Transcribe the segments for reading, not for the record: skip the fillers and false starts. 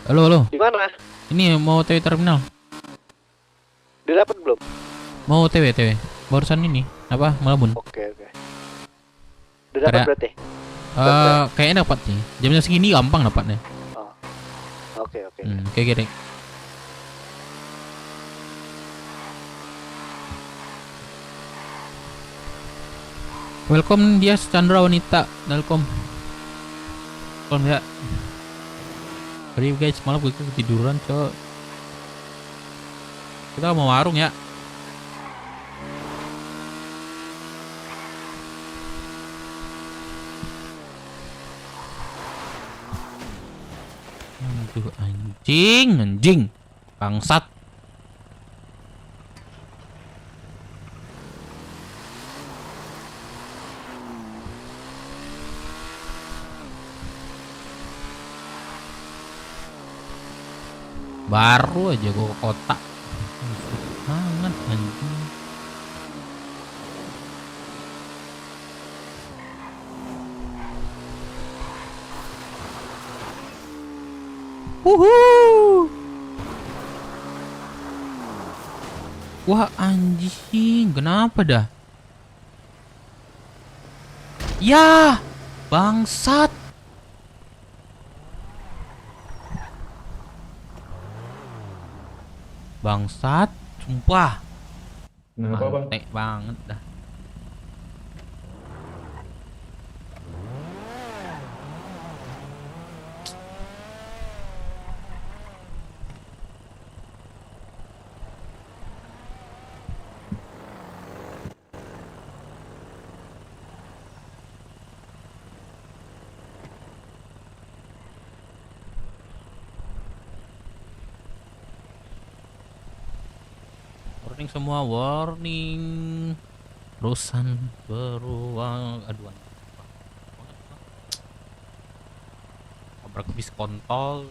Halo, halo. Di mana? Ini mau TW terminal. Udah dapat belum? Mau TW, TW. Barusan ini apa? Melabun. Oke, oke. Udah dapat Kayak berarti? Baterai. kayaknya dapat sih. Jamnya segini gampang dapatnya. Oh, oke, oke, oke. Kayak gini. Welcome dia Chandra Wanita. Welcome. Welcome ya. Sorry guys, malam gue ketiduran, cok. Kita mau warung ya. Aduh, anjing, anjing. Bangsat. Baru aja gue ke kota. Banget anjing. Wuhu. Wah anjing, kenapa dah? Ya, bangsat. Bangsat, sumpah. Kenapa bang? Mantek banget dah. Warning semua, warning. Rusan beruang. Aduh, anjing. Banget, Bang. Tabrak bis kontol.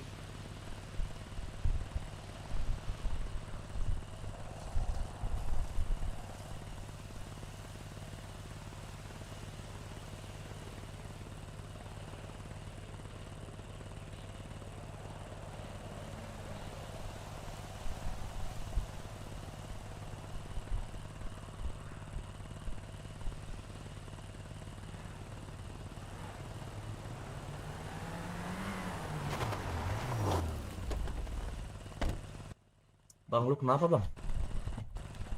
Bang lu kenapa bang?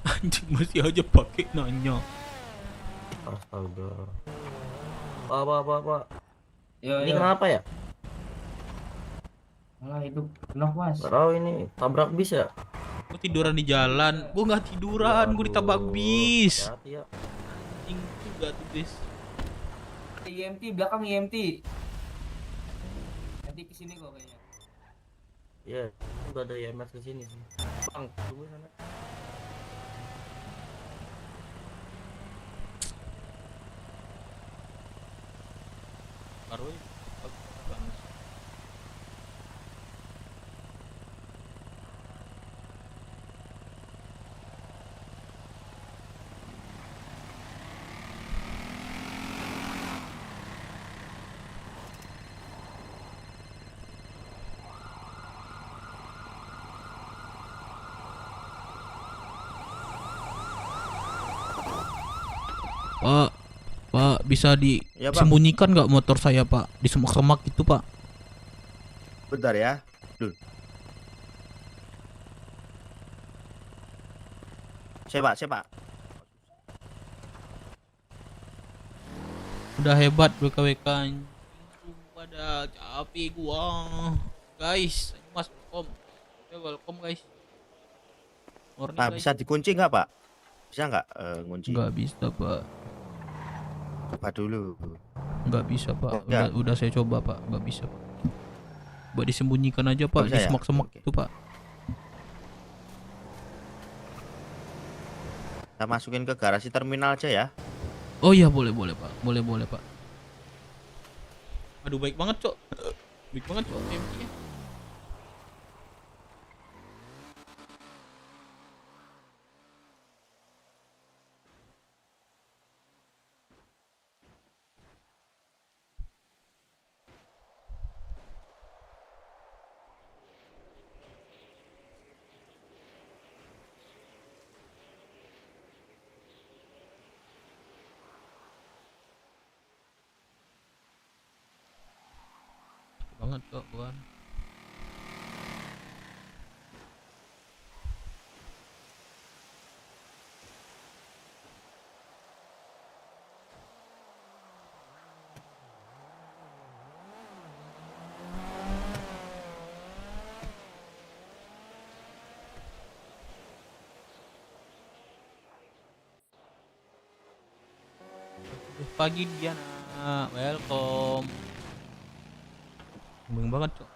Anjing masih aja pakai nanya. Astaga. Pak. Yo, Ini yo. kenapa ya? Malah hidup knock mas. Gak tahu ini tabrak bis ya? Gue tiduran di jalan. Gue nggak tiduran, gue ditabrak Aduh, bis. hati-hati ya. Anjing juga tuh bis. IMT belakang IMT. Nanti kesini kok kayaknya. Iya, udah ada IMS ke sini sih. Bang, tunggu sana. Baru aja. Pak, Pak bisa Ya bang, disembunyikan nggak motor saya Pak? Di semak-semak gitu Pak. bentar ya. Dul. Saya pak. Udah hebat WKWK anjing. Pada capek gua. Guys, ini Mas welcome. Ya welcome guys. Morning Nah, guys. bisa dikunci nggak pak? Bisa nggak ngunci? Nggak bisa Pak. Coba dulu. Nggak bisa Pak. Nggak, Udah saya coba Pak. Nggak bisa Pak. Coba disembunyikan aja nggak Pak bisa di ya? semak-semak Oke. itu Pak. Kita masukin ke garasi terminal aja ya. Oh iya boleh boleh Pak. Boleh boleh Pak. Aduh baik banget Cok. Baik banget Cok. MT-nya. banget kok gua. Pagi Diana, welcome. Bingung banget cok.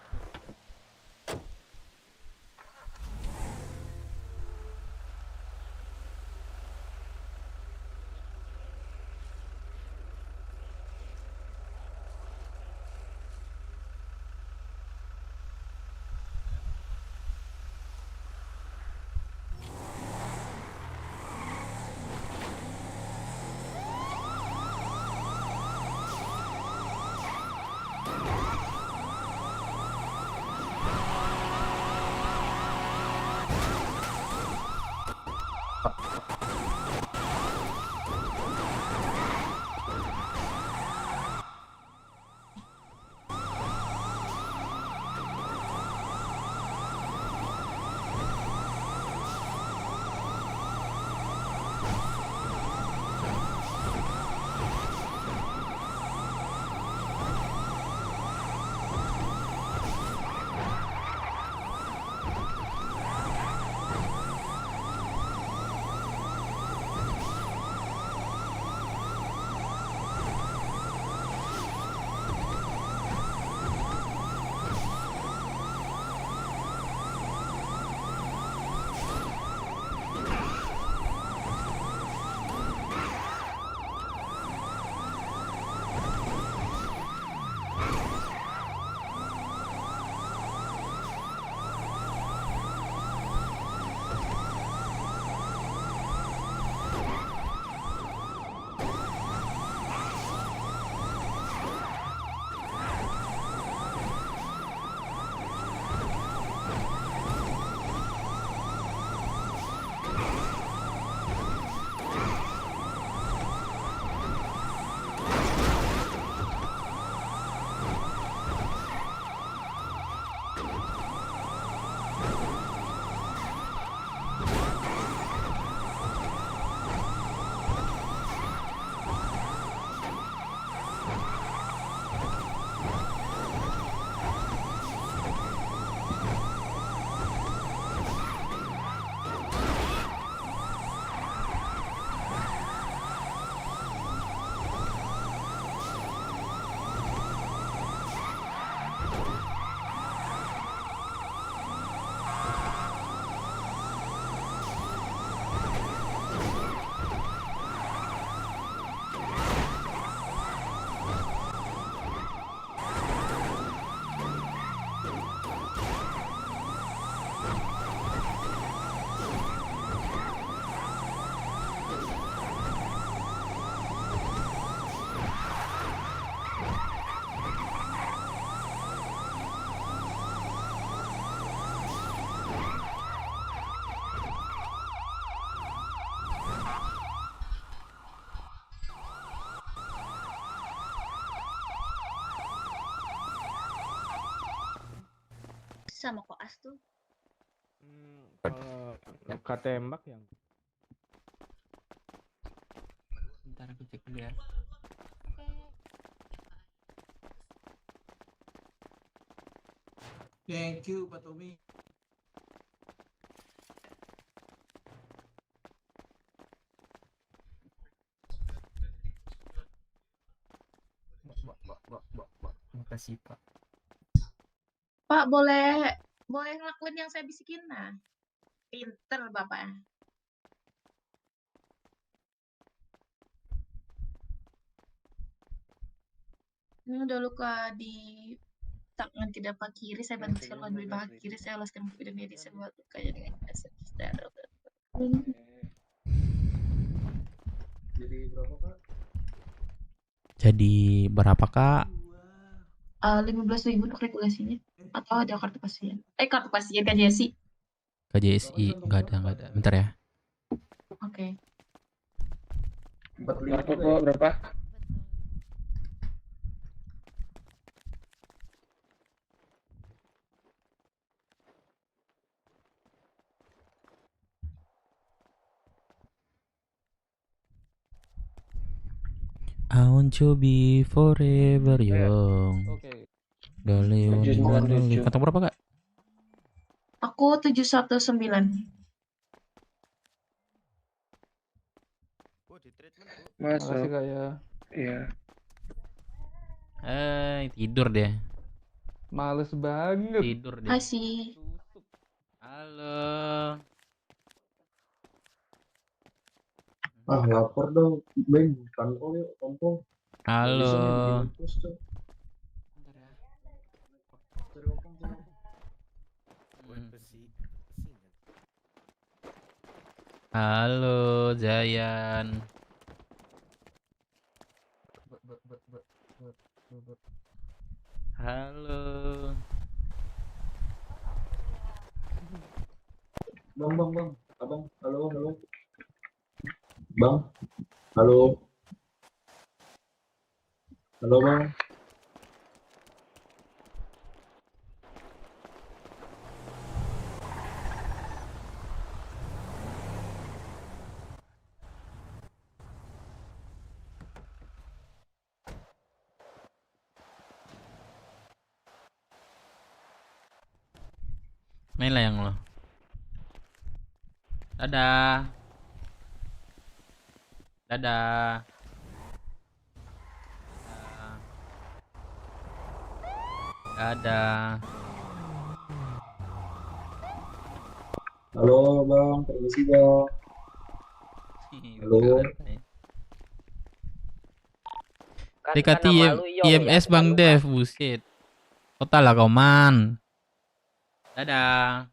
Sama koas tuh. Kalau luka tembak yang Bentar aku cek dulu ya. Thank you, Pak Tommy. Makasih Pak. Pak boleh ngelakuin yang saya bisikin nah. Pinter Bapak. Ini udah luka di tangan tidak pak kiri, saya bantu seluruh di bagian kiri, saya oleskan ke bidang medis, saya buat lukanya dengan aset sterile. Jadi berapa, Pak? Jadi berapa kak? 15.000 untuk regulasinya. Atau ada kartu pasien. Kartu pasien kan Jesse. KJSI nggak ada. Bentar ya. Oke. 45 Pak, berapa? I want to be forever young. Oke. Galeon. 797. Kata berapa kak? Aku 719. Oh, di treatment, Bu. Masuk. Makasih kak ya. Iya. Tidur deh. Males banget. Tidur deh. Masih. Halo. Ah, lapar dong. Beng, kantong yuk, kantong. Halo. Bisa nih bikin terus tuh. Cari kantong, cari kantong. Halo, Zayan. Halo. Bang. Abang, halo. Bang, halo. Halo, Bang. Main lah yang lo. Dadah. Dadah. Dadah. Halo, Bang. Permisi, Bang. Halo. TKT IMS Bang Dev, buset. Total lah kau man. Dadah.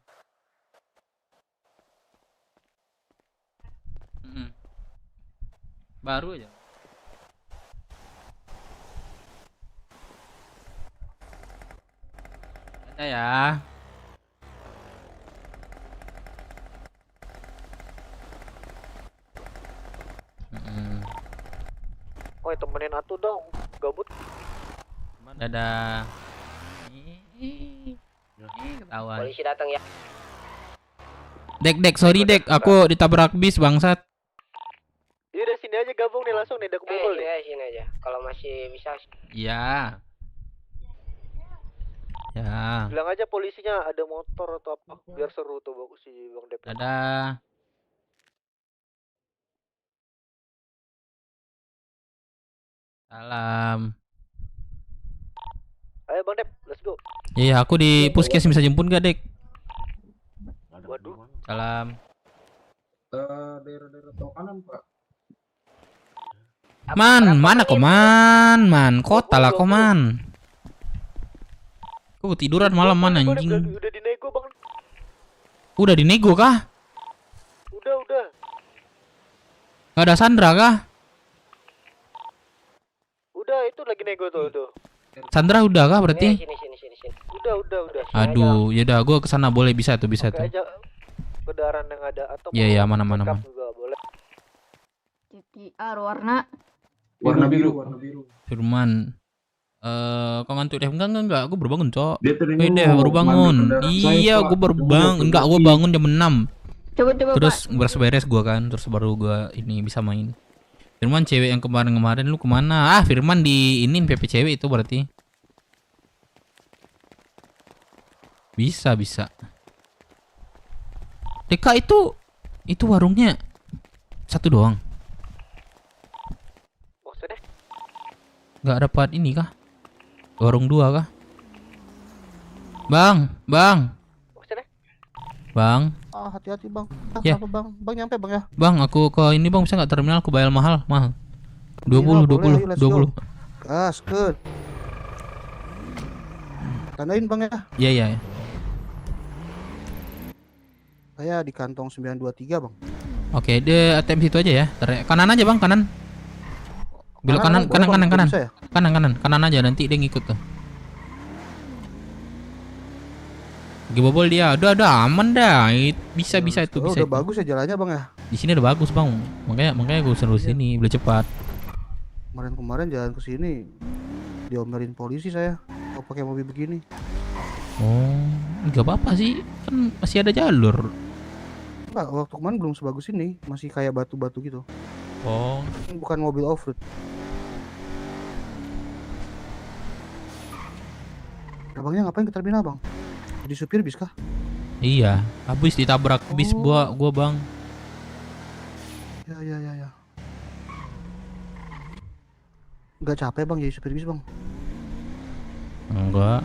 Baru aja. Dadah ya. Woi, temenin Atu dong. Gabut. Dadah. Ketahuan. Polisi datang ya. Dek, sorry Dek, aku ditabrak bis bangsat. Iya udah sini aja gabung nih langsung nih, udah kebobol nih. Sini aja. Kalau masih bisa. Iya. Ya. Bilang aja polisinya ada motor atau apa, biar seru tuh si Bang Dep. Dadah. Salam. Ayo Bang Dep, let's go. Iya, aku di puskes bisa jemput gak, Dek? Waduh. Salam. Daerah-daerah tol kanan, Pak. Man, mana kau man? Kota lah kau man. Kau tiduran malam man anjing. Udah dinego Bang. Udah dinego kah? Udah. Gak ada Sandra kah? Udah itu lagi nego tuh. Sandra udah kah berarti? Sini. Udah. Aduh, yaudah gua kesana boleh bisa tuh. Oke aja kendaraan yang ada atau Iya, mau aman. backup juga boleh. GTR warna Warna biru. Firman. Kau ngantuk deh? Enggak, gua baru bangun, Cok. Dia tuh Deh, baru bangun. Iya, gua baru bangun. Enggak, gua bangun jam 6. coba Terus beres-beres gua kan, terus baru gua ini bisa main. Firman cewek yang kemarin lu kemana? Firman diinin PP cewek itu berarti. Bisa. Deka itu warungnya satu doang. Maksudnya? Nggak dapat ini kah? Warung 2 kah? Bang. Maksudnya? Bang. Hati-hati bang. Ya. Apa bang? Bang nyampe bang ya? Bang, aku ke ini bang, bisa nggak terminal? Aku bayar mahal. 20. Boleh, ayo, let's go. Gas, good. Tandain bang ya. Iya. Saya di kantong 923 bang. Oke, dia ATM situ aja ya. Kanan aja bang, kanan. Belok kanan. Bisa ya? Kanan aja, nanti dia ngikut tuh. Gebobol dia. Udah aman dah. Bisa itu. Udah bagus ya jalannya bang ya. Di sini udah bagus bang. Makanya gue seru sini, boleh cepat. Kemarin jalan ke sini diomelin polisi saya. Kalau pakai mobil begini. Oh, nggak apa-apa sih. Kan masih ada jalur. Enggak, waktu kemarin belum sebagus ini, masih kayak batu-batu gitu. Oh, Ini bukan mobil off-road. Abangnya ngapain ke terminal bang? Jadi supir bis kah? Iya, habis ditabrak bis gua bang. Ya. Nggak capek bang jadi supir bis bang? Enggak.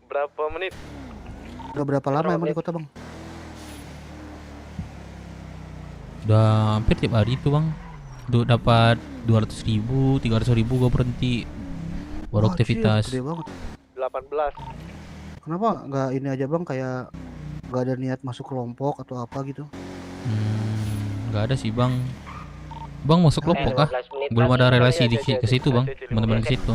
Berapa menit? Udah berapa lama emang di kota bang? Udah hampir tiap hari itu bang. Dapat 200.000, 300.000 gua berhenti baru Wah, aktivitas. Gede banget. 18. Kenapa nggak ini aja bang kayak nggak ada niat masuk kelompok atau apa gitu? Nggak ada sih bang. Bang masuk kelompok kah? Belum ada relasi ke situ bang, teman-teman ke situ.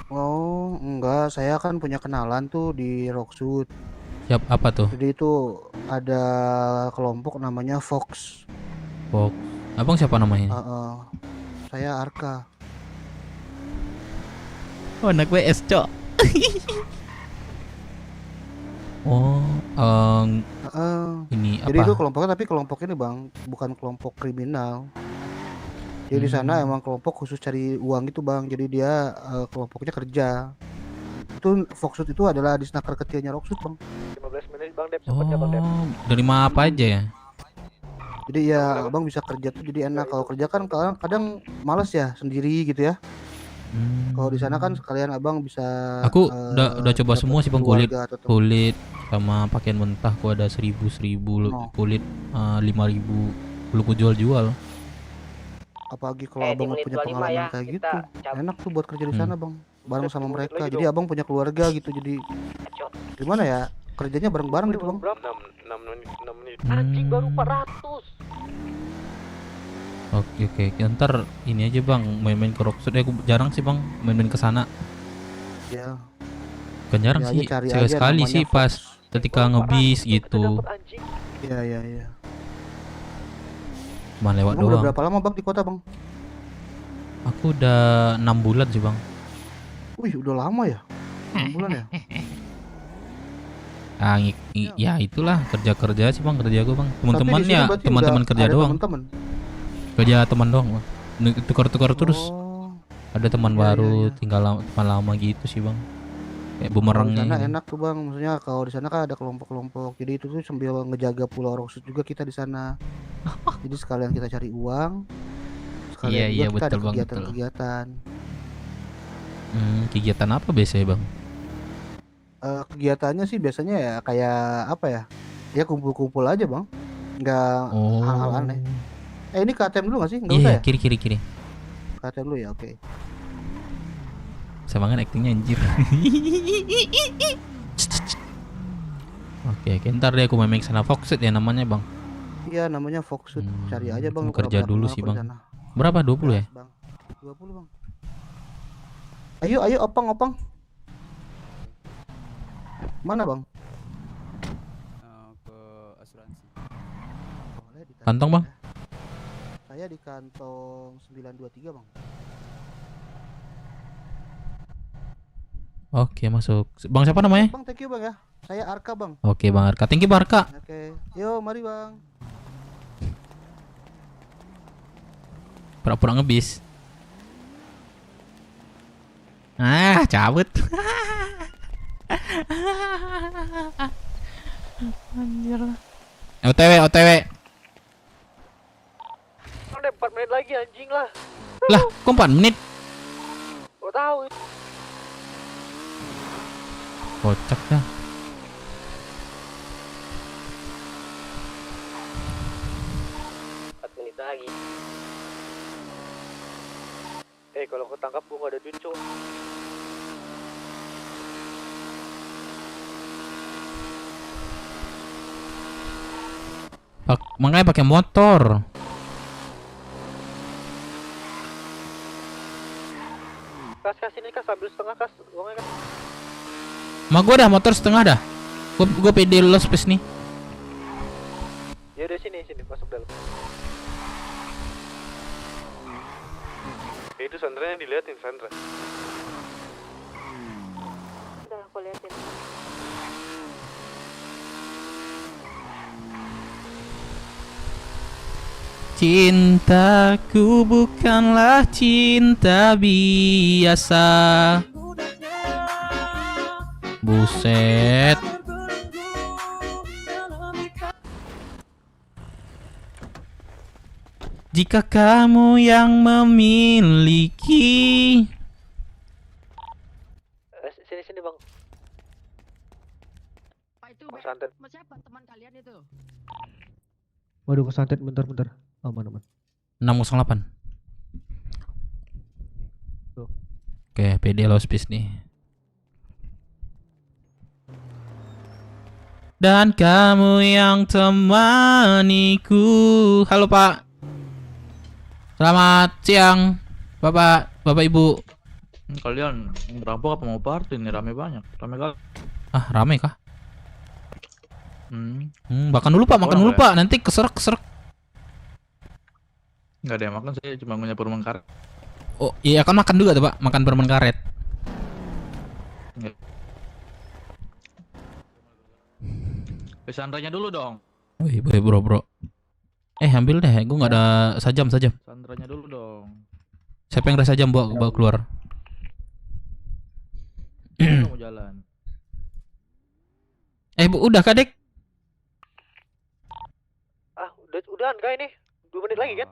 Oh enggak, saya kan punya kenalan tuh di Rocksuit. Siap apa tuh? Jadi itu ada kelompok namanya Fox. Fox. Abang siapa namanya? Saya Arka. Oh anak WS cok. Oh, ini Jadi apa? itu kelompoknya tapi kelompok ini bang, bukan kelompok kriminal. Jadi di sana emang kelompok khusus cari uang gitu bang. Jadi dia kelompoknya kerja. Itu Foxwood itu adalah disnaker kecilnya Rocksuit bang. 15 menit Bang Dep, Oh, cepatnya Bang Dep. dari mana apa aja ya? Jadi ya abang bisa kerja tuh jadi enak. Kalau kerja kan kadang males ya sendiri gitu ya. Kalau di sana kan sekalian abang bisa. Aku udah coba semua sih bang, kulit sama pakaian mentah. Aku ada 1.000 kulit, 5.000 belum ku jual. Apalagi kalau abang punya pengalaman kayak gitu, enak tuh buat kerja di sana bang, bareng sama mereka. Jadi abang punya keluarga gitu. Jadi gimana ya kerjanya bareng-bareng gitu bang. 6 menit. Anjing baru 400. Oke. Ntar ini aja bang, main-main ke Rocksuit. Aku jarang sih bang main-main ke sana. Ya. Kan jarang Ya, sih, cari aja sekali namanya sih pas ketika ngebis gitu. Iya. Cuma lewat Abang udah doang. berapa lama bang di kota bang? Aku udah 6 bulan sih bang. Wih udah lama ya, 6 bulan ya. Ya itulah kerja sih bang, kerja gue bang. Teman-teman Tapi di sini ya, berarti teman-teman udah kerja ada doang. teman-teman. Kerja teman doang bang. Tukar-tukar terus. Oh, Ada teman Iya, baru, iya. tinggal teman lama gitu sih bang. Kayak kalau di bumerangnya. sana Gitu. enak tuh bang, maksudnya kalau di sana kan ada kelompok-kelompok. Jadi itu tuh sambil ngejaga Pulau Rocksuit juga kita di sana. Jadi sekalian kita cari uang, sekalian Iya, juga kita ada betul bang, betul. kegiatan-kegiatan. Kegiatan apa biasanya bang? Kegiatannya sih biasanya ya kayak apa ya? Ya kumpul-kumpul aja bang, nggak hal-hal aneh. Ini ke ATM dulu nggak sih? Nggak usah Iya, ya? kiri. Ke ATM dulu ya, oke. Sama kan actingnya anjir. Oke, ntar deh aku main sana Foxit ya namanya bang. Iya namanya Foxwood, cari aja bang. Mau kalau kerja pernah dulu kenal sih aku di bang. sana. Berapa? 20 ya? Gas, bang. 20 bang. Ayo opang. Mana bang? Ke asuransi. Boleh di Kantong bang? Saya di kantong 923 bang. Oke, masuk. Bang siapa namanya? Bang thank you bang ya. Saya Arka bang. Oke bang Arka, thank you bang Arka. Oke, yo mari bang. Pura-pura ngebis. Cabut. Anjir. OTW. Udah 4 menit lagi anjing lah. Lah, kok 4 menit? Gua tahu. Kocak dah. Lagi. Kalau ketangkap gua gak ada duit cuy. Makanya pakai motor. Kas ini kas ambil setengah kas uangnya kas. Gua dah motor setengah dah. Gua pede lo space nih. Ya udah sini masuk dalam. Itu Sandra yang diliatin Sandra. Udah aku liatin. Cintaku bukanlah cinta biasa. Buset. Jika kamu yang memiliki. Sini bang. Pak itu Bang Santet. siapa teman kalian itu? Waduh, kesantet bentar. Aman. 608. Tuh. Oke, PD Lospis nih. Dan kamu yang temaniku. Halo Pak. Selamat siang Bapak Ibu. Kalian ngerampok apa mau party nih? Rame banyak, rame kali. Ah, rame kah? Makan dulu Pak, makan dulu Pak. Nanti keserek. Nggak ada yang makan, saya cuma punya permen karet. Oh iya kan makan juga tuh Pak, makan permen karet. Sandranya dulu dong. Wih boleh bro. Ambil deh, gue nggak ada sajam. Sandranya dulu dong. Siapa yang ada sajam bawa keluar? Mau jalan. Bu, udah Kadek? Ah, udahan kah ini? 2 menit lagi kan?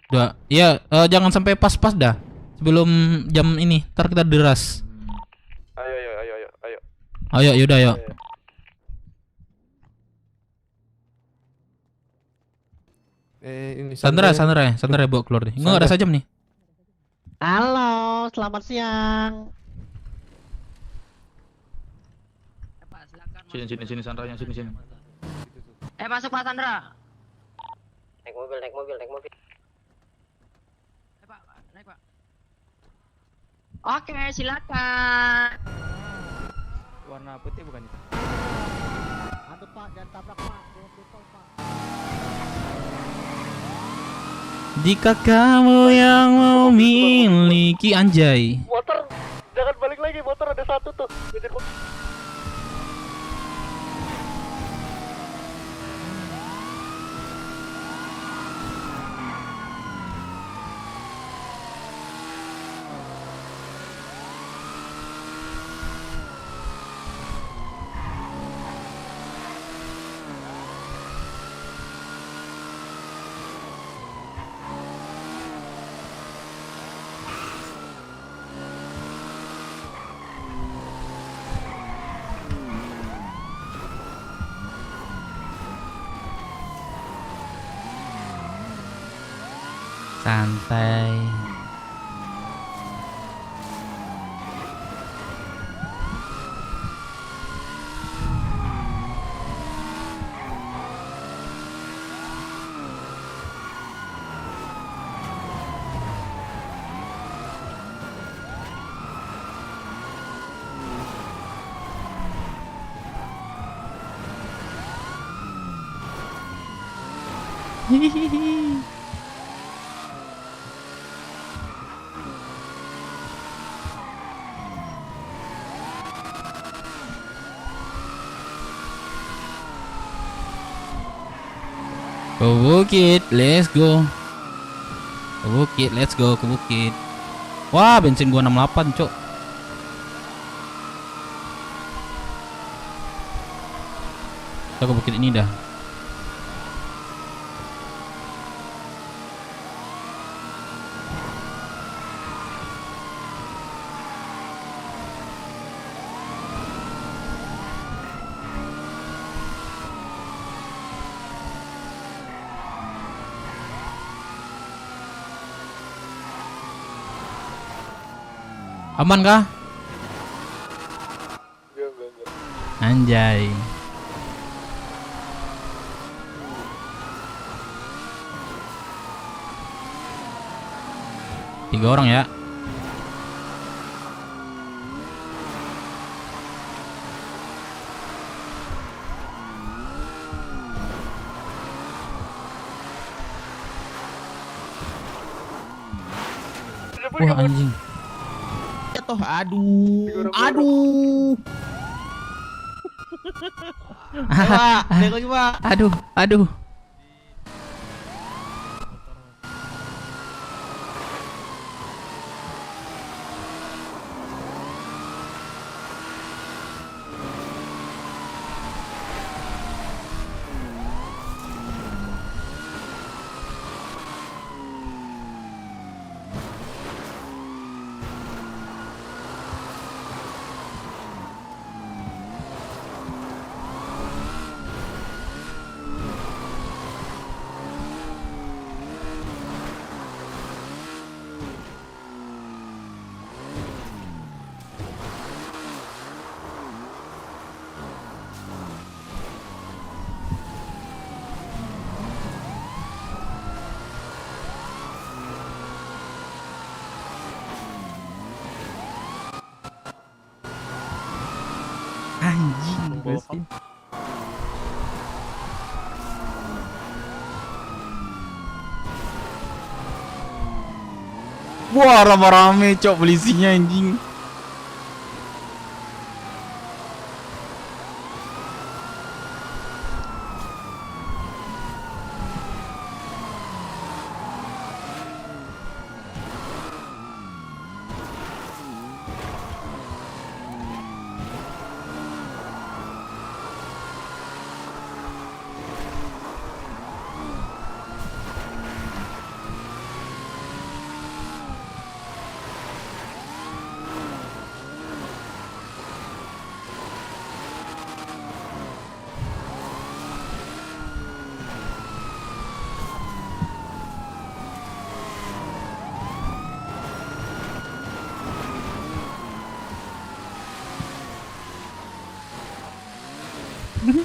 Udah, iya, jangan sampai pas-pas dah. Sebelum jam ini, ntar kita deras. Ayo. Ayo, yaudah, ayo. Ini Sandra bawa keluar nih. Nggak ada sajam nih. Halo, selamat siang. Pak, silakan. Sini Sandranya sini. Masuk Pak Sandra. Naik mobil. Pak, naik Pak. Oke, silakan. Warna putih bukan itu? Aduh Pak, jangan tabrak Pak. Jika kamu yang memiliki anjay. Motor, jangan balik lagi. Motor ada 1 tuh. Santai. Hihihi. Ke bukit, let's go. Ke bukit. Wah, bensin gua 68, Cok. Kita ke bukit ini dah. Aman kah? Enggak. Anjay. Tiga orang ya. Wah anjing. Jatuh, aduh. Pak, naik lagi Pak. Aduh. Makasih. Wah, rame-rame cok polisinya anjing.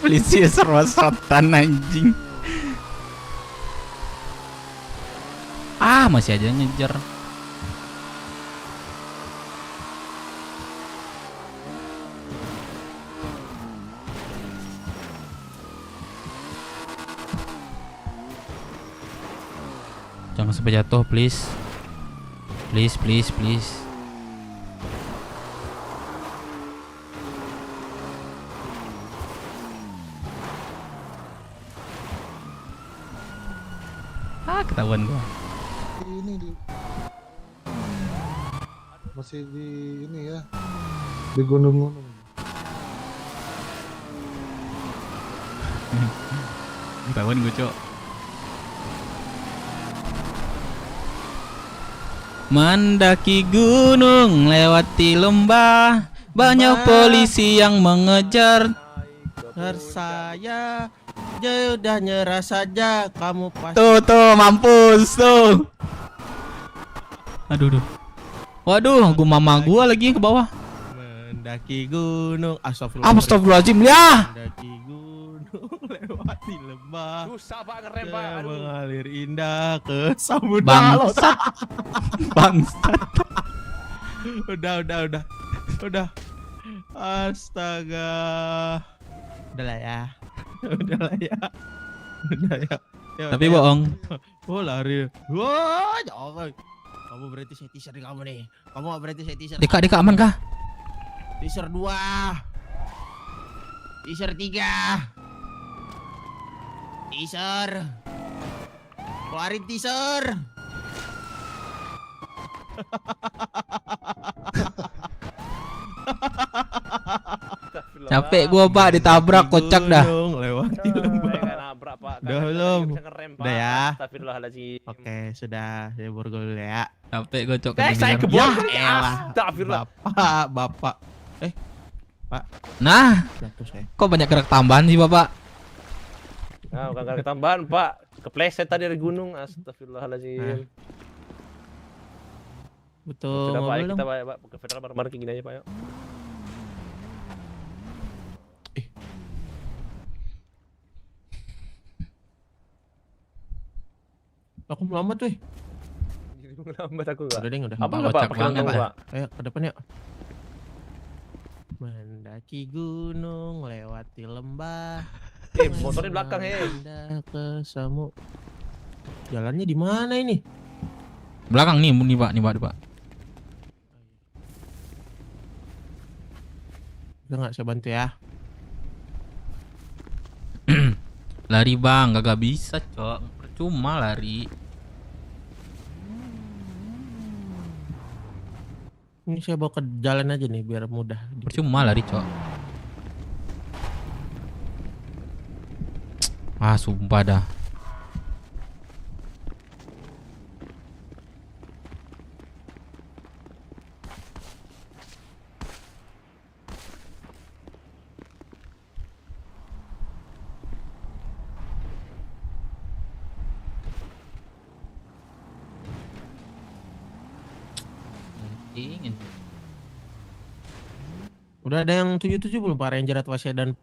Polisi serwasan anjing. Ah, masih aja ngejar. Jangan sampai jatuh, please. Please, please, please. Ketahuan gua. Ini di masih di ini ya, di gunung-gunung. Ketahuan gua, Cok. Mendaki gunung, lewati lembah, banyak polisi yang mengejar. Saya udah nyerah saja, kamu pasti. Tuh, mampus tuh. Aduh. Waduh, mama gua lagi ke bawah. Mendaki gunung, Astagfirullahaladzim ya. Mendaki gunung, lewati lembah. Susah Pak ngerem Pak. Aduh. Mengalir indah ke samudra. Bangsat. Udah. Astaga. Udah ya. Ya, Tapi bohong. Oh, lari. Wah, jangan. Kamu berarti saya teaser nih kamu nih. Kamu berarti saya teaser. Deka aman kah? Teaser 2. Teaser 3. Teaser. Keluarin teaser. Capek gua, Pak, ditabrak kocak dah. Lewati lembah. Nabrak Pak. Udah belum? Bisa ngerem Pak. Udah ya. Astagfirullahaladzim. Oke, sudah. Saya borgol dulu ya. Capek gua, Cok. Saya kedengeran. keborgol. Ya elah. Astagfirullah. Bapak. Nah, Jatuh saya. kok banyak gerak tambahan sih, Bapak? Nah, bukan karena tambahan Pak. Kepleset tadi dari gunung. Astagfirullahaladzim. Betul. Sudah Pak, mobil ayo kita dong. Pak ke federal bareng-bareng kayak gini aja Pak. Yuk. Aku melambat weh. Jadi lambat aku enggak. Udah deh, udah. Apa Bapak enggak Pak? kocak Pakai banget, nanggung, Pak. Pak. Ayo ke depan yuk. Mendaki gunung, lewati lembah. Motornya di belakang Indah ke samu. Jalannya di mana ini? Belakang nih, Pak. Udah nggak saya bantu ya? Lari, Bang, gak bisa, Cok. Percuma lari. Ini saya bawa ke jalan aja nih biar mudah. Percuma lari, Cok. Ah, sumpah dah. Ingin. Udah ada yang 77 belum Pak Ranger atau dan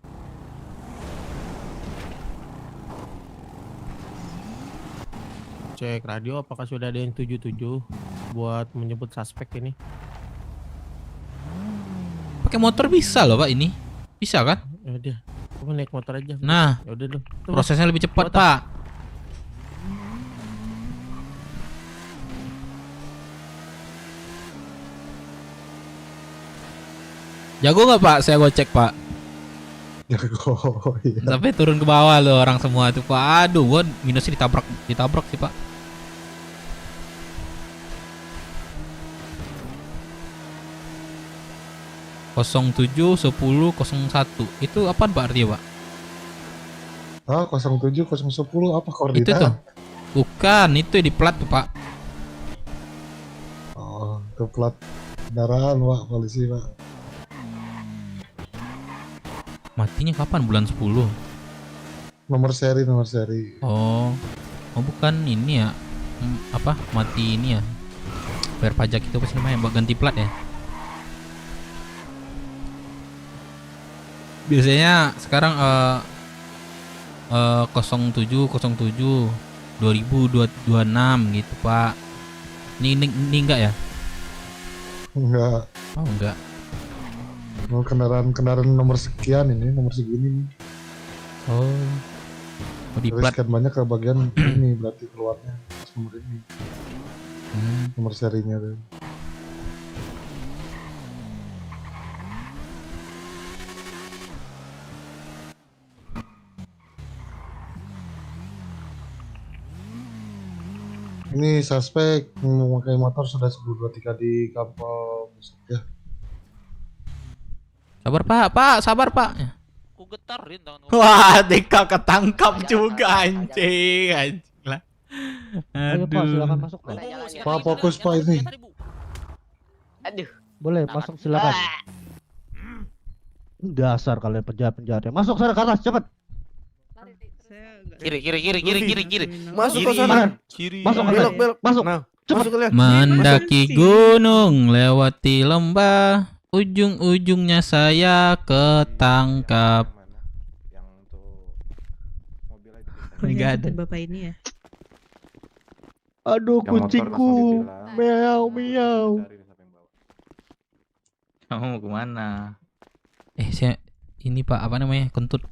cek radio apakah sudah ada yang 77 buat menjemput suspek ini? Pakai motor bisa loh, Pak, ini. Bisa kan? Ya udah. Kamu naik motor aja. Nah, Ya udah dong. Tuh, prosesnya lebih cepat, Buat Pak. Jago nggak Pak? Saya gocek Pak. Jago. Iya. Sampai turun ke bawah loh orang semua itu Pak. Aduh, gua minusnya ditabrak sih Pak. Kosong 07 10 01 itu apaan Pak artinya Pak? Ah, 07 010 apa koordinat? Itu tuh. Bukan, itu di plat tuh Pak. Oh, itu plat kendaraan Pak, polisi Pak. Matinya kapan? Bulan 10. Nomor seri. Oh. Oh bukan ini ya. Apa? Mati ini ya. Bayar pajak itu apa sih namanya? Ganti plat ya. Biasanya sekarang 07 2026 gitu Pak. Ini enggak ya? Enggak. Oh enggak. Oh, kendaraan nomor sekian ini, nomor segini nih. Oh. Oh di Terus plat. sekian banyak ke bagian ini berarti keluarnya pas nomor ini. Nomor serinya tuh. Ini suspek memakai motor sudah 1023 di Kampung ya. Sabar Pak, sabar Pak. Aku getarin tangan. Wah, Deka ketangkap juga anjing lah. Ayo Pak, silakan masuk Pak. Pak fokus Pak ini. Aduh. Boleh masuk silakan. Dasar kalian penjahat-penjahatnya. Masuk sana ke atas cepat. Kiri. Masuk ke Kiri. sana. Kiri. Masuk ke Belok, belok. Masuk. Nah, Cepat. masuk kalian. Mendaki gunung, lewati lembah, ujung-ujungnya saya ketangkap. Yang untuk mobil aja. Enggak ada. Bapak ini ya. Aduh Yang motor kucingku. langsung ditilang. Meow meow. Cari siapa yang bawa. Kamu mau kemana? Saya ini Pak, apa namanya? Kentut.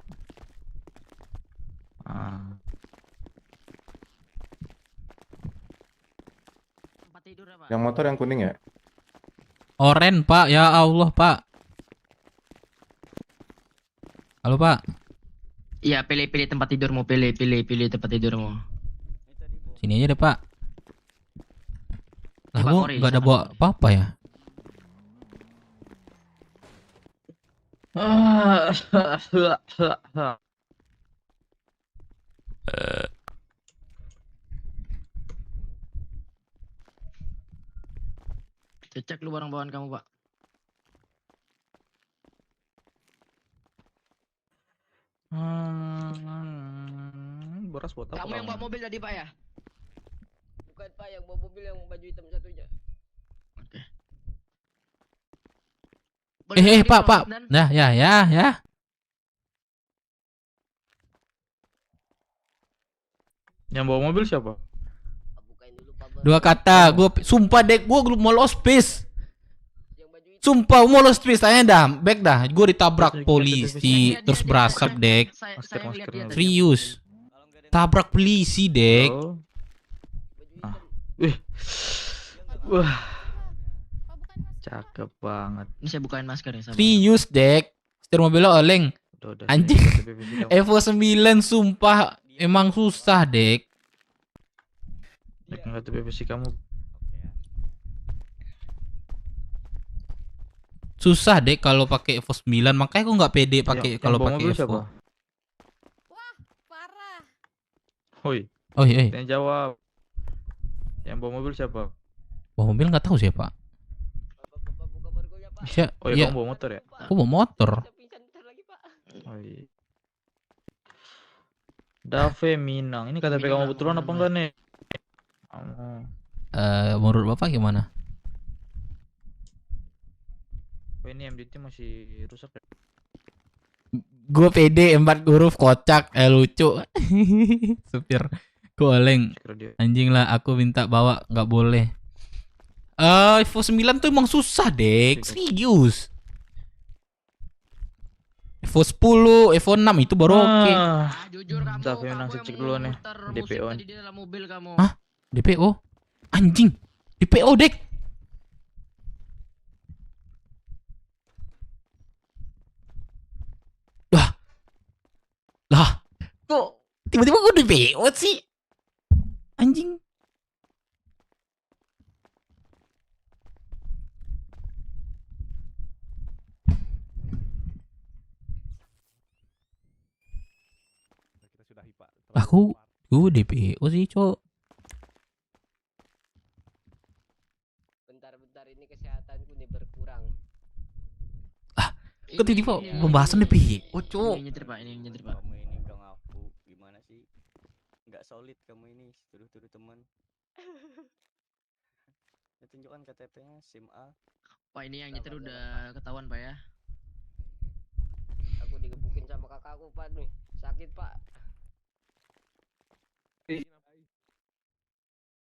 Tempat tidur ya, Pak. Yang motor yang kuning ya? Oren Pak, ya Allah Pak. Halo Pak. Iya, pilih tempat tidurmu, pilih tempat tidurmu. Sini aja deh Pak. Lah Pak gua Mori, nggak ada sana. bawa apa-apa ya. Cek lu barang bawaan kamu, Pak. Beras buat apa? Kamu yang bawa mobil tadi, Pak ya? Bukan, Pak, yang bawa mobil yang baju hitam satunya. Oke. Pak. Nah, ya. Yang bawa mobil siapa? Bukain dulu, Pak. Dua kata, gua sumpah dek, gua mau lost space. Yang baju hitam. Sumpah mau lost space, tanya dah, back dah. Gua ditabrak polisi, terus berasap dek. Saya lihat dia. Serius. Tabrak polisi dek. Oh. Baju hitam. Wih. Wah. Cakep banget. Ini saya bukain masker ya, sabar. Serius dek. Setir mobilnya oleng. Udah. Anjing. Naik Evo 9 sumpah emang susah dek. kartu PVC kamu. Susah dek kalau pakai Evo 9, makanya aku nggak pede pakai Yang kalau bawa pakai mobil Evo. siapa? Parah. Hoi, Oh iya, yang jawab. Yang bawa mobil siapa? bawa mobil nggak tahu siapa. Buka bargonya, Pak. Oh iya, Iya, kamu bawa motor ya? aku bawa motor. Saya pingsan bentar lagi, Pak. Oh iya. Dave Minang. Ini KTP kamu Minang, betulan apa Minang. enggak nih? Oh. Menurut bapak gimana? Oh, ini MDT masih rusak ya? Gue pede 4 huruf kocak, lucu. Supir goleng. Kira dia. Anjing lah, aku minta bawa nggak boleh. Evo 9 tuh emang susah dek, serius. Evo 10, Evo 6 itu baru oke. Jujur kamu, Tapi kamu menang yang cek dulu nih. muter musik DPO tadi di dalam mobil kamu. Hah? DPO? Anjing. DPO, Dek. Lah. Kok tiba-tiba gue DPO sih? Anjing. Kita sudahi, Pak. Gue DPO sih, Cok. Bentar-bentar ini kesehatanku nih berkurang. Kok tiba-tiba pembahasan DPO, Cok. Ini nyetir Pak, ini nyetir Pak. Kamu ini gak ngaku. Gimana sih? Gak solid kamu ini. Tuduh-tuduh teman. Tunjukkan KTP-nya SIM A. Pak ini yang nyetir udah ketahuan Pak ya. Aku digebukin sama kakakku Pak nih. Sakit Pak.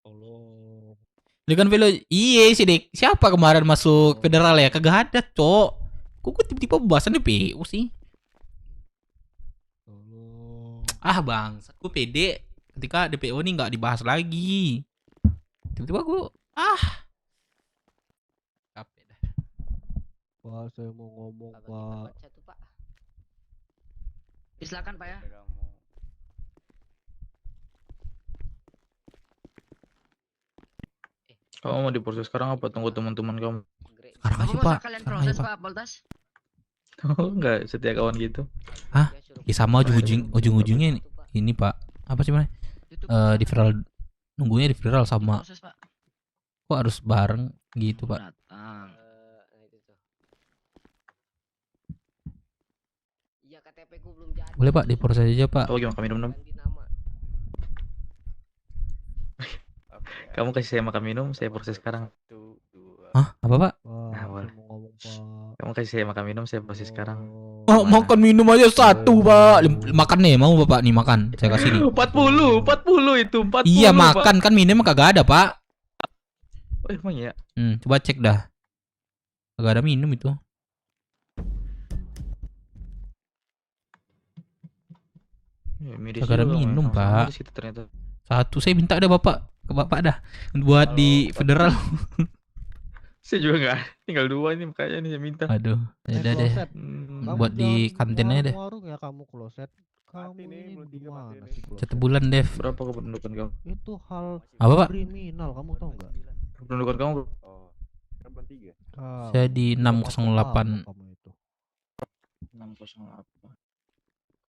Allah. Dia kan velo. Iya sih, Dek. Siapa kemarin masuk federal ya? Kagak ada, Cok. Kok tiba-tiba pembahasan DPO sih? Ah, bang. Gue pede ketika DPO ini nggak dibahas lagi. Tiba-tiba gue capek dah. Pak, saya mau ngomong, Pak. Satu Pak. Silakan Pak ya. Kamu mau diproses sekarang apa tunggu teman-teman kamu? Sekarang aja, Apa mau Pak. kalian Sekarang proses aja, Pak. Pak Poltas? Kamu nggak setia kawan gitu? Hah? Ya sama ujung-ujungnya ini, Pak. Apa sih, Mas? Itu Di viral, nunggunya di viral sama. proses Pak. Kok harus bareng gitu, Pak? Datang. Itu tuh. Iya KTP ku belum jadi. Boleh, Pak, diproses aja, Pak. Kamu gimana? Kami minum? Ganti nama. Kamu kasih saya makan minum, saya proses sekarang. Hah? Apa, Pak? Pak, Nah, saya boleh. mau ngomong, Pak. Kamu kasih saya makan minum, saya proses sekarang. Oh, Mana? makan minum aja satu, Pak. Makan nih, mau Bapak nih makan. Saya kasih nih. 40 itu 40. Iya, makan kan minum kagak ada, Pak. Oh, emang ya? Coba cek dah. Kagak ada minum itu. Ya, miris Kagak ada juga, minum, sama-sama Pak. miris kita ternyata. Satu saya minta ada Bapak ke Bapak dah buat Halo, di Pak. federal. Saya juga nggak, tinggal 2 ini makanya nih saya minta. Aduh, ya udah deh. Kloset. Hmm, Kamu Buat di jangan kantin aja deh. warung-warung ya kamu kloset. Kamu Mati nih, ini belum tiga gimana mati nih. sih kloset? Satu bulan, Dev. berapa kependudukan kamu? Itu hal Apa, Pak? kriminal, kamu tahu nggak? Kependudukan kamu Oh, kan bulan 3. Tahu. Saya di Udah apa 608. kamu itu? 608.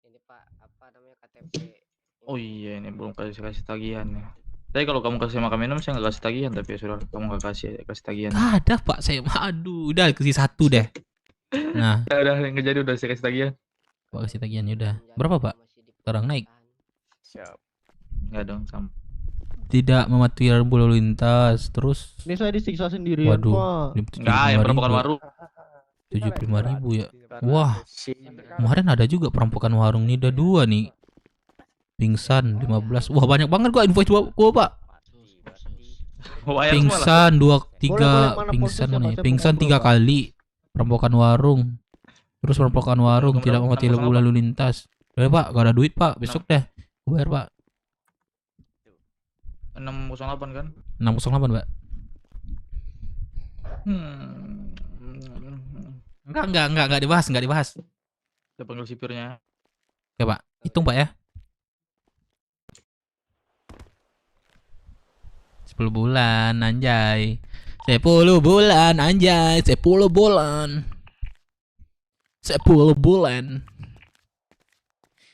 Ini Pak, apa namanya KTP? Oh iya, ini belum kasih tagihan ya. Tapi kalau kamu kasih makan minum saya nggak kasih tagihan, tapi ya sudah kamu nggak kasih tagihan. Gak ada, Pak. Saya aduh, udah kasih satu deh. Nah, Udah nggak jadi, udah saya kasih tagihan. Pak kasih tagihannya udah. Berapa, Pak? Sekarang naik. Siap. Nggak dong sama. Tidak mematuhi rambu lalu lintas. Terus Ini saya disiksa sendirian, waduh, Pak. Nggak, yang perampokan warung. 75.000 ya. Wah, kemarin ada juga perampokan warung nih, ada 2 nih. Pingsan 15. Wah, banyak banget gua invoice gua, Pak. Bayar semua lah. Pingsan 2 Boleh, 3 mana pingsan prosesnya, nih. Pak? Saya Pingsan mau 3 ngobrol, Pak. kali. Perampokan warung. Terus perampokan warung Nomor tidak berapa? mematuhi Nomor rambu lalu lintas. Udah, Pak, gak ada duit, Pak. Besok deh. Gua bayar, Pak. 608 kan? 608, Pak. Hmm. Enggak dibahas, enggak dibahas. Saya panggil sipirnya. Oke, Pak. Hitung, Pak ya. 10 bulan, anjay. 10 bulan, anjay. 10 bulan. 10 bulan.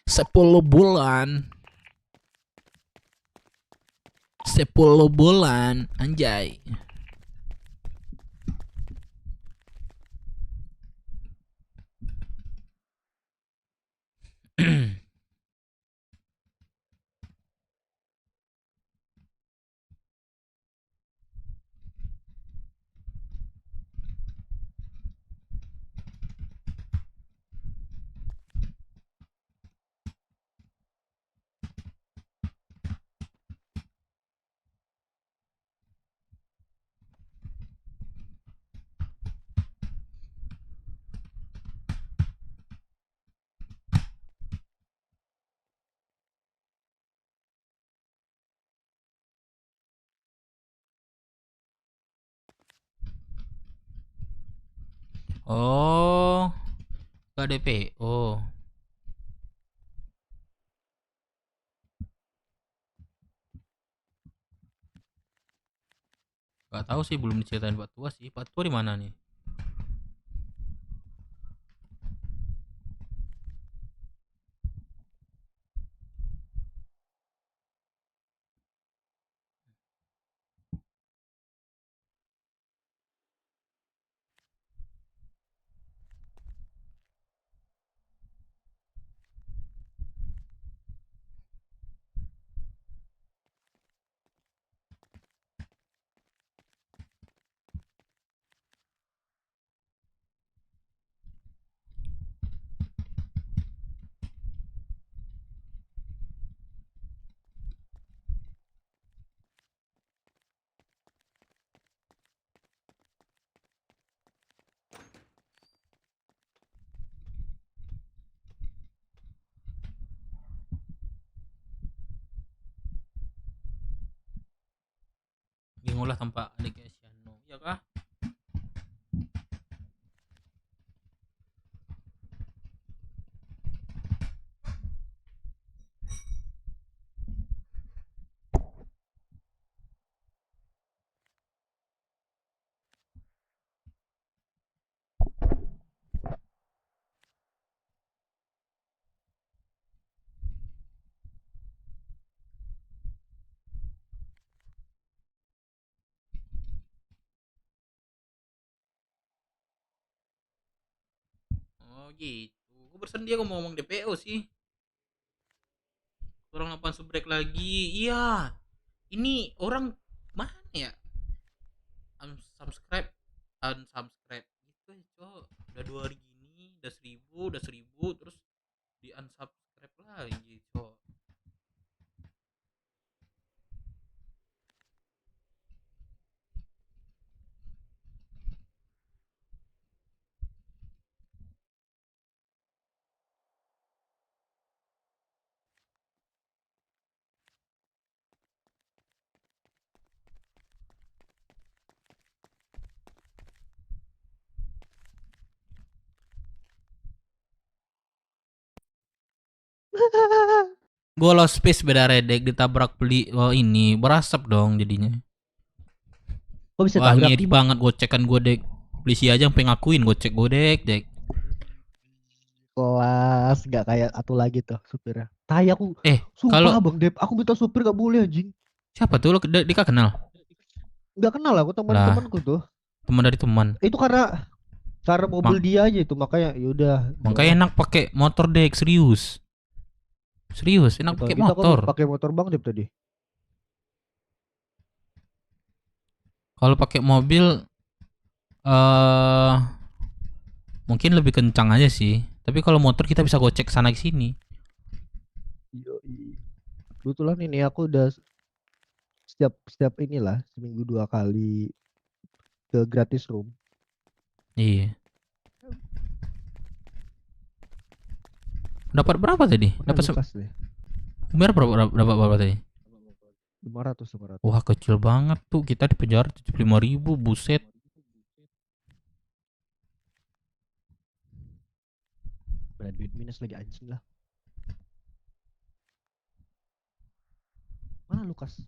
10 bulan. 10 bulan, anjay. Oh, gak DPO. Gak tahu sih, belum diceritain Pak Tua sih. Pak Tua di mana nih? Dia ngolah tanpa adiknya Siano, iya kah? Oh gitu. Gue bersedia gue mau ngomong DPO sih. Orang 8 subrek lagi. Iya. Ini orang mana ya? Unsubscribe, unsubscribe gitu ya, cok. Udah 2 hari gini, udah 1000, terus di unsubscribe lagi, cok. Gue lost space beda redek ditabrak beli. Oh ini berasap dong jadinya. Kok bisa Wah tabrak? ngiri banget gocekan gue dek. Polisi aja sampai ngakuin gocek gue dek. Kelas gak kayak atu lagi tuh supirnya. Tai aku. Sumpah kalau Bang Dep, aku minta supir gak boleh anjing. siapa tuh lo Dika kenal? Gak kenal aku teman-temanku tuh. Teman dari teman. Itu karena mobil dia aja itu makanya yaudah. Makanya enak pakai motor dek, serius. Serius enak pakai motor. Pakai motor Bang Dep tadi. Kalau pakai mobil mungkin lebih kencang aja sih. Tapi kalau motor kita bisa gocek sana sini. Kebetulan ini aku udah setiap inilah seminggu 2 kali ke gratis room. Iya. Dapat berapa tadi? Dapat Umar berapa tadi? 500. Wah kecil banget tuh, kita di penjara 75.000, buset. Berat duit minus lagi anjing lah. Mana Lukas?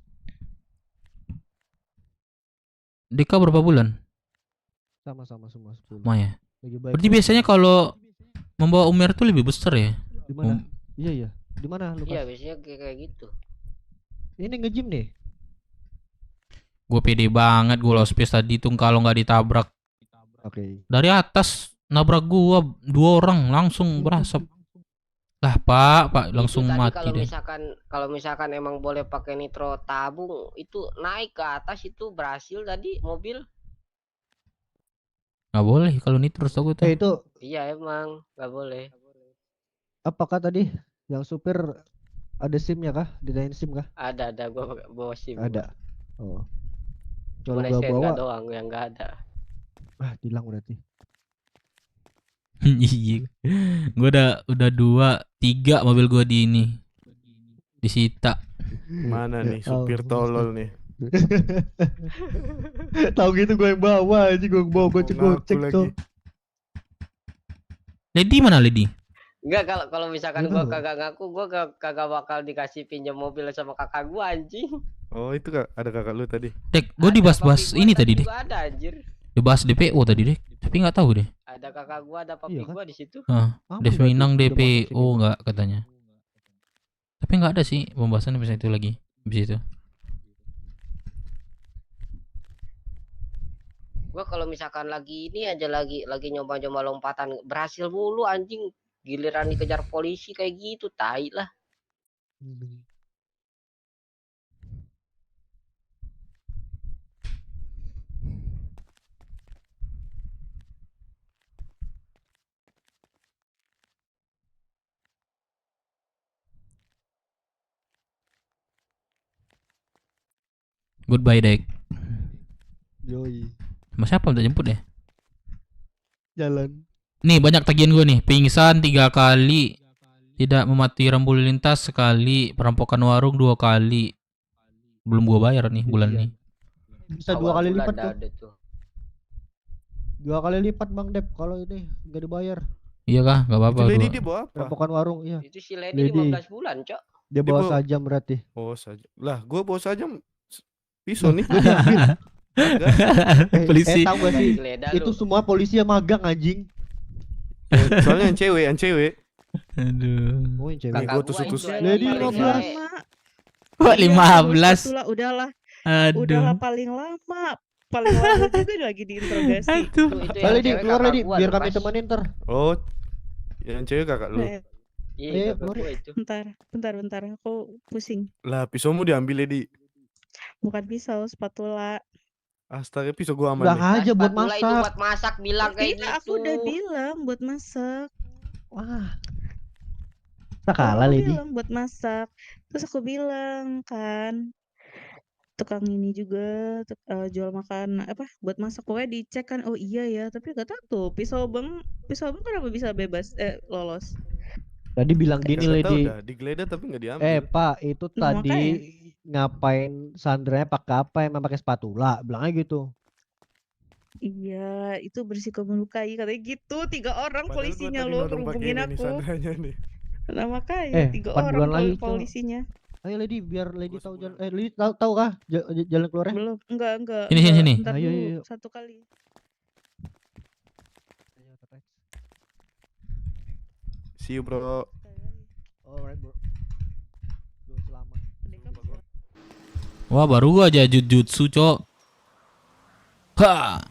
Dika berapa bulan? Sama-sama semua 10. Maya. Lagi baik. Berarti biasanya kalau membawa Umar tuh lebih besar ya? Di mana? Iya. Di mana Lukas? Iya, biasanya kayak gitu. Ini nge-gym nih. Gue pede banget, gue lost space tadi tuh kalau nggak ditabrak. Oke. Dari atas nabrak gua 2 orang langsung berasap. Lah Pak langsung Itu tadi mati deh. kalau misalkan emang boleh pakai nitro tabung itu naik ke atas itu berhasil tadi mobil. Nggak boleh kalau nitro tahu tuh. Itu Iya emang nggak boleh. apakah tadi yang supir ada SIM-nya kah? Didain SIM kah? Ada gua pakai bawa SIM. Ada. Oh. Kalau Cuma nggak bawa doang yang nggak ada. hilang berarti. Iya. Gua udah 2-3 mobil gua di ini. Disita. Mana nih supir tolol nih. Tahu gitu gue yang bawa aja gue bawa gocek Ngaku tuh. lagi. Lady mana Lady? Enggak, kalau misalkan Nggak gua tahu. kagak ngaku, gua kagak bakal dikasih pinjam mobil sama kakak gua anjing. Oh itu ada kakak lu tadi. Dek, gue Ada dibahas-bahas papi gua ini tadi dek. juga ada anjir. Dibahas DPO tadi dek. Tapi nggak tahu deh. Ada kakak gua, ada papi Iya kan? gua di situ. Ah, Aman Dev berarti Minang udah masuk DPO segitu. nggak katanya. Tapi nggak ada sih pembahasan bisa itu lagi. Bisa itu. Gua kalau misalkan lagi ini aja lagi nyoba-nyoba lompatan berhasil mulu anjing. Giliran dikejar polisi kayak gitu, tai lah. Goodbye dek. Yoi. Mas siapa minta jemput ya? Jalan. Nih banyak tagihan gue nih. Pingsan 3 kali. Tidak mematuhi rambu lalu lintas sekali. Perampokan warung 2 kali. Belum gua bayar nih bulan ini. Bisa Awal 2 kali bulan lipat dah tuh. ada tuh. 2 kali lipat Bang Dep kalau ini nggak dibayar. Iya kah? Gak apa-apa. Itu Lady dua. dia bawa apa? Perampokan warung, iya. Itu si Lady Lady. 15 bulan, Cok. Dia bawa bawa- sajam berarti. Oh saja. Lah gua bawa saja pisau nih. Polisi. Tahu gak sih? Geledah Itu lu. semua polisi yang magang anjing. Soalnya yang cewek. Aduh. Oh, yang cewek. Kakak gua gua tusuk-tusuk. itu Lady paling 15. lama. Kok 15? Itulah udahlah Aduh. paling lama juga lagi diinterogasi. Aduh. Itu Balik yang di cewek keluar kakak Lady gua biar tuh, kami Mas. temenin ntar. Oh, yang cewek kakak lu. Eh, Iya, kakak keluar gua ya. itu. bentar aku pusing. Lah pisaumu diambil Lady. Bukan pisau, spatula. Astaga pisau gua aman Udah nih. aja buat Spatula itu masak. buat masak, bilang kayak Iya, gitu. aku udah bilang buat masak. Wah. Tak kalah Aku Lady. bilang buat masak. Terus aku bilang kan tukang ini juga jual makan apa buat masak, pokoknya dicek kan, oh iya ya, tapi gak tahu tuh pisau abang kenapa bisa bebas lolos. Tadi bilang gini Kagak tahu Lady. dah, digeledah tapi nggak diambil. Pak, itu Nah, tadi makanya. ngapain sandranya pakai apa? Emang pakai spatula? Bilangnya gitu. Iya, itu berisiko melukai katanya gitu. 3 orang Padahal gua polisinya tadi lo nodong pakai hubungin ini nih, aku. sandranya nih. Nah makanya 3 4 orang bulan lagi, Cok. polisinya. Ayo Lady biar Lady Gua tahu sebulan. jalan. Lady tahu kah jalan keluarnya? Belum, enggak. Sini, sini, sini. Ntar Ayo, dulu, ayo. 1 kali. See you bro. Alright, bro. Selamat. Wah baru aja jujutsu cok. Ha.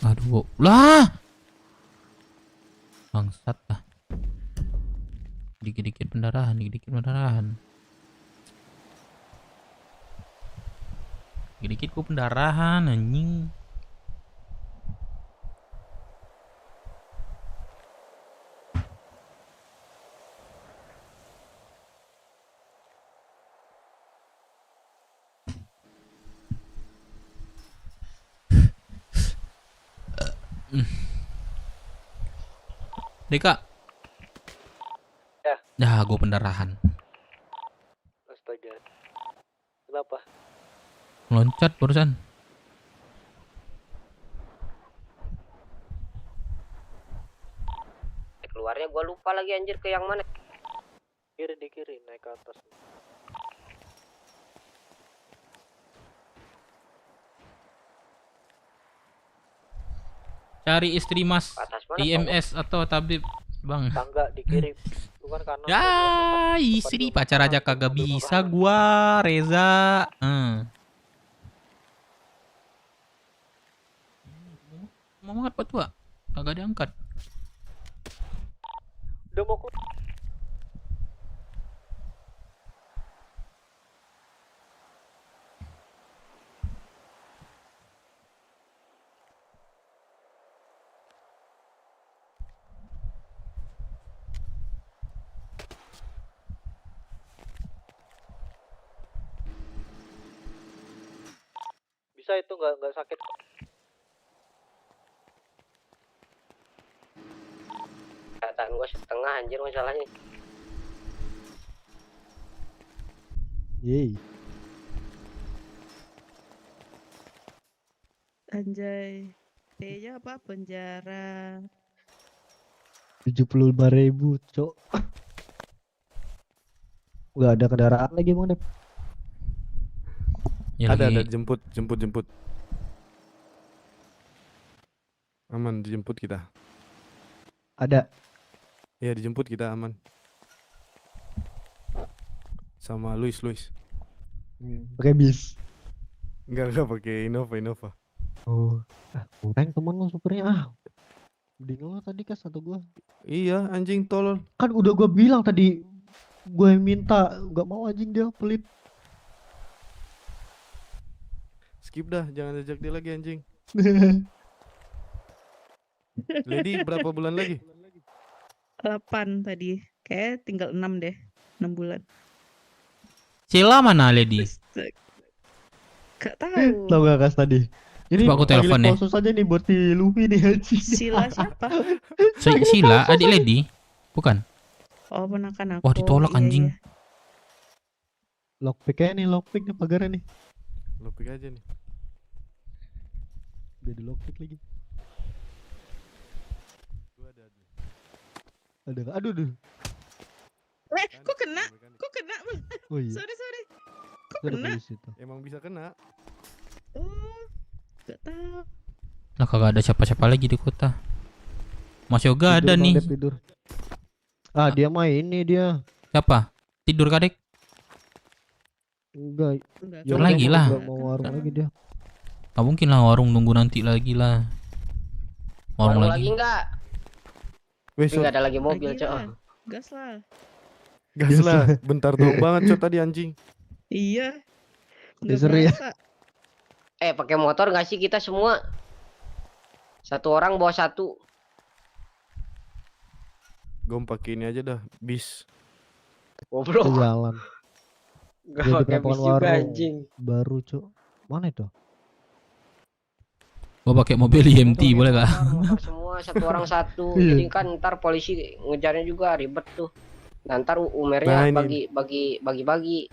Aduh, lah. Bangsat lah. Dikit-dikit pendarahan, dikit-dikit pendarahan. Dikit-dikit ku pendarahan anjing. Deka. Ya. Dah, gue pendarahan. Astaga. Kenapa? Loncat barusan. Keluarnya gua lupa lagi anjir ke yang mana. Di kiri naik ke atas. Cari istri Mas Ke atas mana, IMS atau tabib Bang. Tangga di kiri. Itu kan kanan. Ya, istri pacar aja kagak bisa gua, Reza. Mau banget Pak Tua. Kagak diangkat. Udah mau keluar. Bisa itu nggak sakit. Kataan gua setengah anjir masalahnya. Yeay. Anjay. T-nya apa? Penjara. 75.000, Cok. Gak ada kendaraan lagi Bang Dep. Ya, Ada lagi- jemput. Aman dijemput kita. Ada. Iya dijemput kita aman. Sama Luis. Pakai bis. Enggak pakai Innova. Oh. Kurang temen lu supirnya Mending lu tadi kas atau gua. Iya anjing tolol. Kan udah gua bilang tadi. Gua yang minta, nggak mau anjing dia pelit. Skip dah, jangan ajak dia lagi anjing. Lady berapa bulan lagi? 8 tadi. Kayak tinggal 6 deh. 6 bulan. Cila mana Lady? Gak tahu. Tahu gak kas tadi? Ini Coba aku telepon ya. Khusus aja nih buat si Luffy nih anjing. Sila siapa? Sila, adik Lady? Bukan? Oh, ponakan aku. Wah, ditolak Iya, anjing. iya. Lockpick aja nih, lockpick nih pagarnya nih. Lockpick aja nih. Udah di lockpick lagi. Ada nggak? Aduh. Kok kena? Kok kena? Oh iya. Sorry. Kok Itu ada kena? polisi tuh. Emang bisa kena. Oh, gak tahu. Lah kagak ada siapa-siapa lagi di kota. Mas Yoga ada Bang nih. Dep, tidur. Dia mah ini dia. Siapa? Tidur kadek? Enggak. Tidur lagi lah. Mau warung lagi dia. Gak mungkin lah warung nunggu nanti lagi lah. Warung Lagi lagi. enggak? Wes, Enggak ada lagi mobil, Lagi lah. Cok. Gas lah. gas lah. Bentar doang banget Cok tadi anjing. Iya. Nggak Seri ya. berasa. Pakai motor nggak sih kita semua? Satu orang bawa satu. Gue pakai ini aja dah, bis. Goblok. Ke jalan. Gak Jadi pakai bis perampokan juga warung. anjing. Baru, Cok. Mana itu? Gua pakai mobil IMT boleh gak? Motor semua satu orang satu. Iya. Jadi kan ntar polisi ngejarnya juga ribet tuh. Nah, ntar Nah, umernya ini. bagi-bagi.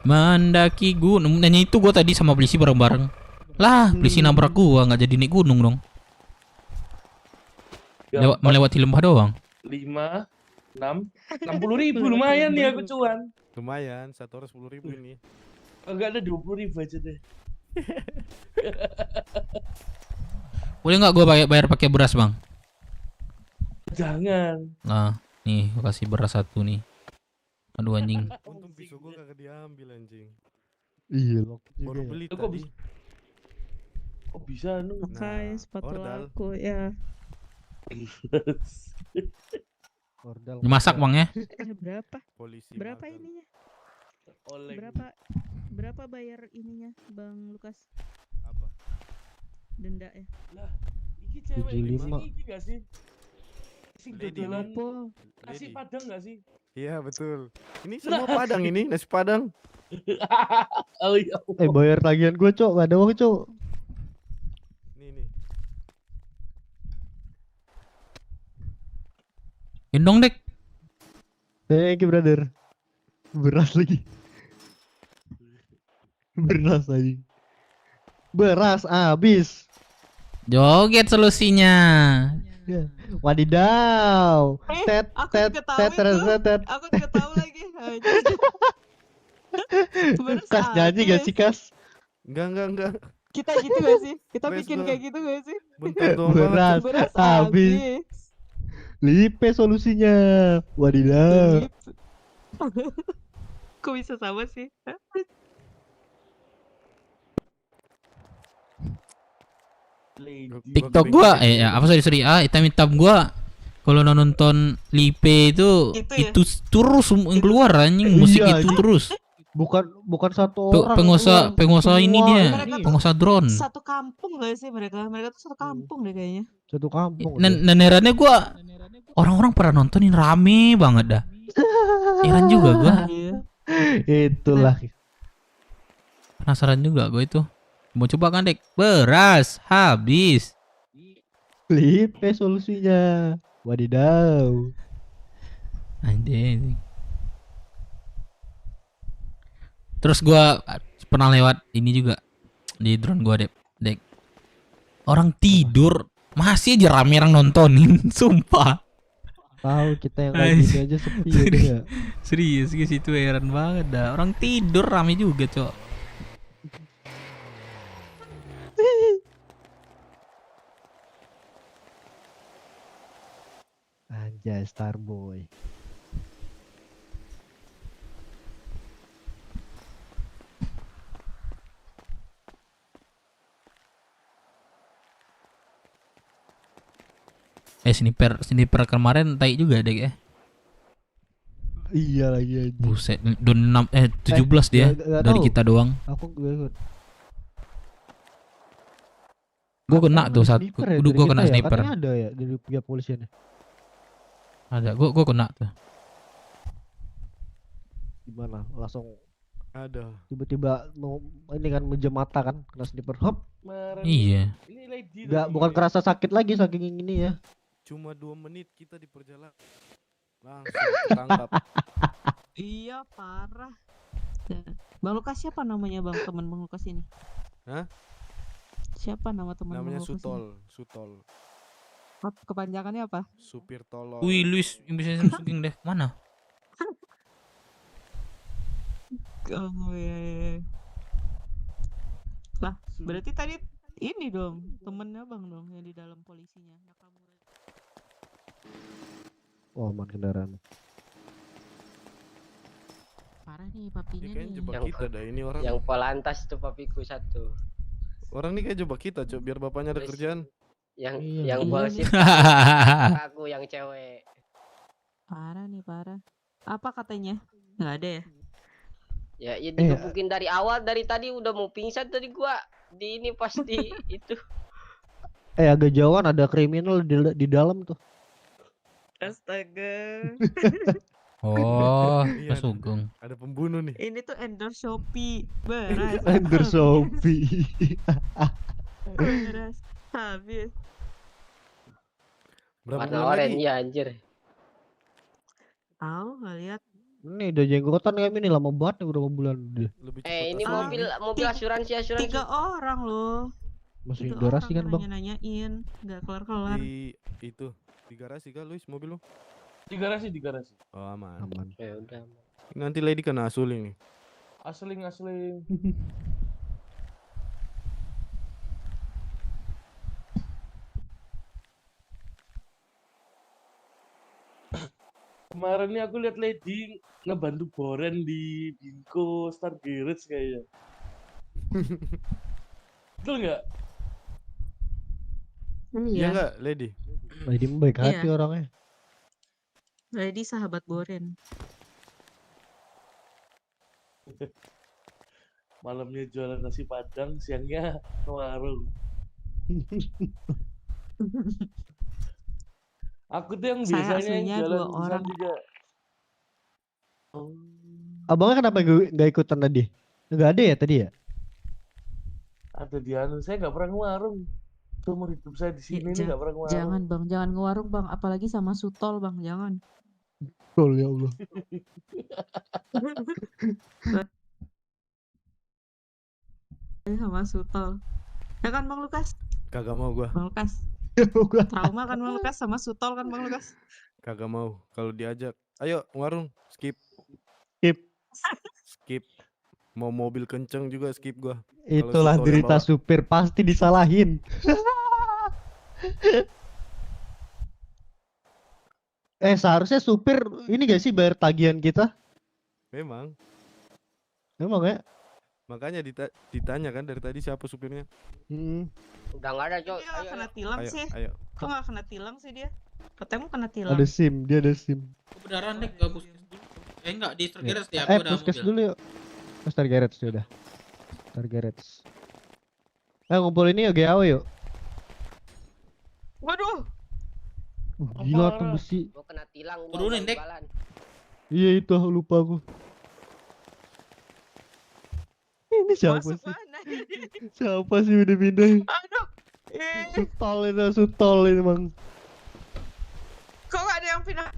Mendaki gunung. Nanya itu gua tadi sama polisi bareng-bareng. Lah, polisi nabrak gua nggak jadi naik gunung dong. Melewati lembah doang. 5, 6, 60.000 lumayan nih aku cuan. Lumayan, satu orang 10.000 ini. Enggak ada 20.000 aja deh. Boleh nggak gua bayar pakai beras bang? Jangan. Nah, nih gua kasih beras satu nih. Aduh anjing. Untung pisau gue kagak diambil anjing. Iya, lock Baru juga. beli Kok tadi. bisa? Kok bisa nu? Pakai sepatu ordal. aku ya. Ordal. Masak bang ya? Berapa? Polisi. Berapa magang. ininya? Oleng. Berapa bayar ininya, Bang Lukas? Apa? Denda ya? Lah, iki cewek ini 75. iki gak sih? Sing Lady dodolan Apa? nasi Lady. padang gak sih? Iya betul. Ini semua Padang ini, nasi Padang. Oh iya. Bayar tagihan gue, Cok. Gak ada uang, Cok. Nih. Gendong dek. Thank you, brother. Beras lagi. Beras lagi. Beras habis. Joget solusinya. Ya. Wadidaw. Tet aku tet juga tahu tet itu. tet tet. Aku juga tahu lagi. Kas nyanyi gak sih, Kas? Enggak. Kita gitu gak sih? Kita Beres bikin gua. kayak gitu gak sih? Bentar doang banget. Beras Beras habis. habis. Lipe solusinya. Wadidaw. Kok bisa sama sih? TikTok gua apa sorry hitam gua kalau nonton Lipe itu ya? terus yang keluar anjing musik Iya, itu anjing. terus. Bukan satu orang. Pengusaha ini Semua dia, ini. pengusaha drone. Satu kampung gak sih mereka? Mereka tuh satu kampung deh kayaknya. Satu kampung. Dan herannya gua orang-orang pada nontonin rame banget dah. Heran juga gua. Itulah. Penasaran juga gua itu. Mau coba kan dek? Beras habis. Lipe solusinya. Wadidaw. Anjing. Terus gua pernah lewat ini juga di drone gua dek. Orang tidur masih aja rame orang nontonin, sumpah. Tahu kita yang kayak gini aja sepi ya. Serius guys itu heran banget dah. Orang tidur rame juga, Cok. Anjay Starboy. Sniper kemarin tai juga dek ya. Iya lagi aja. Buset, don 17 dia dari kita doang. Aku gue ikut. Gua kena tuh saat gua kena sniper. Katanya ada ya dari pihak polisian. Ada, gua kena tuh. Gimana? Langsung ada. Tiba-tiba mau ini kan menjem mata kan kena sniper. Hop. Iya. Bukan kerasa sakit lagi saking ini ya. Cuma 2 menit kita di perjalanan langsung ketangkap. Iya parah. Bang Lukas siapa namanya bang teman Bang Lukas ini? Hah? Siapa nama teman Namanya Bang Lukas ini? Sutol. Kepanjangannya apa? Supir tolol. Wih, Luis yang bisa Samsung deh. Mana? Oh iya. Lah, berarti tadi ini dong temennya bang dong yang di dalam polisinya. Oh, aman kendaraan. Parah nih papinya Dia kayaknya nih. jebak kita dah ini orang. Yang polantas tuh papiku satu. Orang nih kayak jebak kita, Cok, biar bapaknya ada kerjaan. Yang polisi aku yang cewek. Parah nih parah. Apa katanya? Nggak ada ya? Ya digebukin dari awal, dari tadi udah mau pingsan tadi gua di ini pasti itu. Agak jauhan ada kriminal di dalam tuh. Astaga. Oh, Iya, Mas Sugeng. Ada pembunuh nih. Ini tuh endorse Shopee. Beras. Endorse Shopee. Beras habis. Berapa Warna bulan oranye lagi? ya anjir. Tahu nggak lihat? Ini udah jenggotan kami nih lama banget nih berapa bulan udah. Ini mobil asuransi. 3 orang loh. Masih 3 durasi kan, orang Bang? nanya-nanyain, nggak kelar-kelar. Di garasi kah Luis mobil lo? Di garasi. Oh, aman. Aman. Ya udah. Nanti Lady kena suling nih. Asling. Kemarin nih aku lihat Lady ngebantu Boren di Binko Star Garage kayaknya. Betul nggak? Iya enggak, Lady? Lady baik hati Iya. orangnya. Jadi sahabat Boren. Malamnya jualan nasi padang, siangnya ke warung. Aku tuh yang Saya biasanya yang aslinya jualan 2 orang. juga. Abangnya kenapa nggak ikutan tadi? Nggak ada ya tadi ya? Ada di anu, saya nggak pernah ke warung. Seumur hidup saya di sini nih nggak pernah ke warung. Jangan bang, jangan ngewarung bang, apalagi sama Sutol bang, jangan. Betul ya Allah. Sama Sutol. Ya kan Bang Lukas? Kagak mau gua. Bang Lukas. Trauma kan Bang Lukas sama Sutol kan Bang Lukas? Kagak mau. Kalau diajak, ayo warung, skip. Skip. Skip. Mau mobil kenceng juga skip gua. Kalau Itulah supir derita bawa. supir, pasti disalahin. Seharusnya supir ini gak sih bayar tagihan kita? Memang. Emang ya? Makanya ditanya kan dari tadi siapa supirnya. Udah nggak ada, Cok. Dia nggak kena tilang Ayo, sih. ayo. Kok nggak kena tilang sih dia? Katanya kena tilang. Ada SIM, dia ada SIM. Kebenaran deh ke puskes dulu. Enggak di Star Garage ya, aku ada Puskes mobil. dulu yuk. Star Garage ya udah. Star Garage. Ngumpul ini yuk, GAW yuk. Waduh. Gila tuh besi. Gua kena tilang gua. Turunin, Dek. ugal-ugalan. Iya itu lupa aku. Ini siapa Masuk sih? mana? Siapa sih pindah-pindah? Aduh. Sutol ini bang. Kok nggak ada yang pindah?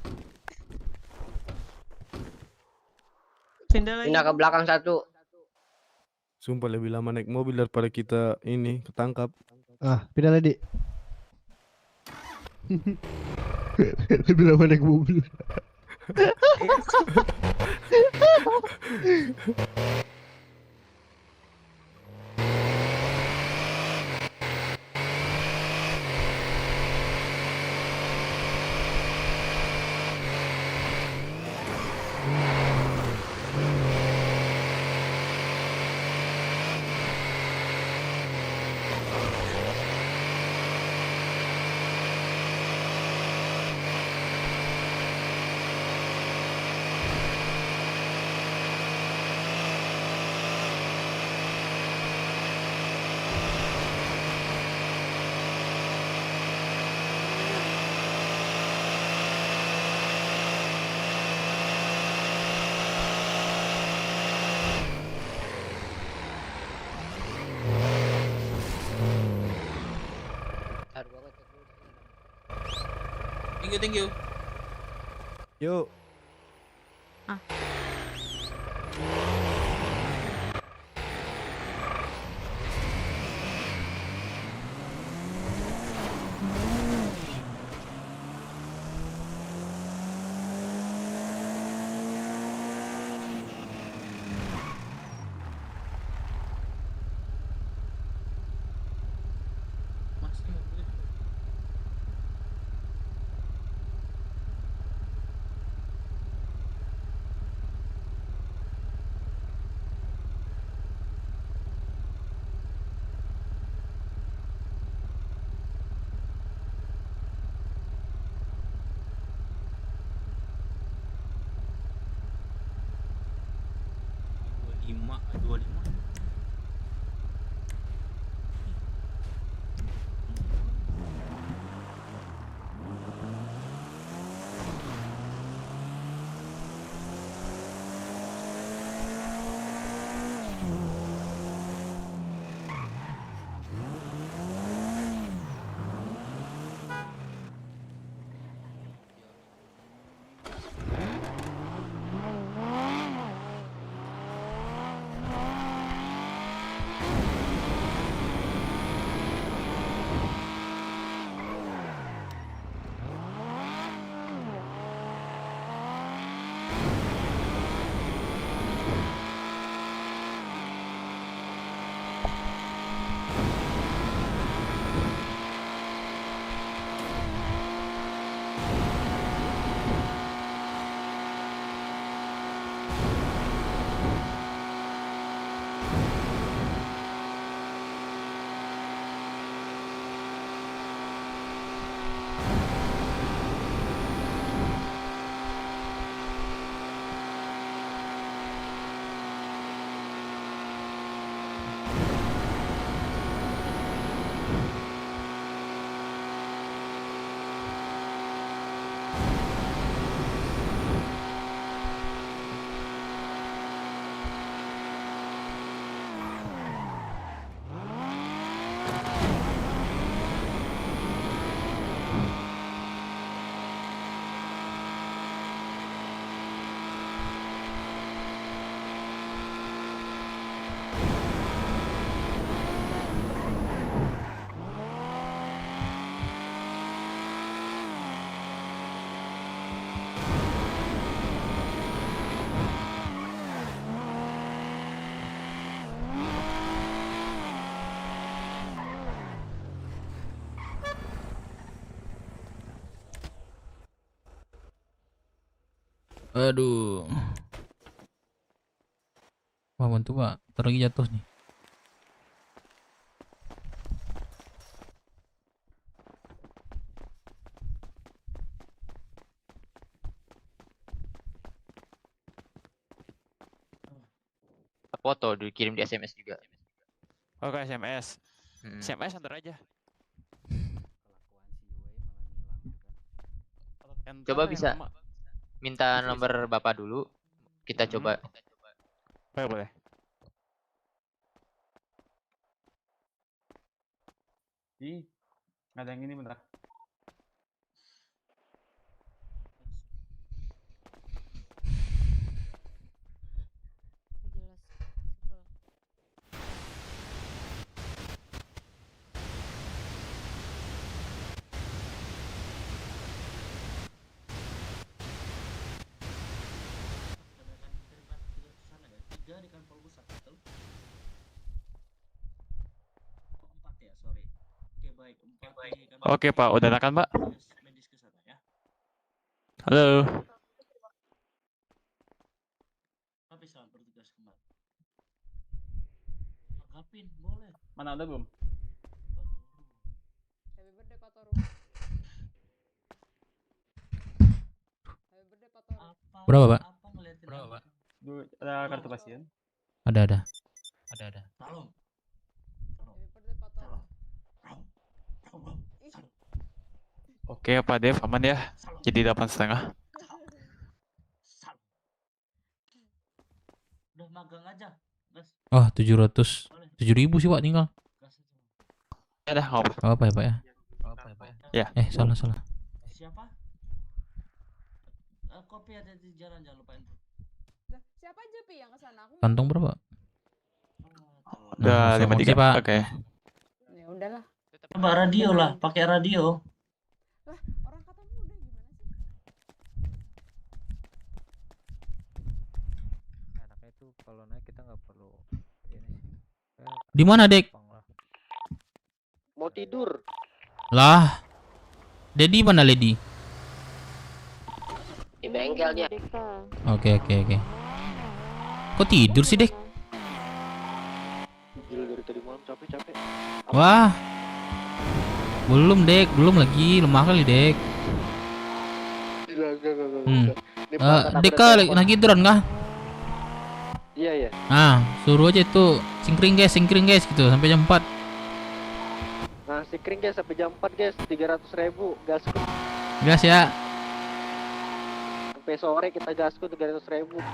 Pindah lagi. Pindah ke belakang satu. Sumpah lebih lama naik mobil daripada kita ini ketangkap. Pindah lagi. Lebih lama naik mobil. Thank you. Yuk. Masih mobil. Lima, 25. Aduh. Wah, bantu Pak. Ntar lagi jatuh nih. Foto dikirim di SMS juga. Oke, SMS. Hmm. SMS antar aja. Coba bisa minta nomor Bapak dulu. Kita coba. Boleh, boleh. Ih, nggak ada yang ini bentar. Oke Pak, udah enakan Pak? Halo. Mana ada belum? Berapa, Pak? Berapa, Pak? Ada kartu pasien? Ada. Oke Pak Dev, aman ya? Jadi 8,5. Udah magang aja. Oh, 700. 7.000 sih, Pak, tinggal. Ya dah, nggak apa-apa. Apa ya, Pak ya? Ya. Salah. Siapa? Kopi ada di jalan, jangan lupain. Siapa aja Pi yang kesana? Aku Kantong berapa? Udah 53, Pak. Oke. ya udahlah. Coba radio lah, pakai radio. Lah, orang katamu udah gimana sih? Enaknya itu kalau naik kita nggak perlu ini. Di mana, Dek? Mau tidur. Lah. Dedi mana, Lady? Di bengkelnya. Oke. Kok tidur sih, Dek? Gila dari tadi malam capek. Wah. Belum, Dek. Belum lagi. Lemah kali, Dek. Enggak. Dek, lagi tiduran kah? Iya. Nah, suruh aja itu singkring guys gitu sampai jam 4. Nah, sikring guys sampai jam 4 guys, 300.000 gasku. Gas ya. Sampai sore kita gasku 300.000.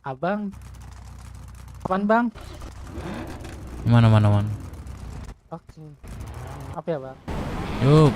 Abang, kapan bang? Mana mana mana. Oke. Apa ya bang? Yuk.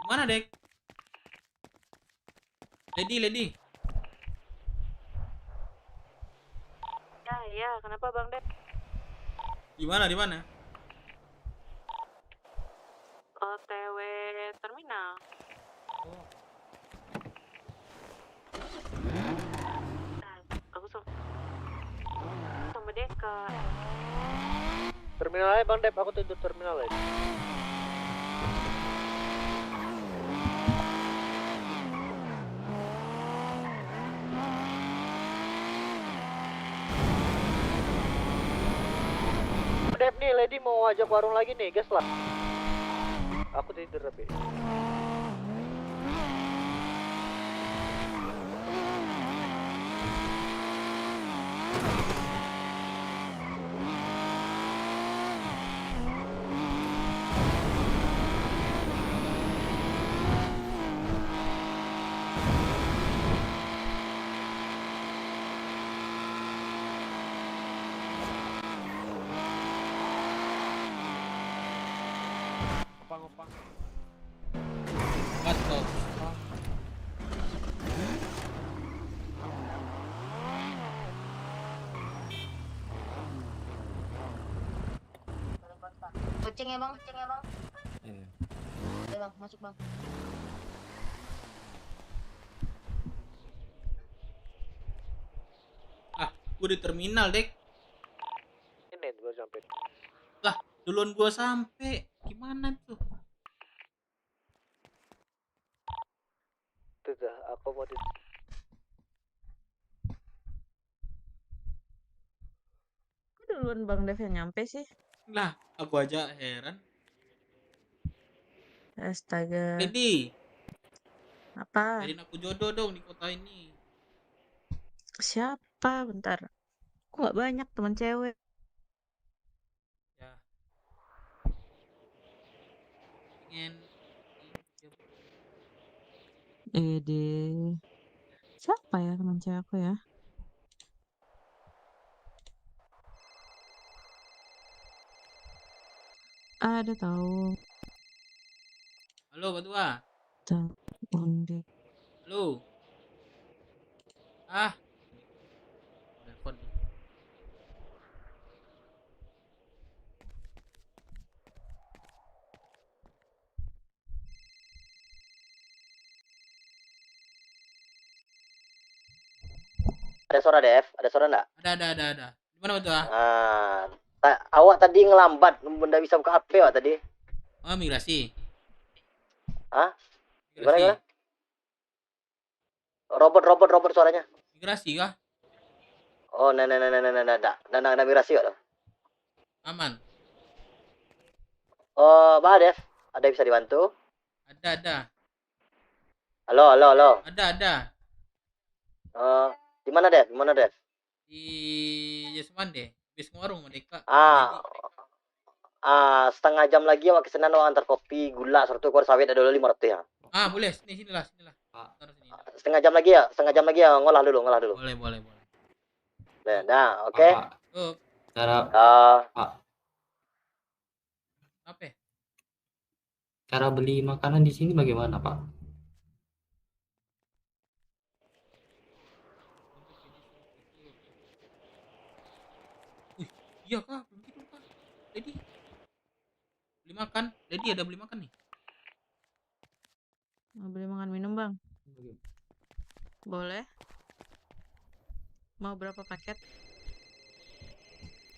Mana Dek? Lady. Ya, kenapa Bang Dek? Di mana? OTW terminal. Aku sama Deka. Terminal aja Bang Dep, aku tidur terminal aja. Dep nih, Lady mau ajak warung lagi nih, gas lah. Aku tidur tapi. Opang. Mantap. Kucing ya bang. Udah bang, masuk bang. Gue di terminal Dek. Ini gue sampai. Lah, duluan gue sampai. Gimana tuh? Tuh, aku mau di. Kok duluan Bang Dev yang nyampe sih? Lah, aku aja heran. Astaga. Lady, Apa? jadiin aku jodoh dong di kota ini. Siapa? Bentar. Kok gak banyak teman cewek? Ya. Pengen Ede. Siapa ya teman cewek aku ya? Ada tahu. Halo, Batua. Undi. Halo. Telepon. Ada suara Dev? Ada suara enggak? Ada. Gimana Batua? Awak tadi ngelambat, benda bisa buka HP awak tadi. Oh, migrasi. Hah? Gimana? Robot suaranya. Migrasi kah? Oh, nah, migrasi kok. Aman. Oh, Mbak Dev, ada bisa dibantu? Ada. Halo. Ada. Di mana Dev? Di Jesman deh. Bis warung Merdeka. Setengah jam lagi awak kesana awak antar kopi, gula, serta kuah sawit ada 500 ya. Boleh. Sinilah. Setengah jam lagi ya, ngolah dulu. Boleh. Nah, oke. Apa? Cara beli makanan di sini bagaimana, Pak? Iya kah? Belum gitu kah? Lady. Beli makan. Lady ada beli makan nih. Mau beli makan minum bang? Boleh. Mau berapa paket?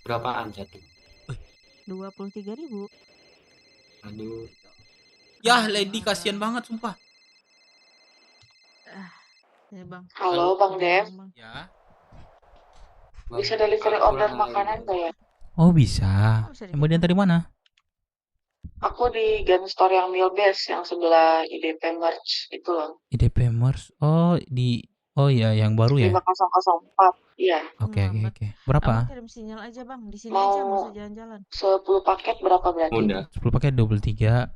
Berapaan satu? 23.000. Aduh. Yah, Lady kasihan banget sumpah. Ya bang. Halo Bang Dev, Ya. bisa delivery order makanan nggak ya? Oh bisa. Kemudian dari mana? Aku di gun store yang Milbase yang sebelah IDP Merch itu loh. IDP Mers. Oh oh ya yang baru ya. 5004. Iya. Oke. Abang Berapa? kirim sinyal aja bang. Di sini aja nggak usah jalan-jalan. 10 paket berapa berarti? Udah. 10 paket 23.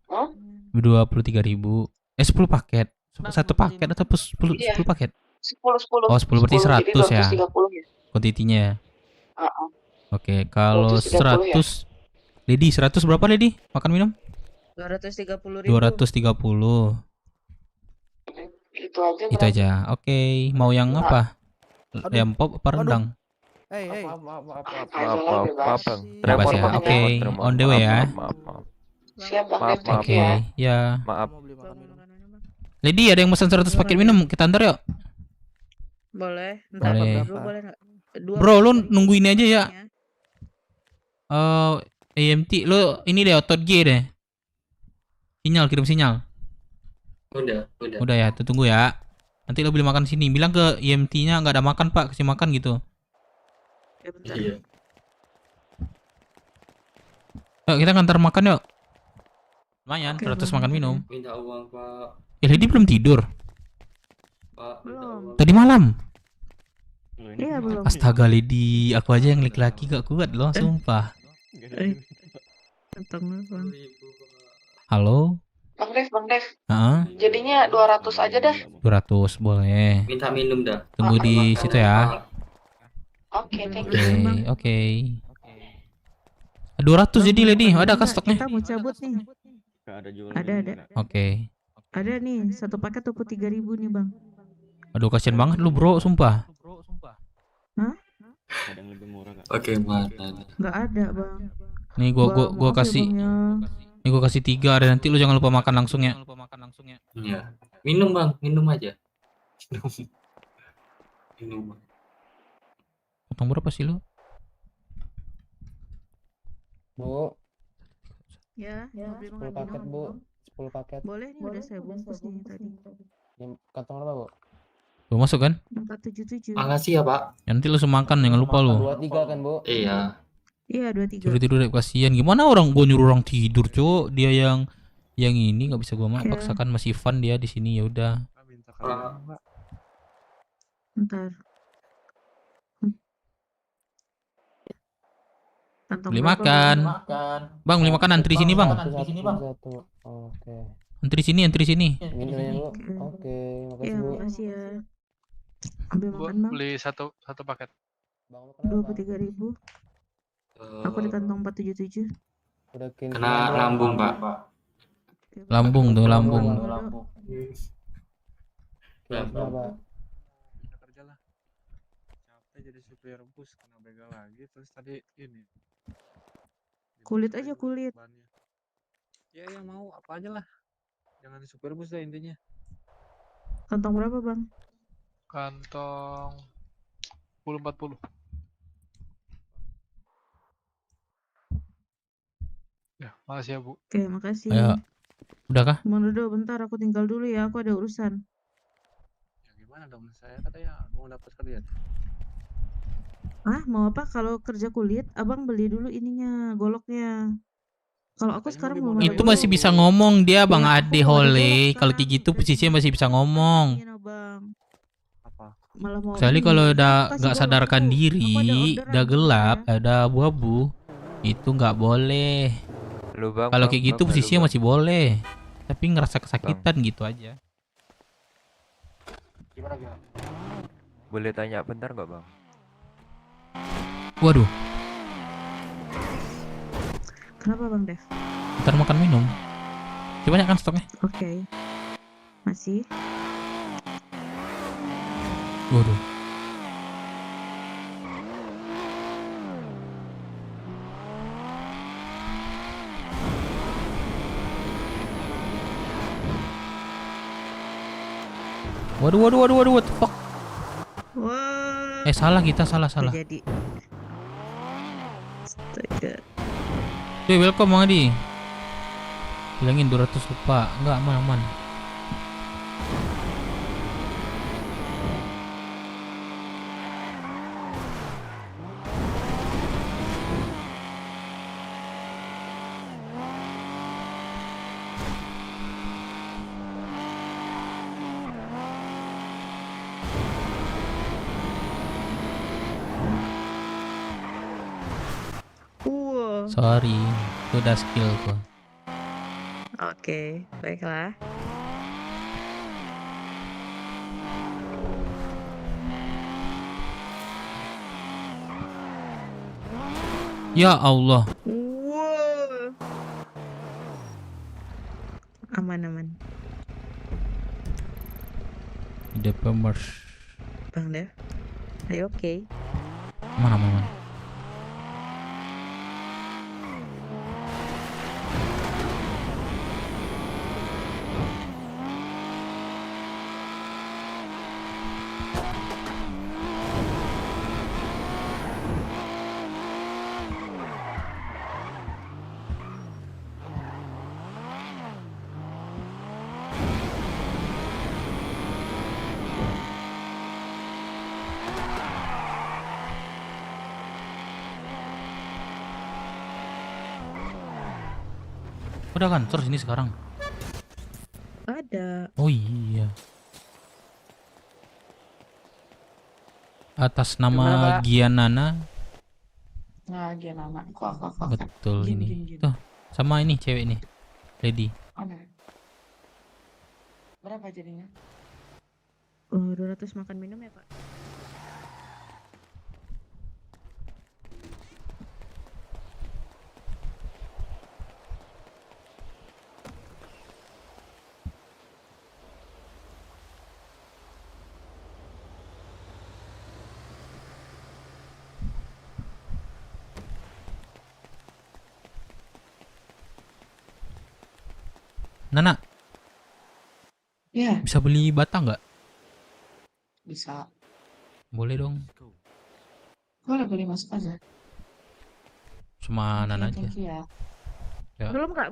Hah? 23.000. 10 paket. Satu paket atau 10 Iya. paket? 10. Oh 10 berarti 100 jadi ya. 230 ya. Kuantitinya. Heeh. Oke, kalau 230 ya? 100 Lady 100 berapa Lady? Makan minum? 230.000. 230. Itu aja. Itu aja. Oke, mau yang apa? Ayam pop apa rendang? Maaf, Bebas ya. Oke, on the way ya. Siap Bang Dev, thank Oke, you ya. ya. Maaf. Lady ada yang pesan 100 paket minum, kita antar yuk. Boleh. Ntar Boleh. dulu boleh nggak? Bro, lu nunggu ini aja ya. AMT, lu ini deh otot G deh. Kirim sinyal. Udah. Udah ya, tunggu ya. Nanti lo beli makan sini. Bilang ke IMT-nya nggak ada makan Pak, kasih makan gitu. Iya. Yuk kita ngantar makan yuk. Lumayan, 100 makan minum. Minta uang Pak. Lady belum tidur. Pak, minta uang. Tadi malam. Iya belum. Astaga Lady, aku aja yang laki-laki gak kuat loh, sumpah. Halo? Bang Dev. Heeh. Jadinya 200 aja dah. 200 boleh. Minta minum dah. Tunggu di situ ya. Oke, thank Oke, you. oke. 200 jadi Lady, ada kah stoknya? Kita mau cabut nih. Ada. Oke. Ada nih, satu paket 23.000 nih bang. Aduh kasihan banget lu bro, sumpah. Hah? Oke, mana? Nggak ada bang. Nih gua kasih. Nih gua kasih 3, dan nanti lu jangan lupa makan langsung ya. Iya. Minum bang, minum aja. Minum. Potong berapa sih lu? Bu, Ya, mau beli 10 makan paket minum. Bu, 10 paket. Boleh nih udah saya bungkus nih tadi. Ini kantong apa Bu? Lu masuk kan? 477. Makasih ya Pak. Ya, nanti lu semakan jangan lupa lu. 23 kan Bu? Iya. Iya 23. Suruh tidur deh, kasihan. Gimana orang gua nyuruh orang tidur, Cok? Dia yang ini nggak bisa gua Iya. paksakan, masih fun dia di sini ya udah. Ntar. Kantong Beli berapa, makan. Bang, beli makan antri sini, Bang. Satu. Oke. Antri sini. Minum ya Bu. Oke, makasih Iya, Bu. makasih ya. Ambil makan bang. Beli satu paket. 23.000. Aku di kantong 477. Udah Kena lambung Pak. Lambung tuh, lambung. Kenapa? Kerja lah. Capek jadi supir bus kena begal lagi, terus tadi ini. Kulit aja kulit. Ya yang mau apa aja lah. Jangan di supir bus deh intinya. Kantong berapa bang? Kantong 1040. Ya, makasih ya Bu. Oke, makasih. Ayo. Udah kah? Bang Dodo, bentar aku tinggal dulu ya, aku ada urusan. Ya gimana dong, saya katanya mau dapat kerja. Ah, mau apa? Kalau kerja kulit, abang beli dulu ininya, goloknya. Kalau aku sekarang belum ada Itu masih bisa ngomong dia, Bang Ade Hole. Kalau kayak gitu posisinya masih bisa ngomong. Malah mau Kecuali ini, kalau aku udah kasih nggak golok sadarkan dulu. diri, Aku ada orderan udah gelap, soalnya. ada abu-abu, itu nggak boleh. Kalau kayak gitu posisinya masih boleh, tapi ngerasa kesakitan gitu aja. Boleh tanya bentar nggak Bang? Waduh, Kenapa Bang Dev? ntar makan minum. Masih banyak kan stoknya? Oke. Masih? Waduh. Waduh, what the fuck? Wah. Salah kita, salah. Terjadi. Astaga. Welcome Bang Adi. Bilangin 200 lupa. Enggak, aman. Sorry, itu udah skill gua. Oke, baiklah. Ya Allah. Wow. Aman. Ide pemers. Bang Dev. Ayo oke. Aman. Udah kan, terus ini sekarang. Ada. Oh iya. Atas nama Gianana. Nah, Gianana. Kok. Betul Gin, ini. gin, gin. Tuh, sama ini cewek nih. Lady. Ada. Berapa jadinya? 200 makan minum ya, Pak? Nana, Ya, bisa beli bata nggak? bisa. Boleh dong. Boleh masuk aja. Sama Nana aja. Thank you ya. Ya. Belum Kak.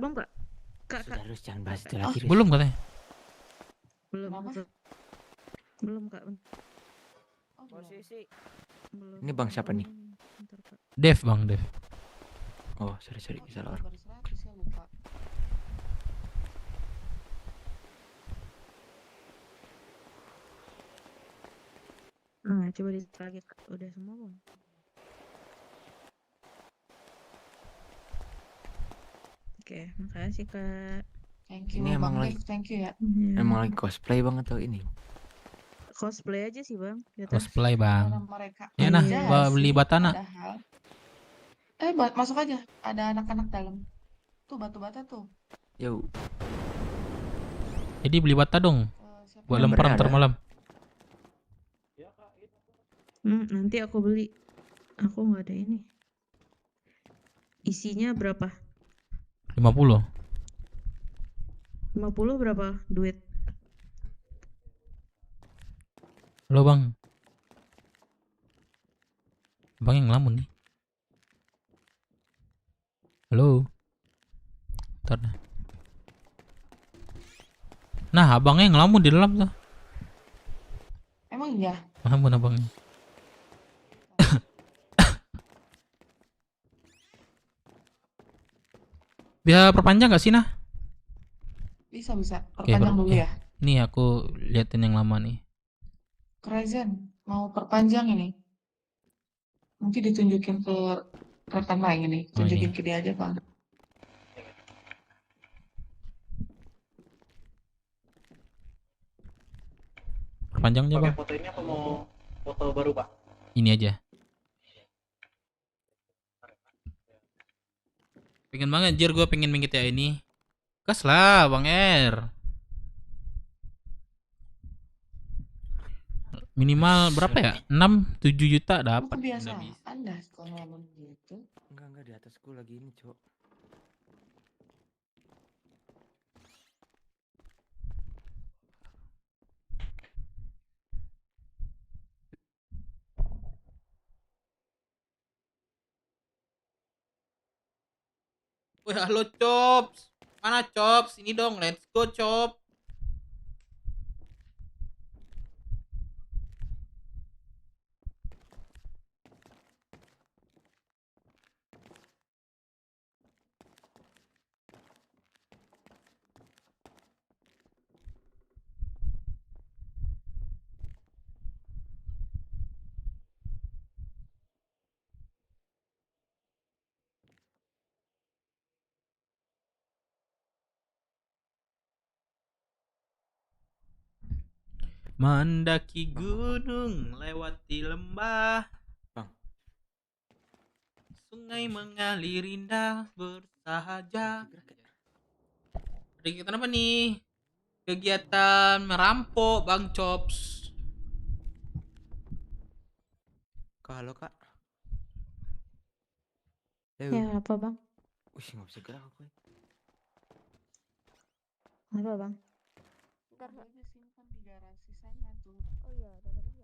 Kak. Terus jangan bahas itu lagi. Riz. Belum katanya. Belum Kak. Posisi. Belum. Ini Bang siapa nih? Bentar, Kak. Dev, Bang Dev. Oh, sorry, salah orang. Nah, coba dicek lagi Kak. Udah semua belum? Oke, makasih Kak. Thank you Ini emang Bang lagi- Dev, thank you ya. Emang lagi cosplay Bang atau ini? Cosplay aja sih Bang. di atas. Cosplay, Bang. Mereka Ya nah, aja beli sih, batana. padahal. Masuk aja. Ada anak-anak dalam. Tuh batu bata tuh. Yo. Jadi beli bata dong. Buat Nomornya lempar ada. ntar malam. Nanti aku beli. Aku nggak ada ini. Isinya berapa? 50. 50 berapa duit? Halo Bang. Bang yang ngelamun nih. Halo. Ntar dah. Nah, abangnya yang ngelamun di dalam tuh. Emang iya? Ngelamun abangnya. Bisa perpanjang gak sih nah? Bisa. Oke, Perpanjang dulu ya. Nih aku liatin yang lama nih. Krezen, mau perpanjang ini. Nanti ditunjukin ke rekan lain ini. Oh, ini. Tunjukin ke dia aja Bang. Perpanjangnya Bang. Foto ini apa mau foto baru Pak? Ini aja. Pengen banget anjir gue pengen mingit ya ini. Gas lah Bang R. Minimal berapa ya? 6-7 juta dapat. Kebiasaan dah kalau ngomong gitu. Enggak di atasku lagi ini, Cok. Wih, halo Chops. Mana Chops? Ini dong, let's go Chops. Mendaki gunung, lewati lembah. Bang. Sungai mengalir indah bersahaja. Ada kegiatan apa nih? Kegiatan merampok Bang Chops. Kak, halo kak. Ya apa bang? Wih, nggak bisa gerak aku. Apa bang? Ntar aja simpan di garasi sana tuh. Oh iya, ada kerja.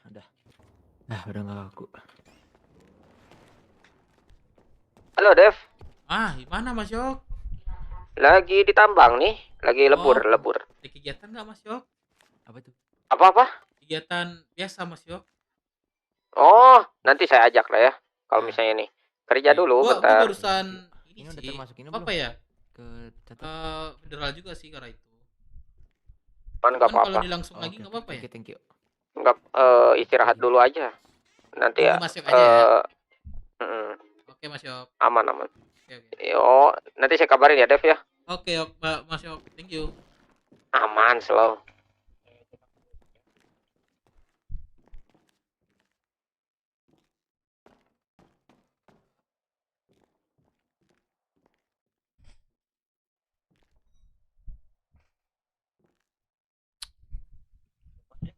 Udah. Udah nggak aku. Halo Dev, Gimana Mas Yok? lagi di tambang nih, lagi lebur. Ada kegiatan nggak Mas Yok? Apa tuh? Apa? Kegiatan biasa Mas Yok. Oh, nanti saya ajak lah ya. Kalau misalnya nih kerja dulu Gua bentar. barusan Ini udah termasuk ini apa belum? ya? Ke Federal juga sih karena itu. Kan nggak Cuman kalau apa-apa. dilangsung lagi nggak apa-apa ya? Thank you. Nggak istirahat dulu aja. Nanti ya. Tunggu Mas Yok aja ya. Oke Mas Yok. Aman. Oke. Yo, nanti saya kabarin ya Dev ya. Oke, Mas Yok. Thank you. Aman, slow.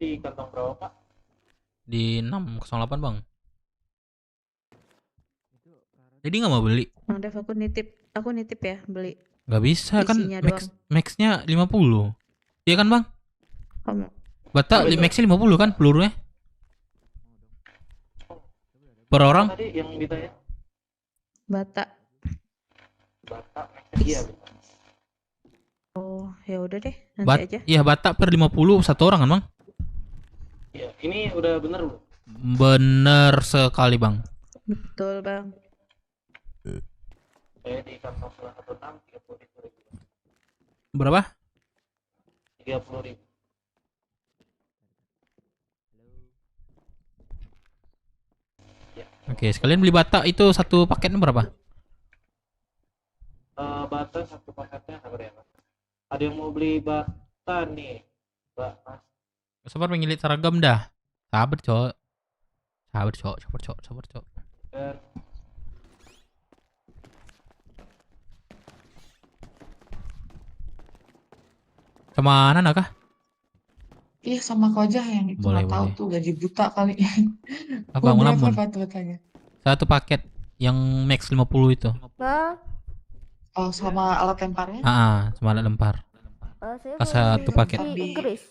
Di kantong berapa Pak? Di 608 Bang. Jadi nggak mau beli? Bang Dev, aku nitip ya beli. Nggak bisa kan, Isinya doang. maxnya 50. Iya kan Bang? Kamu. Bata maxnya 50 kan pelurunya? Per orang? Tadi yang ditanya Bata. iya. Oh, ya udah deh, nanti aja. Iya, Bata per 50 satu orang kan Bang? Iya, ini udah bener belum? Bener sekali Bang. Betul bang. Saya di kantong 116 30.000. Berapa? 30.000. Oke, sekalian beli Bata itu satu paketnya berapa? Bata satu paketnya berapa? Ada yang mau beli bata nih, Mbak Mas? Sabar mengilit seragam dah. Sabar, Cok. Sabar, Cok. Kemana nak kah? Iya sama kau aja yang itu Boleh, nggak tahu boleh. tuh gaji buta kali. Abang Gua Lamun. berapa tuh tanya? Satu paket yang max 50 itu. Bang. Oh sama alat lemparnya? Sama alat lempar. Saya Satu paket. di Inggris.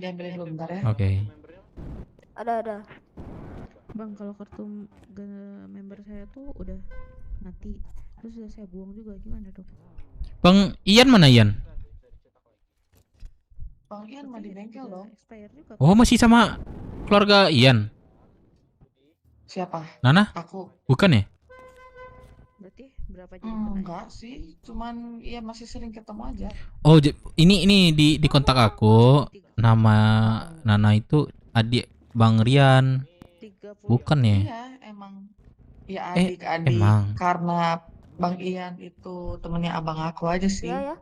Diambilin dulu bentar ya. Oke. Ada. Bang, kalau kartu member saya tuh udah mati. Terus udah saya buang juga, gimana dong? Bang Ian mana Ian? Bang Ian mah di bengkel dong. Expired juga. Oh, masih sama keluarga Ian. Siapa? Nana? Aku. Bukan ya? Berarti berapa jadi Enggak sih, cuman iya masih sering ketemu aja. Oh, ini di kontak aku. Nama Nana itu adik Bang Rian. Bukan ya? Iya, emang. Ya adik-adik. emang. Karena Bang Ian itu temennya abang aku aja sih. Iya ya.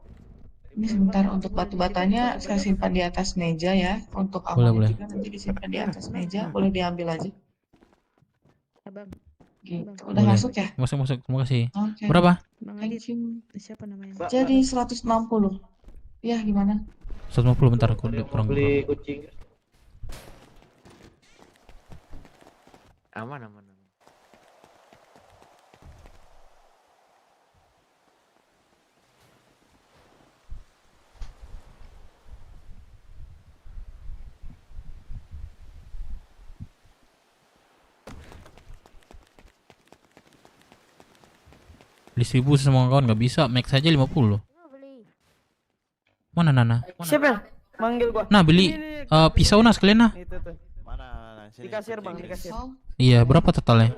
Ini sebentar untuk batu-batanya saya simpan di atas meja ya. Untuk Boleh, awalnya boleh. juga nanti disimpan di atas meja. Boleh diambil aja. Abang. Gitu. Udah Boleh. masuk ya? Masuk. Terima kasih. Oke. Berapa? Bang Adit. Siapa namanya? Jadi 160. Ya gimana? 150 bentar aku kurang. Beli kucing. Aman. Distribusi sama kawan nggak bisa, max saja 50. Mana Nana? Siapa? Manggil gua. Nah beli pisau nah sekalian nah. Itu tuh. Mana? Di kasir bang, di kasir. Iya berapa totalnya?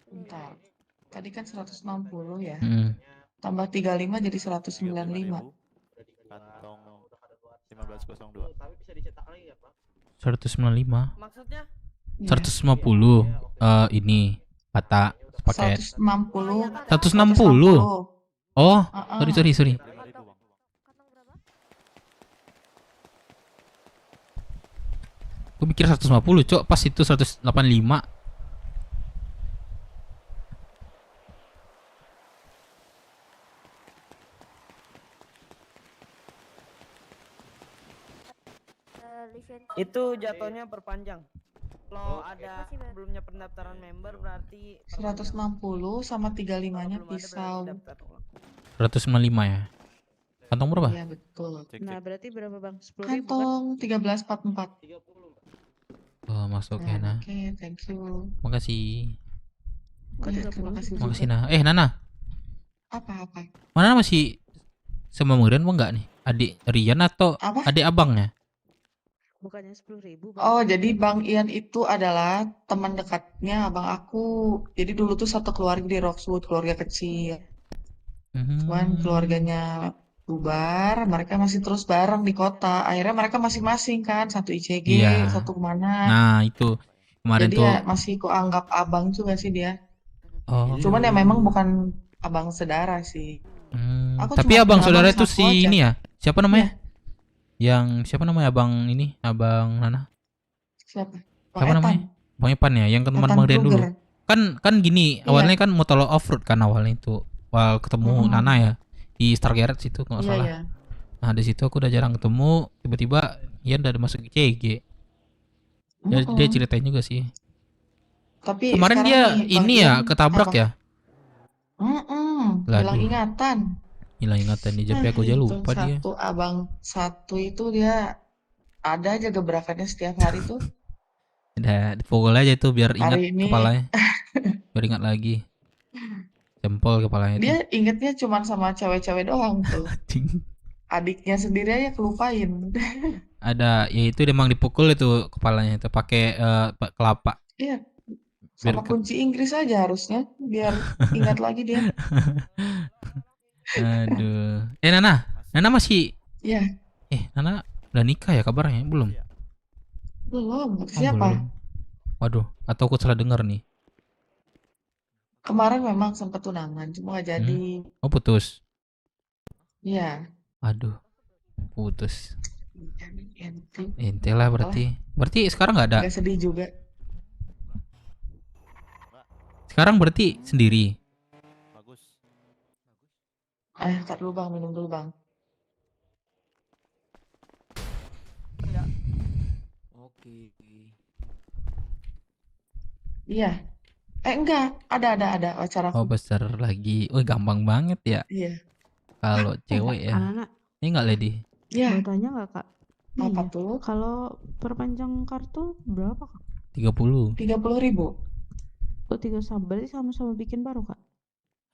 Bentar. Tadi kan 160 ya. Hmm. Tambah 35 jadi 195. Kantong 1502. 195. Maksudnya? 150 ini bata paket. 160. 160. Oh, sorry. Gue mikir 150, cok. Pas itu 185. Itu jatuhnya perpanjang. Kalau ada sebelumnya pendaftaran member berarti 160 sama 35-nya pisau. 195 ya. Kantong berapa? Iya betul. Nah, berarti berapa bang? 10.000 kan? Kantong 1344. Oh, masuk ya nah. Oke, thank you. Makasih. Iya, terima kasih juga. Makasih nah. Nana. Apa? Mana masih sama Murian apa enggak nih? Adik Rian atau adik abangnya? Bukannya 10.000 bang? Oh, jadi Bang Ian itu adalah teman dekatnya abang aku. Jadi dulu tuh satu keluarga di Roxwood, keluarga kecil. Cuman keluarganya bubar, mereka masih terus bareng di kota. Akhirnya mereka masing-masing kan, satu ICG, Iya. satu kemana. Nah, itu kemarin Jadi tuh. ya masih kuanggap abang juga sih dia. Oh. Cuman ya memang bukan abang saudara sih. Aku Tapi cuma abang punya saudara abang itu satu si aja. ini ya. Siapa namanya? Yang siapa namanya abang ini? Abang Nana. Siapa? Bang Siapa Etan. namanya? Bang Epan ya, yang teman Etan Bang Rian dulu. Kruger. Kan gini, Iya. awalnya kan motor off-road kan awalnya itu. Awal ketemu Nana ya di Star Garage itu kalau nggak Iya, salah. iya. Nah, di situ aku udah jarang ketemu, tiba-tiba Ian udah masuk ICG. Dia ceritain juga sih. Tapi Kemarin sekarang dia nih, Bang ini ya Ian ketabrak apa? ya? Lah, Hilang aduh. ingatan. Hilang ingatan di JP aku aja Itu lupa dia. satu abang satu itu dia ada aja gebrakannya setiap hari tuh. Udah dipukul aja itu biar ingat Hari ini kepalanya. Biar ingat lagi. Jempol kepalanya itu. dia ingetnya cuma sama cewek-cewek doang tuh. Adiknya sendiri aja kelupain. Ada ya itu emang dipukul itu kepalanya itu pakai kelapa. Iya. Biar Sama kunci Inggris aja harusnya biar ingat lagi dia. Aduh. Nana masih Iya. Nana udah nikah ya kabarnya? Belum. Belum. Oh, Siapa? belum. Waduh, atau aku salah dengar nih. Kemarin memang sempat tunangan, cuma gak jadi. Oh, putus. Iya. Aduh. Putus. Ente. Ente lah berarti. Berarti sekarang nggak ada. Gak sedih juga. Sekarang berarti sendiri. Tar dulu bang, minum dulu bang. Oke. Iya. Enggak, ada acara. Oh, besar lagi. Oh, gampang banget ya. Iya. Kalau cewek ya. Anak-anak. Ini nggak lady. Iya. Mau tanya nggak kak? Apa Iya. tuh? Kalau perpanjang kartu berapa kak? 30. 30.000. Oh 3 berarti sama-sama bikin baru kak?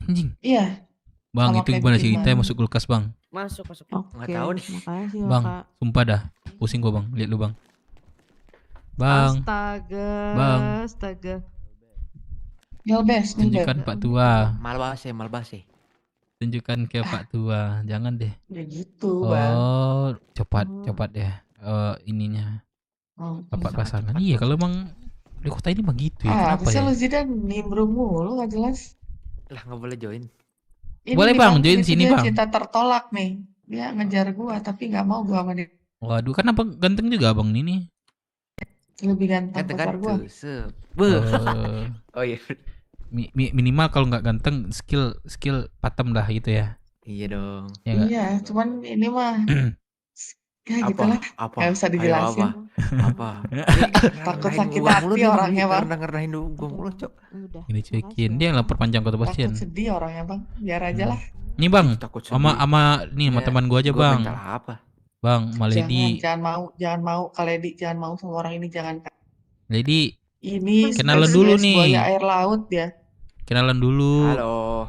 Anjing. Iya. Bang, Sama itu kayak gimana bikin ceritanya baru. masuk kulkas, Bang? Masuk. Oke. Makasih Bang, kak. sumpah dah. Pusing gua, Bang. Lihat lu, Bang. Bang. Astaga. Bang. Astaga. Nilbes. Tunjukkan Pak Tua. Malbase. Tunjukkan ke Pak Tua. Jangan deh. Ya gitu, Bang. Oh, cepat ya. Ininya. Dapat pasangan. Iya, kalau emang di kota ini begitu ya. Kenapa Apa sih ya? lu Zidan nimbrung mulu gak jelas. Lah nggak boleh join. Ini Boleh, nih, Bang, join ini sini, dia Bang. cinta tertolak nih. Dia ngejar gua tapi gak mau gua sama dia. Waduh, kan abang ganteng juga abang ini. Lebih ganteng pacar gua. Oh iya. Minimal kalau nggak ganteng skill patem dah gitu ya. Iya dong. Ya nggak? Iya, cuman ini mah ya Apa? gitulah. Apa? Gak usah Ayo, dijelasin. apa? Takut sakit hati orangnya, Bang. Ngerendahin gua mulu, Cok. Ini cekin dia yang lapor panjang kota Bastian. Takut sedih orangnya, Bang. Biar aja lah. Nih Bang, Takut sama nih sama Ya, teman gua aja gua Bang. mental apa? Bang, sama Lady. Jangan mau Kak Lady, jangan mau sama orang ini, jangan. Lady, Ini kenalan spesies dulu nih. buaya air laut dia. Kenalan dulu. Halo.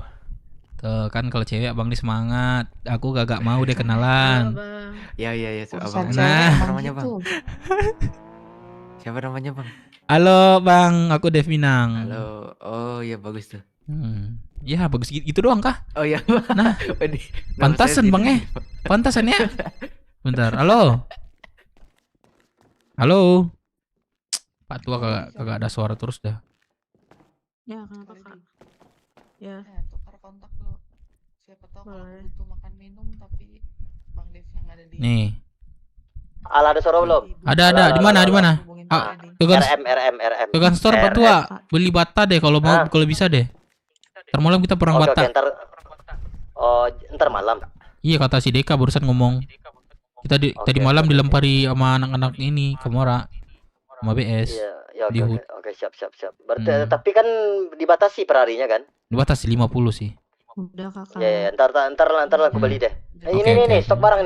Tuh kan kalau cewek Abang nih semangat. Aku gak mau deh kenalan. Ya Urusan abang. cewek Nah. emang Namanya, gitu. Siapa namanya bang? Halo Bang, aku Dev Minang. Halo. Oh iya bagus tuh. Ya bagus gitu doang kah? Oh iya. Nah, pantasan Bang pantasan ya. Bentar, halo. Halo. Pak tua kagak ada suara terus dah. Ya, kenapa Kak? Ya. Tukar kontak dulu. Siapa tahu kalau butuh makan minum tapi Bang Dev yang ada di Nih. Ala ada suara belum? Ada. Di mana? RM. Ke kantor Pak tua. Beli bata deh kalau mau, kalau bisa deh. Ntar malam kita perang Oke, bata. ntar malam. Iya kata si Deka barusan ngomong. Kita tadi malam dilempari sama anak-anak ini ke Mora sama BS. Ya di HUT. oke, siap. Berarti tapi kan dibatasi per harinya kan? Dibatasi 50 sih. Udah Kakak. Ya, ntar aku beli deh. Oke. Ini stok barang.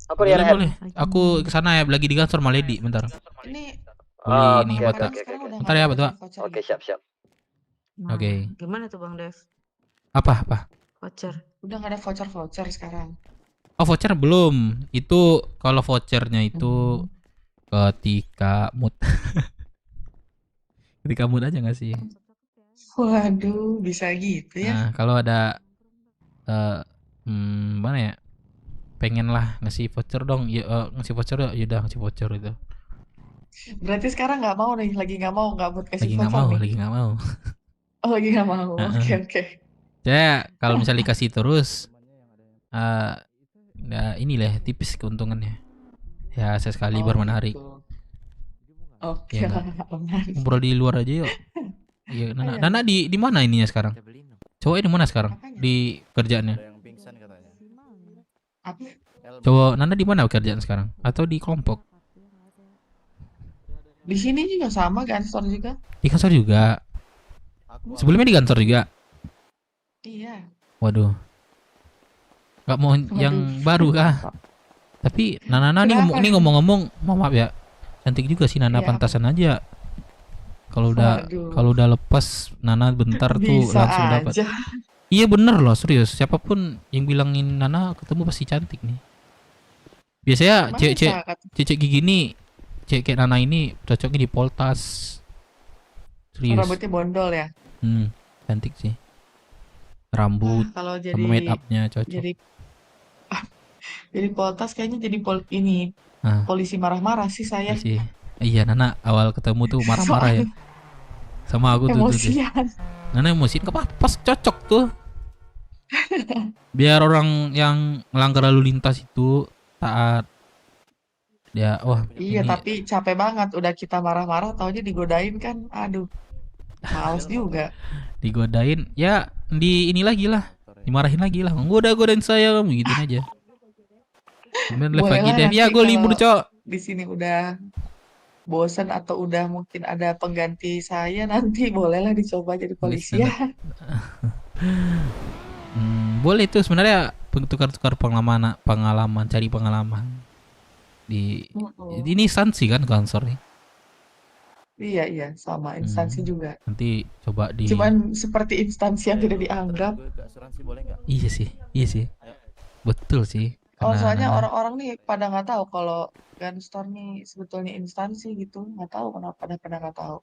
Aku di RM. Boleh. Aku kesana ya, lagi di kantor sama Lady bentar. Ini Beli ini bata. Oke. Bentar ya Pak tua. Oke, siap. Oke. Gimana tuh Bang Dev? Apa? Voucher. udah nggak ada voucher sekarang. Oh voucher belum. Itu kalau vouchernya itu ketika mood. Ketika mood aja nggak sih? Waduh, bisa gitu ya. Nah kalau ada mana ya? Pengen lah ngasih voucher dong. Ya ngasih voucher ya. Yaudah ngasih voucher itu. Berarti sekarang nggak mau nih, lagi nggak mau buat kasih Lagi nggak voucher mau, nih. lagi nggak mau. Oh, lagi nggak mau. Oke. Ya kalau misalnya dikasih terus, ya inilah tipis keuntungannya. Ya sesekali bermanahari. Oke, Ya, benar. ngobrol di luar aja yuk. Iya, Nana di mana ininya sekarang? Cowoknya di mana sekarang? Di kerjaannya? Apa? Cowok Nana di mana kerjaan sekarang? Atau di kelompok? Di sini juga sama kantor juga. Di kantor juga. Sebelumnya di kantor juga. Iya. Waduh. Gak mau yang baru kah? Tapi Nana Kenapa? nih ngomong-ngomong, maaf ya. Cantik juga sih Nana, Iya, pantasan aja. Kalau udah lepas Nana bentar tuh Bisa langsung dapat. aja. Iya bener loh, serius. Siapapun yang bilangin Nana ketemu pasti cantik nih. Biasanya cewek gigi nih, cewek kayak Nana ini cocoknya di Poltas. Serius. Rambutnya bondol ya. Cantik sih. Rambut Kalau sama jadi made upnya cocok. jadi poltas kayaknya jadi polisi marah-marah sih saya. Sih. Iya Nana awal ketemu tuh marah-marah ya. Sama aku tuh. Emosian. Nana emosian pas cocok tuh. Biar orang yang melanggar lalu lintas itu taat. Ya, wah. Iya, ini tapi capek banget udah kita marah-marah taunya digodain kan. Aduh. Males juga. digodain ya ini lagi lah. Dimarahin lagi lah. Godain saya kamu gituin aja. Kemudian live Boleh lagi lah deh. Ya nanti gue libur, kalau Cok. Di sini udah bosan atau udah mungkin ada pengganti saya, nanti bolehlah dicoba jadi polisi ya. Boleh tuh sebenarnya tukar-tukar pengalaman, cari pengalaman. Ini instansi kan kantor nih. Iya, sama instansi juga. Nanti coba Cuman seperti instansi yang tidak dianggap. Asuransi boleh nggak? Iya sih. Betul sih. Oh, Karena soalnya Nana- orang-orang nih pada nggak tahu kalau gun store nih sebetulnya instansi gitu. Nggak tahu kenapa pada nggak tahu.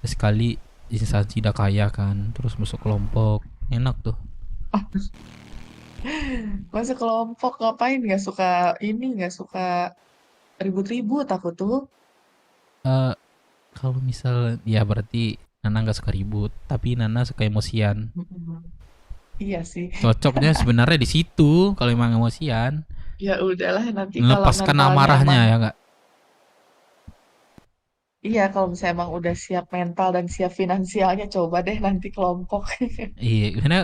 sekali instansi udah kaya kan, terus masuk kelompok, enak tuh. Masa kelompok ngapain? Nggak suka ribut-ribut aku tuh. Kalau misal ya berarti Nana nggak suka ribut, tapi Nana suka emosian. Iya sih. Cocoknya sebenarnya di situ kalau emang emosian. Ya udahlah nanti kalau Melepaskan mentalnya amarahnya emang- ya nggak? Iya, kalau misalnya emang udah siap mental dan siap finansialnya, coba deh nanti kelompok. Iya, karena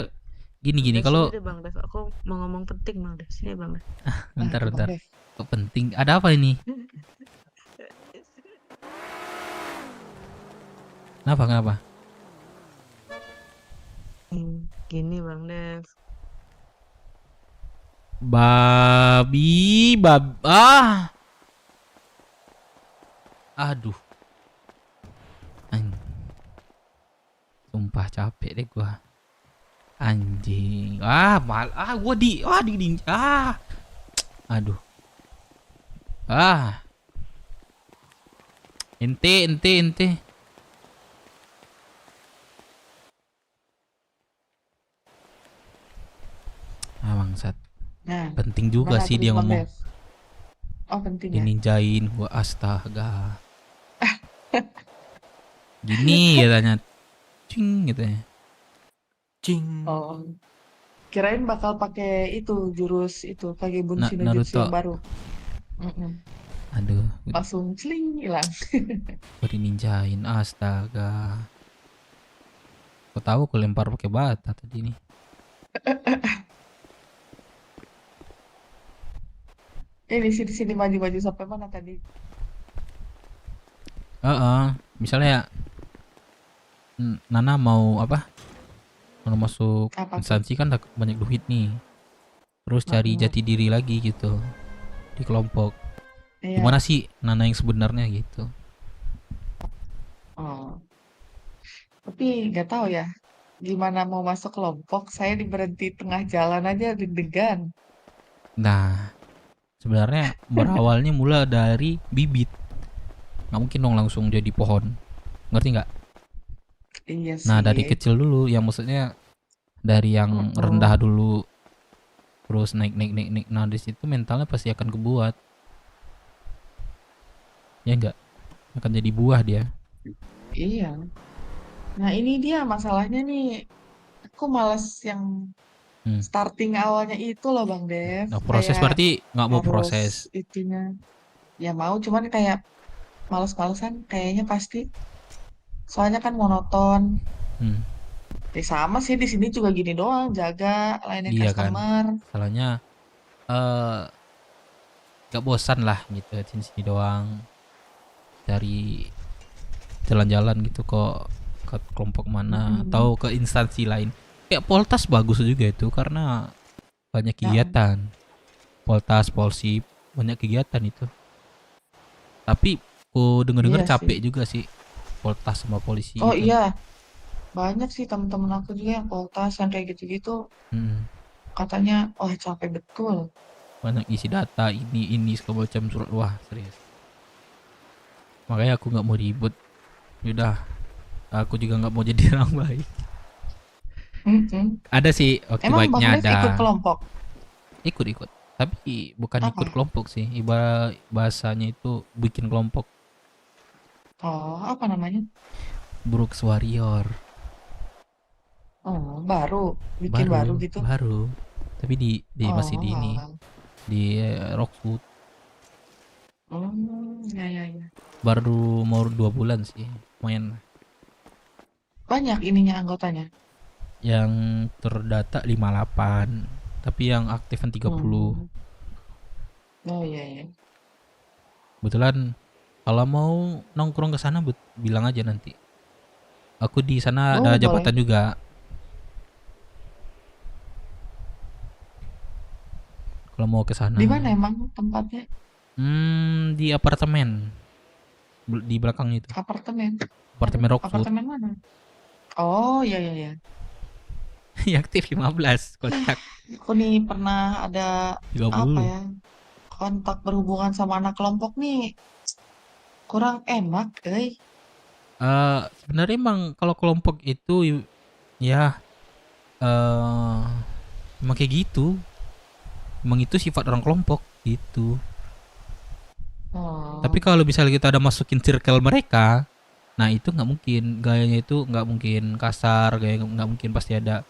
gini kalau Sini deh Bang Dev, aku mau ngomong penting Bang Dev. Sini Bang Dev. bentar. Bang Dev. Kok penting? Ada apa ini? Kenapa? Gini Bang Dev. Aduh. Wah, capek deh gua. Anjing. Gua aduh. Ente. Bangsat. Nah, Penting juga gimana sih terus dia Bang ngomong. Dev? Oh, penting ya. Dininjain gua, astaga. Gini ya tanya. Cing gitu ya. Cing. Oh, kirain bakal pakai itu jurus itu pakai Bunshin no Jutsu Naruto. yang baru. Aduh, Langsung celing hilang. gua dininjain, astaga. Kau tahu aku lempar pakai bata tadi nih. Ini sini maju sampai mana tadi? Misalnya Nana mau apa? Mau masuk Apa tuh? instansi kan banyak duit nih. Terus cari jati diri lagi gitu di kelompok. Iya. Gimana sih Nana yang sebenarnya gitu? Oh, tapi nggak tahu ya. Gimana mau masuk kelompok? Saya diberhenti tengah jalan aja deg-degan. Nah, sebenarnya berawalnya mula dari bibit. Nggak mungkin dong langsung jadi pohon. Ngerti nggak? Iya Nah, sih. dari kecil dulu, yang maksudnya dari yang rendah dulu, terus naik. Nah, di situ mentalnya pasti akan kebuat. Ya enggak? Akan jadi buah dia. Iya. Nah, ini dia masalahnya nih. Aku malas yang starting awalnya itu loh Bang Dev. Nah, proses Kayak berarti nggak mau harus proses. itunya. Ya mau, cuman kayak males-malesan kayaknya pasti. Soalnya kan monoton. Ya sama sih di sini juga gini doang, jaga layanin Iya kan. customer. Salahnya gak bosan lah gitu di sini doang. Cari jalan-jalan gitu kok ke kelompok mana atau ke instansi lain. Kayak Poltas bagus juga itu karena banyak kegiatan. Poltas, Polsip, banyak kegiatan itu. Tapi aku dengar-dengar Iya capek sih. juga sih Poltas sama polisi Oh gitu. iya, banyak sih temen-temen aku juga yang Poltas yang kayak gitu-gitu. Katanya, wah capek betul. Banyak isi data ini segala macam surat, wah serius. Makanya aku nggak mau ribut. Udah, aku juga nggak mau jadi orang baik. Ada sih oke Emang Bang baiknya Dev ada. ikut kelompok? Ikut. Tapi bukan ikut Apa? kelompok sih. Bahasanya itu bikin kelompok. Oh, apa namanya? Brooks Warrior. Oh, baru. Bikin baru gitu. Baru. Tapi di masih di ini. alah. Di Rockwood. Ya. Baru mau 2 bulan sih. Lumayan. Banyak ininya anggotanya. Yang terdata 58. Tapi yang aktif kan 30. Oh iya. Kebetulan kalau mau nongkrong ke sana bilang aja nanti. Aku di sana ada boleh. jabatan juga. Kalau mau ke sana. Di mana emang tempatnya? Di apartemen. Di belakang itu. Apartemen. Apartemen Rockwood. Apartemen mana? Oh, iya. Yang aktif 15 kontak. Aku nih pernah ada 30. apa ya? Kontak berhubungan sama anak kelompok nih. Kurang enak, Sebenarnya emang kalau kelompok itu ya emang kayak gitu. Emang itu sifat orang kelompok gitu. Tapi kalau misalnya kita ada masukin circle mereka, nah itu nggak mungkin, gayanya itu nggak mungkin kasar, gaya nggak mungkin, pasti ada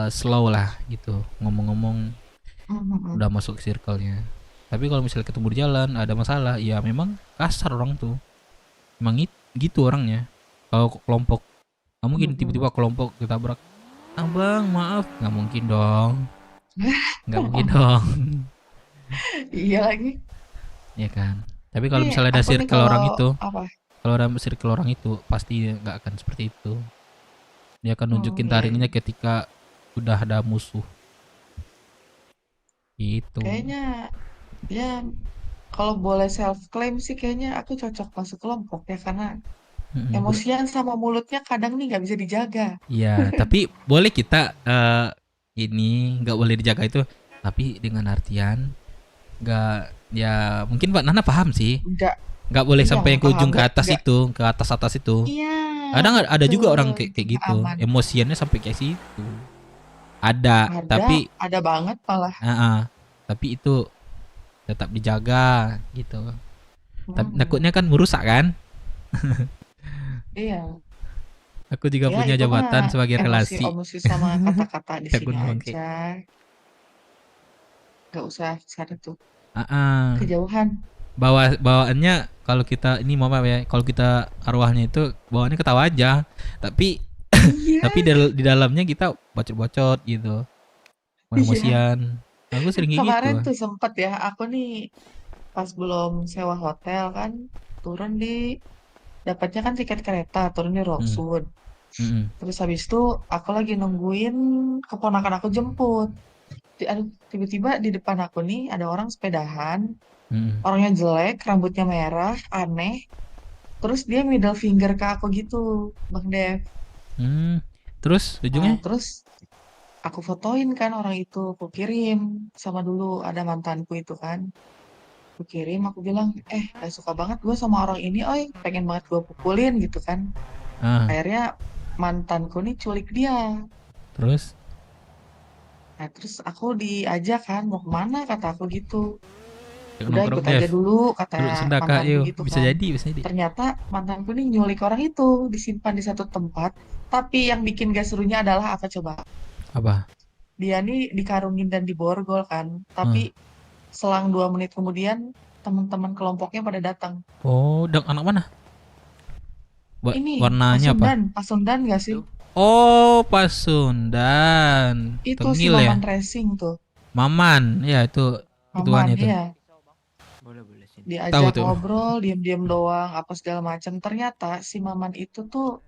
slow lah gitu, ngomong-ngomong udah masuk circle-nya. Tapi kalau misalnya ketemu di jalan ada masalah, ya memang kasar orang tuh, emang gitu orangnya. Kalau kelompok nggak mungkin tiba-tiba kelompok ditabrak, abang maaf, nggak mungkin dong. Nggak mungkin dong. Iya lagi. Ya kan. Tapi kalau Nih, misalnya ada aku nih circle orang kalau itu, apa? kalau ada circle orang itu pasti nggak akan seperti itu. Dia akan nunjukin iya. taringnya ketika udah ada musuh. Gitu. Kayaknya ya kalau boleh self claim sih kayaknya aku cocok masuk kelompok ya karena Emosian sama mulutnya kadang nih nggak bisa dijaga. Iya, tapi boleh kita ini nggak boleh dijaga itu, tapi dengan artian nggak, ya mungkin Mbak Nana paham sih. Nggak boleh Iya, sampai ke paham. ujung ke atas Nggak. itu, ke atas itu. Iya. Kadang ada juga orang betul. kayak Nggak gitu, aman. emosiannya sampai kayak situ. Ada, tapi Ada banget malah. tapi itu tetap dijaga gitu. Tapi Mm-mm. takutnya kan merusak kan? Iya. Aku juga Ya punya itu jabatan mah sebagai relasi. emosi sama kata-kata di Takut sini bangke. aja. Gak usah sana tuh. Ah, Kejauhan. bawaannya kalau kita ini mau apa ya? Kalau kita arwahnya itu bawaannya ketawa aja. Tapi tapi di dalamnya kita bacot-bacot gitu. Emosian. Aku sering kayak Kemarin gitu. tuh sempet ya, aku nih pas belum sewa hotel kan, turun dapatnya kan tiket kereta, turun di Roxwood. Terus habis itu aku lagi nungguin keponakan aku jemput. Aduh, tiba-tiba di depan aku nih ada orang sepedahan, orangnya jelek, rambutnya merah, aneh. Terus dia middle finger ke aku gitu, Bang Dev. Terus Nah, ujungnya? terus aku fotoin kan orang itu, aku kirim sama dulu ada mantanku itu kan. Aku kirim, aku bilang, gak suka banget gue sama orang ini, oi, pengen banget gue pukulin gitu kan. Akhirnya mantanku nih culik dia. Terus? Nah, terus aku diajak kan, mau kemana kata aku gitu. Yuk Udah nongkrong, ikut aja Dev. dulu Dulu kata sedekah mantanku yuk. gitu Bisa kan. jadi, bisa jadi. Ternyata mantanku nih nyulik orang itu, disimpan di satu tempat. Tapi yang bikin gak serunya adalah apa coba? Apa? Dia nih dikarungin dan diborgol kan. Tapi selang 2 menit kemudian teman-teman kelompoknya pada datang. Oh, anak mana? Ini Warnanya apa? Pasundan gak sih? Oh, Pasundan. Itu si Tengil ya? Maman Racing tuh. Maman, ya itu Maman, itu. iya. Tahu Diajak tuh. ngobrol, diam-diam doang, apa segala macam. Ternyata si Maman itu tuh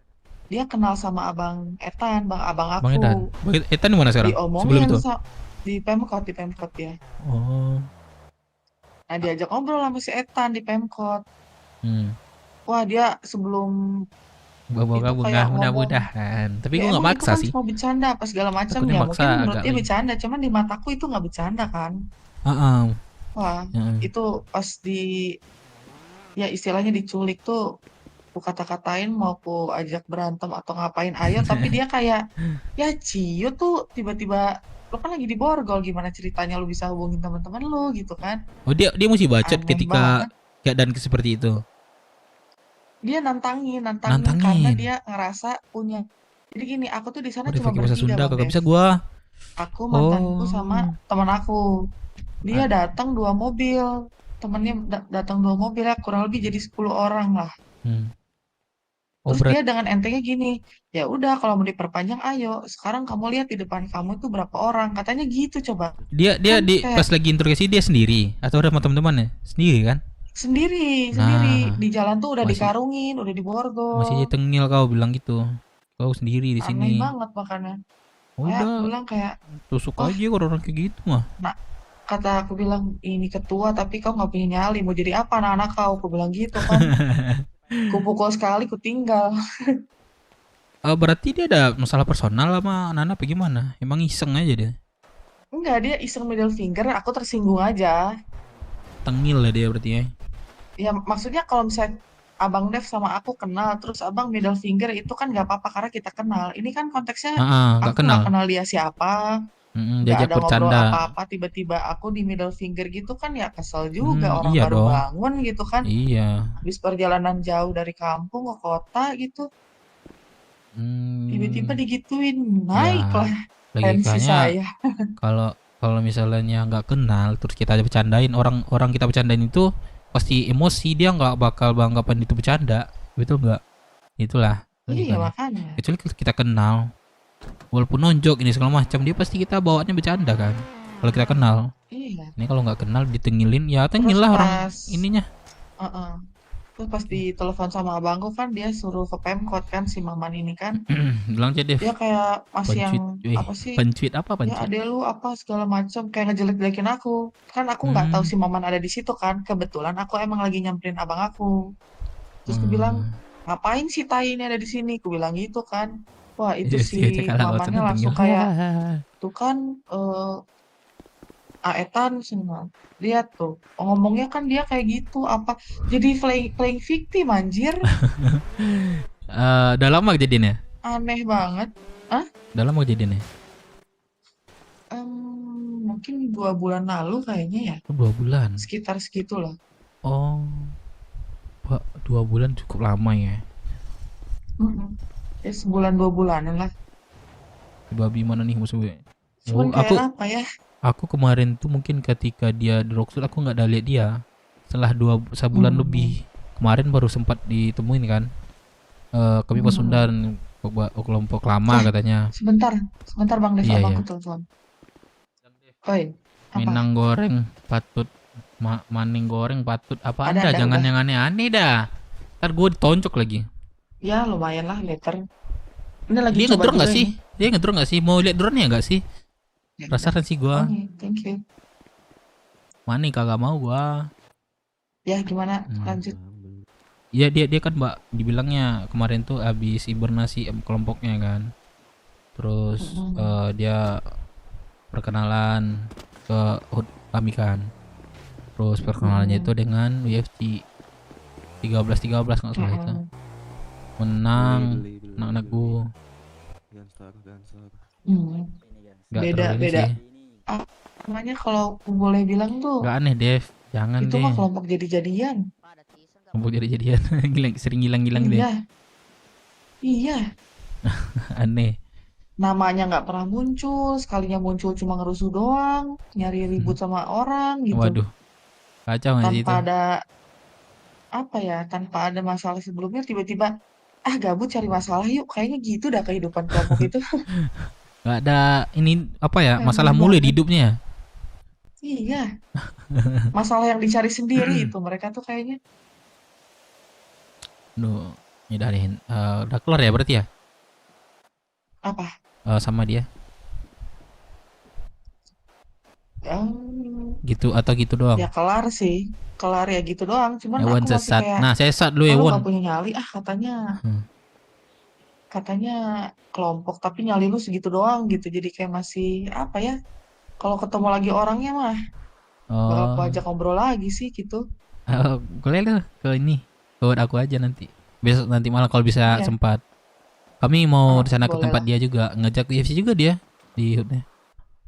dia kenal sama Abang Etan, abang Bang Edan. aku. Bang Edan di mana sekarang? Sebelum Diomongin itu. di Pemkot ya. Oh. Nah, diajak ngobrol sama si Etan di Pemkot. Wah, dia sebelum Bawa itu bunga kayak ngomong, mudah-mudahan. Tapi ya gue nggak emang itu maksa kan sih. cuma bercanda apa segala macam Takutnya ya. maksa Mungkin menurut agak dia lagi. bercanda, cuman di mataku itu nggak bercanda kan. Wah, itu pas ya istilahnya diculik tuh, aku kata-katain mau aku ajak berantem atau ngapain ayo, tapi dia kayak, ya Cio tuh tiba-tiba, lo kan lagi diborgol, gimana ceritanya lo bisa hubungin teman-teman lo gitu kan. Oh, dia mesti bacot Aneh ketika banget. keadaan seperti itu. Dia nantangin karena dia ngerasa punya. Jadi gini, aku tuh di sana Dia cuma pakai bahasa bertiga Sunda Bang kagak Dev. bisa gua. Aku, mantanku sama teman aku. Dia datang 2 mobil. Temennya datang 2 mobil ya, kurang lebih jadi 10 orang lah. Terus dia dengan entengnya gini, ya udah kalau mau diperpanjang ayo. Sekarang kamu lihat di depan kamu itu berapa orang. Katanya gitu coba. Dia Kan pas lagi interogasi dia sendiri atau ada sama teman-temannya? Sendiri kan? sendiri. Nah, Di jalan tuh udah masih- dikarungin, udah diborgol. masih tengil kau bilang gitu. Kau sendiri di Aneh sini. banget makanya. Kayak aku Udah, bilang kayak, tusuk wah, aja orang kayak gitu mah. nah, kata aku bilang, ini ketua tapi kau nggak punya nyali, mau jadi apa anak-anak kau? Aku bilang gitu kan. Kupukul sekali, ku tinggal. Berarti dia ada masalah personal sama Nana apa gimana? Emang iseng aja dia. Enggak, dia iseng middle finger, aku tersinggung aja. Tengil lah dia berarti ya. Ya maksudnya kalau misalnya Abang Dev sama aku kenal, terus Abang middle finger itu kan nggak apa-apa karena kita kenal. Ini kan konteksnya nggak aku kenal. nggak kenal dia siapa, nggak Diajak ada ngobrol bercanda. apa-apa, tiba-tiba aku di middle finger gitu kan ya kesel juga, orang Iya baru dong. bangun gitu kan. Iya. Habis perjalanan jauh dari kampung ke kota gitu, tiba-tiba digituin, naiklah tensi Logikanya saya. kalau misalnya nggak kenal terus kita bercandain, orang kita bercandain itu pasti emosi, dia nggak bakal beranggapan itu bercanda, betul nggak? Itulah Iya logikanya. makanya. Kecuali kita kenal, walaupun nonjok ini segala macam, dia pasti kita bawaannya bercanda kan. Kalau kita kenal. Iya. Ini kalau nggak kenal ditengilin, ya tengil Terus lah orang pas- ininya. Terus pas ditelepon sama abangku kan dia suruh ke Pemkot kan si Maman ini kan. Bilang aja deh. Dia kayak masih yang apa sih? Pencuit apa Ya pencuit? adek lu apa segala macam kayak ngejelek-jelekin aku. Kan aku nggak tahu si Maman ada di situ kan. Kebetulan aku emang lagi nyamperin abang aku. Terus aku bilang, ngapain si tai ini ada di sini? Ku bilang gitu kan. Wah itu Iya si sih, cek kalau mamannya otaknya langsung tinggal. kayak, tuh kan Aetan semua. Lihat tuh, ngomongnya kan dia kayak gitu. Apa jadi playing victim anjir? Udah lama kejadiannya? Aneh banget. Ah? Udah lama kejadiannya? Mungkin 2 bulan lalu kayaknya ya. 2 bulan. Sekitar segitulah. Oh. 2 bulan cukup lama ya. Ya sebulan 2 bulanan lah. Babi mana nih musuhnya? Cuman kayak apa ya? Aku kemarin tuh mungkin ketika dia di Rockwood aku nggak ada lihat dia. Setelah sebulan lebih. Kemarin baru sempat ditemuin kan. Kami Pasundan kelompok lama katanya. Sebentar Bang Dev, Iya, abang iya. aku telepon. Oi, apa? Minang goreng patut maning goreng patut apa Ada, anda jangan udah. yang aneh-aneh dah. Ntar gue ditonjok lagi. Ya lumayan lah later. Ini lagi Dia coba ngedrone nggak juga sih? ini. Dia ngedrone nggak sih? Mau lihat drone-nya nggak sih? Ya, Penasaran sih gua. Oke, thank you. Mani kagak mau gua. Ya gimana? Lanjut. Iya dia kan Mbak dibilangnya kemarin tuh habis hibernasi kelompoknya kan. Terus dia perkenalan ke kami kan. Terus perkenalannya itu dengan UFC 13 nggak salah itu. Menang anak gua. Nggak Beda terlalu ini beda. sih. Namanya kalau aku boleh bilang tuh Nggak aneh Dev, jangan itu deh. mah kelompok jadi-jadian. Kelompok jadi-jadian, sering hilang-hilang deh. Iya. Aneh. Namanya nggak pernah muncul, sekalinya muncul cuma ngerusuh doang, nyari ribut sama orang gitu. Waduh, kacau nggak sih itu? Tanpa ada apa ya, tanpa ada masalah sebelumnya tiba-tiba gabut cari masalah yuk, kayaknya gitu dah kehidupan kelompok itu. Nggak ada ini apa ya, Aneh masalah mulu banget. di hidupnya. Iya, masalah yang dicari sendiri itu mereka tuh kayaknya. Duh, ini udah deh. Udah kelar ya berarti ya? Apa? Sama dia. Gitu atau gitu doang? Ya kelar sih, kelar ya gitu doang. Cuman Ewon aku masih sesat. kayak, Nah, sesat dulu "Oh, lu Ewon. gak punya nyali katanya kelompok tapi nyali lu segitu doang gitu. Jadi kayak masih apa ya? Kalau ketemu lagi orangnya mah bakal aku Oh, ajak ngobrol lagi sih gitu. boleh lu ke ini, ke aku aja nanti. Besok nanti malah kalau bisa Iya. sempat. Kami mau di sana ke boleh tempat lah. dia juga, ngajak UFC juga dia di hutnya.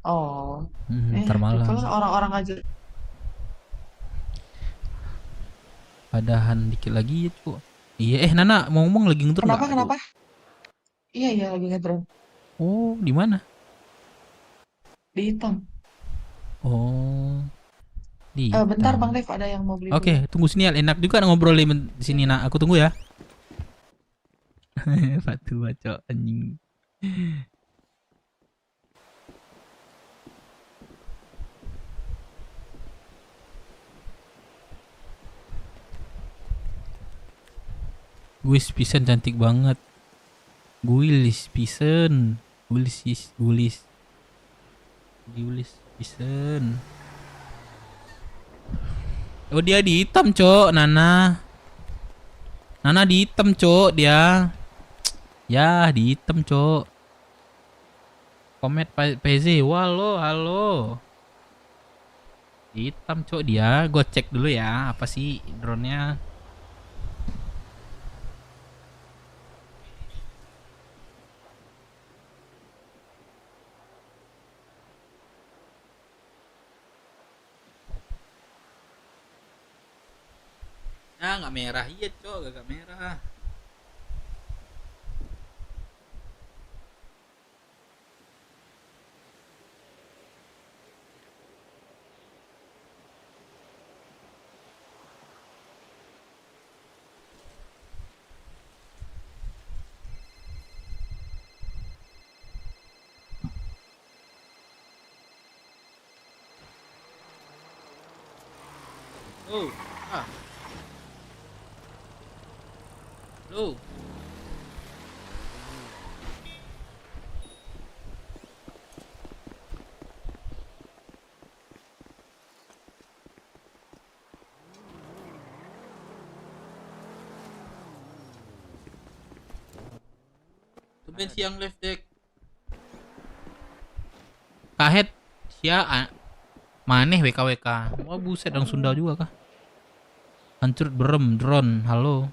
Oh, Ntar malam. gitulah orang-orang aja. Padahan dikit lagi ya cu. Iya, Nana mau ngomong lagi ngedrone nggak? Kenapa? Iya lagi ngedrone. Oh, di mana? Di Hitam. Oh, di Bentar Hitam. Bang Dev ada yang mau beli Oke, dulu. tunggu sini ya. Enak juga ngobrolin di sini nak. Aku tunggu ya. Batu bacot anjing. Guis pisan cantik banget. Guilis pisan. Gulis pisan. Oh dia di hitam cok, Nana di hitam cok dia. Ya di hitam cok. Komet PZ, halo. Di hitam cok dia. Gue cek dulu ya, apa sih drone-nya. Nggak merah, iya cok, gak merah. Oh, Loh. Ben siang left deck. Kahet sia maneh WKWK. Wah buset orang Sunda juga kah? Hancur berem drone. Halo.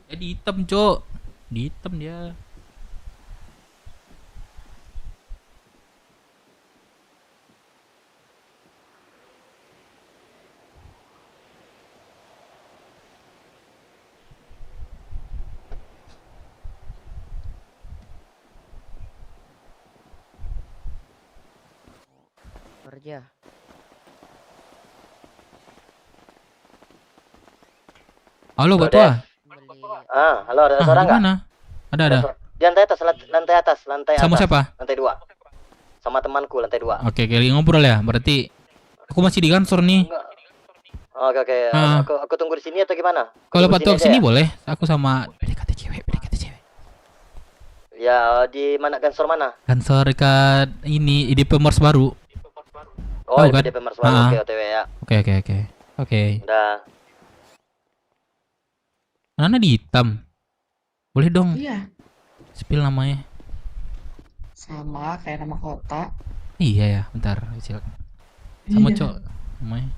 Di hitam, Cok. Di hitam dia. Kerja. Halo, Halo, Batua. Halo, ada suara di nggak? mana? Ada. Di lantai atas, lantai atas, lantai Sama atas. siapa? Lantai 2. Sama temanku, lantai 2. Oke, lagi ngobrol ya. Berarti aku masih di kantor nih. Oke. Aku tunggu di sini atau gimana? Kalau Tunggu Batua sini kesini aja ya? boleh. Aku sama PDKT cewek. Ya, di mana Gansor mana? Kantor dekat ini IDP Mars baru. Oh, Tahu di kan? PDP Mars baru. Oke, OTW ya. Oke. Udah. Nana di hitam. Boleh dong. Iya. Spill namanya. Sama kayak nama kota. Iya ya, bentar. Silakan. Sama Iya. Cok namanya.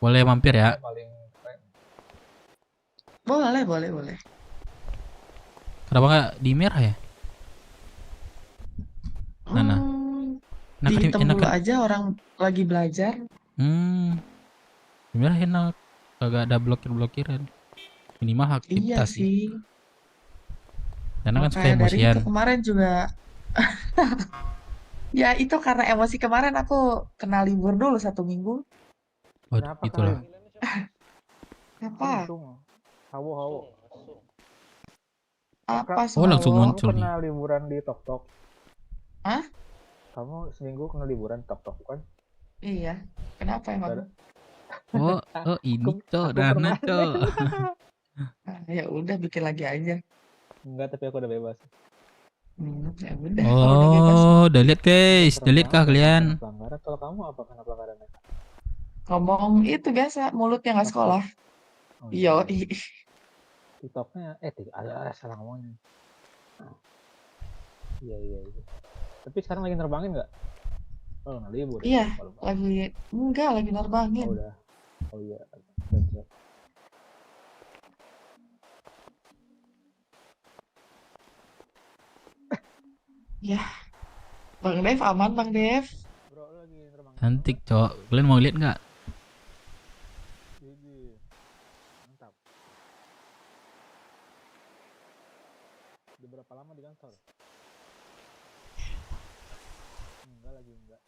Boleh mampir ya? Boleh. Kenapa nggak di merah ya? Nana. Di hitam dulu aja orang lagi belajar. Di merah enak. Kagak ada blokir-blokiran. Minimal hak cipta Iya sih. Karena kan suka Kayak dari emosian. itu kemarin juga. Ya itu karena emosi kemarin aku kena libur dulu 1 minggu. Oh, itulah. Apa? Hawo. Apa Oh, langsung Kamu muncul nih. pernah liburan di Tok-Tok? Hah? Kamu seminggu kena liburan Tok-Tok kan? Iya. Kenapa emang? Oh, ini Cok, Nana Cok. Ya udah bikin lagi aja. Enggak, tapi aku udah bebas. Ya udah. Kalau udah bebas. Oh, udah lihat guys. Udah lihat kah kalian? Pelanggaran. Kalau kamu apa kena pelanggarannya? Ngomong itu biasa, mulutnya nggak sekolah. Iya. TikToknya, salah ngomongnya. Iya. Tapi sekarang lagi nerbangin nggak? Oh, nggak libur. Iya, lagi nerbangin. Oh, udah. Oh iya. Siap. Ya. Bang Dev aman, Bang Dev. Cantik Cok. Kalian mau lihat nggak? Mantap. Udah berapa lama di kantor? Enggak.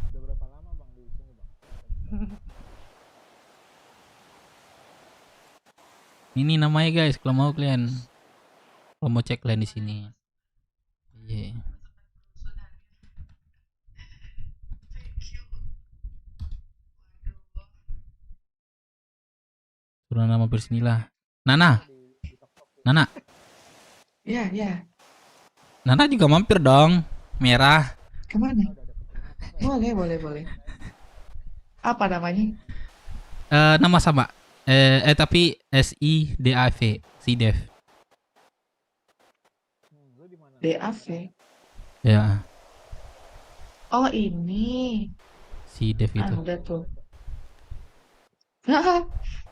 Udah berapa lama Bang di sini, Bang? Ini namanya guys, kalau mau kalian. Kalau mau cek kalian di sini. Iya. Suruh nama bersinilah. Nana. Iya. Nana juga mampir dong. Merah. Kemana? Boleh. Apa namanya? Nama sama. Tapi SIDAV. SIDEV. DAV. Ya. Oh ini. SIDEV itu. Ada tuh.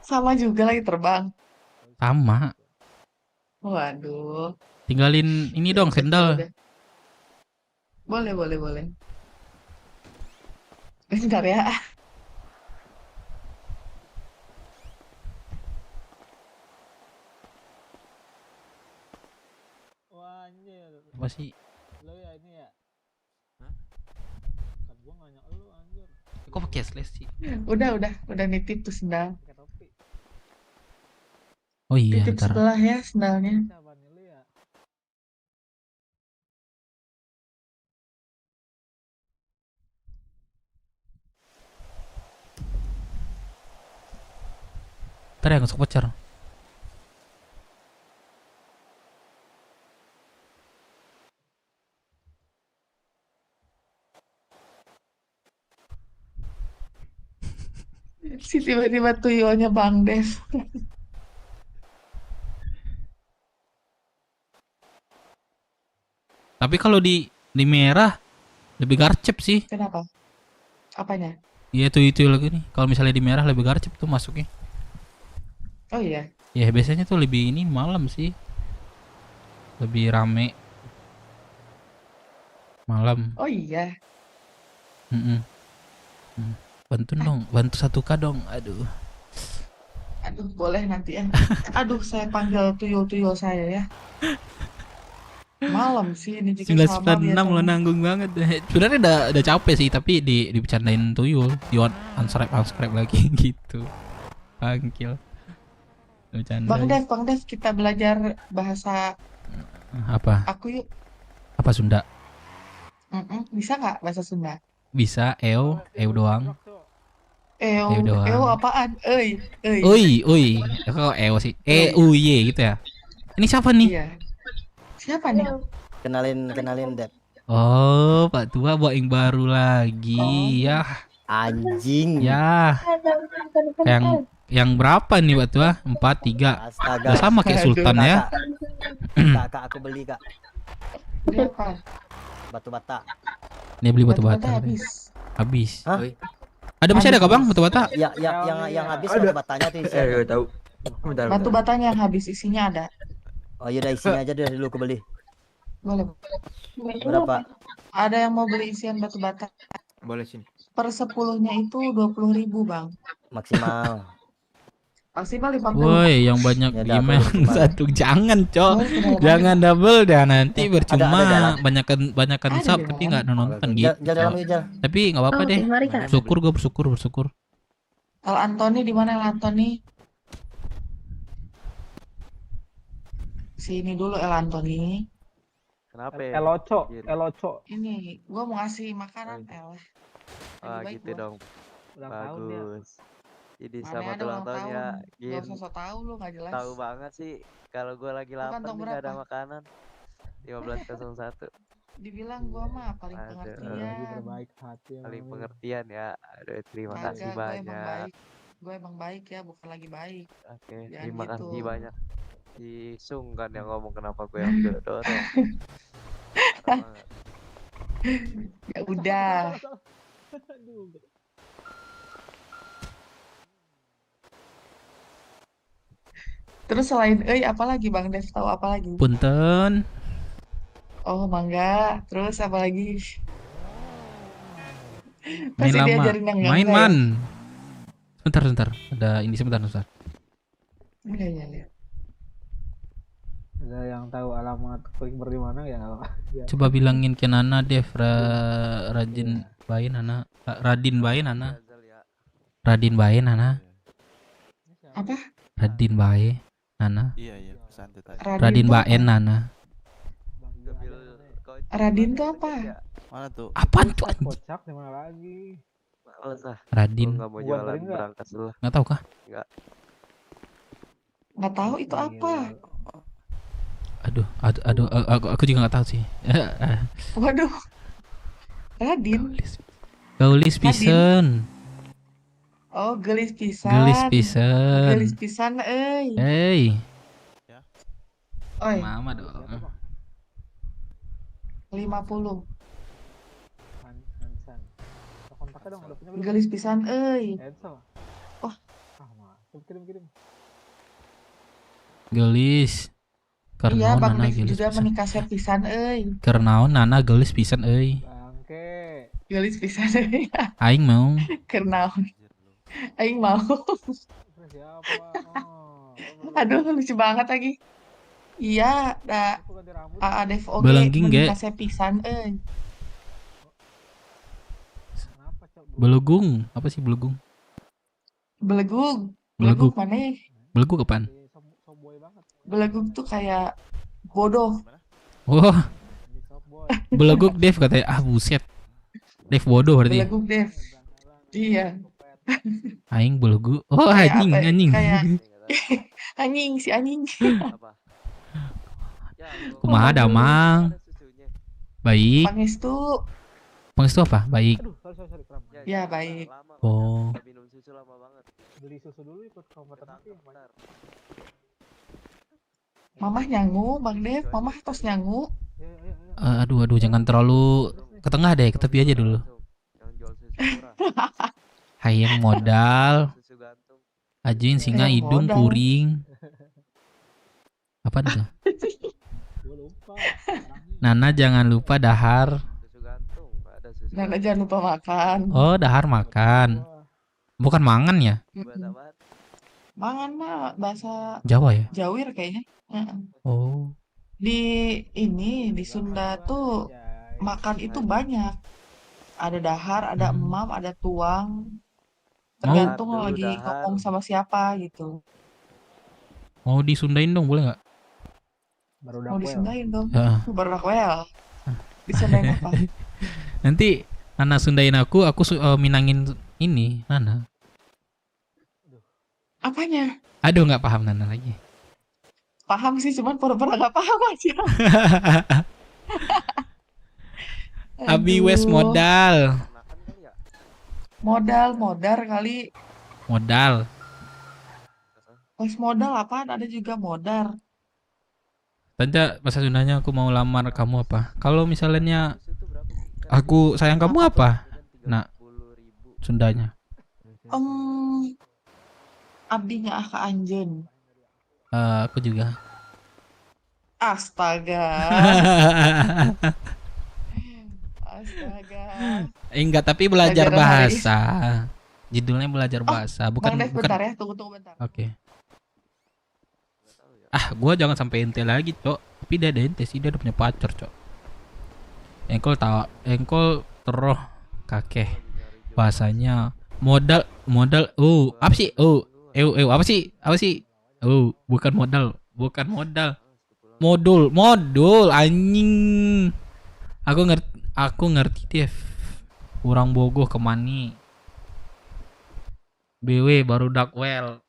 Sama juga lagi terbang. Sama. Waduh. Tinggalin ini dong sendal. Boleh. Bentar ya. Apa sih? Lo ya ini ya? Hah? Kan gua nanya lu anjir. Kok pakai cashless sih? Udah nitip tuh sendal. Oh iya, Titip ntar. sebelah ya sendalnya. Ntar ya masuk pacar. Si tiba-tiba tuyulnya Bang Dev. Tapi kalau di merah lebih garcep sih. Kenapa? Apanya? Iya itu lagi nih. Kalau misalnya di merah lebih garcep tuh masuknya. Oh iya. Ya biasanya tuh lebih ini malam sih. Lebih rame. Malam. Oh iya. Bantu dong, bantu 1K dong. Aduh. Aduh, boleh nanti ya. Aduh, saya panggil tuyul-tuyul saya ya. Malam sih ini juga sama 996 lo biasanya. nanggung banget. Sebenarnya udah capek sih, tapi dibicarain tuyul, di unscribe lagi gitu. Panggil. Bang Dev, kita belajar bahasa Apa? aku yuk. Apa Sunda? Bisa nggak bahasa Sunda? Bisa, eo doang. Eo doang. Eo apaan? Euy. Oi. Kok eo sih? E-U-Y gitu ya. Ini siapa nih? Iya. Siapa nih? Kenalin Dep. Oh, Pak Tua bawa yang baru lagi. Ya. Anjing. Ya. Yang berapa nih Pak Tua? 4, 3. Astaga. Udah sama kayak Sultan ya. Kak, aku beli Kak. Beli apa? Batu bata. Ini beli batu bata. Habis. Hah? Ada masih ada Kak Bang batu bata? Ya, yang habis batu batanya tuh isinya. tahu. Batu batanya yang habis isinya ada. Oh iya, isinya aja dulu aku beli. Boleh. Berapa? Ada yang mau beli isian batu bata. Boleh sini. Per 10-nya itu 20.000 Bang. Maksimal. Maksimal 50. Woi, yang banyak Ya, email satu jangan, Cok. Jangan double dah nanti percuma banyakan sub tapi nggak nonton gitu. Tapi nggak apa-apa deh. Bersyukur gue bersyukur. El Antoni di mana El Antoni? Sini dulu El Antoni. Kenapa? Eloco. Ini gua mau ngasih makanan El. Ah baik gitu gua. dong. Ulang tahun ya. Bagus. Jadi Mana selamat ada ulang tahun ya. Gak usah sok tahu lu nggak jelas. Tahu banget sih. Kalau gua lagi Lu lapar kantong nih nggak ada berapa? makanan. 1501. Dibilang gua mah paling Aduh. pengertian. Berbaik hati. Paling pengertian ya. Aduh, terima kasih Kagak, gua emang banyak. baik. Gue emang baik ya, bukan lagi baik. Oke, Jangan terima gitu. kasih banyak. Si Sung kan yang ngomong kenapa gue yang dorong. Ya udah. Terus selain apa lagi Bang Dev tahu apa lagi? Punten. Oh, mangga. Terus apa lagi? Main Pasti lama. diajarin yang Main enggak man. ya? Sebentar. Ada ini sebentar. Iya. Ada yang tahu alamat Quickbird di mana ya? Coba bilangin ke Nana Dev Radin Bae Nana. Radin Bae Nana. Apa? Radin Bae Nana. Iya, pesan tuh tadi. Radin Bae Nana. Radin tuh apa? Mana tuh? Apaan tuh anjing? Kocak di mana lagi? Males ah. Radin. Gua nggak mau jualan berangkat dulu. Nggak tahu kah? Nggak tahu itu apa? Aduh, aku juga nggak tahu sih. Waduh. Radin. Gaulis pisan. Oh, gelis pisan. Gelis pisan. Gelis pisan, Hey. Oi. Mama dong. 50. Hansan. Kontaknya dong, udah punya belum? Gelis pisan, Edsel. Oh. Kirim. Gelis. Iya, Bang Nana Dev gelis juga pisan. menikah pisan, Karena Nana gelis pisan Bangke. Gelis pisan, Aing mau. Kernaon. Aing mau. Aduh, lucu banget lagi. Iya, Dev oge Belengging ge. menikah pisan, Belegung. Apa sih belegung? Belegug. Belegug. Mana? Belegug kapan? Belegug tuh kayak bodoh. Wah. Belegug Dev katanya. Ah buset. Dev bodoh berarti. Belegug Dev. Iya. Aing belegug. Oh Kayak anjing, apa ya? anjing. Kayak si anjing. Kumaha damang? Baik. Pangestu. Pangestu apa? Baik. Sorry, Kram. Ya baik. Oh. Beli susu dulu ikut ke maternity yang mana? Mamah nyangu, Bang Dev. Mamah tos nyangu. Aduh, jangan terlalu ke tengah deh, ke tepi aja dulu. Hayang modal. Ajuin singa Hayang hidung modal. puring. Apa itu? Nana jangan lupa dahar. Nana jangan lupa makan. Oh, dahar makan. Bukan mangan ya? Mangan mah bahasa Jawa ya? Jawir kayaknya. Oh. Di Sunda tuh makan itu banyak. Ada dahar, ada emam, ada tuang. Tergantung Mau- lagi ngomong sama siapa gitu. Mau disundain dong, boleh nggak? Mau disundain dong. Ya. Baru dakwel. Disundain apa? Nanti Nana sundain aku minangin ini Nana. Apanya? Aduh, nggak paham Nana lagi. Paham sih, cuman pura-pura gak paham aja. Abi West Aduh. modal. Modal kali. Modal. West modal apaan? Ada juga modal. Tanja, bahasa Sundanya aku mau lamar kamu apa? Kalau misalnya aku sayang kamu apa? Nah, Sundanya. Abdinya ke Anjen. Aku juga. Astaga. Astaga. Enggak, tapi belajar Pelajaran hari. bahasa. Judulnya belajar bahasa, bukan Bang Dev, bukan. bentar ya, tunggu bentar. Oke. Gua jangan sampai ente lagi, Cok. Tapi dia ada ente sih, dia udah punya pacar, Cok. Engkol teroh kakeh. Bahasanya modal, apa sih? Apa sih? Bukan modal. Modul, anjing. Aku ngerti, Dev. Kurang bogoh kemani. BW baru dakwel.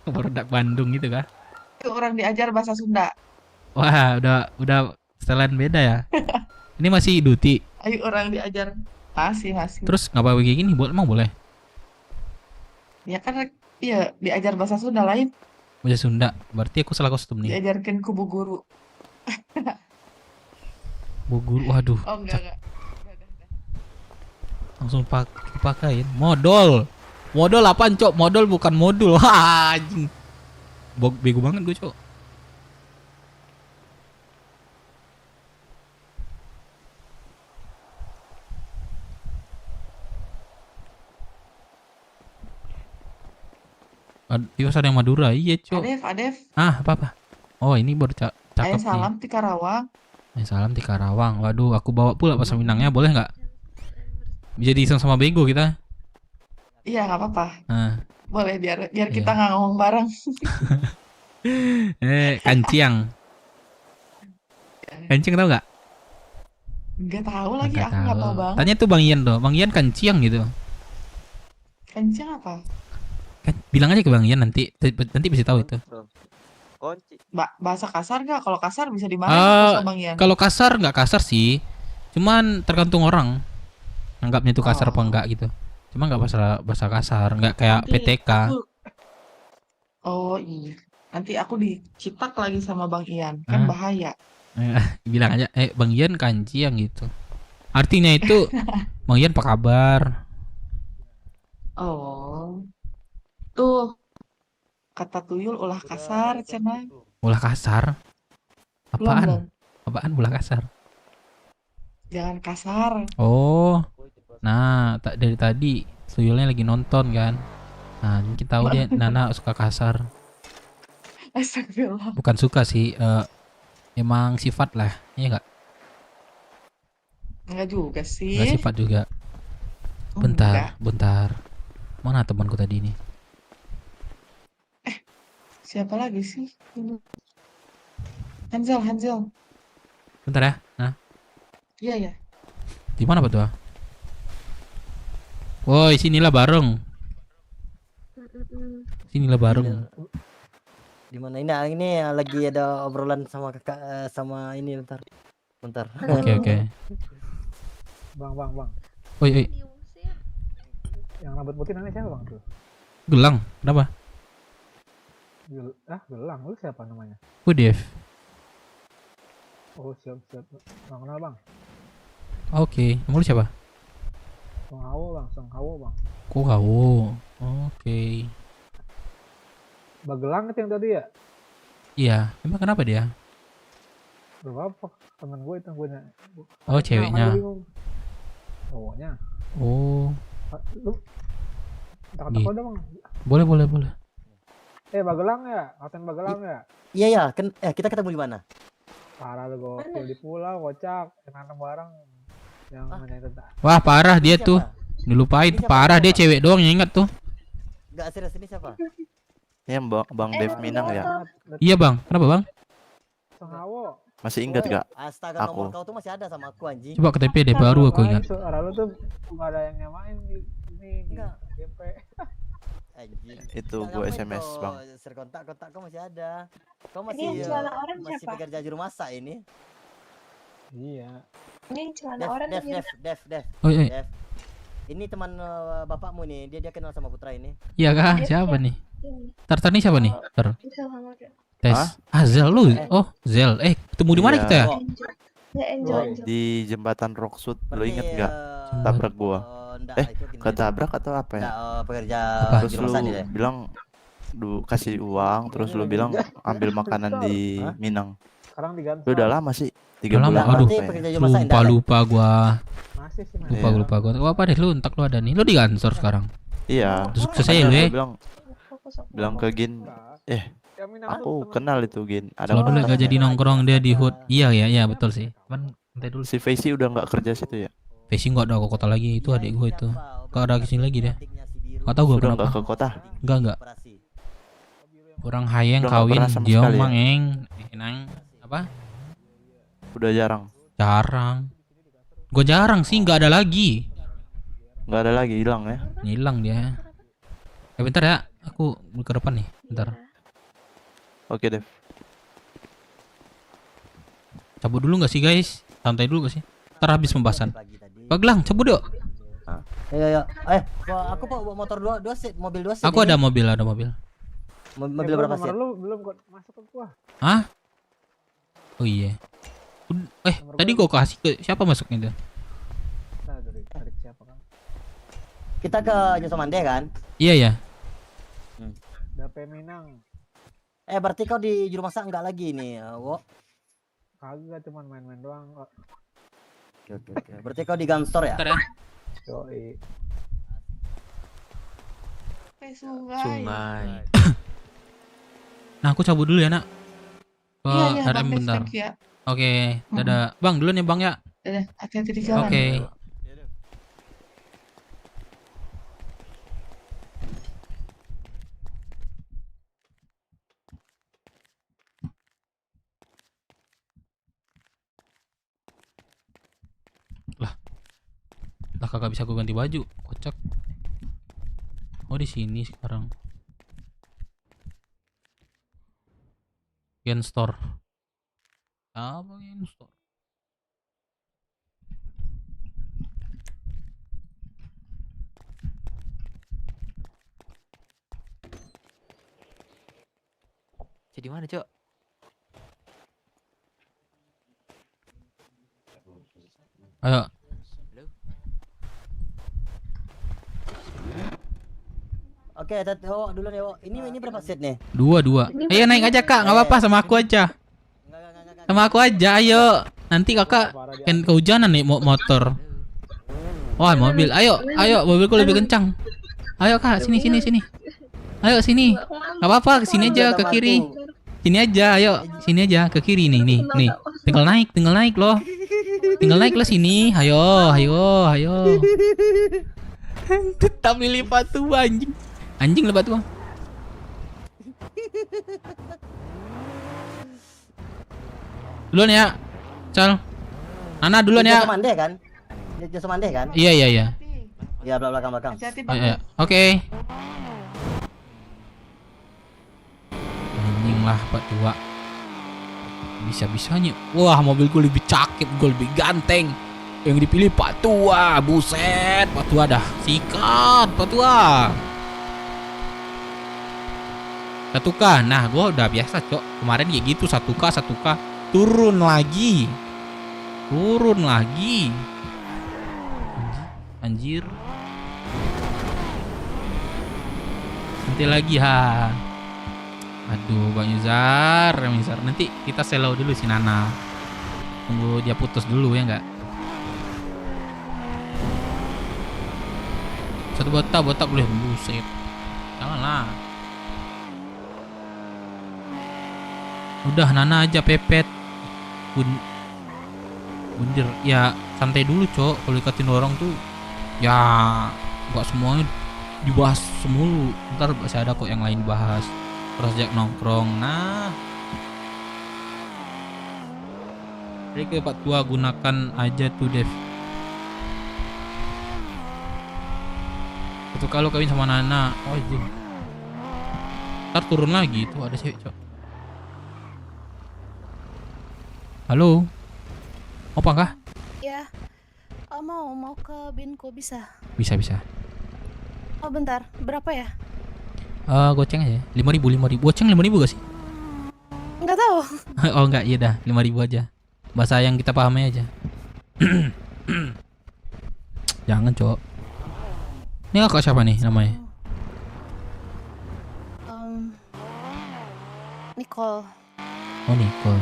Baru dak Bandung gitu kah? Itu orang diajar bahasa Sunda. Wah, udah setelan beda ya. Ini masih duty. Ayo orang diajar. Masih. Terus ngapa kayak gini? Emang boleh? Ya kan, iya diajar bahasa Sunda lain. Bahasa Sunda. Berarti aku salah kostum nih. Diajarkan ku bu guru. Bogor, waduh. Oh enggak. Langsung dipakai. Modal apaan, Cok? Modal bukan modul. Wah, anjing. Bego banget gue, Cok. Tios ada yang Madura, iya, Cok. Adef. Apa? Oh, ini baru cakep Ayo nih. salam di Karawang. Salam di Karawang. Waduh, aku bawa pula pas Minangnya, boleh nggak? Jadi sama bego kita. Iya nggak apa-apa. Nah. Boleh biar kita nggak ngomong bareng. Kanciang. Kanciang tahu nggak? Nggak tahu lagi, aku nggak tahu banget. Tanya tuh Bang Ian tuh, Bang Ian kanciang gitu. Kanciang apa? Bilang aja ke Bang Ian nanti bisa tahu itu. Bahasa kasar nggak? Kalau kasar bisa dimarahin sama Bang Ian. Kalau kasar nggak kasar sih, cuman tergantung orang anggapnya itu kasar apa enggak gitu. Cuma nggak bahasa kasar, nggak kayak Nanti PTK. Oh iya, nanti aku dicitak lagi sama Bang Ian, kan bahaya. Bilang aja, Bang Ian kanciang gitu. Artinya itu, Bang Ian apa kabar? Oh, tuh kata tuyul ulah kasar, cina. Ulah kasar? Apaan? Apaan ulah kasar? Jangan kasar. Oh, nah dari tadi tuyulnya lagi nonton kan. Nah mungkin tahu dia Nana suka kasar. Astagfirullah. Bukan suka sih, emang sifat lah, iya nggak? Enggak juga sih. Nggak sifat juga. Bentar. Mana temanku tadi ini? Siapa lagi sih? Hanzel. Bentar ya. Nah. Iya. Di mana Pak Tua? Woi, sinilah bareng. Di mana ini lagi ada obrolan sama kakak sama ini bentar. Oke. Bang. Oi. Yang rambut putih namanya siapa bang tuh? Gelang. Kenapa? Gelang. Lu siapa namanya? Gue Dev. Oh siap. Nggak kenal bang. Oke. Nomor lu siapa? Song Hawo bang. Kok kau? Oke. Bagelang itu yang tadi ya? Iya. Emang kenapa dia? Berapa? Temen gue itu gue Oh, ceweknya. Cowoknya. Oh. Lu kata kode bang. Boleh. Bagelang ya? Kapten Bagelang ya? Iya. Kita ketemu di mana? Parah lu gokil di pulau kocak. Nanam bareng. Yang nanyain tentang. Wah, parah dia tuh. Dilupain. Parah dia cewek doang yang ingat tuh. Enggak serius, ini siapa? Ya Bang Dev Minang ya. Iya bang. Kenapa bang? Song Hawo. Masih ingat gak? Astaga, nomor Aku. kau tuh masih ada sama aku anjing. Coba ke TP deh, baru aku ingat. Suara lu tuh nggak ada yang nyamain di GP. Anjing. Itu gue SMS bang. Kontak kau masih ada. Kau Ini masih celana orang masih siapa? pekerja juru masak ini. Iya. Ini celana orang Dev. Oh, iya. Dev. Ini teman bapakmu nih, dia kenal sama Putra ini. Iya kah? Siapa nih? Tar nih siapa nih? Tar. Tes. Zel lu. Oh, Zel. Ketemu di mana Iya. kita ya? Di jembatan Rockwood, lo inget gak? Tabrak gua. Ketabrak atau apa ya? Pekerja Terus juru lu masak nih deh. bilang kasih uang, terus lu bilang ambil makanan di Minang. Sekarang diganti. Udah lama sih, 3 Udah lama, bulan. aduh. kayaknya. Lupa gua. Masih sih. Lupa gua. Apa deh lu entak lu ada nih. Lu di kantor sekarang. Iya. Sukses aja lu ya. Bilang ke Gin, aku kenal itu Gin. Kalau dulu gak jadi nongkrong dia di HUD. Iya betul sih. Cuman nanti dulu. Si Faisy udah nggak kerja situ ya? Faisy nggak ada ke kota lagi, itu adik gua itu. Kau ada kesini lagi dia. Gak tau gua Udah kenapa. nggak ke kota? Enggak. Orang hayeng Udah nggak kawin pernah sama dia sekali ya? mangeng. Enang apa? Udah jarang. Gua jarang sih, nggak ada lagi. Nggak ada lagi, hilang ya? Hilang dia. Bentar ya, aku ke depan nih. Bentar. Oke Dev. Cabut dulu nggak sih guys? Santai dulu gak sih? Ntar habis pembahasan. Baglang, cabut yuk. Iya. Aku bawa motor dua seat, mobil 2 seat. Aku ada mobil. Mobil berapa seat? Lu belum masuk ke gua. Hah? Oh iya. Tadi gua kasih ke siapa masuknya tuh? Nah, dari siapa kan? Kita ke Josomande kan? Iya. Dape Minang. Berarti kau di juru masak enggak lagi nih, Wo? Kagak, cuman main-main doang kok. Oke. Berarti kau di Gunstore ya? Bentar ya. Yoi. Sungai. Nah, aku cabut dulu ya, Nak. Ke Iya, RM Bang, bentar. thank you ya. Oke, dadah. Bang, duluan ya, Bang ya. Dadah, hati-hati di jalan. Oke. Lah kagak bisa aku ganti baju, kocak. Oh di sini sekarang. Gen store. Apa Gen store? Jadi mana, Cok? Ayo. Oke, dulu nih, Wo. Ini berapa seat nih? Dua. Ayo naik aja kak, nggak apa-apa sama aku aja. Sama aku aja, ayo. Nanti kakak kan kehujanan nih motor. Wah mobil, ayo, mobilku lebih kencang. Ayo kak, sini. Ayo sini. Nggak apa-apa, sini aja ke kiri. Sini aja, ayo, sini aja ke kiri nih. Tinggal naik loh. Tinggal naik lah sini. Ayo. Tetap milih batu anjing lebat tuh. Duluan ya, Cal. Nana duluan ya. Josomande kan? Josomande kan? Iya. Iya, belakang. Oke. Anjing lah Pak Tua. Bisa-bisanya. Wah, mobilku lebih cakep, gue lebih ganteng. Yang dipilih Pak Tua. Buset, Pak Tua dah. Sikat Pak Tua. 1K. Nah, gua udah biasa, Cok. Kemarin kayak gitu 1K. Turun lagi. Anjir. Nanti lagi ha. Aduh, Bang Yuzar. Nanti kita selau dulu si Nana. Tunggu dia putus dulu ya enggak? Satu botak boleh, buset. Janganlah. Udah Nana aja pepet. Bundir. Ya santai dulu, Cok. Kalau dikatin orang tuh ya enggak semuanya dibahas semulu. Ntar masih ada kok yang lain bahas. Terus ajak nongkrong. Nah, jadi ke Pak Tua gunakan aja tuh Dev. Itu kalau kawin sama Nana. Oh iya. Ntar turun lagi tuh ada cewek, Cok. Halo. Apa kah? Ya. Mau ke Binko bisa? Bisa. Oh bentar, berapa ya? Goceng aja. 5.000. Goceng 5.000 gak sih? Enggak tahu. Oh enggak, iya dah 5.000 aja. Bahasa yang kita pahami aja. Jangan, Cok. Ini kakak siapa nih namanya? Nicole. Oh, Nicole.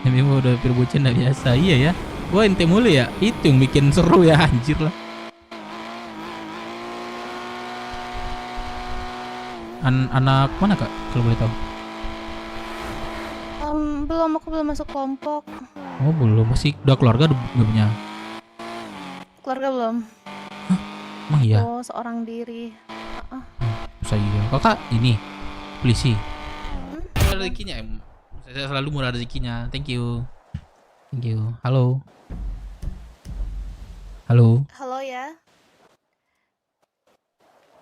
Memang udah perbucin udah biasa. Iya ya. Gua ente mulu ya. Itu yang bikin seru ya, anjir lah. Anak mana, Kak? Kalau boleh tahu. Aku belum masuk kelompok. Oh, belum. Masih udah keluarga belum punya? Keluarga belum. Hah? Emang iya? Oh, seorang diri. Saya kakak ini polisi. Rezekinya saya selalu murah rezekinya. Thank you. Halo ya.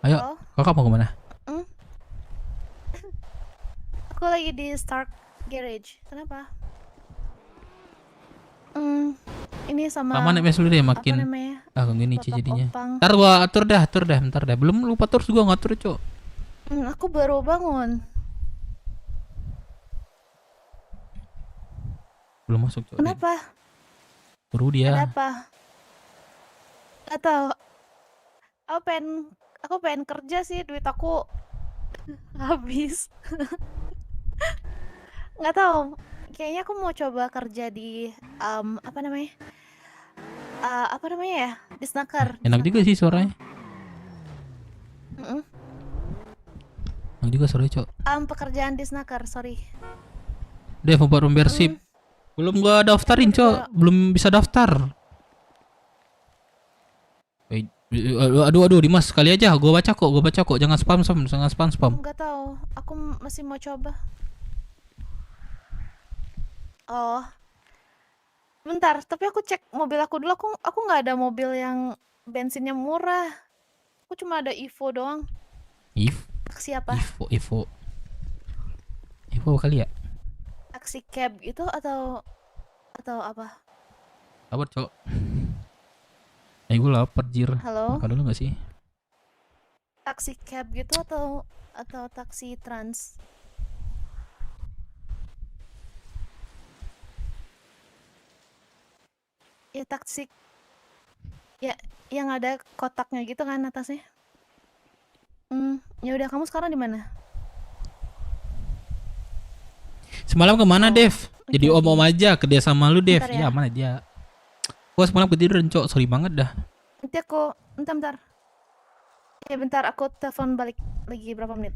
Ayo. Halo? Kakak mau kemana? Aku lagi di Stark Garage. Kenapa? Ini sama Paman MS dulu deh makin. Apa namanya? Gini jadinya. Opang. Ntar gua atur dah, bentar dah. Belum lupa terus gua ngatur, Cok. Aku baru bangun. Belum masuk, Cok. Kenapa? Buru dia. Ada apa? Atau aku pengen kerja sih, duit aku habis. Nggak tahu. Kayaknya aku mau coba kerja di apa namanya ya, di snacker. Enak juga sih suaranya. Enak juga suaranya, Cok. Pekerjaan di snacker, sorry. Dev buat membership. Belum gua daftarin, Cok. Belum bisa daftar. Aduh Dimas, sekali aja gua baca kok. Jangan spam. Nggak tahu. Aku masih mau coba. Oh. Bentar, tapi aku cek mobil aku dulu. Aku nggak ada mobil yang bensinnya murah. Aku cuma ada Evo doang. Taksi apa? Evo kali ya? Taksi cab gitu atau apa? Sabar, Cok. Gue lapar, jir. Halo? Makan dulu gak sih? Taksi cab gitu atau taksi trans? Ya taksi. Ya, yang ada kotaknya gitu kan atasnya. Ya udah, kamu sekarang di mana? Semalam kemana, Dev? Jadi om aja kerja sama lu, Dev. Bentar ya. Ya mana dia? Gua semalam ketiduran, Cok. Sorry banget dah. Nanti aku bentar. Ya bentar, aku telepon balik lagi berapa menit.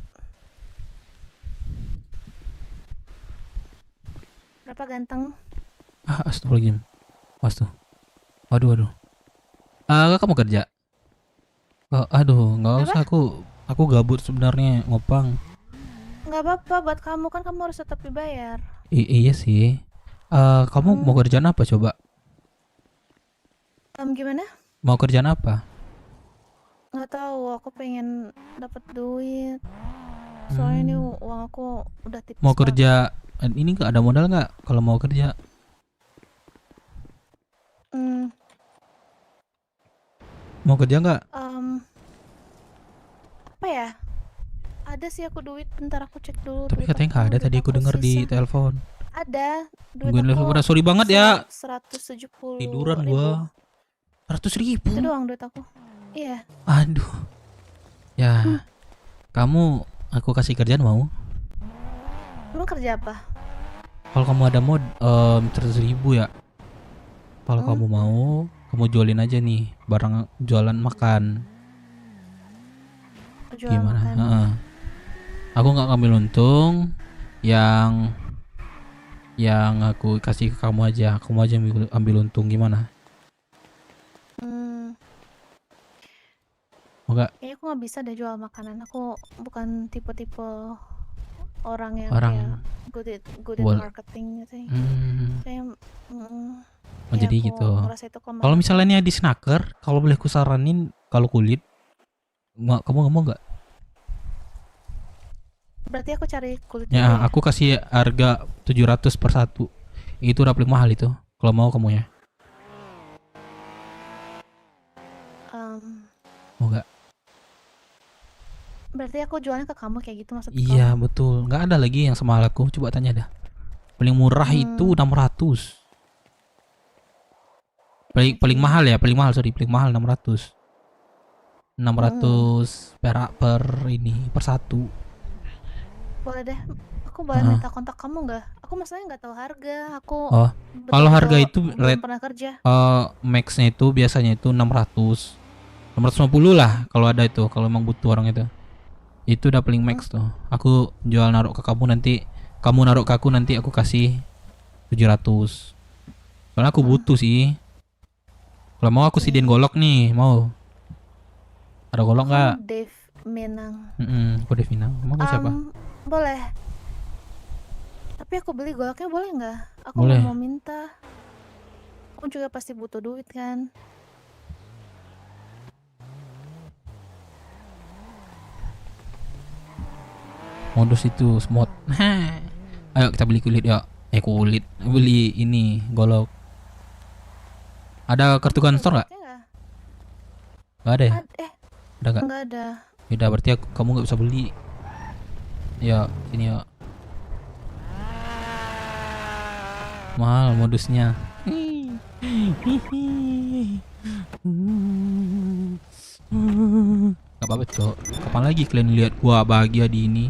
Berapa ganteng? Astagfirullahaladzim. Waduh. Kakak mau kerja? Nggak usah. Aku gabut sebenarnya, ngopang. Nggak apa-apa buat kamu, kan kamu harus tetap dibayar. Iya sih. Kamu mau kerjaan apa coba? Gimana? Mau kerjaan apa? Nggak tahu, aku pengen dapat duit. Soalnya ini uang aku udah tipis Mau banget. kerja ini nggak ada modal nggak kalau mau kerja? Hmm, Mau kerja nggak? apa ya? Ada sih aku duit, bentar aku cek dulu. Tapi duit katanya nggak aku, ada duit tadi aku aku dengar di sisa. telepon. Ada, duit Tungguin level aku pada sorry banget ya. 170 Tiduran ribu. gua. 100.000. Itu doang duit aku. Iya. Aduh. Ya. Kamu aku kasih kerjaan mau? Emang kerja apa? Kalau kamu ada mod 100.000 ya. Kalau kamu mau, kamu jualin aja nih barang jualan makan. Jual Gimana? makan. Heeh. Aku nggak ngambil untung, yang aku kasih ke kamu aja. Kamu aja ambil untung, gimana? Mau nggak? Kayaknya aku nggak bisa deh jual makanan. Aku bukan tipe-tipe orang yang Orang kayak good at Wal- marketing gitu ya. Kayak Oh, ya jadi aku gitu. ngerasa itu kelemahan Kalau aku. misalnya di snacker, kalau boleh ku saranin, kalau kulit, kamu mau nggak? Berarti aku cari kulit dulu Ya, ya. aku kasih harga 700 per satu. Itu udah paling mahal itu. Kalau mau kamu ya. Mau nggak? Berarti aku jualnya ke kamu kayak gitu maksud Iya, kamu? betul. Nggak ada lagi yang semahal aku. Coba tanya dah. Paling murah itu 600. Paling mahal ya, paling mahal 600. 600 perak per satu. Boleh deh. Aku boleh minta kontak kamu nggak? Aku masalahnya nggak tahu harga. Aku Oh, kalau harga itu belum pernah kerja. max-nya itu biasanya itu 600. 650 lah kalau ada itu, kalau emang butuh orang itu. Itu udah paling max tuh. Aku jual naruh ke kamu nanti, kamu naruh ke aku nanti aku kasih 700. Soalnya aku butuh sih. Kalau mau aku sediain golok nih, mau? Ada golok nggak? Kamu Dave Minang. Aku Devina. Emang aku siapa? Boleh. Tapi aku beli goloknya boleh nggak? Aku Boleh. mau minta. Aku juga pasti butuh duit kan. Modus itu smot. Ayo kita beli kulit ya. Kulit. Beli ini golok. Ada kartu kantor nggak? Nggak ada ya? Ada nggak? Nggak ada. Yaudah, berarti kamu nggak bisa beli. Ya, sini ya. Mahal modusnya. Gak apa-apa, Cok. Kapan lagi kalian lihat gua bahagia di ini?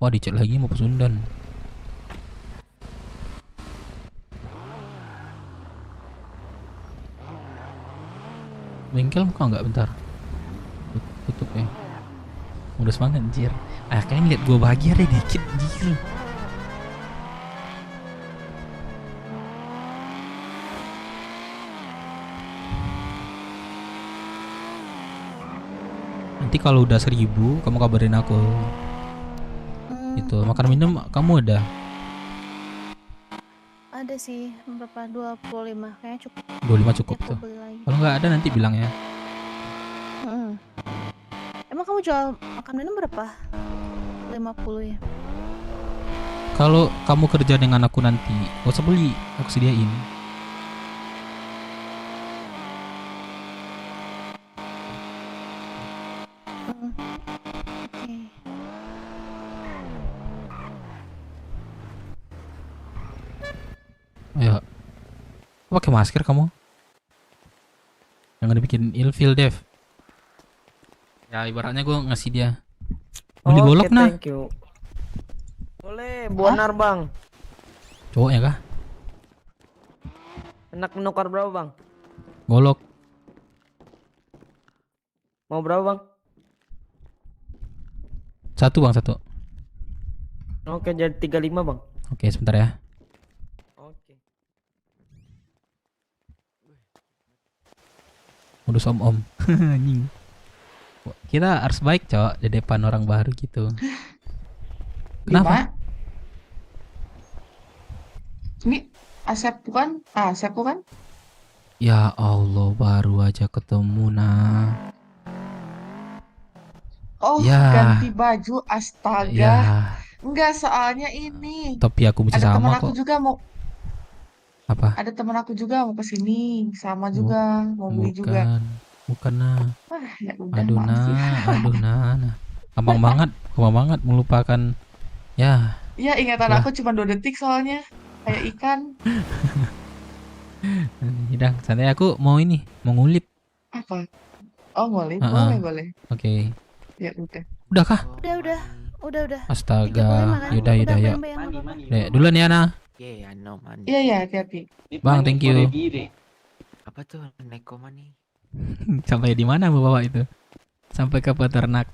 Wah, dicek lagi mau pesundan. Bengkel buka nggak bentar? Tutup ya. Modus banget anjir. Kalian lihat gua bahagia deh dikit anjir. Nanti kalau udah 1000 kamu kabarin aku. Itu makan minum kamu ada? Ada sih berapa 25 kayaknya cukup. 25 cukup Nanti aku tuh. beli lagi. Kalau nggak ada nanti bilang ya. Emang kamu jual makan minum berapa? 50 ya. Kalau kamu kerja dengan aku nanti, gak usah beli, aku sediain. Oke. Ayo. Pakai masker kamu? Jangan dibikin ilfil, Dev. Ya ibaratnya gue ngasih dia. Beli golok nah. Thank you. Boleh, bonar bang. Cowoknya kah? Enak menukar berapa bang? Golok. Mau berapa bang? Satu bang, satu. Oke, jadi 35 bang. Oke, sebentar ya. Oke. Modus om-om. Anjing. Kita harus baik, cowok, di depan orang baru gitu. Kenapa? Ini Asep bukan? Asep bukan? Ya Allah, baru aja ketemu nah. Oh, Ya. ganti baju, astaga. Ya, Enggak, soalnya ini. topi aku bisa Ada teman sama aku kok. juga mau, Apa? ada teman aku juga mau kesini, sama juga, mau beli juga. Bukan. Bukan nah. Wah, ya udah Aduh maaf ya. nah. Gampang banget melupakan. Ya, Iya, ingatan lah. aku cuma 2 detik soalnya, kayak ikan. Udah, santai aku mau ngulip. Apa? Oh, boleh, Heeh. boleh. Oke. Ya udah. Udah kah? Udah. Astaga. 35 kan? Yaudah, Udah, yuk. Bang, nggak apa-apa. Dek, duluan ya, Nah. Iya, hati-hati. Bang, thank you. Apa tuh neko money? Sampai di mana Bapak itu? Sampai ke peternak.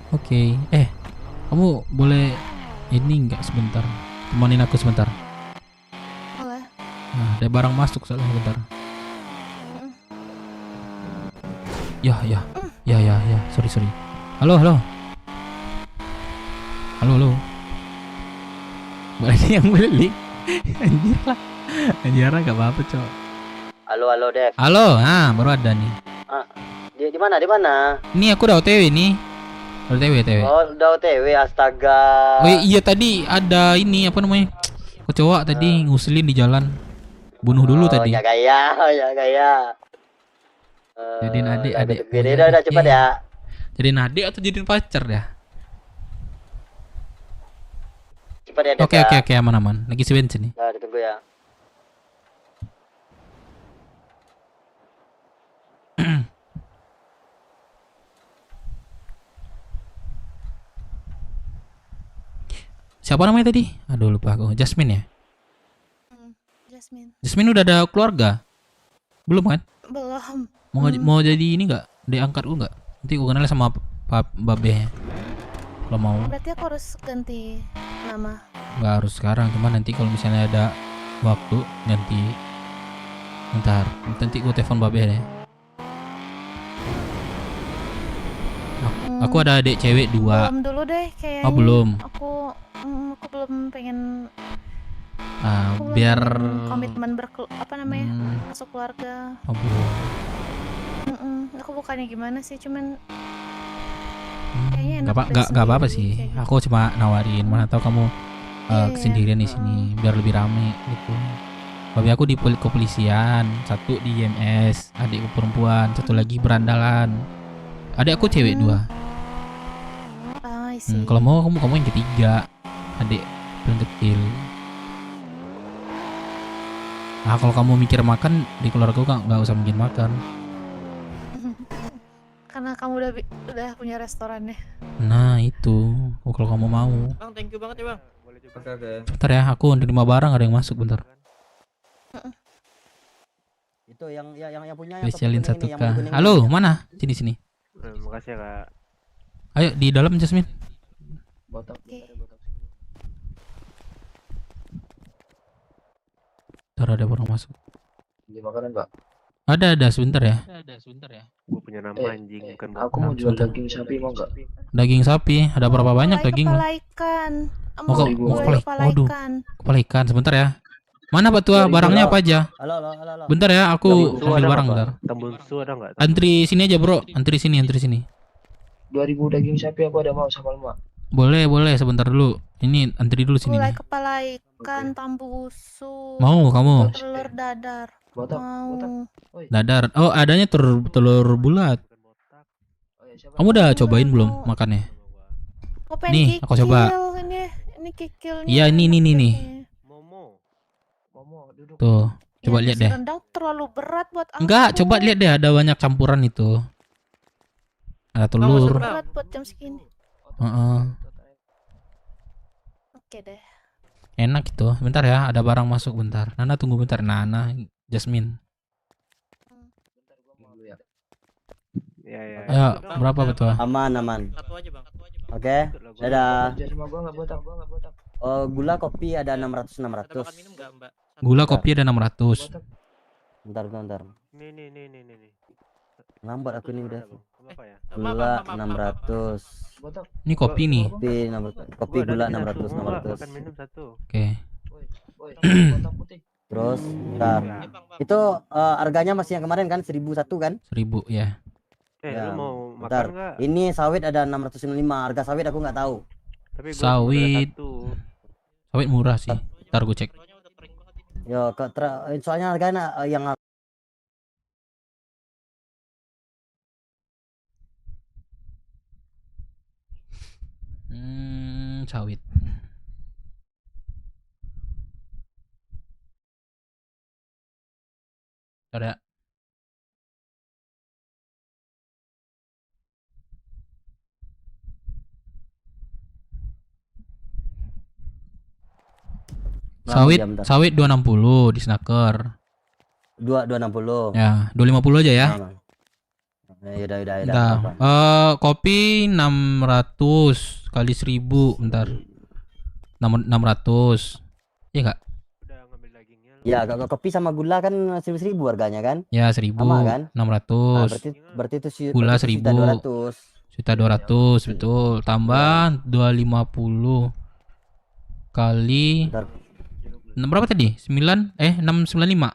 Oke. Kamu boleh ini nggak sebentar? Temanin aku sebentar. Boleh. Nah, ada barang masuk soalnya sebentar. Ya. Sorry. Halo. Berarti yang beli. Anjir lah, gak apa-apa, Cok. Halo, Dev. Halo, baru ada nih. Di mana? Ini aku udah OTW nih. OTW. Oh, udah OTW, astaga. Oh iya, tadi ada ini apa namanya? Kecoa tadi nguselin di jalan. Bunuh dulu tadi. Ya gaya. Jadiin adik. Udah cepat ya. Jadiin adik atau jadiin pacar ya? Cepat ya, Dev. Oke, aman. Lagi si bensin nih. Nah, ditunggu ya. Siapa namanya tadi? Aduh, lupa aku. Jasmine ya? Jasmine. Udah ada keluarga? Belum kan? Belum. Mau jadi ini nggak? Diangkatku nggak? Nanti aku kenal sama babehnya. Kalau mau. Berarti aku harus ganti nama. Nggak harus sekarang, cuma nanti kalau misalnya ada waktu ganti. Ntar, nanti gue telepon babeh deh. Aku ada adik cewek 2. Belum dulu deh kayaknya. Oh, belum. Aku belum pengen. Biar komitmen masuk keluarga. Oh, belum. Aku bukannya gimana sih, cuman kayaknya enak Gak apa-apa sih. Aku cuma nawarin, mana tahu kamu kesendirian di sini biar lebih rame gitu. Babi aku di kepolisian, 1 di IMS, adikku perempuan, 1 lagi berandalan. Adik aku cewek 2. Kalau mau kamu yang ketiga, adik paling kecil. Nah, kalau kamu mikir makan di keluarga aku nggak usah mikir makan. Karena kamu udah punya restorannya. Nah itu, kalau kamu mau. Bang, thank you banget ya, Bang. Bentar ya, aku nerima barang, ada yang masuk bentar. Itu yang punya Spesialin 1K. Halo, mana? Sini. Makasih ya, Kak. Ayo di dalam, Jasmine. Bentar, ada orang masuk. Beli makanan, Pak. Ada sebentar ya. Gue punya nama anjing bukan Aku mau jual daging sapi, mau nggak? Daging sapi, ada berapa banyak daging? Kepala ikan. Mau kepala ikan. Kepala ikan, sebentar ya. Mana Pak Tua, barangnya apa aja? Halo. Bentar ya, aku ambil barang bentar. Tambunsu ada nggak? Antri sini aja, Bro. Antri sini. 2000 daging sapi aku ada mau sama lemak. Boleh, sebentar dulu. Ini antri dulu sini Gulai nih. kepala ikan, tambusu. Mau kamu? Telur dadar. Mau. Dadar. Oh, adanya telur bulat. Kamu udah cobain belum makannya? Nih, aku coba. Ini kikilnya. Iya, ini. Tuh, coba lihat deh. Rendang terlalu berat buat aku. Enggak, coba lihat deh, ada banyak campuran itu. Ada telur. Berat buat jam segini. Oke deh. Enak itu. Bentar ya, ada barang masuk bentar. Nana tunggu bentar. Nana, Jasmine. Ya. Ayo, berapa betul? Aman. Oke, dadah. Gula kopi ada 600. Gula kopi ada 600. Bentar. Nih. Lambat aku ini udah. Apa ya? Gula 600. Ini kopi nih. Kopi, kopi gula 600 600. Makan minum satu. Oke. Terus bentar. Itu harganya masih yang kemarin kan 1001 kan? 1000 ya. Lu mau bentar. makan nggak? Ini sawit ada 695. Harga sawit aku nggak tahu. Tapi gua Sawit. satu. Sawit murah sih. Ntar gue cek. Yo, soalnya harganya yang Sawit. Ada. Sawit 260 di snacker. 260. Ya, 250 aja ya. Udah. Kopi 600 kali 1000, bentar. 600. Iya enggak? Ya, kopi sama gula kan 1000 harganya kan? Ya, 1000. Sama kan? 600. Berarti itu gula berarti 1000. 1.200 betul. Tambah 250 kali berapa tadi? 695.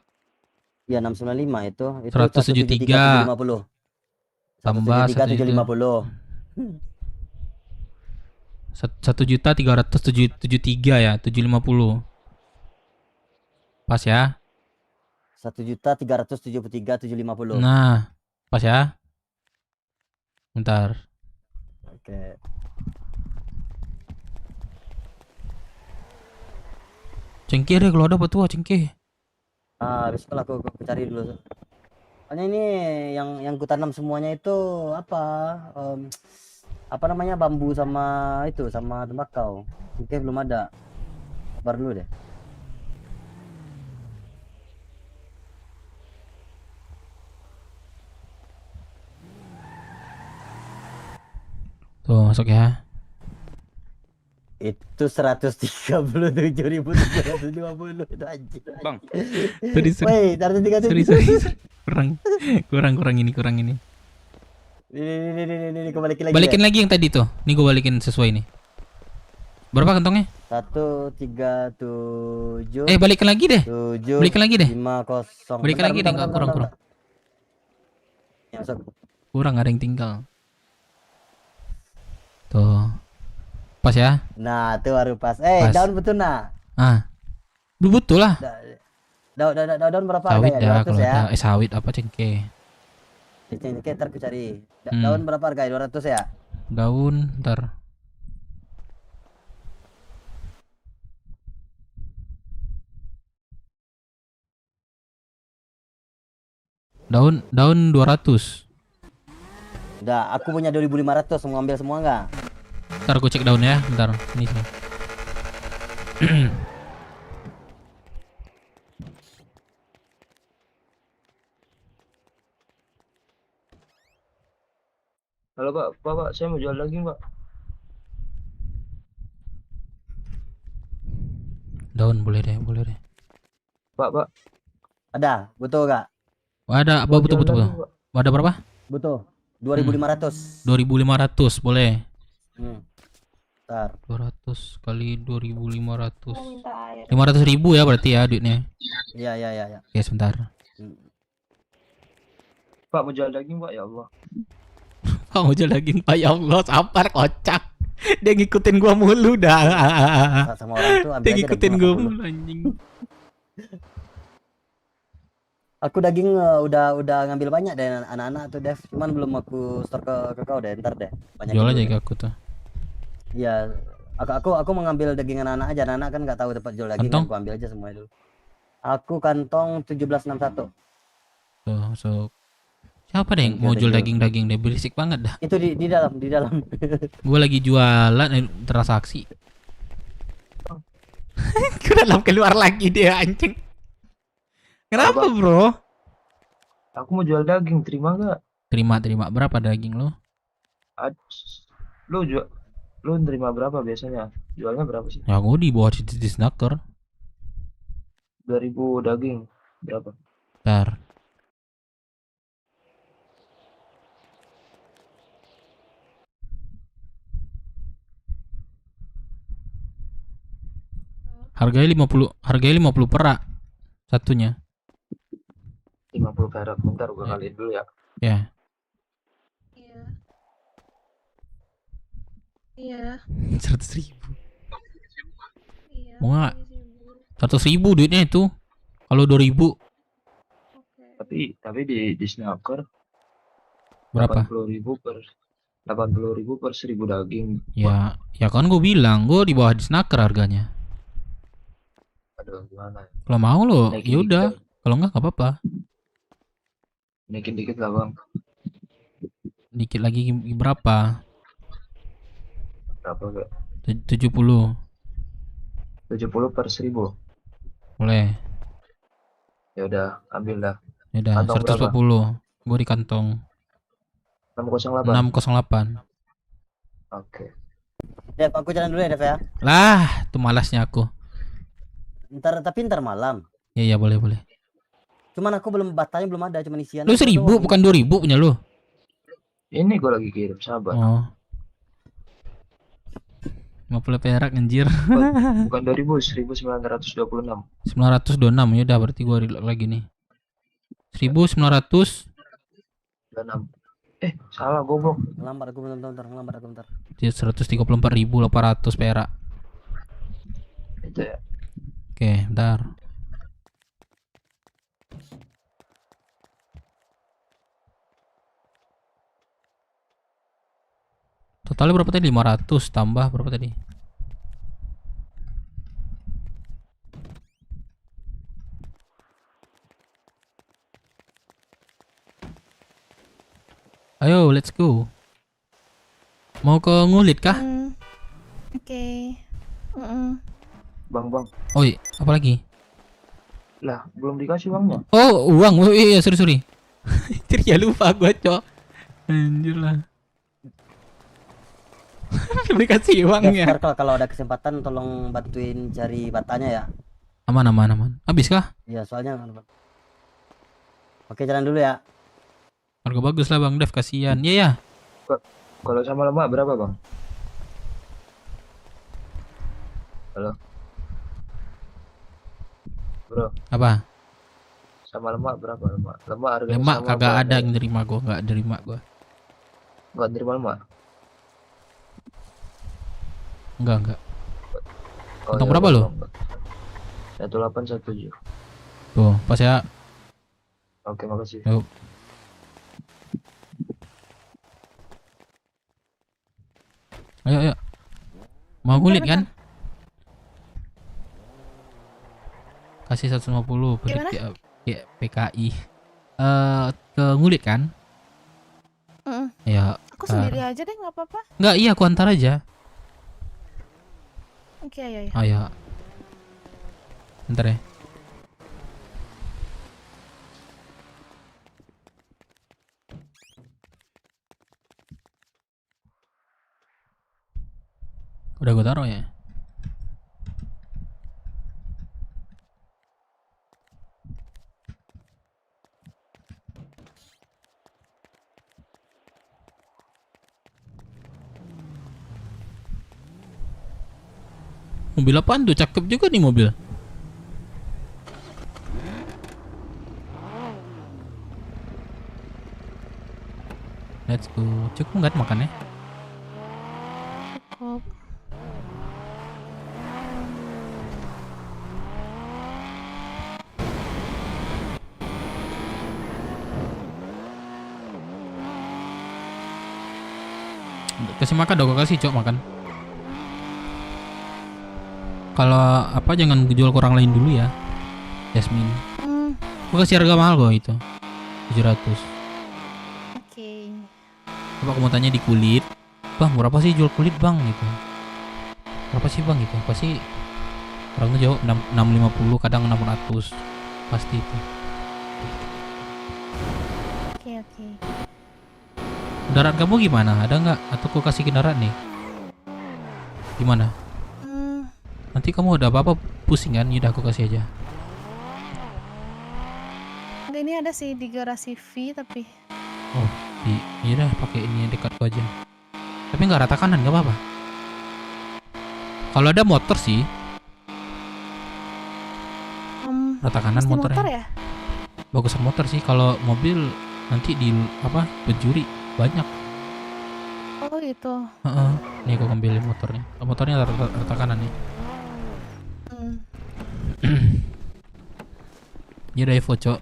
Ya, 695 itu 173. 173 Tambah 750. 1.373 ya, 750. Pas ya? 1.373.750. Nah, pas ya? Bentar. Oke. Cengkeh deh kalau ada apa tuh cengkeh. Besok aku cari dulu. Soalnya ini yang ku tanam semuanya itu apa namanya, bambu sama itu sama tembakau. Cengkeh belum ada. Sabar dulu deh. Tuh masuk ya. Itu 137.350 itu anjir. Bang. Sorry. Woi, 137. Sorry. Kurang ini. Ini kau balikin lagi. Balikin lagi yang tadi tuh. Nih gue balikin sesuai nih. Berapa kantongnya? 137. Balikin lagi deh. 7. Balikin lagi deh. 50. Balikin lagi deh, enggak kurang. Ya, masuk. Kurang, ada yang tinggal. Tuh. Pas ya? Nah, tuh baru pas. Daun betul nah. Betul lah. Daun berapa Sawit harganya? 200 ya. Sawit apa cengkeh? Cengkeh ntar ku cari. Daun berapa harganya? 200 ya? Daun ntar. Daun 200. Udah, aku punya 2.500, mau ambil semua enggak? Ntar gue cek daun ya, bentar. Ini sih. Halo Pak, saya mau jual daging Pak. Daun boleh deh. Pak. Ada, butuh enggak? Ada, betul. Ada berapa? Butuh. 2.500. 2.500 boleh. Bentar. 200 kali 2.500. 500.000 ya berarti ya duitnya. Iya. Oke, sebentar. Pak mau jual daging Pak, ya Allah. Pak mau jual daging Pak, ya Allah, sabar kocak. Dia ngikutin gua mulu dah. Sama orang tuh ambil. Dia ngikutin gua mulu anjing. Aku daging udah ngambil banyak dari anak-anak tuh Dev, cuman belum aku store ke kau deh, ntar deh. Banyak jual aja ke aku tuh. Iya, aku mau ngambil daging anak-anak aja, anak-anak kan nggak tahu tempat jual daging, aku ambil aja semuanya dulu. Aku kantong 1761. Tuh, masuk. Siapa deh yang mau jual daging deh, berisik banget dah. Itu di dalam. Gua lagi jualan transaksi. Udah keluar lagi dia anjing. Kenapa bro? Aku mau jual daging, terima nggak? Terima. Berapa daging lo? Lu terima berapa biasanya? Jualnya berapa sih? Ya gue di bawah di snacker. 2.000 daging berapa? Bentar. Harganya 50 perak satunya. 50 perak. Bentar gua kaliin dulu ya. Ya. Iya. 100.000. Mau nggak? 100.000 duitnya itu. Kalau 2.000 Tapi di snacker berapa? 80.000 per 1.000 daging. Ya kan gue bilang gue di bawah di snacker harganya. Aduh, gimana? Kalau mau lo, Naikin ya udah. dikit. Kalau enggak apa-apa. Naikin dikit lah bang. Dikit lagi berapa? Berapa gak? 70. 70 per 1.000. Boleh. Ya udah, ambil dah. Ya udah, Kantong 140. Gue di kantong 608. 608. Oke. Dev, aku jalan dulu ya, Dev ya. Lah, tuh malasnya aku. Tapi ntar malam. Ya boleh. Cuman aku batanya belum ada, cuman isian. Lu 1.000 bukan 2.000 punya lu. Ini gue lagi kirim, sabar. Oh. 50 perak anjir. Bukan 2.000, 1.926. 926 ya udah berarti gua lagi nih. 1.900 salah goblok. Ngelambat aku bentar. Dia 134.800 perak. Itu ya. Oke, bentar. Totalnya berapa tadi? 500 tambah berapa tadi? Ayo, let's go. Mau ke Ngulit kah? Oke. Bang. Oi, apa lagi? Lah, belum dikasih bangnya. Oh, uang. Oh iya, sorry. Ya lupa gua, Cok. Anjir lah. Dikasih uangnya. Kalau ada kesempatan tolong bantuin cari batanya ya. Aman. Habis kah? Iya, soalnya Oke, jalan dulu ya. Harga bagus lah Bang Dev, kasihan. Iya. Kalau sama lemak berapa bang? Halo. Bro. Apa? Sama lemak berapa lemak? Harganya Lemak sama kagak apa ada yang nerima gua, enggak nerima gua. Enggak nerima lemak. Enggak. Oh, Kantong ya, berapa lo? 1817. Tuh, pas ya. Oke, makasih. Yuk. Ayo. Mau Ngulit kan? Kasih 150 PKI. Ke Ngulit kan? Ya. Aku sendiri aja deh, nggak apa-apa. Enggak, iya aku antar aja. Oke, ayo. Ayo. Bentar ya. Udah gue taruh ya. Mobil apaan tuh? Cakep juga nih mobil. Let's go. Cukup nggak makannya? Cukup. Kasih makan dong, kasih Cok makan. Kalau apa jangan jual ke orang lain dulu ya, Yasmin. Gua kasih harga mahal kok itu, 700. Oke. Coba kamu tanya di kulit, bang berapa sih jual kulit bang gitu? Berapa sih bang gitu? Pasti orangnya jawab 650, kadang 600, pasti itu. Oke. Kendaraan kamu gimana? Ada nggak? Atau aku kasih kendaraan nih? Gimana? Nanti kamu ada apa-apa pusing kan? Yaudah aku kasih aja. Enggak, ini ada sih di garasi V tapi. Oh, yaudah pakai ini yang dekatku aja. Tapi nggak rata kanan, nggak apa-apa. Kalau ada motor sih, rata kanan Mesti motornya. motor ya? Bagusan motor sih, kalau mobil nanti di apa pencuri banyak. Oh gitu. Heeh. Nih aku ambilin motornya. Oh, motornya rata kanan nih. Ini udah Evo, Cok.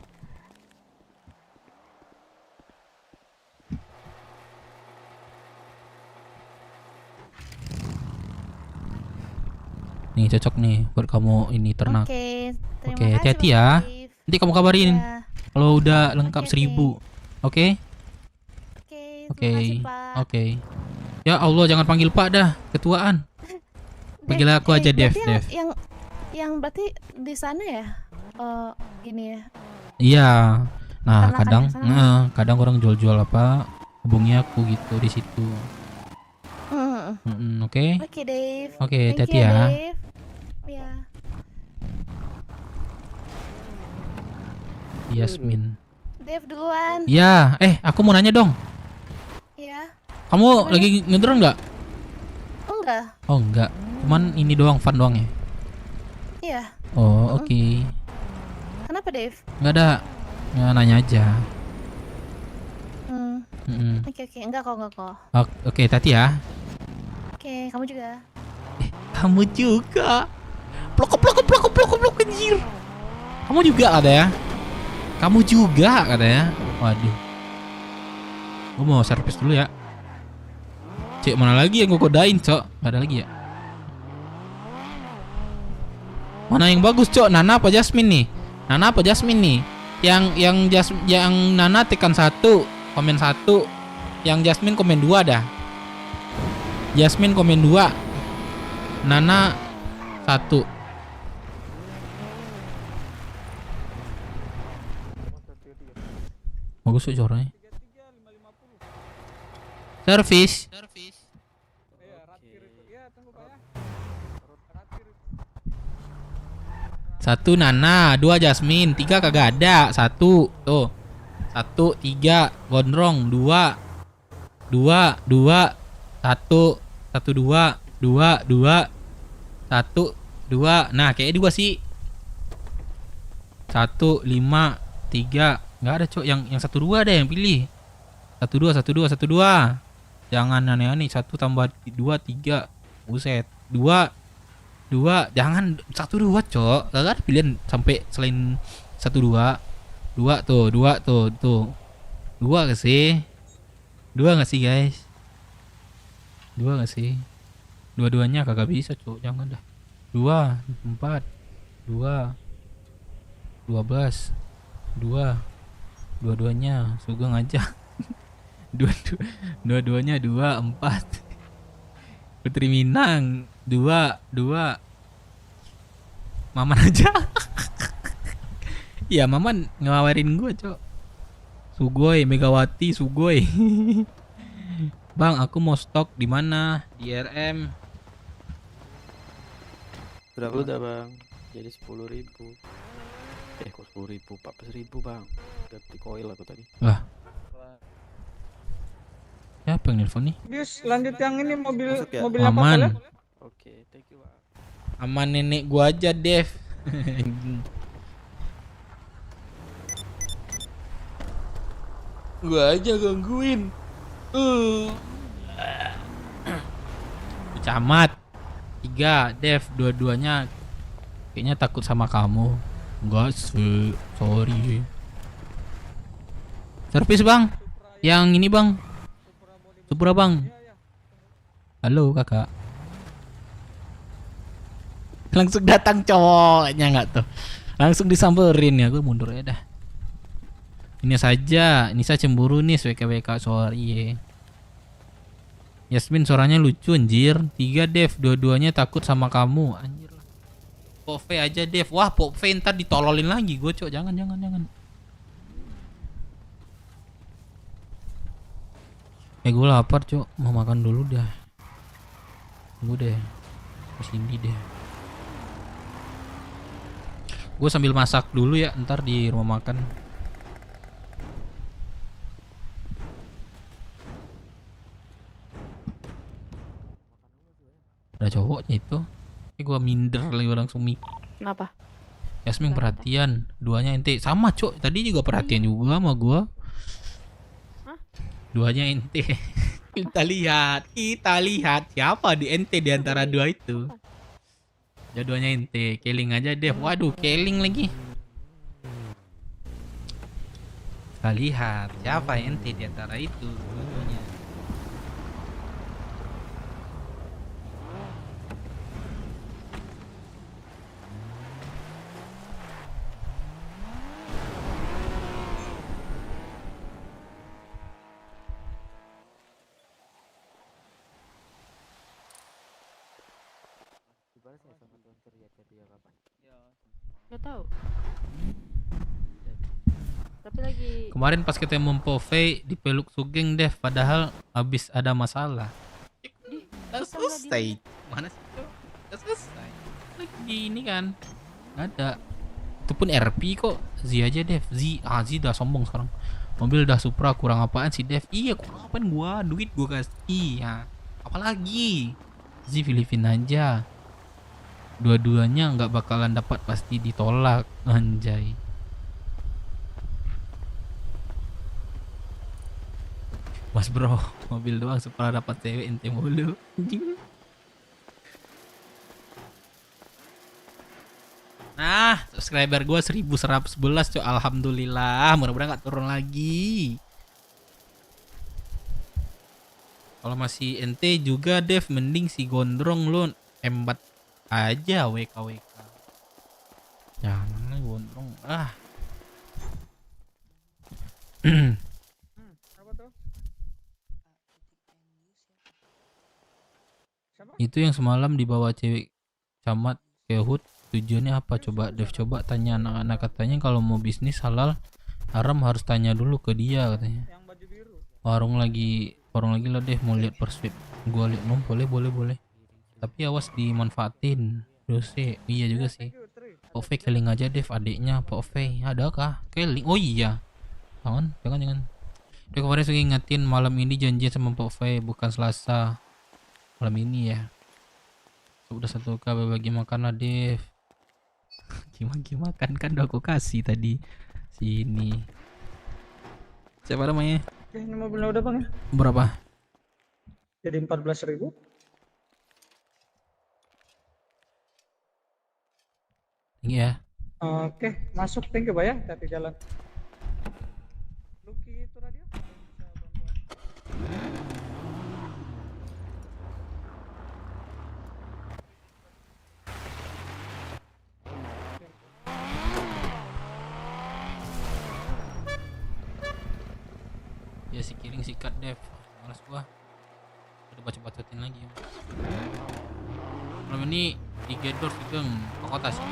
Nih cocok nih buat kamu ini ternak. Oke, terima Oke, kasih, hati-hati Bang ya. Dave. Nanti kamu kabarin Iya. kalau udah lengkap 1000. Oke? Oke, Oke. terima kasih, Pak. Oke. Ya Allah, jangan panggil Pak dah, ketuaan. Panggil aku aja Dev, berarti Dev. yang berarti di sana ya? Gini ya. Iya. Nah, Ternakan kadang yang sana. kadang orang jual-jual apa, hubungi aku gitu di situ. Oke. Oke, Dave. Oke, Thank hati-hati you, ya. Dave. Ya. Yasmin. Dave duluan. Ya, aku mau nanya dong. Ya. Kamu lagi ngedrone nggak? Enggak. Oh enggak, cuman ini doang, fun doang ya. Iya. Oh oke. Kenapa, Dave? Nggak ada, nanya aja. Oke, enggak kok. Oke, hati ya. Oke, kamu juga. Kamu juga. Plok anjir. Kamu juga ada ya? Kamu juga katanya. Waduh. Gue mau servis dulu ya. Cek mana lagi yang gue kodain, Cok? Gak ada lagi ya? Mana yang bagus, Cok? Nana apa Jasmine nih? Nana apa Jasmine nih? Yang Nana tekan 1, komen 1. Yang Jasmine komen 2 dah. Jasmine komen 2. Nana 1. Bagus tuh suaranya. Servis. Satu Nana, 2 Jasmine, 3 kagak ada. 1 tuh. 1 3 gondrong, 2 1 1 2 2 1 2. Nah, kayak 2 sih. 1 5 3. Enggak ada, Cok. Yang 1 2 ada yang pilih. 1 2 1 2 1 2. Jangan aneh-aneh. 1 tambah 2 3. Buset. 2 jangan 1 2, Cok. Gak ada pilihan sampai selain 1 2. 2 tuh, 2 tuh. 2 gak sih? 2 gak sih, guys? 2 gak sih? Dua-duanya kagak bisa, Cok. Jangan dah. 2 4 2 12 2. Dua-duanya Sugeng aja. Dua-duanya 2 4. Putri Minang 2 Maman aja. Iya, Maman ngawarin gue, Cok. Sugoi, Megawati, Sugoi. Bang, aku mau stok di mana? Di RM. Berapa udah, Bang? Jadi 10.000. Kok 10.000? 14.000, Bang. Ganti koil aku tadi. Wah. Siapa yang nelfon nih? Bius, lanjut yang ini mobil ya? mobilnya Pak Aman. boleh? Oke, thank you, Bang. Aman nenek gua aja, Dev. Gua aja gangguin. Camat 3, Dev, dua-duanya kayaknya takut sama kamu. Enggak sih, sorry. Servis, Bang. Yang ini, Bang. Supra, Bang. Halo, Kakak. Langsung datang cowoknya nggak tuh? Langsung disamperin ya, gue mundur ya dah. Ini saya cemburu nih, WKWK, sorry. Yasmin suaranya lucu anjir. 3 Dev, dua-duanya takut sama kamu. Anjir lah. Pove aja Dev. Wah, Pove ntar ditololin lagi gue, Cok. Jangan. Gue lapar, Cok. Mau makan dulu dah. Tunggu deh. Kesini deh. Gue sambil masak dulu ya, ntar di rumah makan. Ada cowoknya itu. Gue minder lagi langsung Kenapa? Yasmin perhatian, duanya ente sama cok. Tadi juga perhatian juga sama gua. Duanya ente. Kita lihat siapa di ente di antara dua itu. Ya duanya ente, Keling aja deh. Waduh, Keling lagi. Kita lihat siapa ente di antara itu dua-duanya. Gak tahu. Tapi lagi Kemarin pas ketemu Pove dipeluk Sugeng Dev, padahal habis ada masalah. Udah selesai. Mana sih? Udah selesai. Lagi ini kan. Ada. Itu pun RP kok. Z aja Dev. Z udah sombong sekarang. Mobil udah Supra, kurang apaan sih Dev? Iya, kurang apaan gua? Duit gua kasih. Ya. Apalagi? Z Filipin aja. Dua-duanya nggak bakalan dapat, pasti ditolak. Anjay. Mas bro, mobil doang Supra dapat cewek ente mulu. Nah, subscriber gue 1111 cok. Alhamdulillah, mudah-mudahan gak turun lagi. Kalau masih ente juga Dev, mending si gondrong lu embat aja WK. Jangan gondrong. Itu yang semalam dibawa cewek camat ke HUT, tujuannya apa coba Dev? Coba tanya anak-anak, katanya kalau mau bisnis halal haram harus tanya dulu ke dia katanya. Warung lagi lah Dev, mau lihat perswip. Gua lihat boleh. Tapi awas dimanfaatin. Dosa. Iya juga sih. Pak Ove Keling aja Dev, adiknya Pak Ove. Adakah Keling? Oh iya. Jangan. Dia kemarin saya ingetin malam ini janjian sama Pak Ove, bukan Selasa. Malam ini ya. Udah 1K bagi makan lah Dev. Gimana makan kan udah aku kasih tadi. Sini. Siapa namanya? Oke, ini mobilnya udah bang ya? Berapa? Jadi 14.000. Iya. Oke, masuk. Thank you, Pak ya. Hati jalan. Lucky itu radio. Ya si Kiring sikat Dev. Malas gua. Udah baca-bacatin lagi. Malam ini di Gedor Sugeng ke kota sih.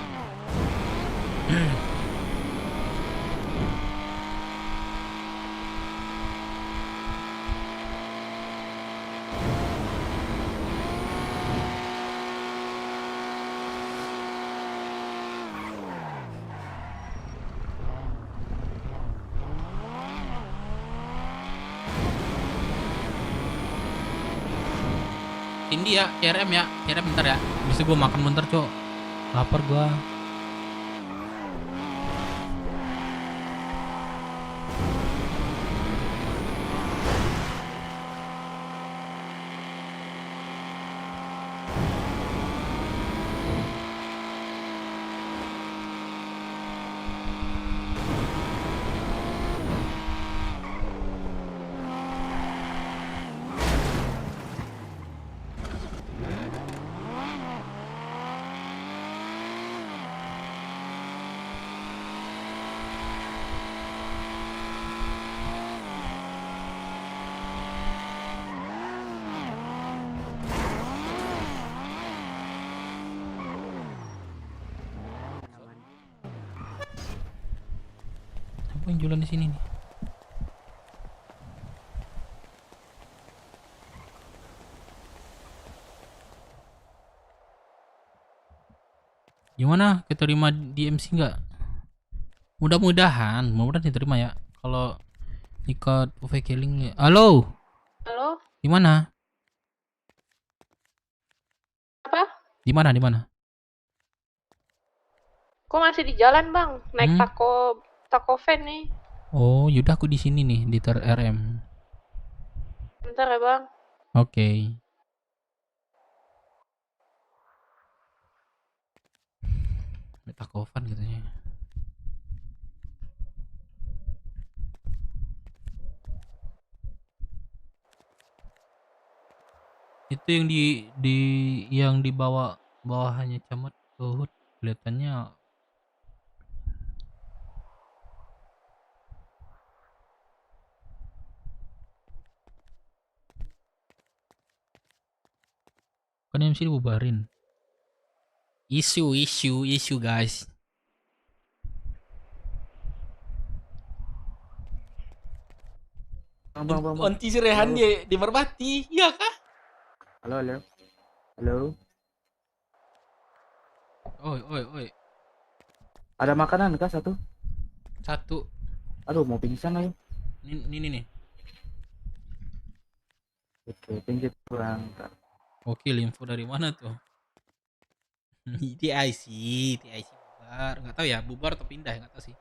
Indi ya, CRM bentar ya. Bisa gua makan bentar, Cok. Lapar gua. Yang jualan di sini nih. Gimana? Keterima di MC nggak? Mudah-mudahan diterima ya. Kalau ikut UV Killing. Halo. Halo? Gimana? Apa? Di mana? Kok masih di jalan bang? Naik Hmm? taco van nih. Oh, yaudah aku di sini nih di Ter RM. Bentar ya bang. Oke. Metakovan katanya. Itu yang dibawa bawahannya Camat ke HUT kelihatannya kan MC dibubarin. Isu guys. Bang. Onti si Rehan di Merpati, iya kah? Halo. Oi. Ada makanan kah satu? Satu. Aduh, mau pingsan ayo. Ini nih. Oke, pinggir kurang. Oke, info dari mana tuh? TIC bubar. Nggak tahu ya, bubar atau pindah nggak tahu sih.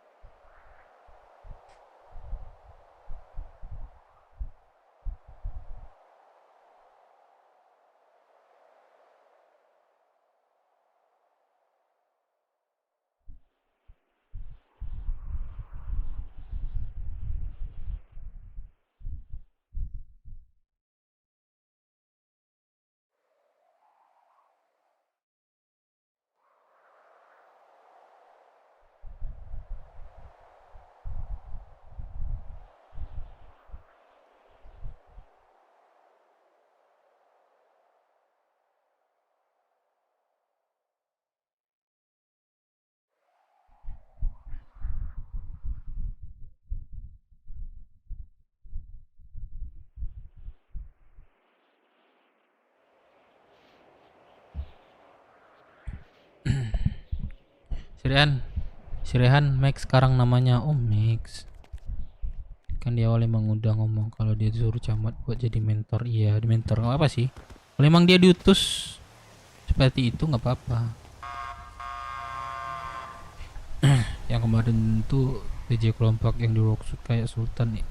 Si Rehan Max sekarang namanya Om Max. Kan dia awalnya emang udah ngomong kalau dia disuruh Camat buat jadi mentor. Iya, di mentor nggak apa sih. Kalau emang dia diutus seperti itu nggak apa-apa. Yang kemarin tuh DJ kelompok yang di Rocksuit kayak Sultan di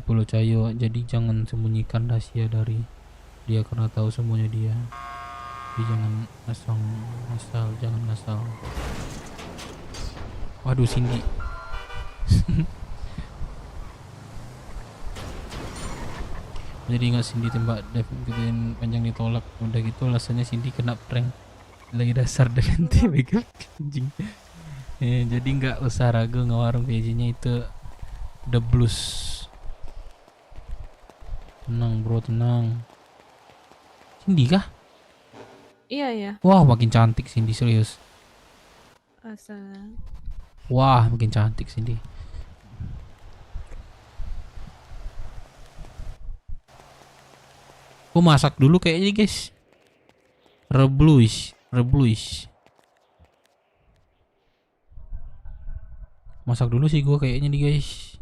Pulau Cayo. Jadi jangan sembunyikan rahasia dari dia karena tahu semuanya dia. Jadi jangan asal. Waduh, Cindy. Jadi ingat Cindy tembak Dev gituin panjang ditolak. Udah gitu alasannya Cindy kena prank. Lagi dasar dengan TBK anjing. Jadi nggak usah ragu ngewarung PJ-nya itu The Blues. Tenang bro, tenang. Cindy kah? Iya. Wah, makin cantik Cindy, serius. Asal. Wah, makin cantik Cindy. Gua masak dulu kayaknya guys. Rebluish. Masak dulu sih gua kayaknya nih guys.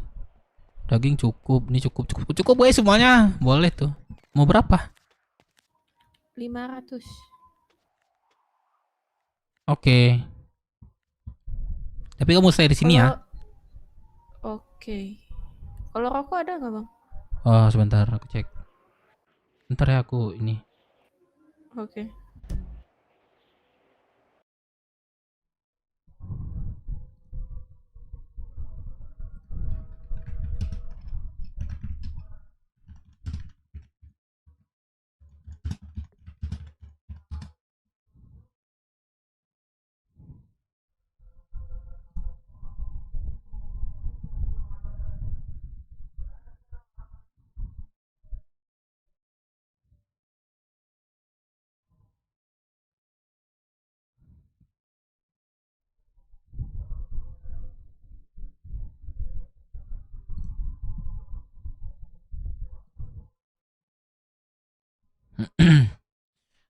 Daging cukup, nih cukup guys semuanya. Boleh tuh. Mau berapa? 500. Oke. Tapi kamu stay di sini ya. Oke. Kalau rokok ada nggak bang? Oh, sebentar aku cek. Bentar ya aku ini. Oke.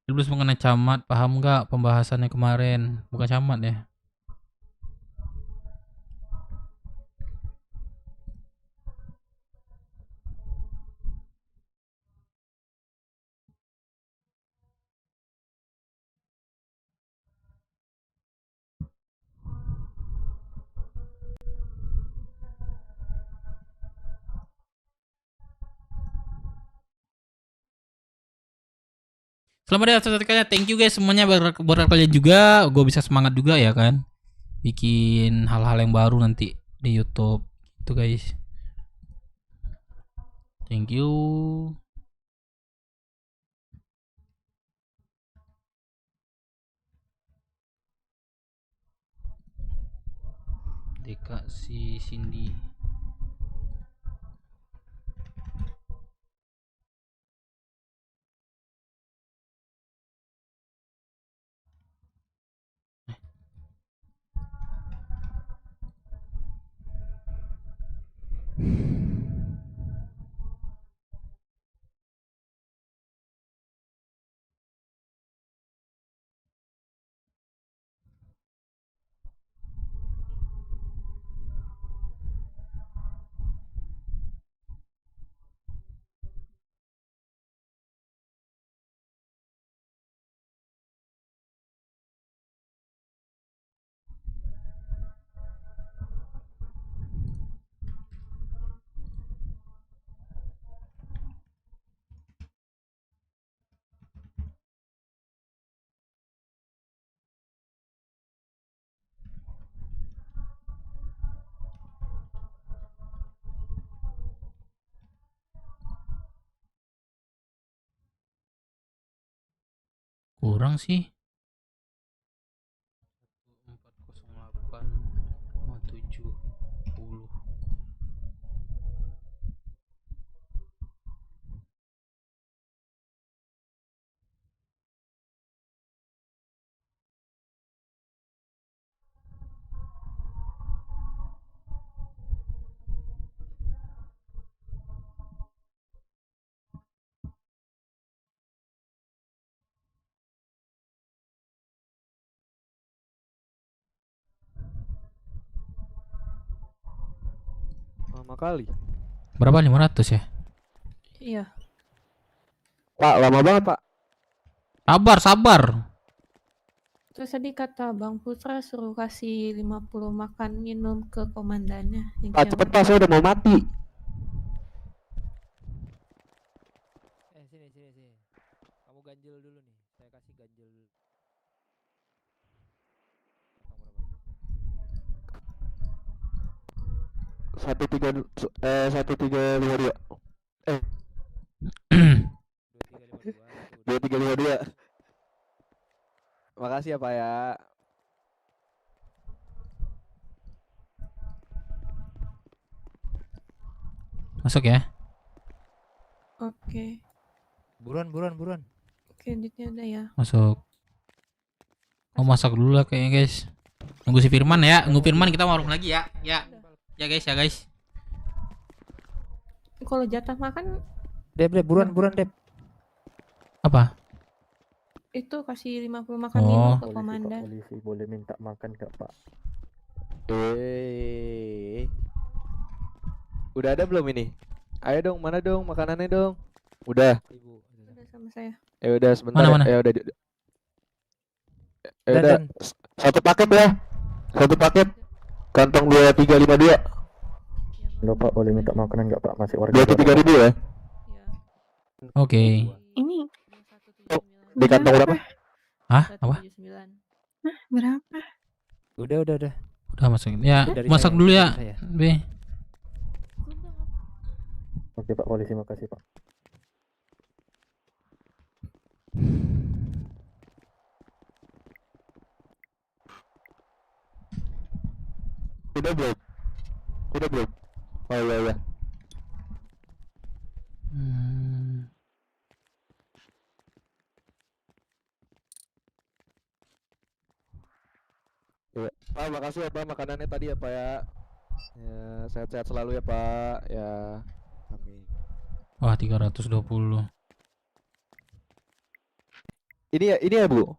Terus mengenai Camat, paham nggak pembahasannya kemarin? Bukan Camat ya. Selamat ya atas kalian. Thank you guys semuanya buat kalian juga. Gue bisa semangat juga ya kan. Bikin hal-hal yang baru nanti di YouTube. Itu guys. Thank you. Deka si Cindy. Kurang sih. 408,70. Lama kali. Berapa 500 ya? Iya. Pak, lama banget, Pak. Sabar. Terus tadi kata Bang Putra suruh kasih 50 makan minum ke komandannya. Pak, cepet Pak, saya udah mau mati. Sini. Kamu ganjil dulu nih. Saya kasih ganjil dulu. Satu tiga lima dua. 2352. Makasih ya Pak ya. Masuk ya. Oke. Buruan. Kreditnya ada ya. Masuk. Oh masak dulu lah kayaknya guys. Nunggu si Firman ya. Nunggu Firman kita warung lagi ya. Ya guys. Kalau jatah makan Dep, buruan Dep. Apa? itu kasih 50 makan minum ke komandan. Polisi boleh minta makan gak Pak? Udah ada belum ini? Ayo dong, mana dong makanannya dong? Udah. Udah sama saya. Udah sebentar. Mana? Udah. Satu paket ya. Satu paket. Kantong 2352. Halo Pak, boleh minta makanan nggak Pak? Masih warga 23.000 ya? Oke. Ini Di kantong berapa? Hah? Apa? Berapa? Udah. Udah masukin. Ya, Dari masak saya, dulu dari ya. saya. B. Oke Pak Polisi, makasih Pak. Udah belum? Oh iya. Ya, Pak, makasih ya Pak makanannya tadi ya Pak ya. Ya, sehat-sehat selalu ya Pak. Ya. Amin. Wah, 320. Ini ya Bu.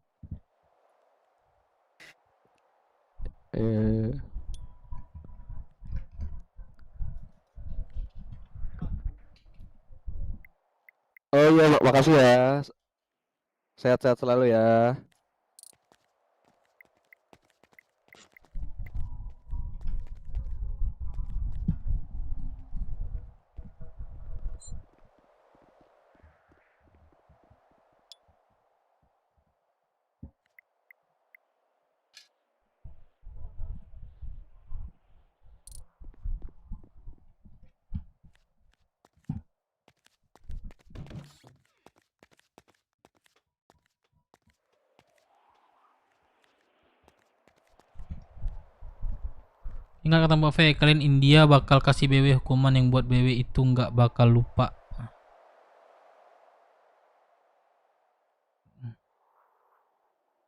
Oh iya, makasih ya. Sehat-sehat selalu ya. Ingat kata Mbak Fe, kalian India bakal kasih BW hukuman yang buat BW itu nggak bakal lupa.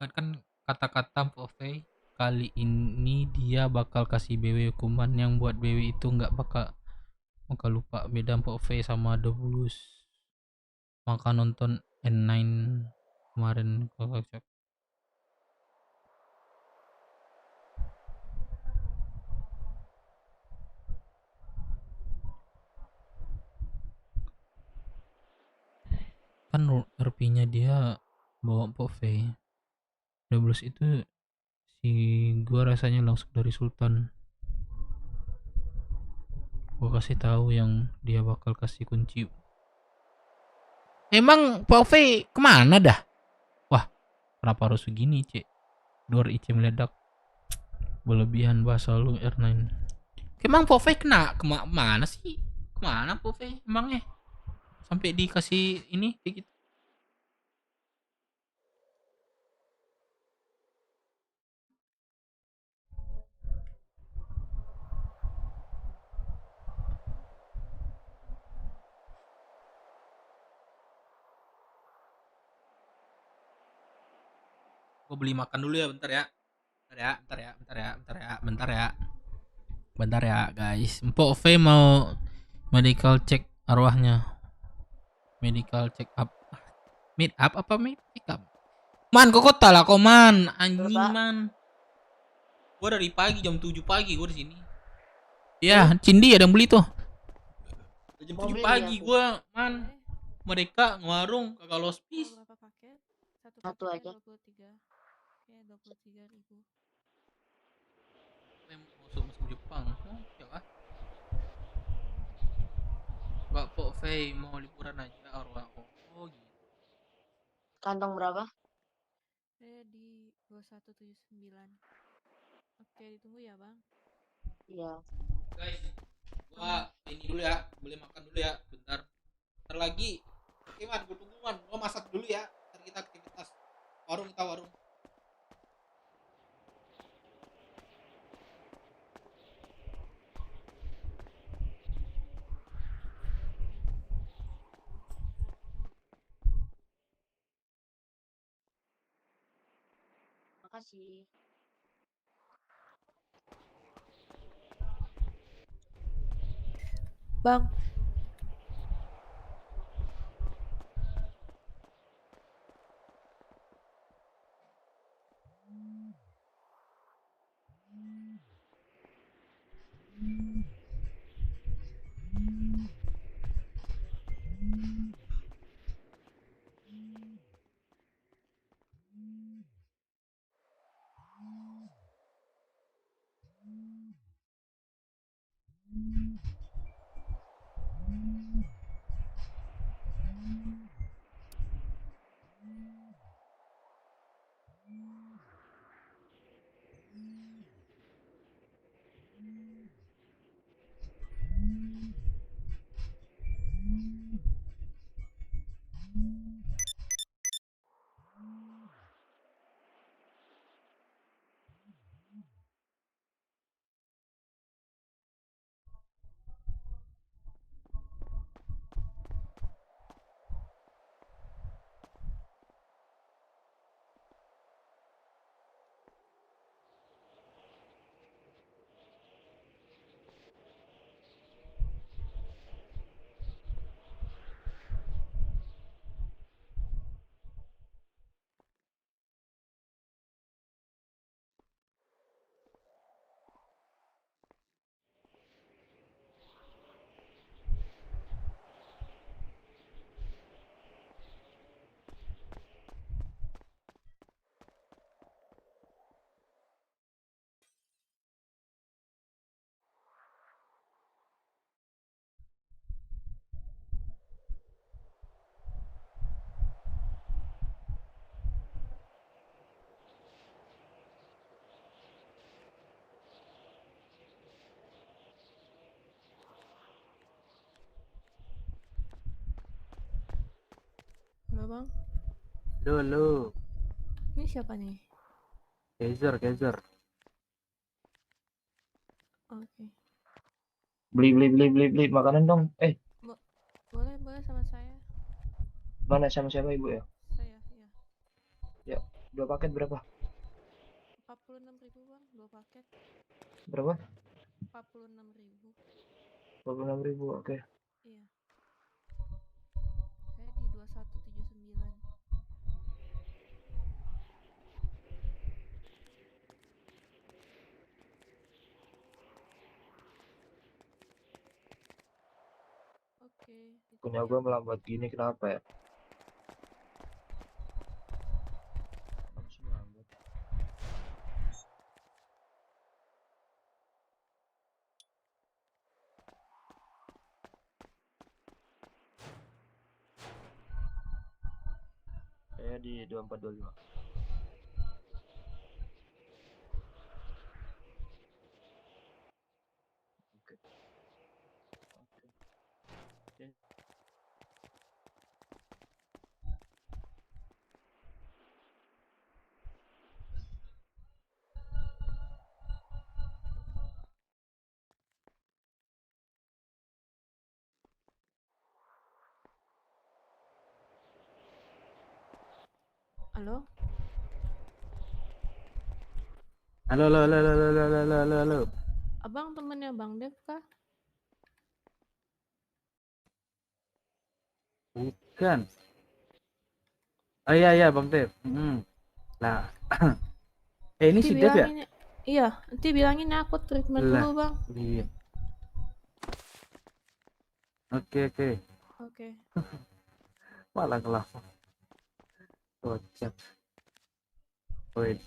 Kan kata-kata Mbak Fe, kali ini dia bakal kasih BW hukuman yang buat BW itu nggak bakal lupa. Beda Mbak Fe sama The Blues. Maka nonton N9 kemarin kocak. Kan RP-nya dia bawa Pove. Doubles itu si gua rasanya langsung dari Sultan. Gua kasih tahu yang dia bakal kasih kunci. Emang Pove kemana dah? Wah, kenapa harus begini, Cek? Door IC meledak. Berlebihan bahasa lu R9. Emang Pove kemana sih? Kemana Pove emangnya? Sampai dikasih ini dikit. Gue beli makan dulu ya, bentar ya. Bentar ya guys. Mpok V mau medical check arwahnya. Medical check up. Meet up apa meet up? Man, kok kota lah kok man. Anjing man. Gua dari pagi jam 7 pagi gua di sini. Ya, Cindi ada yang beli tuh. Jam 7 pagi gua man. Mereka ngewarung kagak lospis. Satu aja. 23.000. Masuk Jepang. Ya kah? Mbak Pok Fei mau liburan aja arwah. Oh gitu. Kantong berapa? Saya di 2179. Oke, ditunggu ya, Bang. Iya. Guys, gua ini dulu ya, beli makan dulu ya, bentar. Bentar lagi. Oke, Man, gua tunggu Man. Gua masak dulu ya. Ntar kita aktivitas. Kita warung. Makasih. Bang. Halo, Bang. Halo. Ini siapa nih? Kezer. Oke. Beli makanan dong. Boleh sama saya. Mana sama siapa ibu ya? Saya, ya. Ya, 2 paket berapa? 46.000 bang, 2 paket. Berapa? 46.000. 46.000, oke. Iya. Saya di 2179. Oke. Punya gua melambat gini kenapa ya? Langsung lambat. Saya di 2425. Oke. Halo? Halo, halo. Abang temennya Bang Dev kah? Bukan. Oh iya Bang Dev. Nah. Ini Nanti si Dev ya? Iya, nanti bilangin aku treatment dulu bang. Iya. Oke. Oke. Malah ngelapor. Kocak. Oi.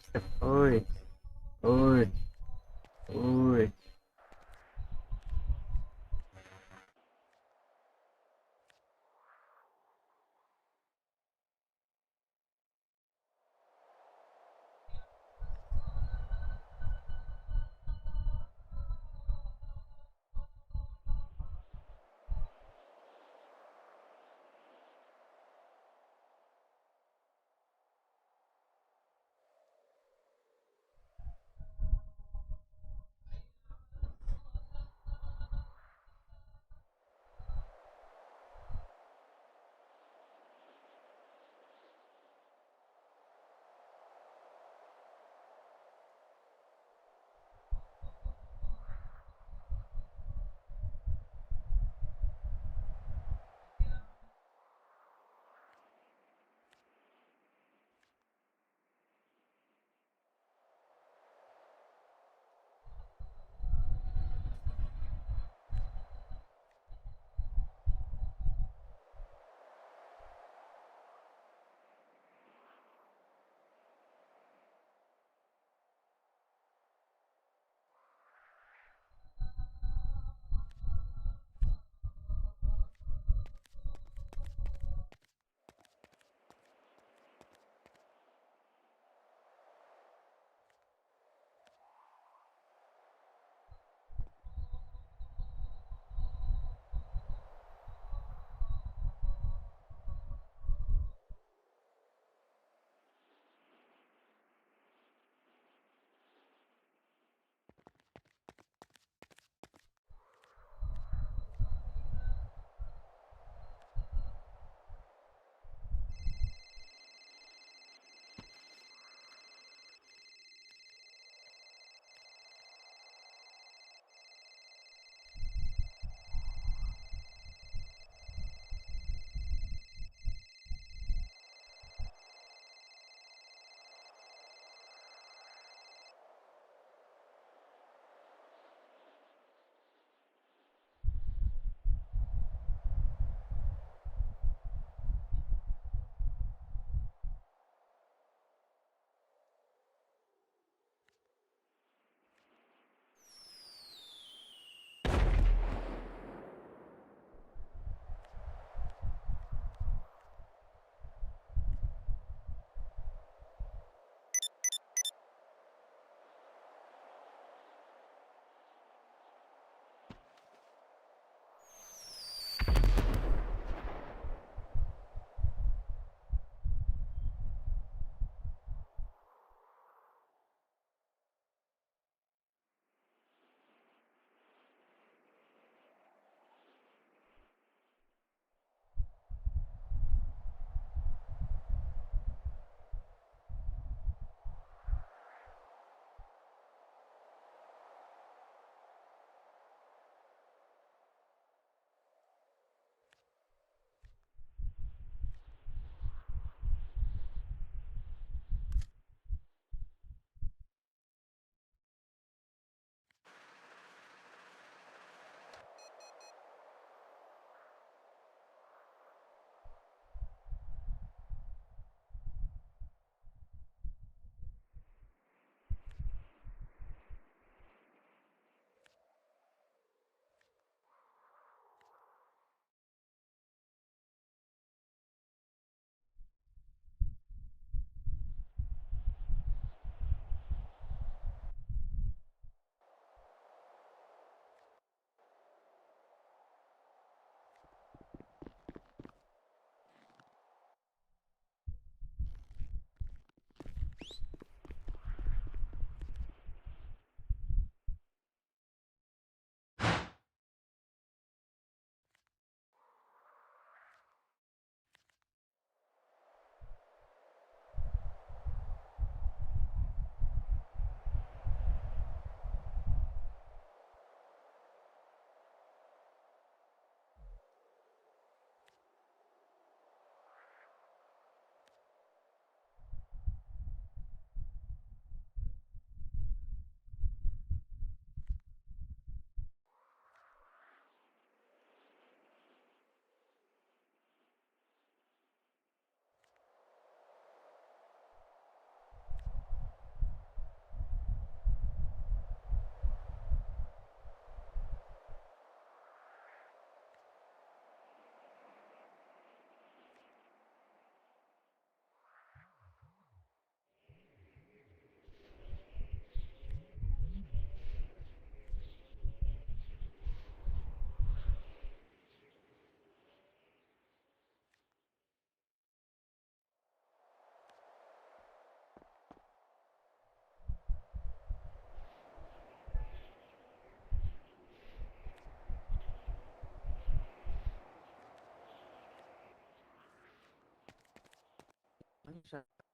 Kamu siapa?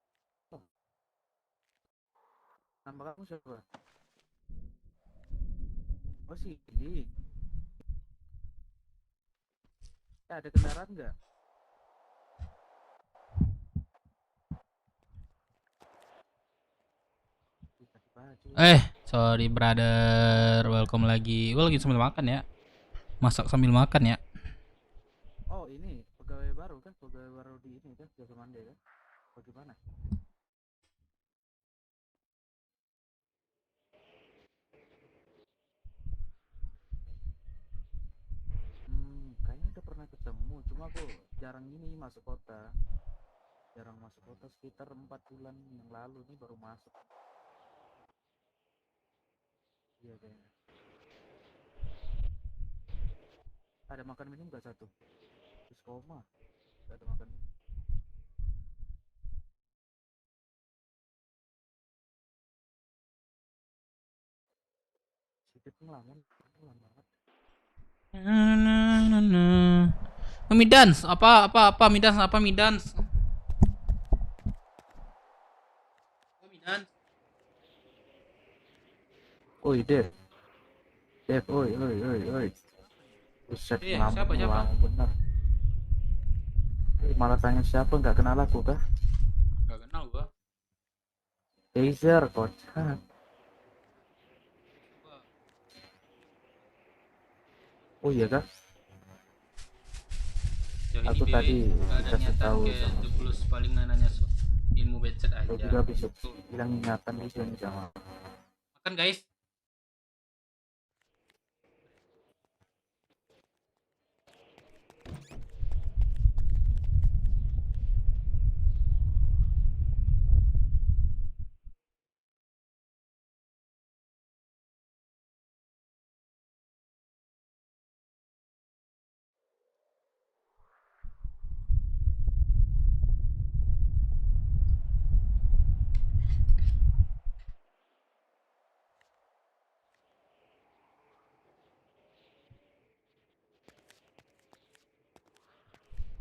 Nama kamu siapa? Oh sini. Ada kendaraan nggak? Sorry brother, welcome lagi. Gue lagi sambil makan ya. Masak sambil makan ya. Oh ini pegawai baru kan? Pegawai baru di ini kan? Jasa Mande kan? Bagaimana? Kayaknya udah pernah ketemu. Cuma aku jarang ini masuk kota. Jarang masuk kota, sekitar 4 bulan yang lalu nih baru masuk. Iya kayaknya. Ada makan minum gak satu? Terus koma. Gak ada makan minum. Sedikit ngelamun banget. Midans, apa Midans, apa Midans? Oi Dev, oi. Buset, Siapa? ngelamun bener. Malah tanya siapa, nggak kenal aku kah? Gak kenal gua. Taser, kocak. Oh iya kah? Aku tadi dikasih tahu sama Plus paling nanya ilmu becet aja. aku juga besok bilang ingatan di sini sama. Makan guys.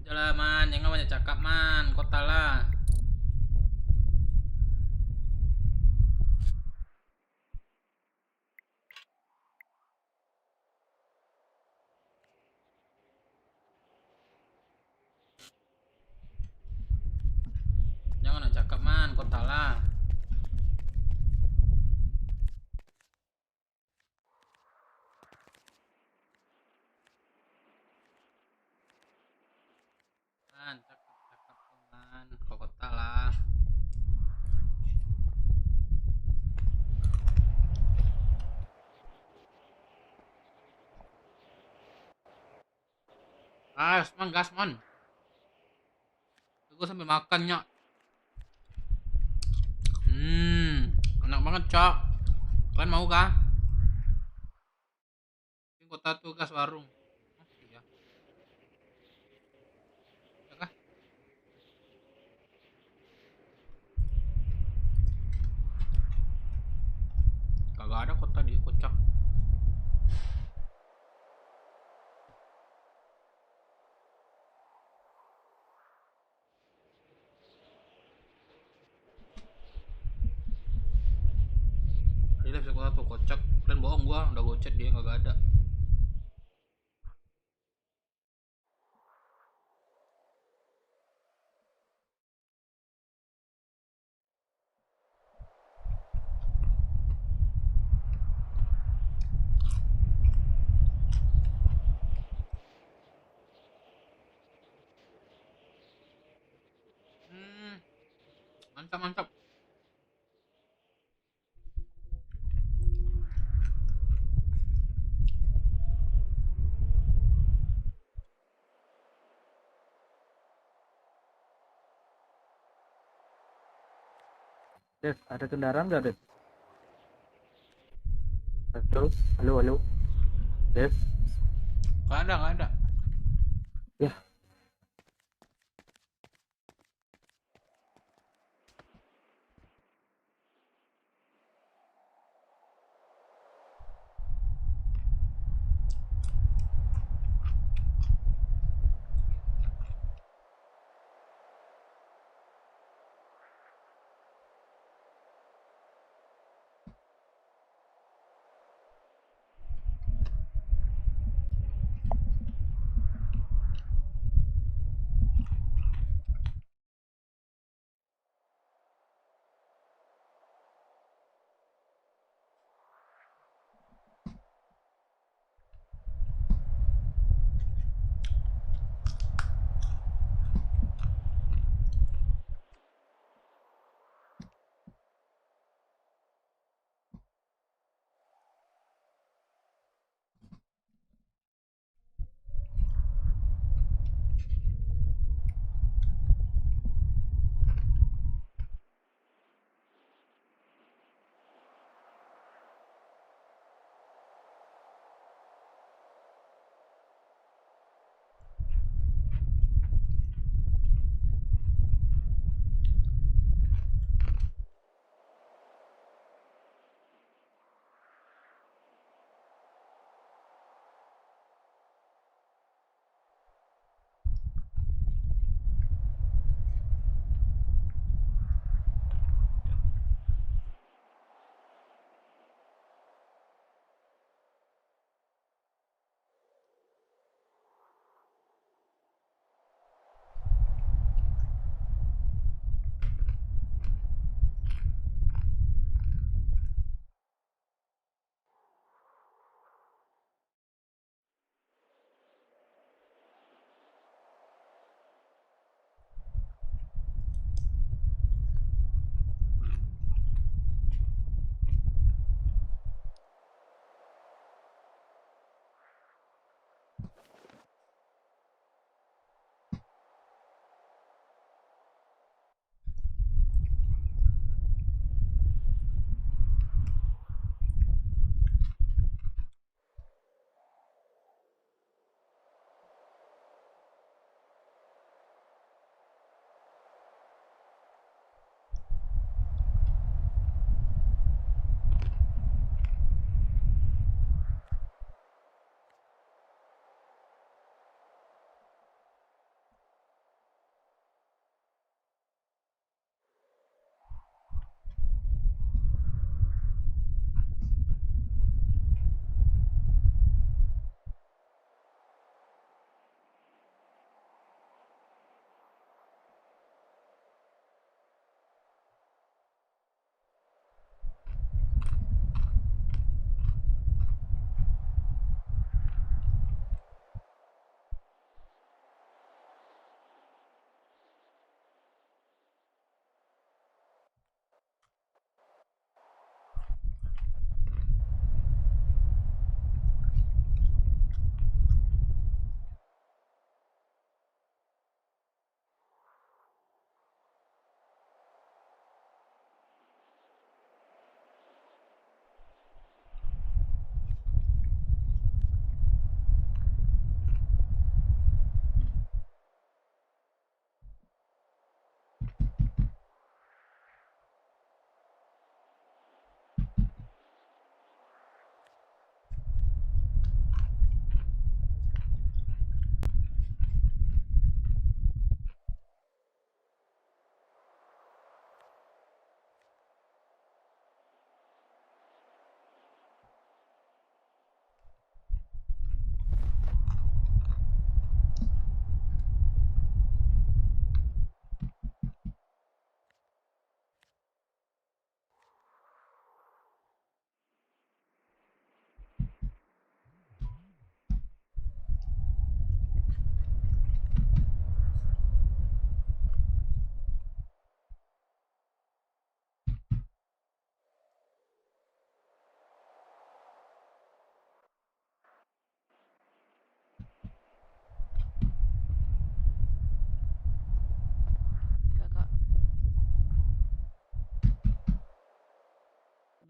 Jalan man, jangan banyak cakap man, kota lah. Jangan banyak cakap man, kota lah. Man, cakap man, ke kota lah. Gas man. Gue sambil makannya. Enak banget cok. Kalian mau kah? Ini kota tuh gas warung. Iya. Ya kah? Kagak ada kota di kocak. Dia bisa kota tuh kocak. Kalian bohong, gua udah gocet dia kagak ada. Mantap. Dev, ada kendaraan nggak Dev? Halo. Dev? Nggak ada. Ya.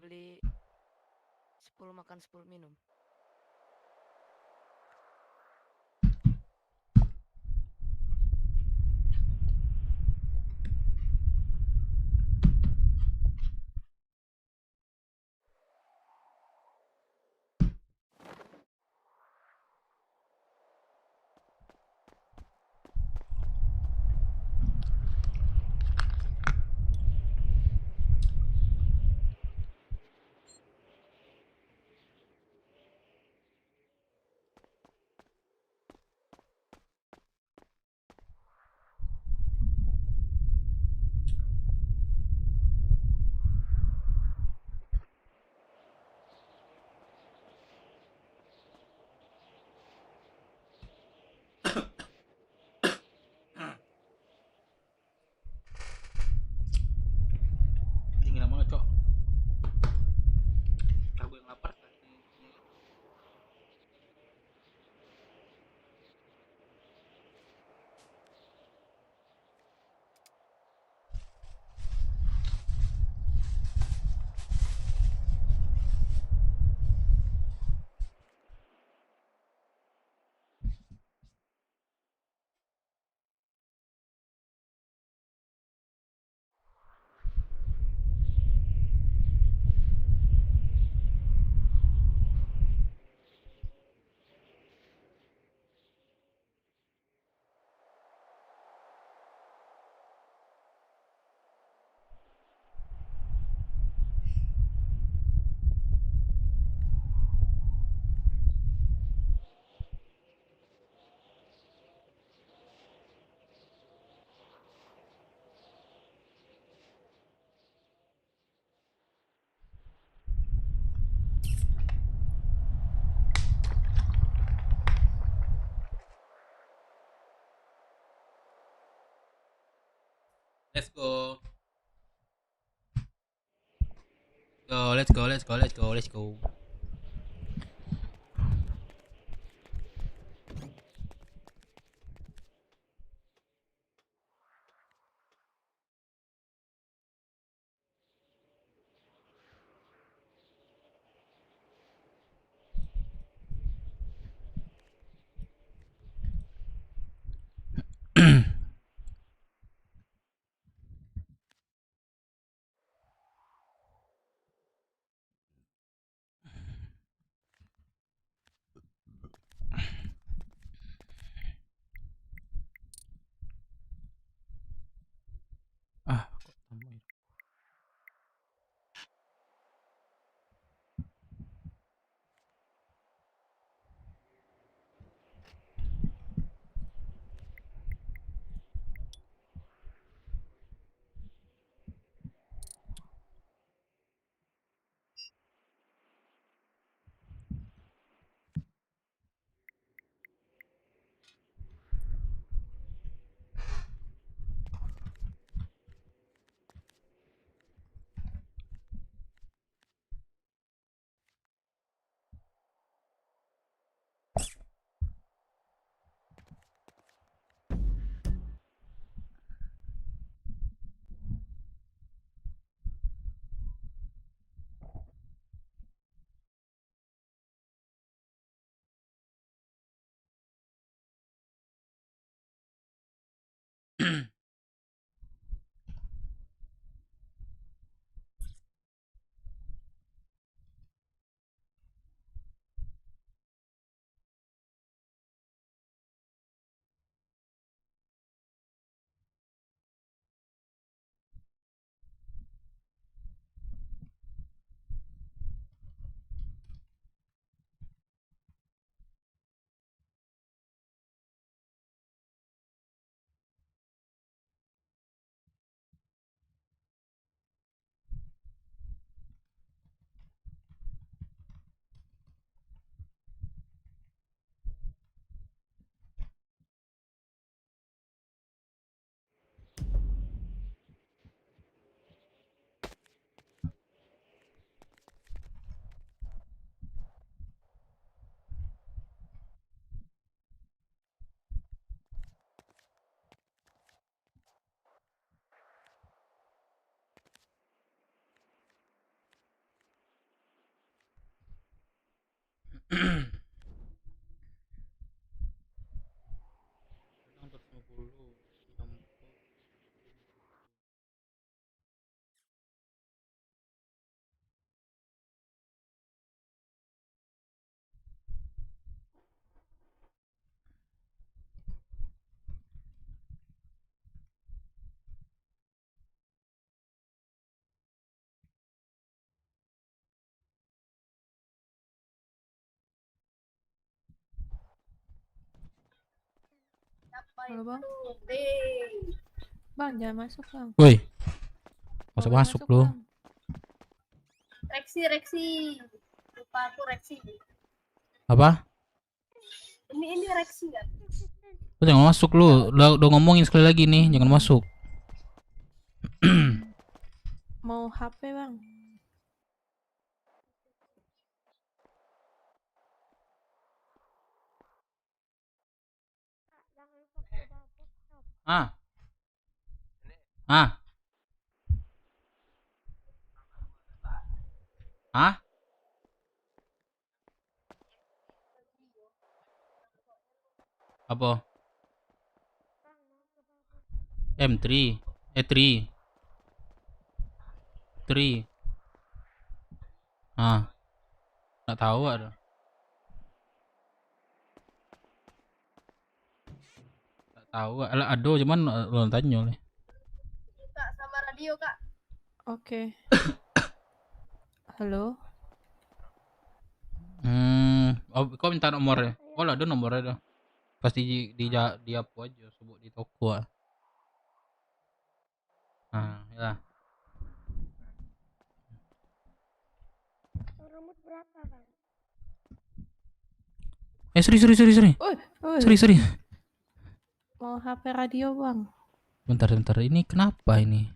beli 10 makan 10 minum. Dingin banget, Cok. Aku yang lapar. Let's go. Let's go. Halo bang. Bang jangan masuk bang. Woi, masuk Boleh masuk lu. Bang. Reksi. Lupa aku Reksi. Apa? Ini Reksi kan? Lu jangan masuk lu. Udah ngomongin sekali lagi nih, jangan masuk. Mau HP bang. Ah. Ah. Hah? Apa? M3. E3. 3. Ah. Nggak tahu ada. Nggak tahu. Aduh, cuman lu tanya oleh. Kak sama radio kak. Oke. Halo. Oh, kau minta nomornya? Oh, lah ada nomornya dah. Pasti di apa aja, sebut di toko. Nah, ya. Rambut berapa bang? Sorry. Oi. Sorry. Mau HP radio bang. Bentar. Ini kenapa ini?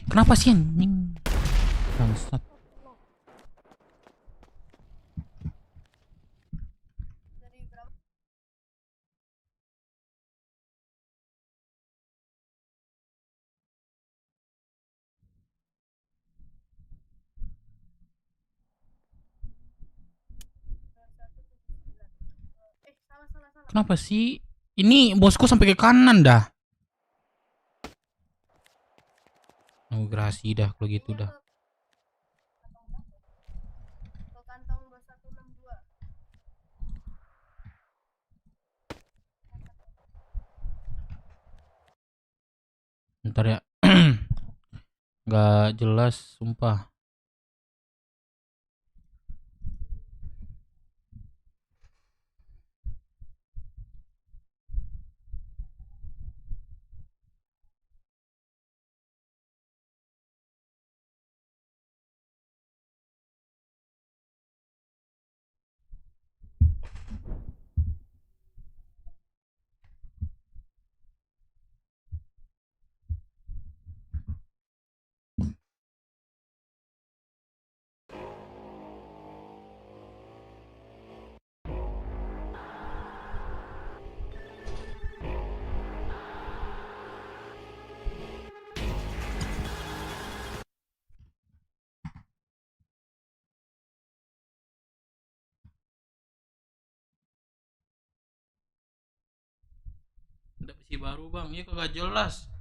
Kenapa sih anjing? Bangsat. Kenapa sih? Ini bosku sampai ke kanan dah. Oh, gerasi dah kalau gitu dah. Bentar ya. Nggak jelas sumpah. Ada besi baru bang, ya kagak jelas.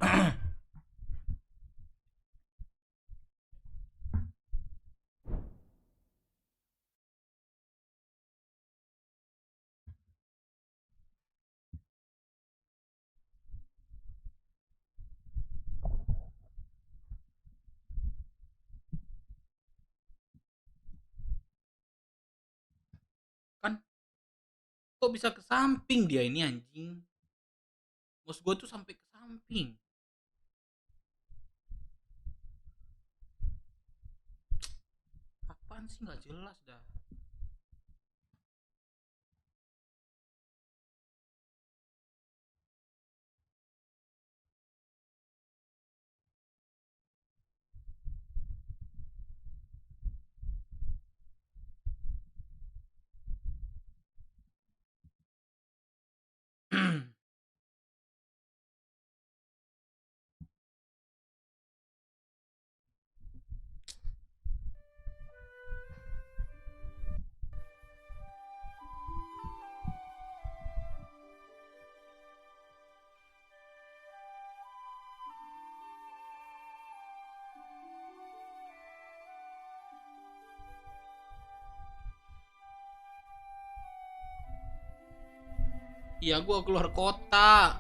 Kan kok bisa ke samping dia ini anjing. Bos gue tuh sampai ke samping. Apaan sih nggak jelas dah. Iya, gua keluar kota.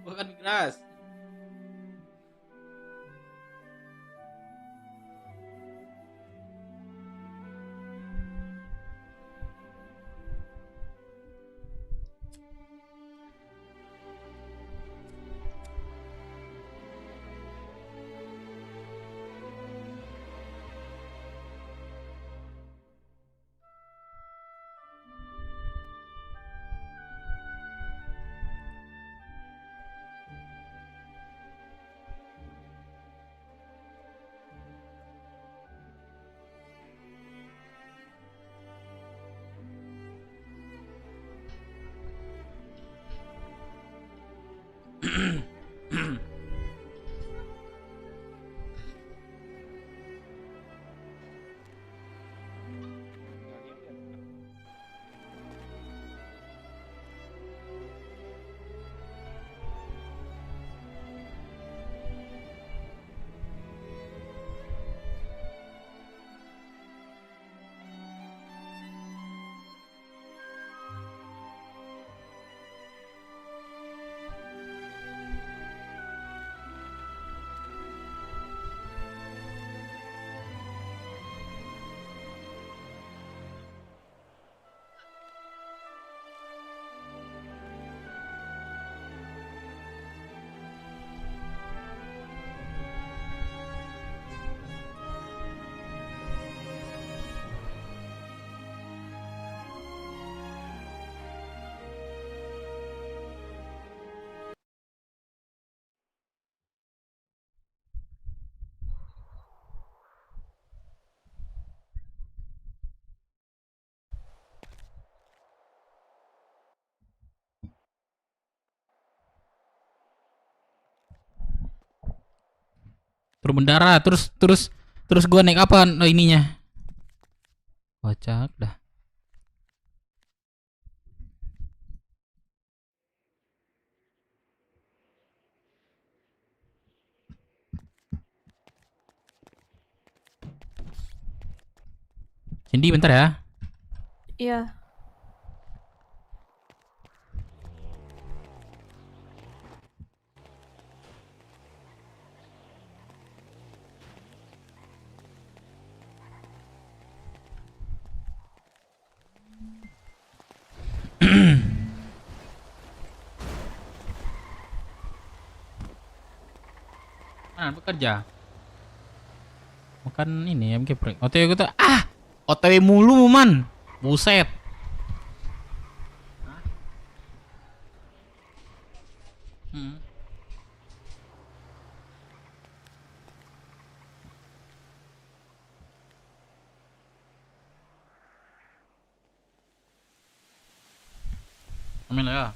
Gua kan migrasi. Turun bendara, terus gua naik apa ininya? Kocak dah. Cindy bentar ya. Iya. Mana bekerja? Makan ini ya, geprek. OTW gue tuh OTW mulu man. Buset. Amin lah ya.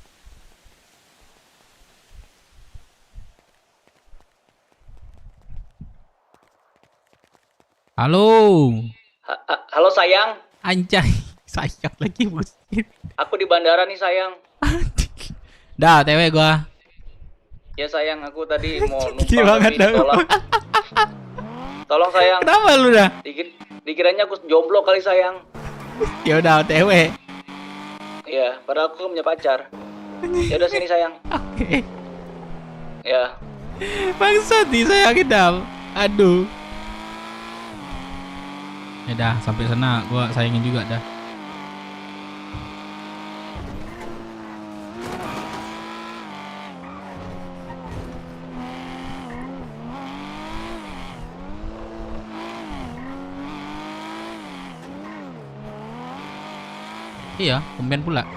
Halo. Halo sayang. Anjay, sayang lagi buset. Aku di bandara nih sayang. Dah, TW gua. Ya sayang, aku tadi mau Gede numpang banget tapi dah. ditolak. Tolong sayang. Kenapa lu dah? Dikiranya aku jomblo kali sayang. Ya udah, TW. Iya, padahal aku punya pacar. Ya udah sini sayang. Oke. Ya. Bangsat disayangin dam. Aduh. Ya dah, sampai sana gua sayangin juga dah. Iya, tumben pula.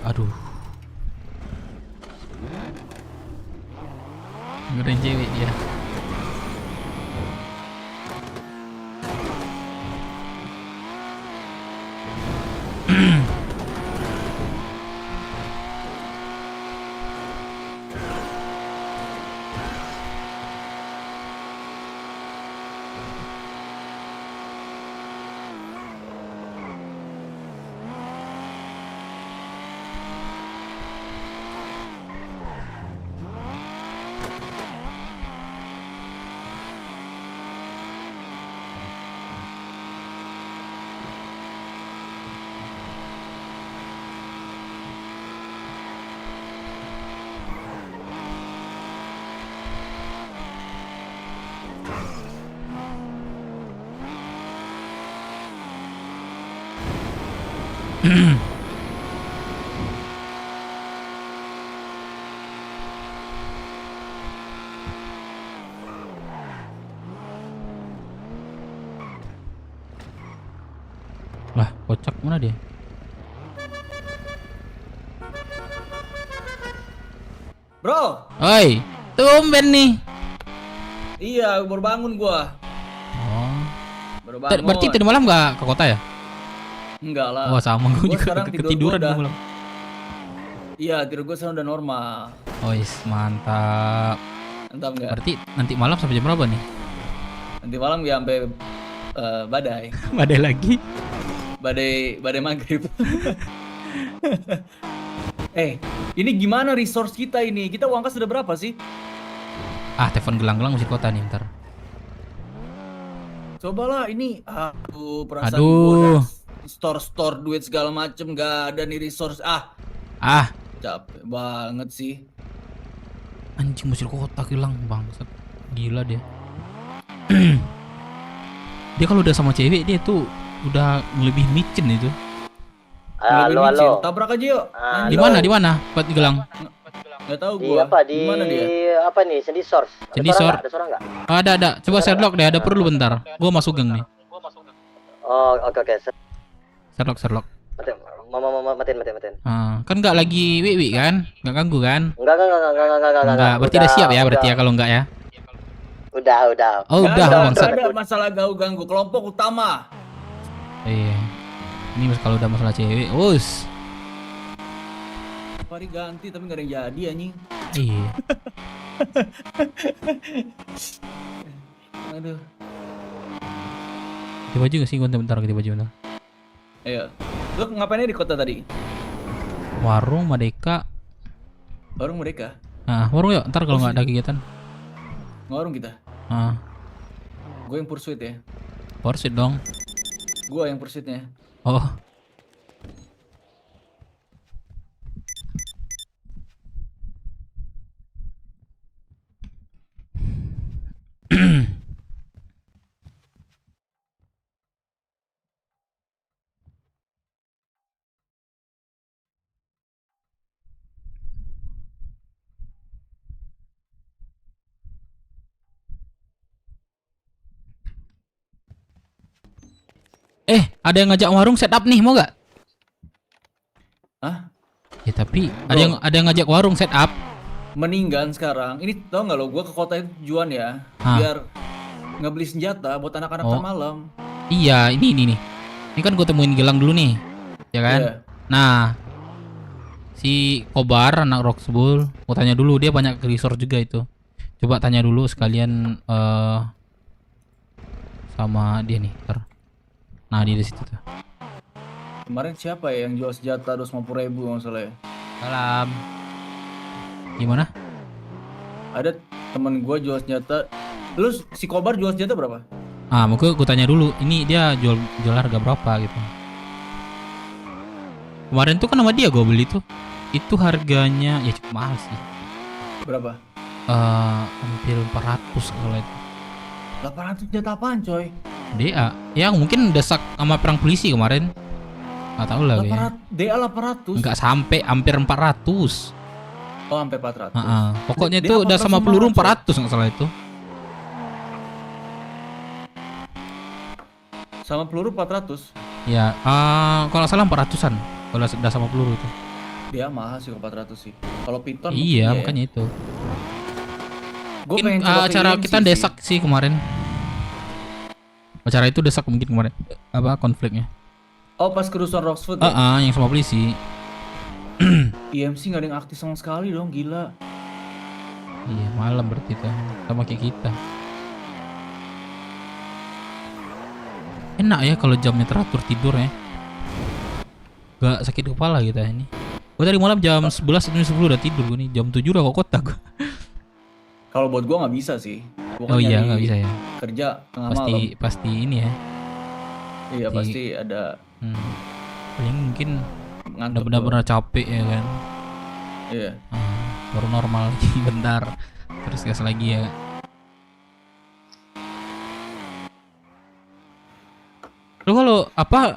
Aduh. Ngerain cewek dia. Lah, kocak mana dia? Bro, Oi, tumben nih. iya baru bangun gua. Oh. Baru bangun. Berarti tadi malam nggak ke kota ya? Enggak lah. Oh, sama gue Gua juga sekarang tidur ketiduran gua udah- malam. Iya, tidur gua sekarang udah normal. Oh, mantap. Mantap enggak? Berarti nanti malam sampai jam berapa nih? Nanti malam ya sampai badai. Badai lagi. Badai maghrib. Ini gimana resource kita ini? Kita uang kas sudah berapa sih? Ah, telepon gelang-gelang musik kota nih ntar. Cobalah ini. Aduh, perasaan Aduh. gua udah store duit segala macem gak ada nih resource. Ah, Capek banget sih. anjing musik kota hilang bangsat. Gila dia. Dia kalau udah sama cewek dia tuh udah lebih micin itu. Halo. Tabrak aja yuk. Di mana? Buat gelang. Gak tahu Di gua. apa? Di Mana dia? apa nih? Sendi source. Ada suara nggak? Ada. Coba Sherlock deh, ada perlu bentar. Gua masuk gang nih. Oh, oke. Sherlock. Matiin. Kan nggak lagi wiwi kan? Nggak ganggu kan? Enggak. Berarti udah siap ya berarti ya kalau nggak ya? Udah. Oh, udah Gak bangsat. ada masalah ganggu kelompok utama. Iya. Ini kalau udah masalah cewek, us. Hari ganti tapi gak ada yang jadi anjing. Iya. Aduh. Ganti baju nggak sih? Gue bentar ganti baju bentar. Ayo. Lu ngapainnya di kota tadi? Warung Merdeka. Warung mereka. Nah, warung yuk. Ntar kalau nggak ada kegiatan. Warung kita. Gue yang pursuit ya. Pursuit dong. Gue yang pursuitnya. Oh. Ada yang ngajak warung setup nih, mau gak? Hah? Ya tapi ada yang ngajak warung setup. Mendingan sekarang. Ini tau gak lo, gue ke kota itu tujuan ya. Biar nggak beli senjata buat anak-anak malam. Iya, ini nih. Ini kan gue temuin Gilang dulu nih, ya kan? Iya. Nah, si Kobar anak Roxbull, gue tanya dulu, dia banyak resource juga itu. Coba tanya dulu sekalian sama dia nih, ntar. Nah, dia di situ tuh. Kemarin siapa ya yang jual senjata 250.000 masalahnya? Salam. Gimana? Ada temen gue jual senjata. Lu si Kobar jual senjata berapa? Mungkin gue tanya dulu, ini dia jual harga berapa gitu. Kemarin tuh kan sama dia gue beli tuh. Itu harganya ya cukup mahal sih. Berapa? Hampir 400 kalau itu. 800 senjata apaan coy? DA. Ya mungkin desak sama perang polisi kemarin. Nggak tahu lah ya. DA 800? Nggak sampai, hampir 400. Oh, sampai 400. Pokoknya itu udah sama peluru 400 nggak salah itu. Sama peluru 400? Ya, kalau salah 400-an. Kalau udah sama peluru itu. Dia mahal sih kalau 400 sih. Kalau piton iya, makanya itu. Mungkin acara kita desak sih kemarin. Acara itu desak mungkin kemarin. Apa konfliknya? Oh, pas kerusuhan Roxwood ya? Yang sama polisi. EMC nggak ada yang aktif sama sekali dong, gila. Iya, malam berarti tuh. Sama kayak kita. Enak ya kalau jamnya teratur tidur ya. Gak sakit kepala gitu ini. Gue tadi malam jam 11 sampai 10 udah tidur gue nih. Jam 7 udah ke kota gue. Kalau buat gua nggak bisa sih. Oh iya, nggak bisa ya. Kerja tengah malam. Pasti ini ya. Iya, pasti ada. Paling mungkin ngantuk benar-benar capek ya kan. Iya. Baru normal lagi bentar. Terus gas lagi ya. Lu kalau apa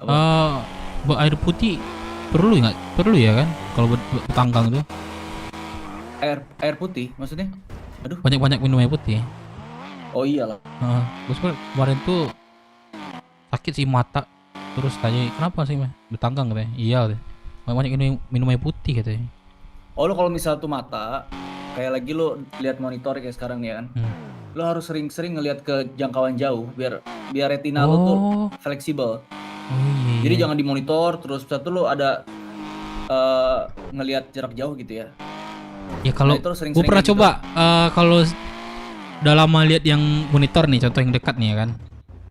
Air putih perlu nggak? Perlu ya kan? Kalau buat tanggang tuh. Air putih maksudnya? Aduh. Banyak-banyak minum air putih. Oh iyalah. Gue kemarin tuh sakit sih mata. Terus tanya kenapa sih mah? Bertanggang katanya. Iya katanya. Banyak minum air putih katanya. Oh lo kalau misal tuh mata, kayak lagi lo lihat monitor kayak sekarang nih kan. Lo harus sering-sering ngelihat ke jangkauan jauh biar retina lo tuh fleksibel. Iya. Jadi jangan dimonitor terus satu lo ada ngelihat jarak jauh gitu ya. Ya kalau gue pernah gitu. coba kalau udah lama lihat yang monitor nih, contoh yang dekat nih ya kan.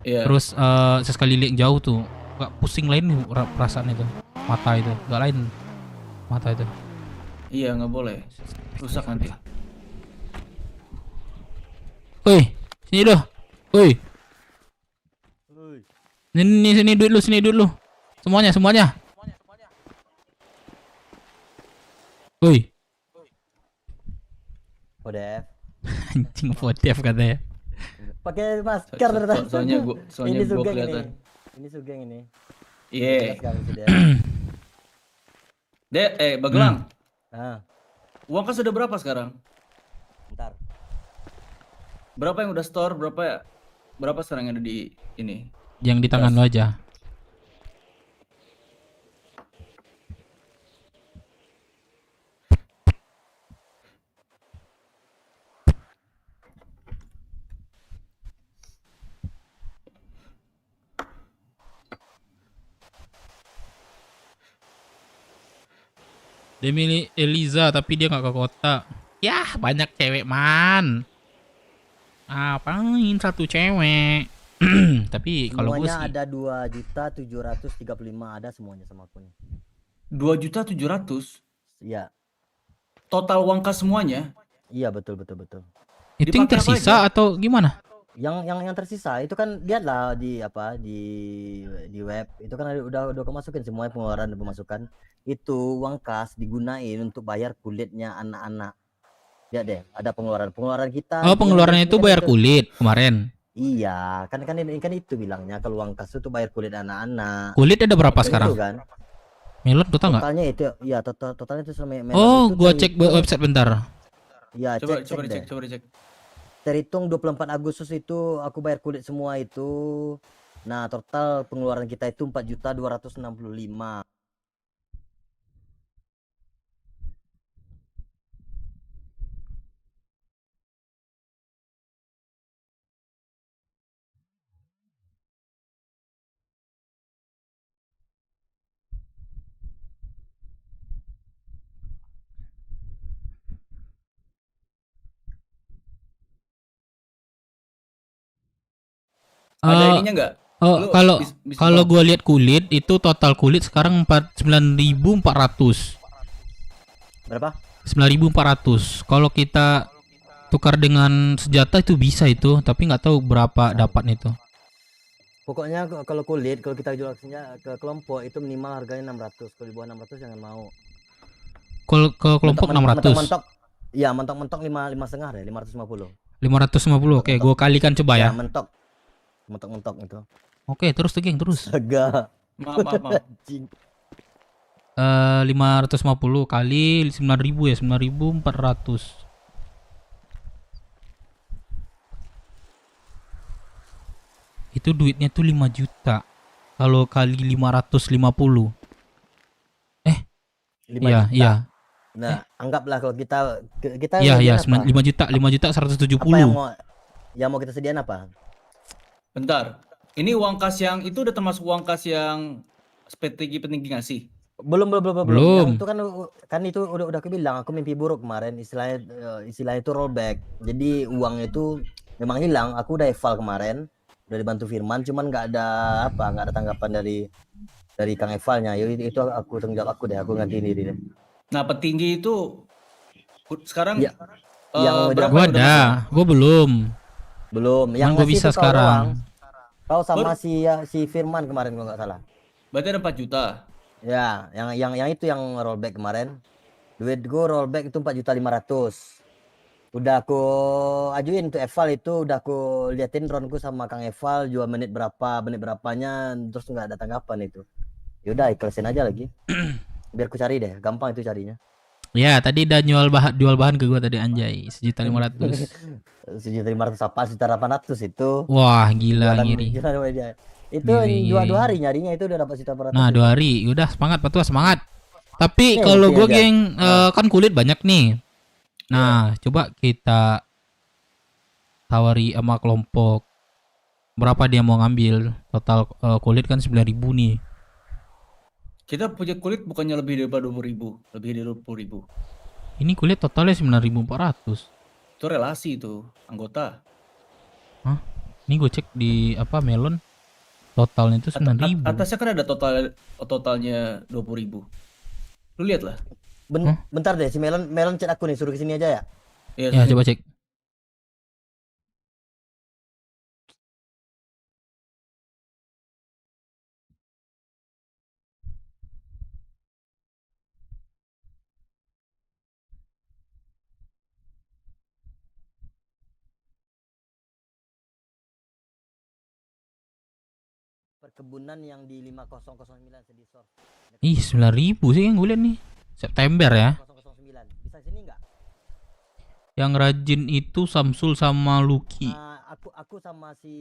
Iya. Terus sesekali lihat jauh tuh gak pusing lain nih perasaan itu, mata itu gak lain mata itu. Iya nggak boleh, rusak nanti. Woi, sini dulu. Woi. Sini duit lu. Semuanya. Woi. Podef. Anjing Podef katanya. Pakai masker ternyata. Soalnya gua kelihatan. Ini Sugeng ini. Iya. Bagelang. Uang kan sudah berapa sekarang? Bentar. Berapa yang udah store? Berapa sekarang yang ada di ini? Yang di tangan lo aja. Dia milih Eliza tapi dia nggak ke kota. Yah banyak cewek man. Apain satu cewek. Tapi kalau gue sih ada 2.735 ada semuanya sama aku nih. 2.700.000? Iya. Total uang kas semuanya? Iya betul. Itu yang tersisa atau gimana? Yang tersisa itu kan lihatlah di web itu kan udah kemasukin semua pengeluaran dan pemasukan. Itu uang kas digunain untuk bayar kulitnya anak-anak. Lihat deh, ada pengeluaran kita. Oh, pengeluarannya itu bayar kulit kemarin. Iya, kan itu bilangnya kalau uang kas itu bayar kulit anak-anak. Kulit ada berapa sekarang? Itu kan. Melon total nggak? Totalnya itu, iya totalnya itu sama melon. Oh, itu gua cek website bentar. Iya, coba dicek. Terhitung 24 Agustus itu aku bayar kulit semua itu. Nah, total pengeluaran kita itu 4.265.000. Ada ininya nggak? Kalau gue lihat kulit itu total kulit sekarang 9.400. Berapa? 9.400. Kalau kita tukar dengan senjata itu bisa itu, tapi nggak tahu berapa dapatnya itu. Pokoknya kalau kulit kalau kita jual ke kelompok itu minimal harganya 600. Kalau di bawah 600 jangan mau. Kalau ke kelompok 600. Mentok. Iya, mentok 5,5 deh, 550. 550. Oke, gue kalikan coba ya. Mentok itu. Oke, terus tuh geng, terus. Agak. Maaf. 550 kali 9.000 ya, 9.400. Itu duitnya tuh 5 juta. Kalau kali 550. 5 iya, juta. iya. Nah, anggaplah kalau kita iya, 5 juta 170. Apa yang mau kita sediain apa? Bentar. Ini uang kas yang itu udah termasuk uang kas yang strategi penting ngasih? Belum. Yang itu kan itu udah aku bilang aku mimpi buruk kemarin, istilahnya itu rollback. Jadi uang itu memang hilang. Aku udah eval kemarin, udah dibantu Firman, cuman nggak ada tanggapan dari Kang Evalnya. Itu aku tanggung jawab aku deh, aku ganti diri deh. Nah, petinggi itu sekarang ya, yang gua ada, gua belum. Yang gua bisa sekarang. Kau sama si Firman kemarin kalau nggak salah. Berarti ada 4 juta. Ya, yang itu yang rollback kemarin. Duit gua rollback itu 4.500.000. Udah aku ajuin tuh Eval itu, udah aku liatin dronku sama Kang Eval jual menit berapanya, terus nggak ada tanggapan itu. Yaudah ikhlasin aja lagi. Biar ku cari deh, gampang itu carinya. Ya, tadi udah jual bahan ke gua tadi anjay, 1.500.000. 1.500.000 apa? 1.800.000 itu. Wah, gila ngiri. Itu dua hari nyarinya itu udah dapat 1.800.000. Nah, 2 hari. Udah semangat Patua, semangat. Tapi Ya, kalau bukti gua aja. geng kan kulit banyak nih. Nah, coba kita tawari sama kelompok. Berapa dia mau ngambil? Total kulit kan 9.000 nih. Kita punya kulit bukannya lebih daripada 20.000, lebih dari 20.000. Ini kulit totalnya 9.400. Itu relasi itu, anggota. Hah? Ini gue cek di apa Melon. Totalnya itu 9.000. Atasnya kan ada totalnya 20.000. Lu lihat lah. Bentar deh, si Melon chat aku nih, suruh kesini aja ya. Ya, coba cek. Perkebunan yang di 5009 Sedisor. Ih, 9.000 sih yang gue lihat nih. September ya. 5009. Bisa sini nggak? Yang rajin itu Samsul sama Lucky. Aku sama si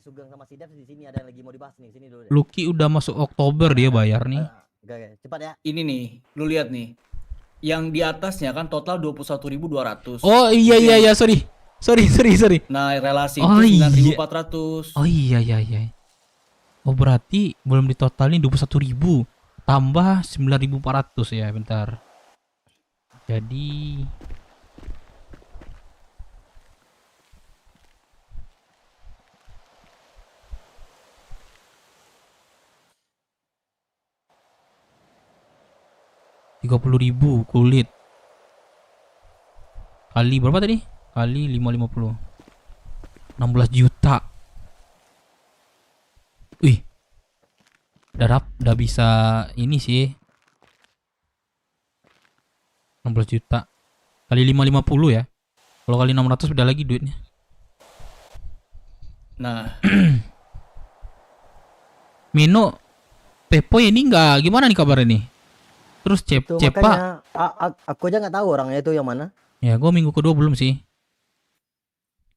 Sugeng sama si Dev di sini ada yang lagi mau dibahas nih, sini dulu deh. Lucky udah masuk Oktober dia bayar nih. Oke, cepat ya. Ini nih, lu lihat nih. Yang di atasnya kan total 21.200. Oh iya, sorry. Nah, relasi Oh, itu iya. 9.400. Oh iya. Oh berarti belum ditotalin 21.000 tambah 9.400 ya, bentar. Jadi $30.000 kulit. Kali berapa tadi? Kali 550. 16 juta. Wih. Udah bisa ini sih. 16 juta. Kali 550 ya. Kalau kali 600 beda lagi duitnya. Nah, Mino Pepo ini enggak gimana nih kabarnya nih? Terus Itu Cepa. makanya aku aja nggak tahu orangnya itu yang mana. Ya, gua minggu kedua belum sih.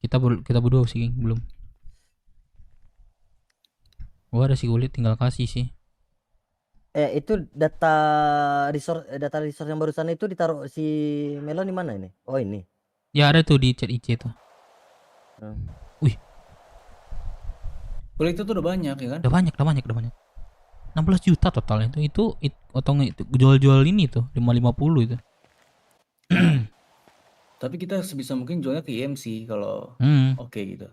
Kita berdua sih, belum. Gua ada si kulit tinggal kasih sih. Itu data resource yang barusan itu ditaruh si Melon di mana ini? Oh, ini. Ya ada tuh di chat IC tuh. Wih, kulit itu tuh udah banyak ya kan? udah banyak. 16 juta totalnya itu otong itu jual ini tuh 550 itu. Tapi kita sebisa mungkin jualnya ke IMC kalau oke gitu.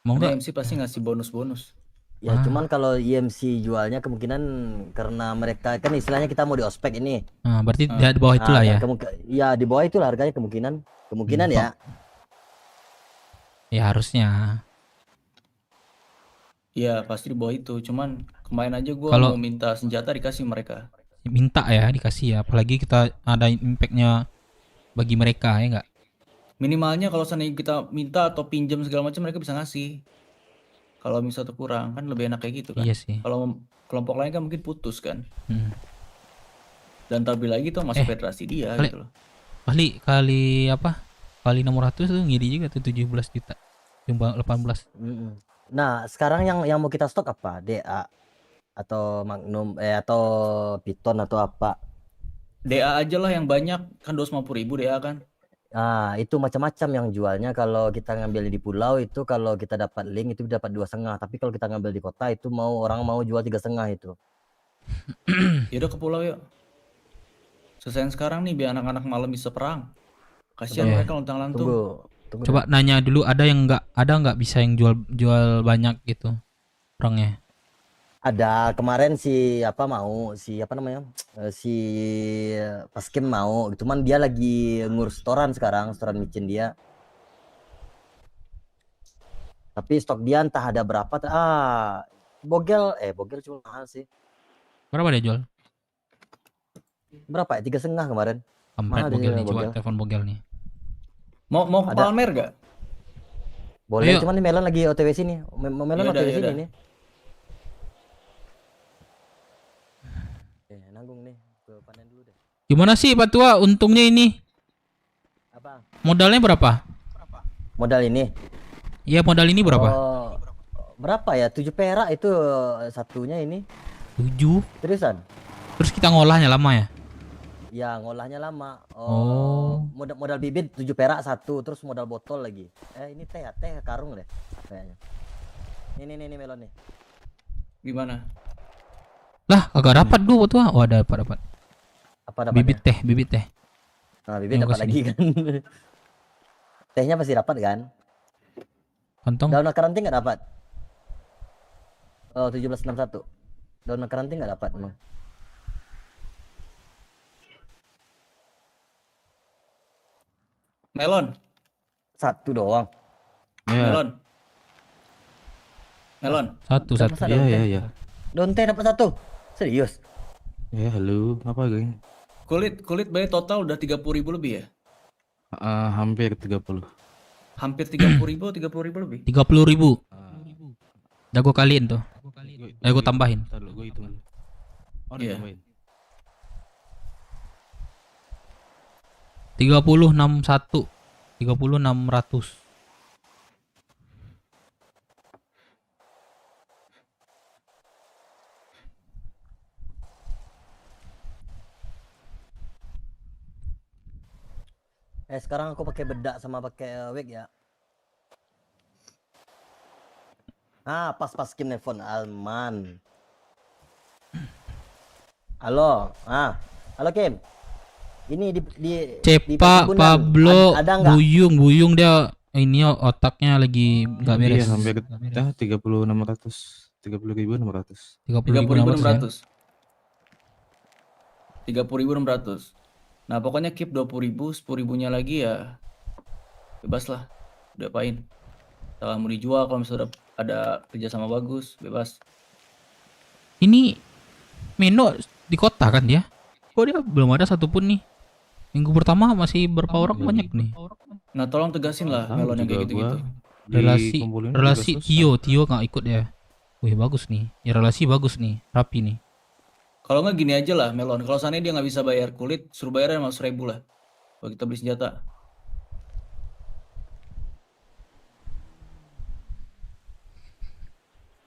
Mau Karena nggak? IMC pasti ngasih bonus-bonus. Ya cuman kalau IMC jualnya kemungkinan karena mereka kan istilahnya kita mau di ospek ini. Nah, berarti di bawah itulah ya. Ya di bawah itulah harganya kemungkinan ya. Ya harusnya. Iya pasti di bawah itu. Cuman kemarin aja gua Kalau- mau minta senjata dikasih mereka. Minta ya dikasih ya, apalagi kita ada impactnya bagi mereka ya enggak? Minimalnya kalau seandainya kita minta atau pinjam segala macam mereka bisa ngasih. Kalau misalnya kurang kan lebih enak kayak gitu kan. Iya sih. Kalau kelompok lain kan mungkin putus kan. Hmm. Dan terlebih lagi tuh masuk federasi dia kali- gitu loh. Kali apa? Kali 600 tuh ngiri juga tuh 17 juta. Cuma 18. Nah, sekarang yang mau kita stok apa? DA atau Magnum atau Python atau apa? DA aja lah yang banyak kan 250.000 DA kan. Nah, itu macam-macam yang jualnya. Kalau kita ngambil di pulau itu kalau kita dapat link itu dapat 2,5. Tapi kalau kita ngambil di kota itu orang mau jual 3,5 itu. Yaudah ke pulau yuk. Selesaiin sekarang nih biar anak-anak malam bisa perang. Kasihan Iya. mereka lontang-lantung. Tunggu Coba nanya dulu ada nggak bisa yang jual banyak gitu orangnya. Ada kemarin si Paskim mau, cuman dia lagi ngurus setoran sekarang, setoran micin dia. Tapi stok dia entah ada berapa. Bogel cuma mahal sih. Berapa dia jual? Berapa ya? 3,5 kemarin. Kampret Mahal dia Bogel jual nih, coba telepon Bogel nih. Mau ke Ada. Palmer gak? Boleh, Ayo. cuman nih Melon lagi OTW sini. Melon Yaudah, OTW sini yaudah. nih. Nanggung nih, gue panen dulu deh. Gimana sih Pak Tua untungnya ini? Apa? Modalnya berapa? Modal ini? Iya, modal ini berapa? Oh, berapa ya? 7 perak itu satunya ini. 7. Seriusan? Terus kita ngolahnya lama ya? Ya, ngolahnya lama. Oh. Modal bibit 7 perak satu, terus modal botol lagi. Ini teh karung deh kayaknya. Ini Melon nih. Gimana? Lah, kagak dapat dulu Pak Tua. Oh, ada dapat. Apa dapatnya? Bibit teh. Nah, bibit Yang dapat kesini. lagi kan. Tehnya pasti dapat kan? Kantong. Daun akaranti nggak dapat. Oh, 1761. Daun akaranti nggak dapat emang. Melon. Satu doang. Melon. Melon. Satu. Iya. Daun teh dapat satu. Serius? Ya, halo. Apa, geng? Kulit bayar total udah 30.000 lebih ya? Hampir 30. Hampir 30.000 lebih. 30.000. Udah gue kaliin tuh. Gue tambahin. Ntar dulu, gue hitung dulu. Oh, Iya. ditambahin. 3061. 3600. Sekarang aku pakai bedak sama pakai wig ya. Pas Kim nelfon Alman. Halo. Halo Kim. Ini di Cepa perkebunan. Pablo ada nggak? Buyung dia ini otaknya lagi nggak beres. Iya, hampir 30.600. 30.600. 30.600. 30.600. Nah, pokoknya keep 20.000, 10.000-nya lagi ya bebas lah. Udah apain. Kalau mau dijual, kalau misalnya ada kerja sama bagus, bebas. Ini Meno di kota kan dia? Kok dia belum ada satupun nih? Minggu pertama masih berapa orang banyak nih? Nah, tolong tegasin lah Melon yang kayak gitu-gitu. Relasi Tio nggak ikut ya? Wih bagus nih, ya relasi bagus nih, rapi nih. Kalau nggak gini aja lah Melon, kalau seandainya dia nggak bisa bayar kulit, suruh bayar 500.000 lah. Kalau kita beli senjata.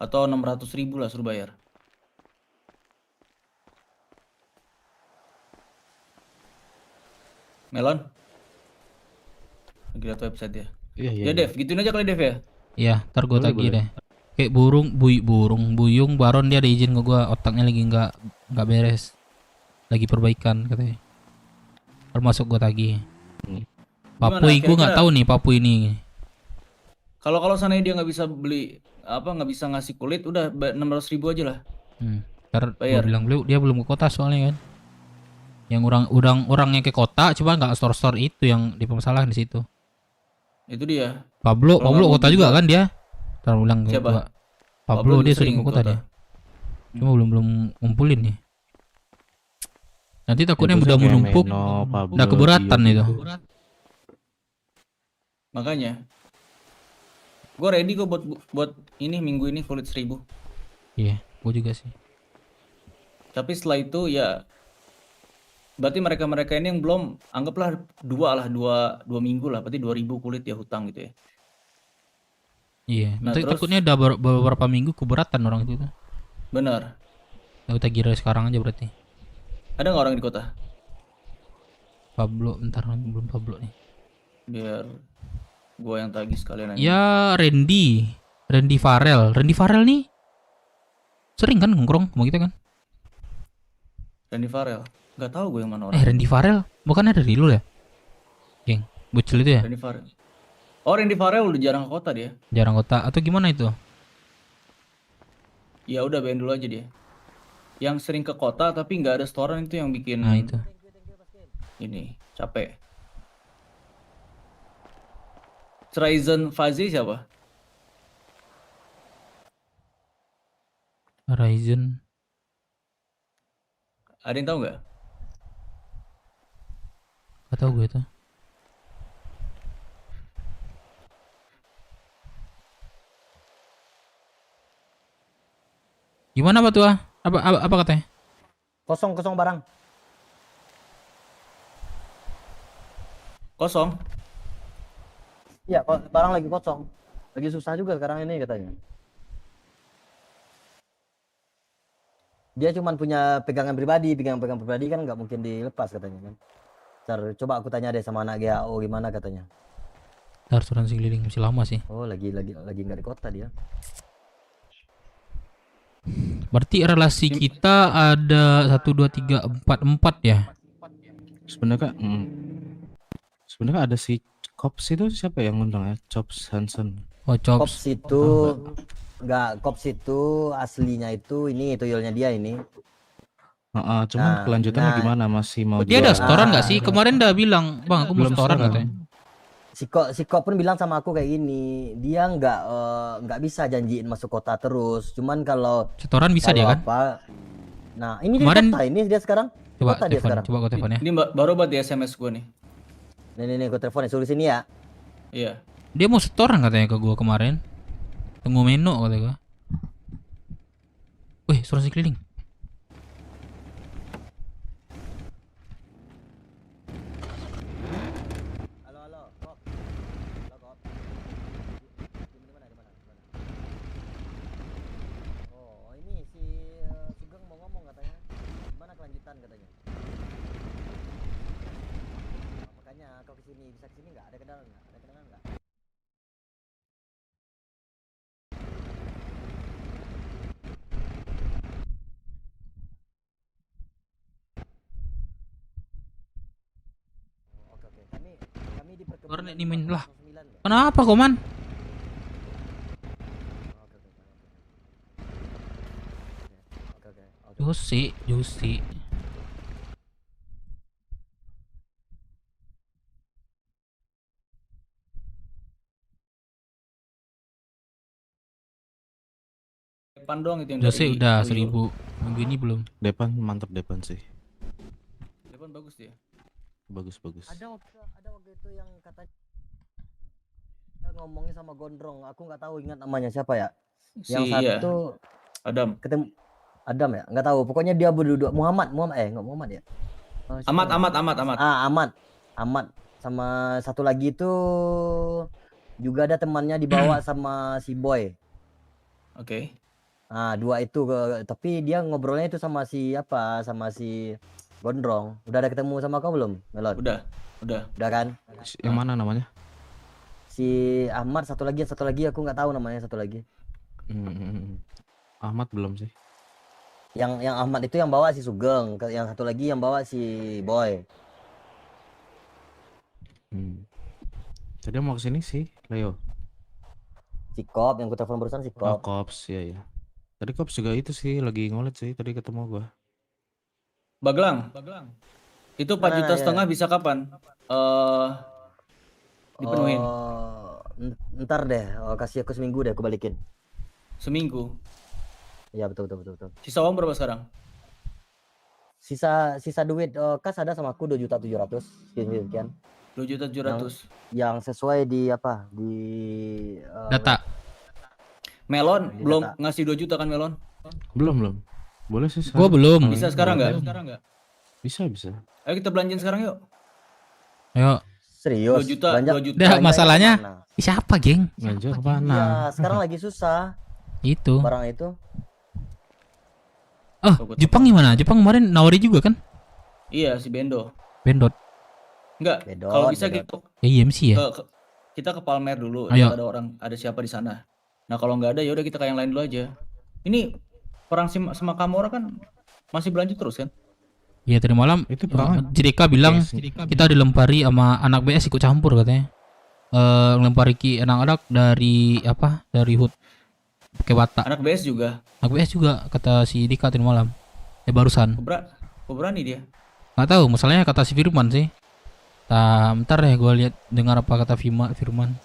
Atau 600.000 lah suruh bayar. Melon? Lagi lihat website ya. Iya. Ya Dev, gituin aja kali Dev ya. Iya, ntar gue Boleh, tagih boleh. deh. Kayak Buyung Baron dia ada izin ke gue, otaknya lagi nggak beres, lagi perbaikan katanya. Termasuk gue tagih. Papui gue nggak tahu nih Papui ini. Kalau seandainya dia nggak bisa beli nggak bisa ngasih kulit, udah 600.000 aja lah. Ntar gue Bayar. bilang dia belum ke kota soalnya kan. Yang orang yang ke kota, coba nggak store itu yang dipermasalahan di situ. Itu dia. Pablo Kalau nggak mau kota juga dijual. kan dia? Ntar bilang ke Siapa? gua. Pablo Pablo dia juga sering sering ke kota ke dia. Cuma belum ngumpulin nih. Nanti takutnya Itu udah kayak menumpuk, Meno, Pablo, udah keberatan Tio itu. gitu. Makanya. Gue ready kok buat ini minggu ini kulit 1.000. Iya, gua juga sih. Tapi setelah itu ya berarti mereka ini yang belum, anggaplah dua minggu lah, berarti 2.000 kulit ya hutang gitu ya. Iya, Nah, nanti terus- takutnya udah beberapa minggu keberatan orang itu. Benar. Ya kita kira sekarang aja berarti. Ada nggak orang di kota? Pablo, bentar belum Pablo nih. Biar gue yang tagih sekalian aja. Ya Randy Farrell nih sering kan nongkrong sama kita kan? Randy Farrell. Nggak tahu gue yang mana orang. Randy Farrell bukannya dari lu ya? Geng, bocil itu ya? Randy Farrell. Oh, Randy Farrell udah jarang ke kota dia. Jarang kota atau gimana itu? Ya udah band dulu aja dia. Yang sering ke kota tapi nggak ada storan itu yang bikin Nah itu. ini capek. Ryzen Fazi siapa? Horizon. Ada yang tahu nggak? Gak tau gue itu. Gimana Pak Tua? Apa katanya? Kosong barang. Kosong. Iya, barang lagi kosong. Lagi susah juga sekarang ini katanya. Dia cuma punya pegangan pribadi kan nggak mungkin dilepas katanya kan. Coba aku tanya deh sama anak GAO gimana katanya. Asuransi keliling masih lama sih. Oh, lagi nggak di kota dia. Berarti relasi kita ada 1 2 3 4 ya. Sebenarnya ada si Cops itu siapa yang ngundang ya? Chops Hansen. Oh, Cops itu enggak, Cops itu aslinya itu ini tuyulnya dia ini. Cuman kelanjutannya gimana? Masih mau Dia ada setoran nggak sih? Kemarin udah bilang, Bang, aku mau Belum setoran setoran. katanya. Si Kop pun bilang sama aku kayak gini, dia nggak bisa janjiin masuk kota terus. Cuman kalau Setoran bisa dia kan? Nah, ini Kemarin- dia kota, ini dia sekarang. Coba Kota dia telepon, sekarang. coba aku telepon ya. Ini baru buat di SMS gue nih. Nih, gue telepon suruh sini ya. Iya. Dia mau setoran katanya ke gua kemarin. Tunggu menu kata gua. Wih, asuransi keliling. Oh, ini si Sugeng mau ngomong katanya. Gimana kelanjutan katanya? Nah, makanya kau kesini, bisa kesini nggak? Ada kenalan nggak? Ada kenalan nggak? Oke. Kami di Warnet nih main lah. Kenapa Koman? Jusi. Depan doang itu yang Jusi dari udah Rio. 1000. Minggu ini belum. Depan mantap Depan sih. Depan bagus dia. Bagus. Ada waktu itu yang katanya ngomongnya sama Gondrong, aku nggak tahu ingat namanya siapa ya. Yang satu Adam. Ketemu Adam ya, nggak tahu. Pokoknya dia berdua Muhammad nggak Muhammad ya. Ahmad sama satu lagi itu juga ada temannya dibawa sama si Boy. Oke. Nah, dua itu tapi dia ngobrolnya itu sama si Gondrong. Udah ada ketemu sama kau belum, Melon? Udah kan? Yang mana namanya? Si Ahmad satu lagi aku nggak tahu namanya satu lagi. Ahmad belum sih. Yang Ahmad itu yang bawa si Sugeng, yang satu lagi yang bawa si Boy. Tadi mau kesini sih, Leo. Si Kop yang ku telepon barusan si Oh, Kop. Cops ya. Tadi Cops juga itu sih lagi ngolet sih, tadi ketemu gua. Baglang. Itu 4,5 juta bisa kapan? Dipenuhin. Ntar deh, kasih aku seminggu deh aku balikin. Seminggu. Iya betul. Sisa uang berapa sekarang? Sisa duit kas ada sama aku 2.700.000 sekian. 2.700.000. Yang sesuai di apa? Di data. Melon belum ngasih 2 juta kan Melon? Belum. Boleh sih. Gua belum. Bisa sekarang nggak? Bisa. Ayo kita belanjain sekarang yuk. Ayo. Serius. 2 juta. Dah, masalahnya siapa, geng? Belanja ke mana? Iya, sekarang lagi susah. Itu. Barang itu. Oh, Jepang gimana? Jepang kemarin nawari juga kan? Iya, si Bendot. Enggak, kalau bisa gitu. IMC ya? Kita ke Palmer dulu. Ayo. Ada siapa di sana. Nah, kalau nggak ada ya udah kita ke yang lain dulu aja. Ini perang sama Kamora kan masih berlanjut terus kan? Iya, tadi malam JDK bilang kita dilempari sama anak BS ikut campur katanya. Ngelempari anak-anak dari apa? Dari HUT pakai bata. Anak BS juga. Anak BS juga kata si Dika tadi malam. Barusan. Berani dia. Nggak tahu, masalahnya kata si Firman sih. Ntar ya gue lihat dengar apa kata Firman.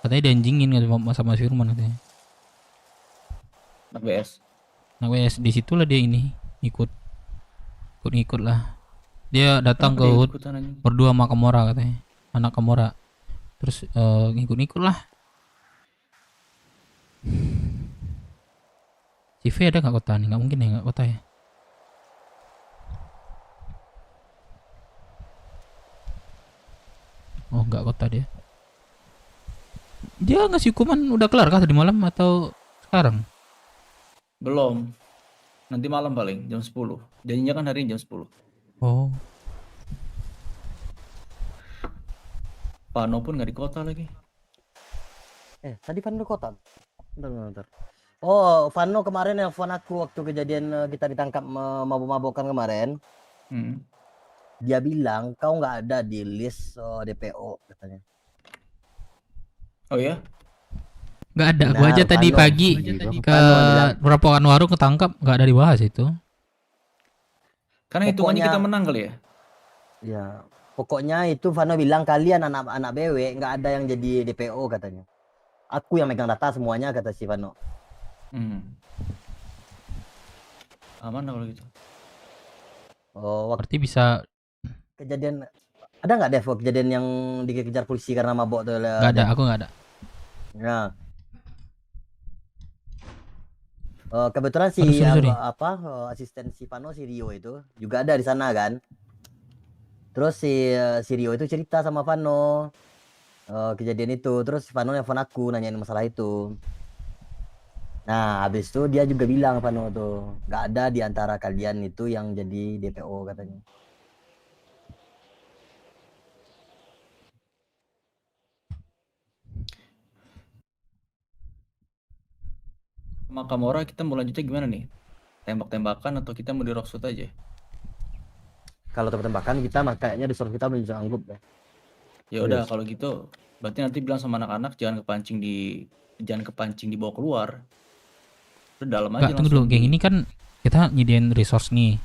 Katanya dianjingin sama Firman katanya. Anak BS. Anak BS di situlah dia ini ikut lah. Dia datang ke HUT berdua sama Kamora katanya. Anak Kamora. Terus ngikut lah. CV ada nggak kota nih? Nggak mungkin ya nggak kota ya. Oh nggak kota dia. Dia ngasih hukuman udah kelar kah tadi malam atau sekarang? Belum. Nanti malam paling jam 10. Janjinya kan hari ini jam 10. Oh. Pano pun nggak di kota lagi. Tadi Vano di kota. Bentar. Oh, Vano kemarin nelfon aku waktu kejadian kita ditangkap mabuk-mabukan kemarin. Dia bilang kau nggak ada di list DPO katanya. Oh ya? Nggak ada. Gua aja tadi pagi ke perampokan warung ketangkap nggak ada dibahas itu. Karena hitungannya kita menang kali ya? Ya, pokoknya itu Vano bilang kalian anak-anak BW nggak ada yang jadi DPO katanya. Aku yang megang data semuanya kata si Vano. Aman kalau gitu. Oh, berarti bisa kejadian ada nggak Dev kejadian yang dikejar polisi karena mabok tuh? Nggak ada, aku nggak ada. Nah, kebetulan si asisten si Vano, si Rio itu juga ada di sana kan. Terus si Rio itu cerita sama Vano kejadian itu. Terus Vano nelfon aku nanyain masalah itu. Nah, habis itu dia juga bilang Vano tuh nggak ada di antara kalian itu yang jadi DPO katanya. Sama Kamora kita mau lanjutnya gimana nih? Tembak-tembakan atau kita mau di rockshoot aja? Kalau tembak-tembakan kita kayaknya di kita belum sanggup ya. Ya udah kalau gitu berarti nanti bilang sama anak-anak jangan kepancing dibawa keluar. Udah dalam aja. Nggak, tunggu dulu, geng, ini kan kita nyediain resource nih.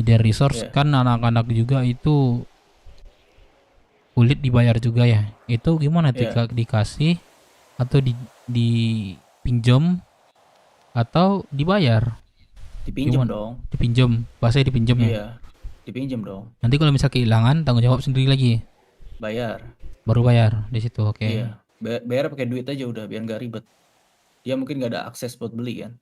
Nyediain resource kan anak-anak juga itu kulit dibayar juga ya. Itu gimana dikasih atau dipinjam atau dibayar? Dipinjam dong. Dipinjam, bahasanya dipinjam ya? Iya, dipinjam dong. Nanti kalau misal kehilangan tanggung jawab sendiri lagi. Bayar. Baru bayar di situ, oke. Iya, bayar pakai duit aja udah biar nggak ribet. Dia mungkin nggak ada akses buat beli kan.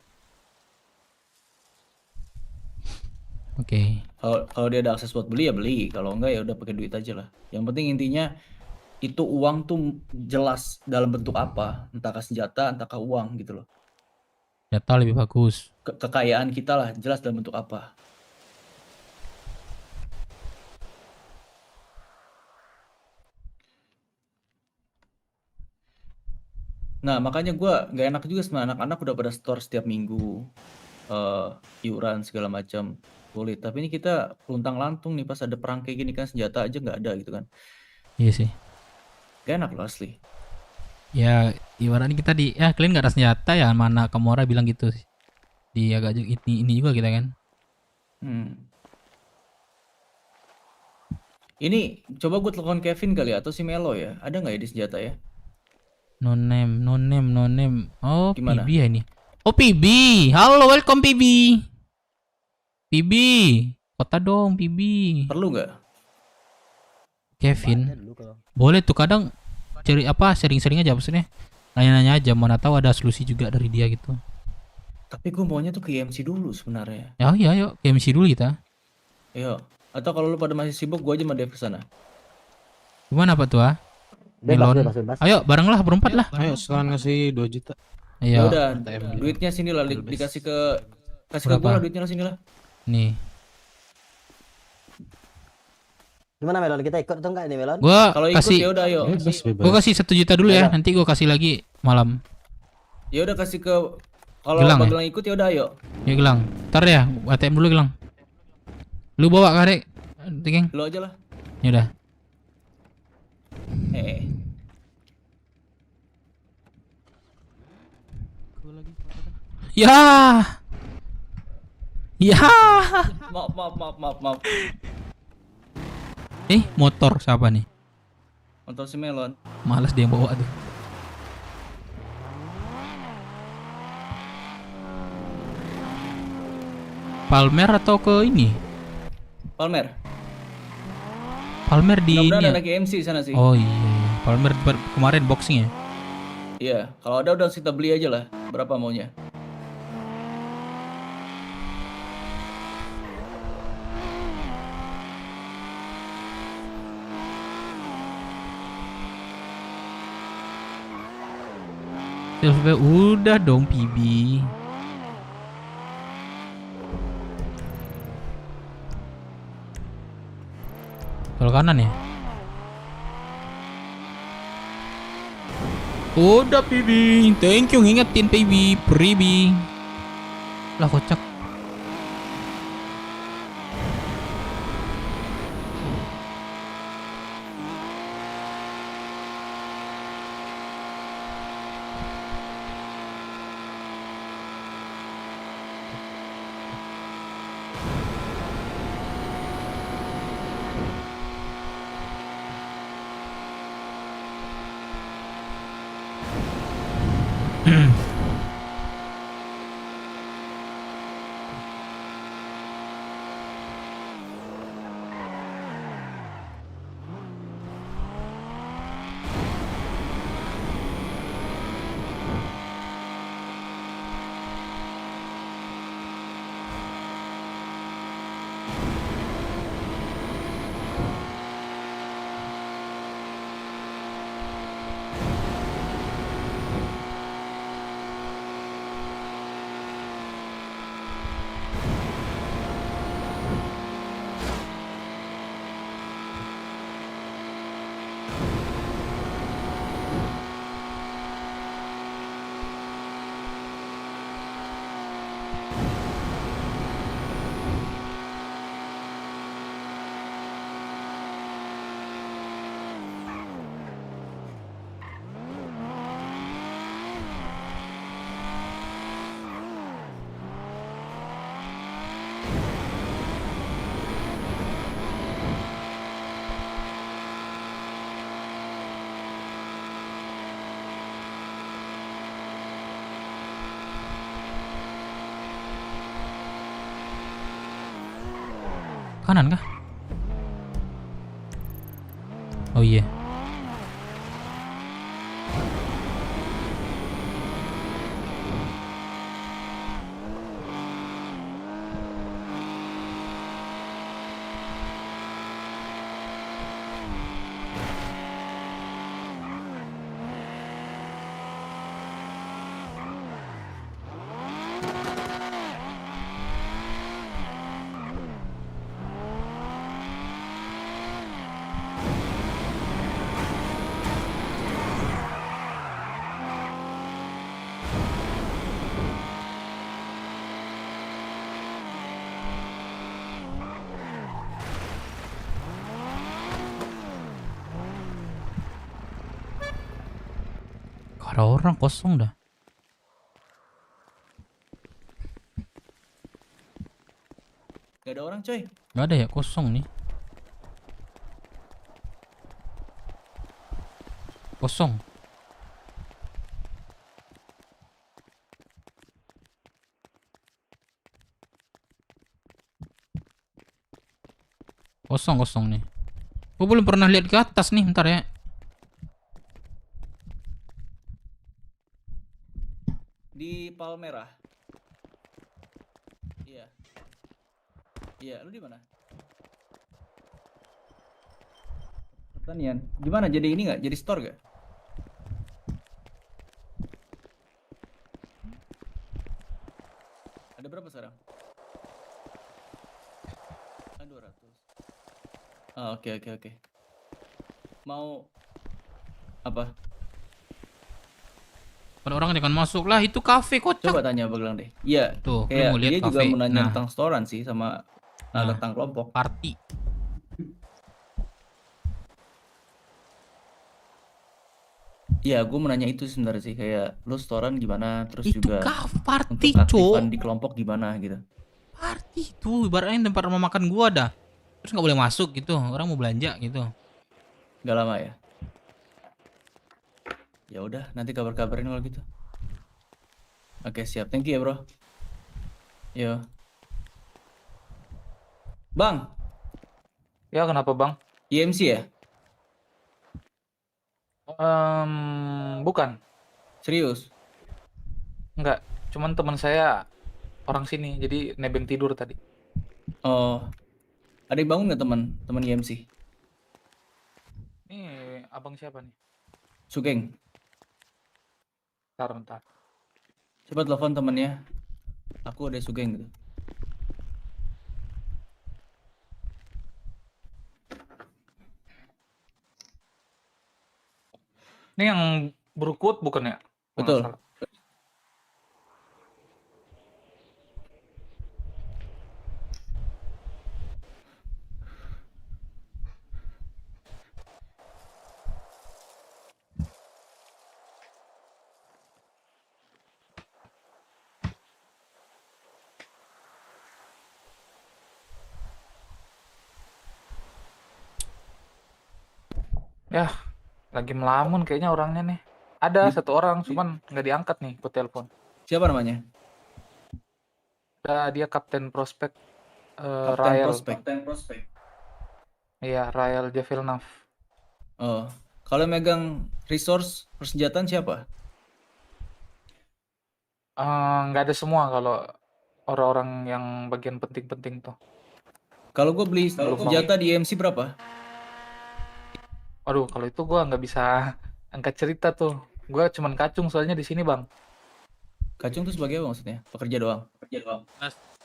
Oke. Kalau dia ada akses buat beli ya beli, kalau enggak ya udah pakai duit aja lah. Yang penting intinya itu uang tuh jelas dalam bentuk apa, entahkah senjata, entahkah uang gitu loh. Senjata lebih bagus. Kekayaan kita lah jelas dalam bentuk apa. Nah makanya gue gak enak juga sama anak-anak udah pada store setiap minggu iuran segala macam kulit. Tapi ini kita luntang lantung nih pas ada perang kayak gini kan senjata aja nggak ada gitu kan. Iya sih. Gak enak loh asli. Ya ibaratnya kita kalian nggak ada senjata ya, mana Kamora bilang gitu sih. Di agak ini juga kita kan. Ini coba gue telepon Kevin kali atau si Melo ya. Ada nggak ya di senjata ya? No name. Oh, gimana? PB ya ini. Oh, PB. Halo, welcome PB. PB. Kota dong, PB. Perlu nggak? Kevin. Boleh tuh kadang cari sering-sering aja maksudnya. Nanya-nanya aja, mana tahu ada solusi juga dari dia gitu. Tapi gue maunya tuh ke IMC dulu sebenarnya. Ya, iya, yuk ke IMC dulu kita. Iya. Atau kalau lu pada masih sibuk, gue aja sama Dev kesana. Gimana apa tuh Bebas. Ayo bareng lah berempat lah. Ayo sekarang ngasih 2 juta. Iya. Ya udah, duitnya sini lah dikasih ke gue lah duitnya sini lah. Nih. Gimana Melon? Kita ikut atau enggak ini Melon? Gua kalau ikut kasih, ya udah ayo. Gua kasih 1 juta dulu ya, nanti gua kasih lagi malam. Ya udah kasih ke kalau Gelang ikut ya udah ayo. Ya Gelang. Ntar ya, ATM dulu Gelang. Lu bawa karek, Geng. Lu aja lah. Ya udah. Ya. Ya. Maaf. Motor siapa nih? Motor si Melon. Males dia yang bawa tuh. Palmer atau ke ini? Palmer di ini. Ada KMC sana sih. Oh iya. Palmer kemarin boxing ya? Iya, kalau ada udah kita beli aja lah. Berapa maunya? Udah dong PB. Kalau kanan ya. Udah PB. Thank you ngingetin PB. Pribi. Lah kocak. Kanan kah? Oh iya. Ada orang kosong dah. Gak ada orang coy. Gak ada ya, kosong nih. Kosong. Kosong nih. Gue belum pernah lihat ke atas nih, bentar ya. Di Palmerah. Iya. Iya, lu di mana? Pertanian. Gimana, jadi ini nggak? Jadi store nggak? Ada berapa sekarang? 200. Oh, oke. Mau apa? Ada orang jangan masuk lah, itu kafe kocak. Coba tanya Baglang deh. Iya. Tuh, kayak mau lihat dia kafe. juga mau nanya Nah. tentang storan sih sama tentang kelompok. Party. Iya, gue mau nanya itu sebenarnya sih, kayak lu storan gimana, terus Itu juga party, untuk Cok. aktifan di kelompok gimana gitu. Party tuh, ibaratnya tempat rumah makan gua dah. Terus nggak boleh masuk gitu, orang mau belanja gitu. Gak lama ya? Ya udah, nanti kabar-kabarin kalau gitu. Oke, siap. Thank you ya, Bro. Yo. Bang. Ya, kenapa, Bang? IMC ya? Bukan. Serius? Enggak, cuman teman saya orang sini, jadi nebeng tidur tadi. Oh. Ada yang bangun nggak teman IMC? Ini abang siapa nih? Sugeng. Bentar. Coba telepon temennya. Aku ada Sugeng gitu. Ini yang berukut bukan ya? Kalau nggak Betul. salah. Ya, lagi melamun kayaknya orangnya nih. Ada satu orang, cuman nggak diangkat nih ke telepon. Siapa namanya? Dia Kapten Prospek Kapten Rael. Prospek. Iya, Rael Javilnaf. Oh, kalau megang resource persenjataan siapa? Nggak ada semua kalau orang-orang yang bagian penting-penting tuh. Kalau gue beli senjata di EMC berapa? Aduh, kalau itu gua nggak bisa angkat cerita tuh. Gua cuman kacung soalnya di sini, Bang. Kacung tuh sebagai apa maksudnya? Pekerja doang.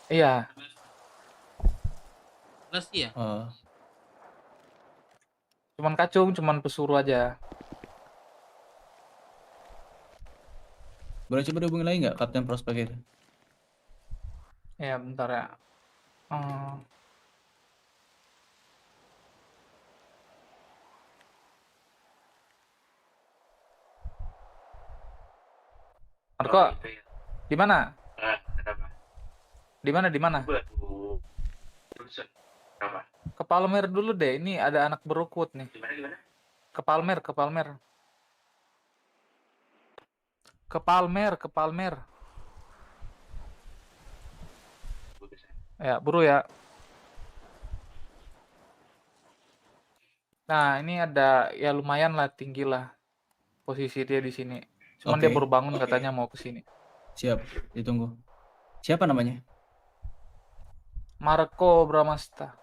Iya. Plus ya? Oh. Cuman kacung, cuman pesuruh aja. Boleh coba dihubungin lagi nggak Kapten Prospek itu? Ya, bentar ya. Marco, di mana? Di mana? Ke Palmer dulu deh. Ini ada anak berukut nih. Ke Palmer. Ke Palmer. Ya, buru ya. Nah, ini ada ya lumayan lah, tinggi lah posisi dia di sini. Cuman dia baru bangun katanya mau ke sini. Siap, ditunggu. Siapa namanya? Marco Bramasta.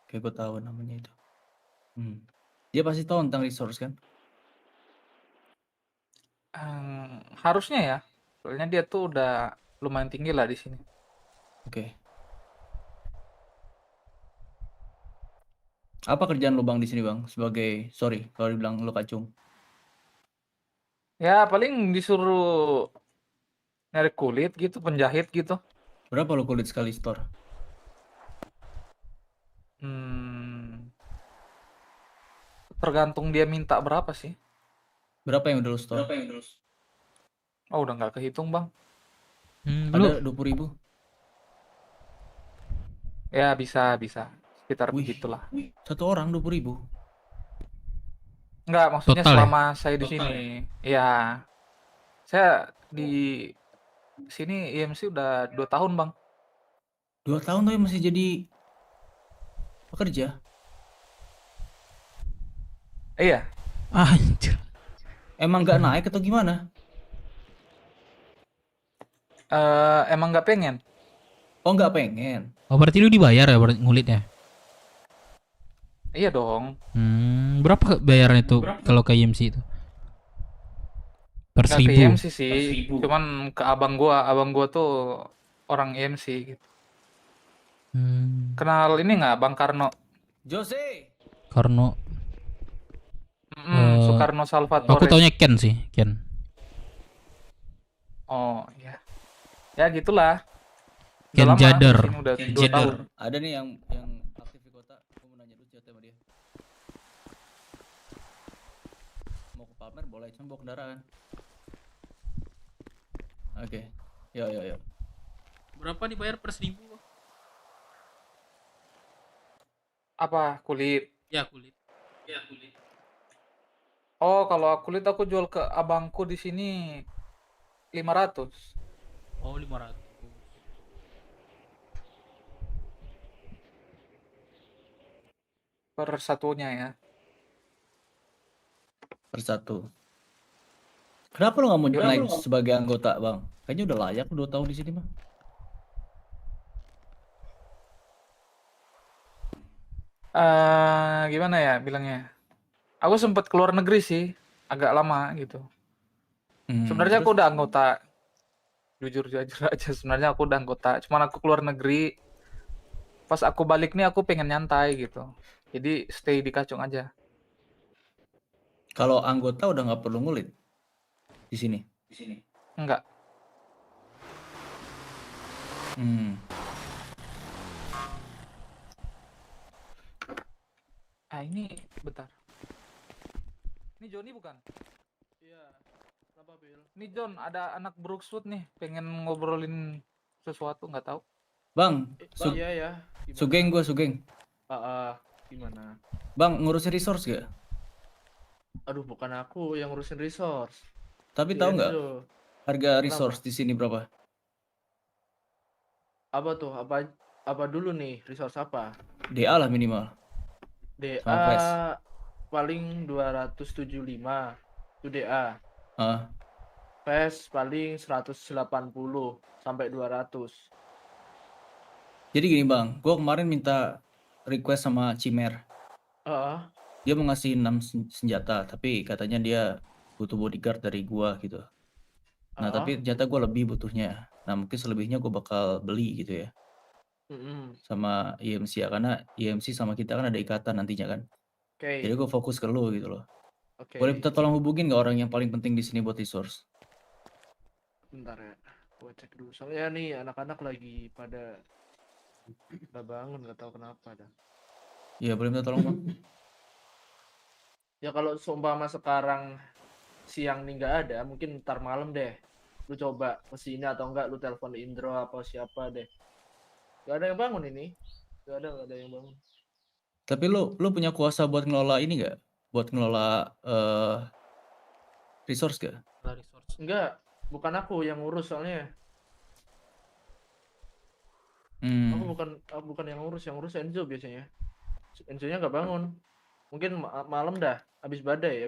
Kayak gue tahu namanya itu. Dia pasti tahu tentang resource kan? Harusnya ya. Soalnya dia tuh udah lumayan tinggi lah di sini. Oke. Apa kerjaan lu Bang di sini Bang? Sebagai, sorry kalau dibilang lu kacung. Ya paling disuruh nyari kulit gitu, penjahit gitu. Berapa lo kulit sekali store? Tergantung dia minta berapa sih. Berapa yang udah lo store? Oh udah nggak kehitung Bang. Ada 20.000? Ya bisa. Sekitar begitulah. Satu orang 20.000? Enggak, maksudnya Total selama saya di sini. Ya. Saya di sini IMC udah 2 tahun, Bang. 2 tahun tapi masih jadi pekerja? Iya. Anjir. Emang nggak naik atau gimana? Emang nggak pengen. Oh nggak pengen. Oh berarti lu dibayar ya ngulitnya? Iya dong. Berapa bayaran itu kalau ke IMC itu? Per Nggak ke 1000. IMC sih, cuman ke abang gua tuh orang IMC gitu. Kenal ini nggak Bang Karno? Jose. Karno. Soekarno Salvatore. Aku taunya Ken sih, Ken. Oh iya. Ya gitulah. Ken Udah lama, Jader. di sini udah 2 tahun. Ada nih yang aktif di kota. Aku mau nanya dulu cerita sama dia. Mau ke Palmer boleh, cuma bawa kendaraan. Oke. Yo. Berapa dibayar per 1000? Apa kulit? Ya kulit. Oh, kalau kulit aku jual ke abangku di sini 500 Oh 500. per satunya ya. Per satu. Kenapa lo nggak mau naik sebagai anggota Bang? Kayaknya udah layak 2 tahun di sini mah. Gimana ya bilangnya? Aku sempat keluar negeri sih, agak lama gitu. Sebenarnya aku udah anggota. Jujur aja sebenarnya aku udah anggota. Cuman aku keluar negeri. Pas aku balik nih aku pengen nyantai gitu. Jadi stay di Kacung aja. Kalau anggota udah nggak perlu ngulit di sini. Enggak. Ini bentar. Ini Joni bukan? Iya. Kenapa, Bil? Ini John, ada anak Brookswood nih, pengen ngobrolin sesuatu, nggak tahu. Bang, Bang, iya ya. Gimana? Sugeng. Gimana? Bang, ngurusin resource gak? Aduh, bukan aku yang ngurusin resource. Tapi Si tahu nggak Enzo. harga Kenapa? resource di sini berapa? Apa tuh? Apa dulu nih? Resource apa? DA lah minimal. DA Sama flash. paling 275 itu DA. Flash paling 180 sampai 200. Jadi gini bang, gue kemarin minta request sama Cimer. Dia mau ngasih 6 senjata, tapi katanya dia butuh bodyguard dari gua gitu. Nah tapi ternyata gue lebih butuhnya. Nah mungkin selebihnya gue bakal beli gitu ya. Sama IMC ya, karena IMC sama kita kan ada ikatan nantinya kan. Oke. Jadi gue fokus ke lu gitu loh. Oke. Boleh minta tolong hubungin gak orang yang paling penting di sini buat resource? Bentar ya. Gua cek dulu. Soalnya nih anak-anak lagi pada udah bangun, nggak tahu kenapa dah. Iya boleh minta tolong bang. Ya kalau seumpama sekarang siang nih nggak ada, mungkin ntar malam deh. Lu coba kesini atau enggak lu telepon Indro apa siapa deh. Gak ada yang bangun ini. Gak ada yang bangun. Tapi lu punya kuasa buat ngelola ini gak? Buat ngelola resource gak? Enggak, bukan aku yang ngurus soalnya. Aku bukan yang ngurus Enzo biasanya. Enzo-nya nggak bangun. Mungkin malam dah, habis badai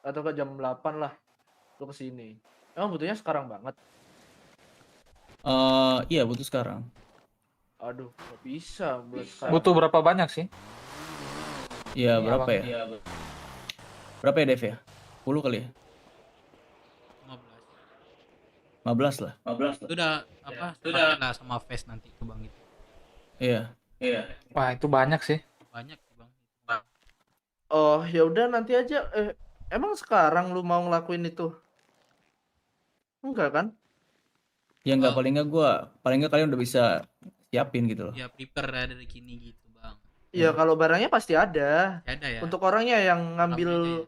atau ke jam 8 lah lu kesini. Emang butuhnya sekarang banget? Iya butuh sekarang. Aduh, nggak bisa buat sekarang. Butuh berapa banyak sih? Iya Iya, berapa Bang. ya? Berapa ya Dev ya? 10 kali ya? 15 lah. Itu udah apa? Sudah lah sama face nanti ke Bang itu. Iya. Wah itu banyak sih. Banyak sih, Bang. Oh, ya udah nanti aja. Emang sekarang lu mau ngelakuin itu? Enggak kan? Ya enggak, paling enggak kalian udah bisa siapin gitu loh. Ya prepare ya dari kini gitu, Bang. Iya, kalau barangnya pasti ada. Ada ya. Untuk orangnya yang ngambil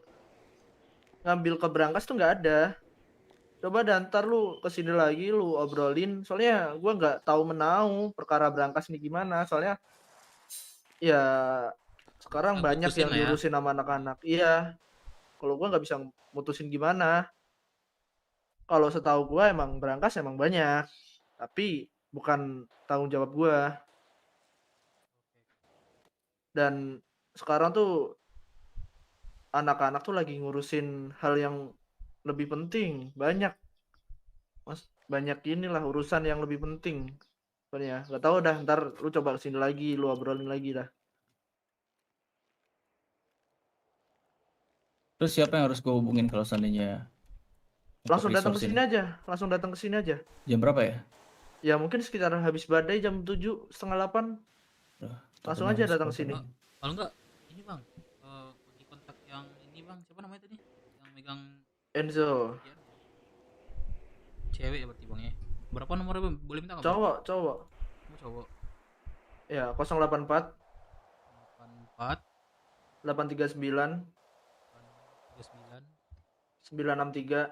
ke berangkas tuh nggak ada. Coba dah ntar lu kesini lagi lu obrolin. Soalnya gua nggak tahu menau perkara berangkas nih gimana. Soalnya ya sekarang banyak putusin yang lah ya. diurusin sama anak-anak. Iya. Kalau gua nggak bisa mutusin gimana. Kalau setahu gua emang berangkas emang banyak. Tapi bukan tanggung jawab gua. Dan sekarang tuh anak-anak tuh lagi ngurusin hal yang lebih penting, banyak inilah urusan yang lebih penting. Soalnya nggak tahu dah, ntar lu coba kesini lagi, lu obrolin lagi dah. Terus siapa yang harus gue hubungin kalau seandainya Langsung datang ke resource sini ini? aja, langsung datang ke sini aja. Jam berapa ya? Ya mungkin sekitar habis badai jam 7, setengah 8. Langsung aja datang ke sini. Kalau enggak ini, Bang. Di kontak yang ini, Bang. Siapa namanya tadi? Yang megang Enzo. Cewek ya berarti, Bang ya. Berapa nomornya, Bang? Boleh minta enggak? Cowok. Oh, cowok. Ya, 084 84 839 963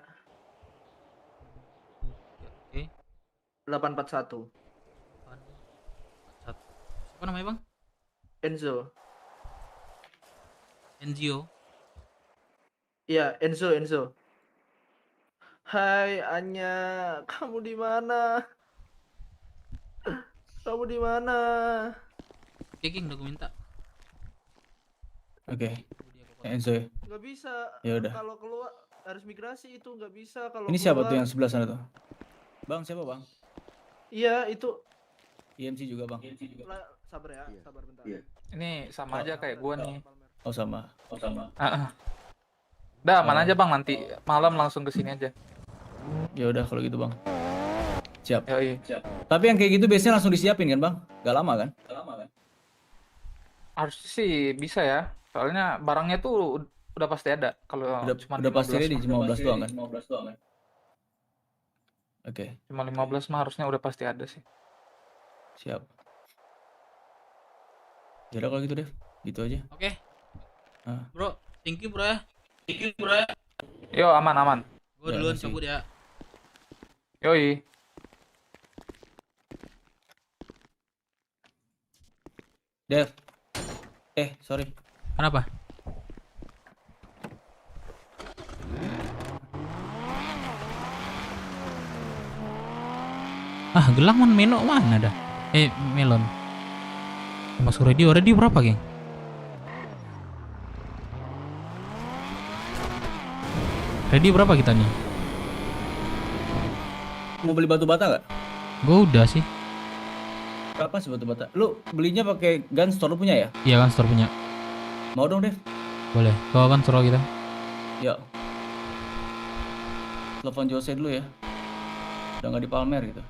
Oke. 841. Siapa namanya, Bang? Enzo. NGO. Iya, Enzo. Hai Anya, kamu di mana? Kamu di mana? Oke, King, udah gue minta. Oke. Enzo ya. Nggak bisa. Ya udah. Kalau keluar harus migrasi itu nggak bisa kalau Ini siapa keluar. tuh yang sebelah sana tuh? Bang, siapa bang? Iya, itu. IMC juga bang. Sabar ya, sabar bentar. Ini sama aja kayak gua nih. Oh sama. Udah, aman aja Bang, nanti malam langsung ke sini aja. Ya udah kalau gitu Bang. Siap. Yoi. Tapi yang kayak gitu biasanya langsung disiapin kan Bang? Gak lama kan? Harusnya sih bisa ya. Soalnya barangnya tuh udah pasti ada. Kalau cuma Udah pasti ready 15 doang kan? Oke. Cuma 15 mah harusnya udah pasti ada sih. Siap. Ya udah kalau gitu deh. Gitu aja. Oke. Ah. Bro, thank you bro ya. Thank you bro ya. Yo, aman. Gue duluan cabut ya. Yoi. Dev. Sorry. Kenapa? Gelang man Meno mana dah? Melon. Masuk radio berapa, geng? Radio berapa kita nih? Mau beli batu bata nggak? Gue udah sih. Kapan sih batu bata? Lu belinya pakai gun store lu punya ya? Iya kan store punya. Mau dong Dev? Boleh. Kau kan store kita. Ya. Telepon Jose dulu ya. Udah nggak di Palmer gitu.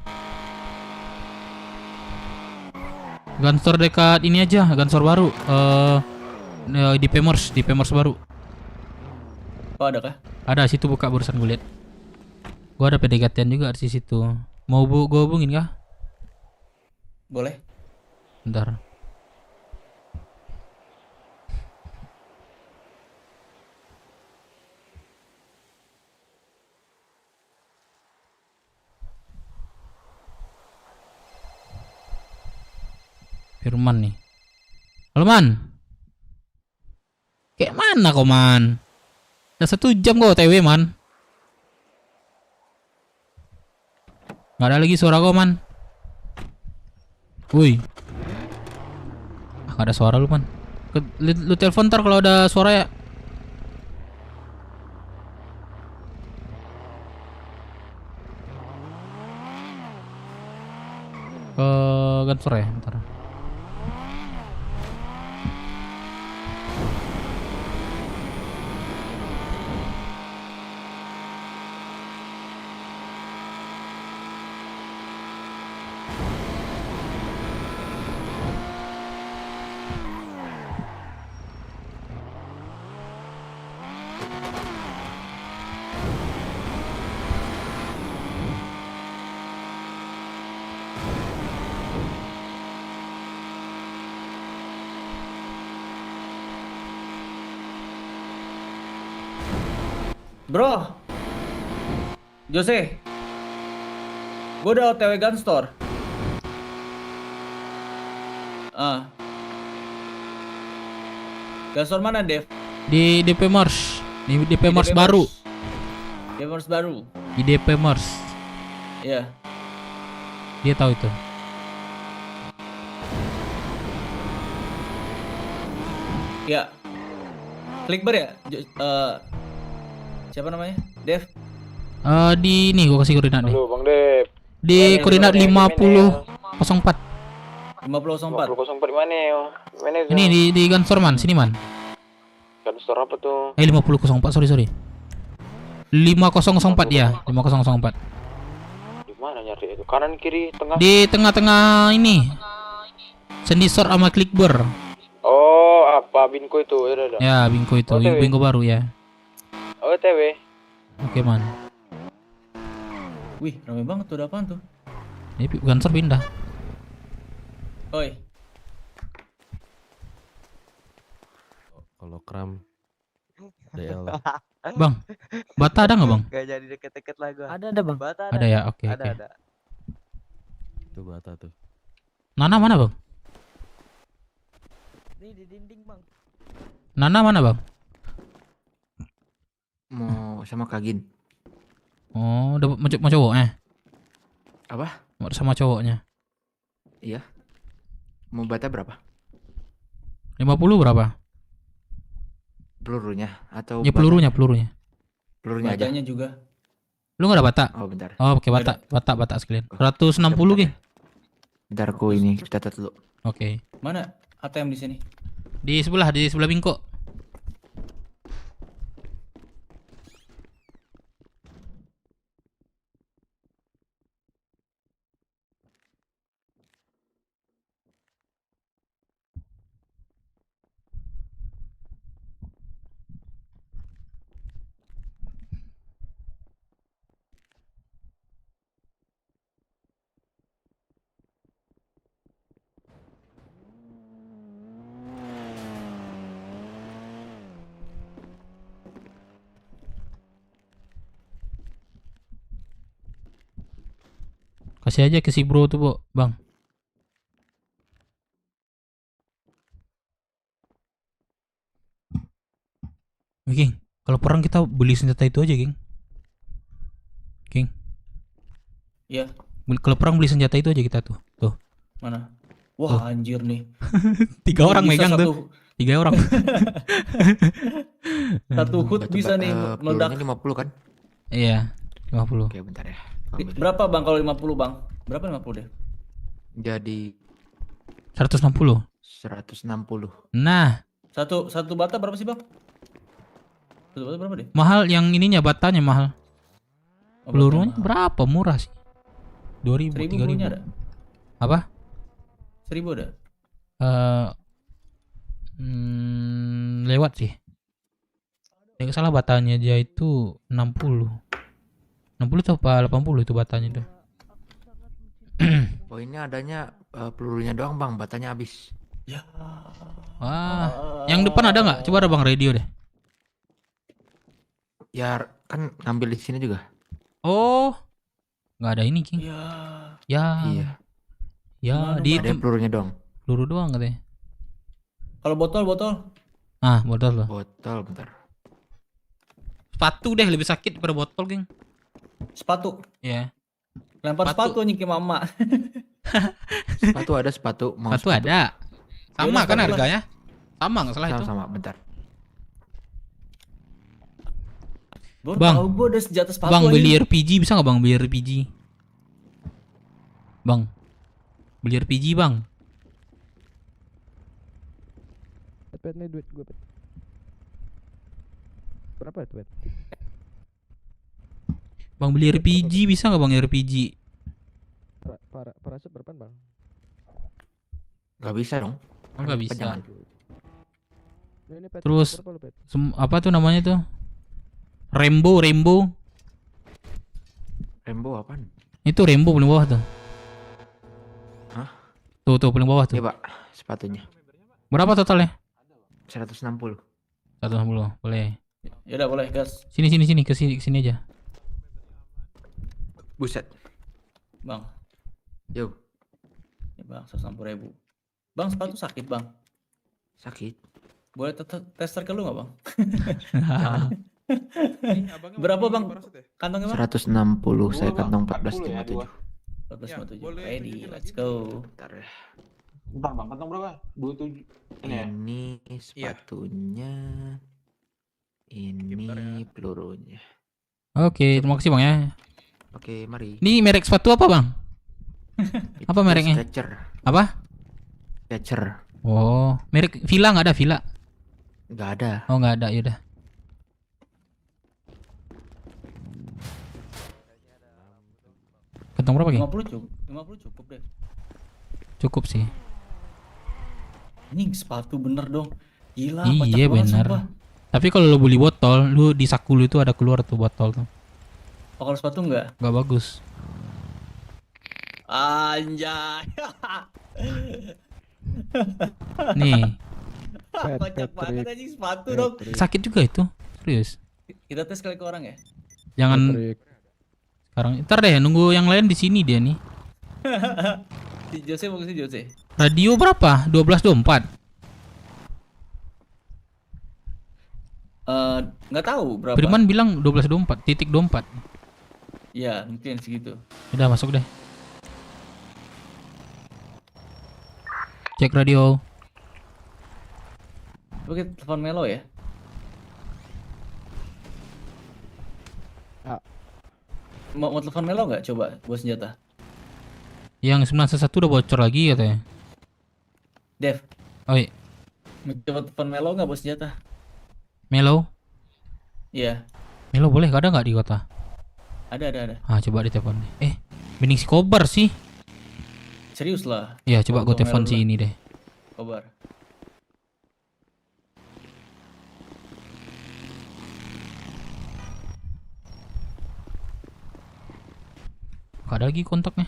Gun store dekat ini aja, gun store baru. Di Pemers baru. Oh, ada kah? Ada, situ buka barusan gue liat. Gua ada PDKT juga di situ. Mau gue hubungin kah? Boleh. Bentar. Firman nih. Halo Man. Kayak mana kau Man? Udah 1 jam kau OTW Man. Gak ada lagi suara kau Man. Woi. Gak ada suara lu Man. Lu telepon ntar kalau ada suara ya. Kan sore ntar. Bro, Jose, gue udah OTW gun store. Gun store mana Dev? Di DP Mars. Di DP Mars baru. DP Mars baru. Di DP Mars. Iya. Dia tahu itu. Ya. Clickbar ya? Siapa namanya? Dev? Di ini gua kasih koordinat nih. Halo Bang Dev. Di koordinat 5004. 5004. 5004 mana ya? Mana itu? Ini di gun store Man, sini Man. Gun store apa tuh? 5004, sorry. 5004 ya, 5004. Di mana nyari itu? Kanan kiri tengah? Di tengah-tengah ini. Sendisor sama Clickbar. Oh, apa Binko itu? Ya, ya Binko itu, Binko baru ya. OTW. Oke Man. Wih, ramai banget tuh, ada apaan tuh? Ini gun store pindah. Oi. Kalau kram DL. Bang, bata ada nggak Bang? Gak jadi deket-deket lah gua. Ada Bang. Bata Ada ya, oke. Ada. Itu bata tuh. Nana mana Bang? Nih di dinding Bang. Nana mana Bang? Mau sama Kagin. Oh, udah mau cowoknya? Apa? Mau sama cowoknya? Iya. Mau bata berapa? 50 berapa? Pelurunya atau Ya pelurunya. Pelurunya aja. Batanya juga. Lu nggak ada bata? Oh bentar. Oh, pakai bata sekalian. 160 geng. Bentar aku ini catat dulu. Oke. Mana ATM di sini? Di sebelah Bingko. Kasih aja ke si bro tuh, Bang. Oke, kalau perang kita beli senjata itu aja, geng. Geng. Iya. Kalau perang beli senjata itu aja kita tuh. Tuh. Mana? Wah, anjir nih. 3 orang Bisa megang satu- tuh. 3 orang. Satu hood bisa nih meledak. Pelurunya 50 kan? Iya, 50. Oke, bentar ya. Berapa Bang kalau 50 Bang? Berapa 50 deh? Jadi 160. 160. Nah, Satu bata berapa sih Bang? Satu bata berapa deh? mahal yang ininya batanya mahal. Oh, Pelurunya batanya berapa? Murah sih. 2.000, 1000 3.000. pelurunya ada? Apa? 1000 ada? Lewat sih. Yang salah batanya aja itu 60. 60 atau apa 80 itu batanya tuh. Oh, ini adanya pelurunya doang, Bang. Batanya habis. Ya. Wah, yang depan ada nggak? Coba ada Bang radio deh. Ya, kan ngambil di sini juga. Oh, nggak ada ini, King. Ya. Ya. Iya. Ya, Gimana, di Bang? Ada pelurunya doang. peluru doang katanya. Kalau botol? Ah, botol loh. Botol, bentar. Sepatu deh lebih sakit daripada botol, geng. Sepatu. Iya. Lempar sepatu nih ke mama. Sepatu ada, sepatu. Mau Sepatu ada. Sama Yaudah, kan sepatu lah. harganya? Sama nggak salah itu. Sama, bentar. Bang, Tahu gua ada senjata sepatu. Bang beli anjing. RPG bisa nggak Bang beli RPG? Bang, beli RPG Bang. Pet nih duit gue, Pet. Berapa itu, Pet? Bang beli RPG bisa nggak Bang RPG? Parasut berapa, Bang? Gak bisa dong. Oh, nggak bisa. Jangan. Ini, Pet, Terus berapa lu, Pet? apa tuh namanya tuh? Rainbow. Rainbow apaan? Itu Rainbow paling bawah tuh. Hah? Tuh paling bawah tuh. Iya, Pak. Sepatunya. Berapa totalnya? 160. 160. Boleh. Ya udah boleh, gas. Sini ke sini aja. Buset. Bang. Yo. Ya, Bang, 160.000. Bang, sepatu sakit, Bang. Sakit. Boleh tester ke lu nggak, Bang? Jangan. Berapa, Bang? Kantongnya, Bang? 160, saya kantong 1457. 1457. Ready, let's go. Bentar ya. Bentar Bang, kantong berapa? 27. Ini ya? Ini sepatunya. Ini pelurunya. Oke, terima kasih Bang ya. Oke, mari. Ini merek sepatu apa Bang? Apa mereknya? Skechers. Apa? Skechers. Oh, merek Villa nggak ada Villa? Nggak ada. Oh nggak ada, yaudah. Kantong berapa Geng? 50 cukup. 50 cukup deh. Cukup sih. Ini sepatu bener dong. Gila, Iya pacak banget, benar. sumpah. Tapi kalau lo beli botol, lu di saku lu itu ada keluar tuh botol tuh. Oh, kalau sepatu enggak? Gak bagus. Anjay. Nih, Kocak banget anjing sepatu dong. sakit juga itu. Serius. Kita tes kali ke orang ya. Jangan sekarang. Ntar deh, nunggu yang lain di sini dia nih. Si Jose mau ke si Jose. Radio berapa? 1224. Nggak tahu berapa. Firman bilang 1224, titik 24. Iya, mungkin segitu. Udah masuk deh. Cek radio. Coba kita telepon Melo ya. Mau telepon Melo nggak? Coba buat senjata. Yang 911 udah bocor lagi katanya. Dev. Oi, Mau coba telepon Melo nggak buat senjata? Melo. Iya. Melo boleh ada nggak di kota? Ada. Ah, coba ditelepon deh. Mending si Kobar sih. Serius lah. Ya, coba gue telepon Melo si dulu. ini deh. Kobar. Gak ada lagi kontaknya.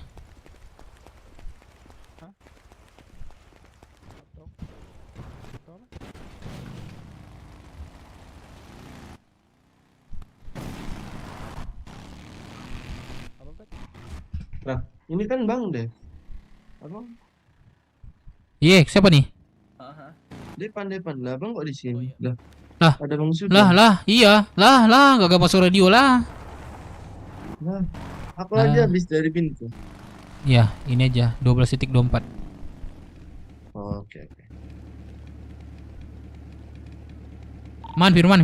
Nah, ini kan Bang Dev. Apa? Iya, siapa nih? Depan lah, Bang kok di sini? Lah, Lah, ada Bang Sudah. iya, gak masuk radio lah. Nah, aku aja habis dari pintu. Ya, ini aja 12.24. Oke. Firman.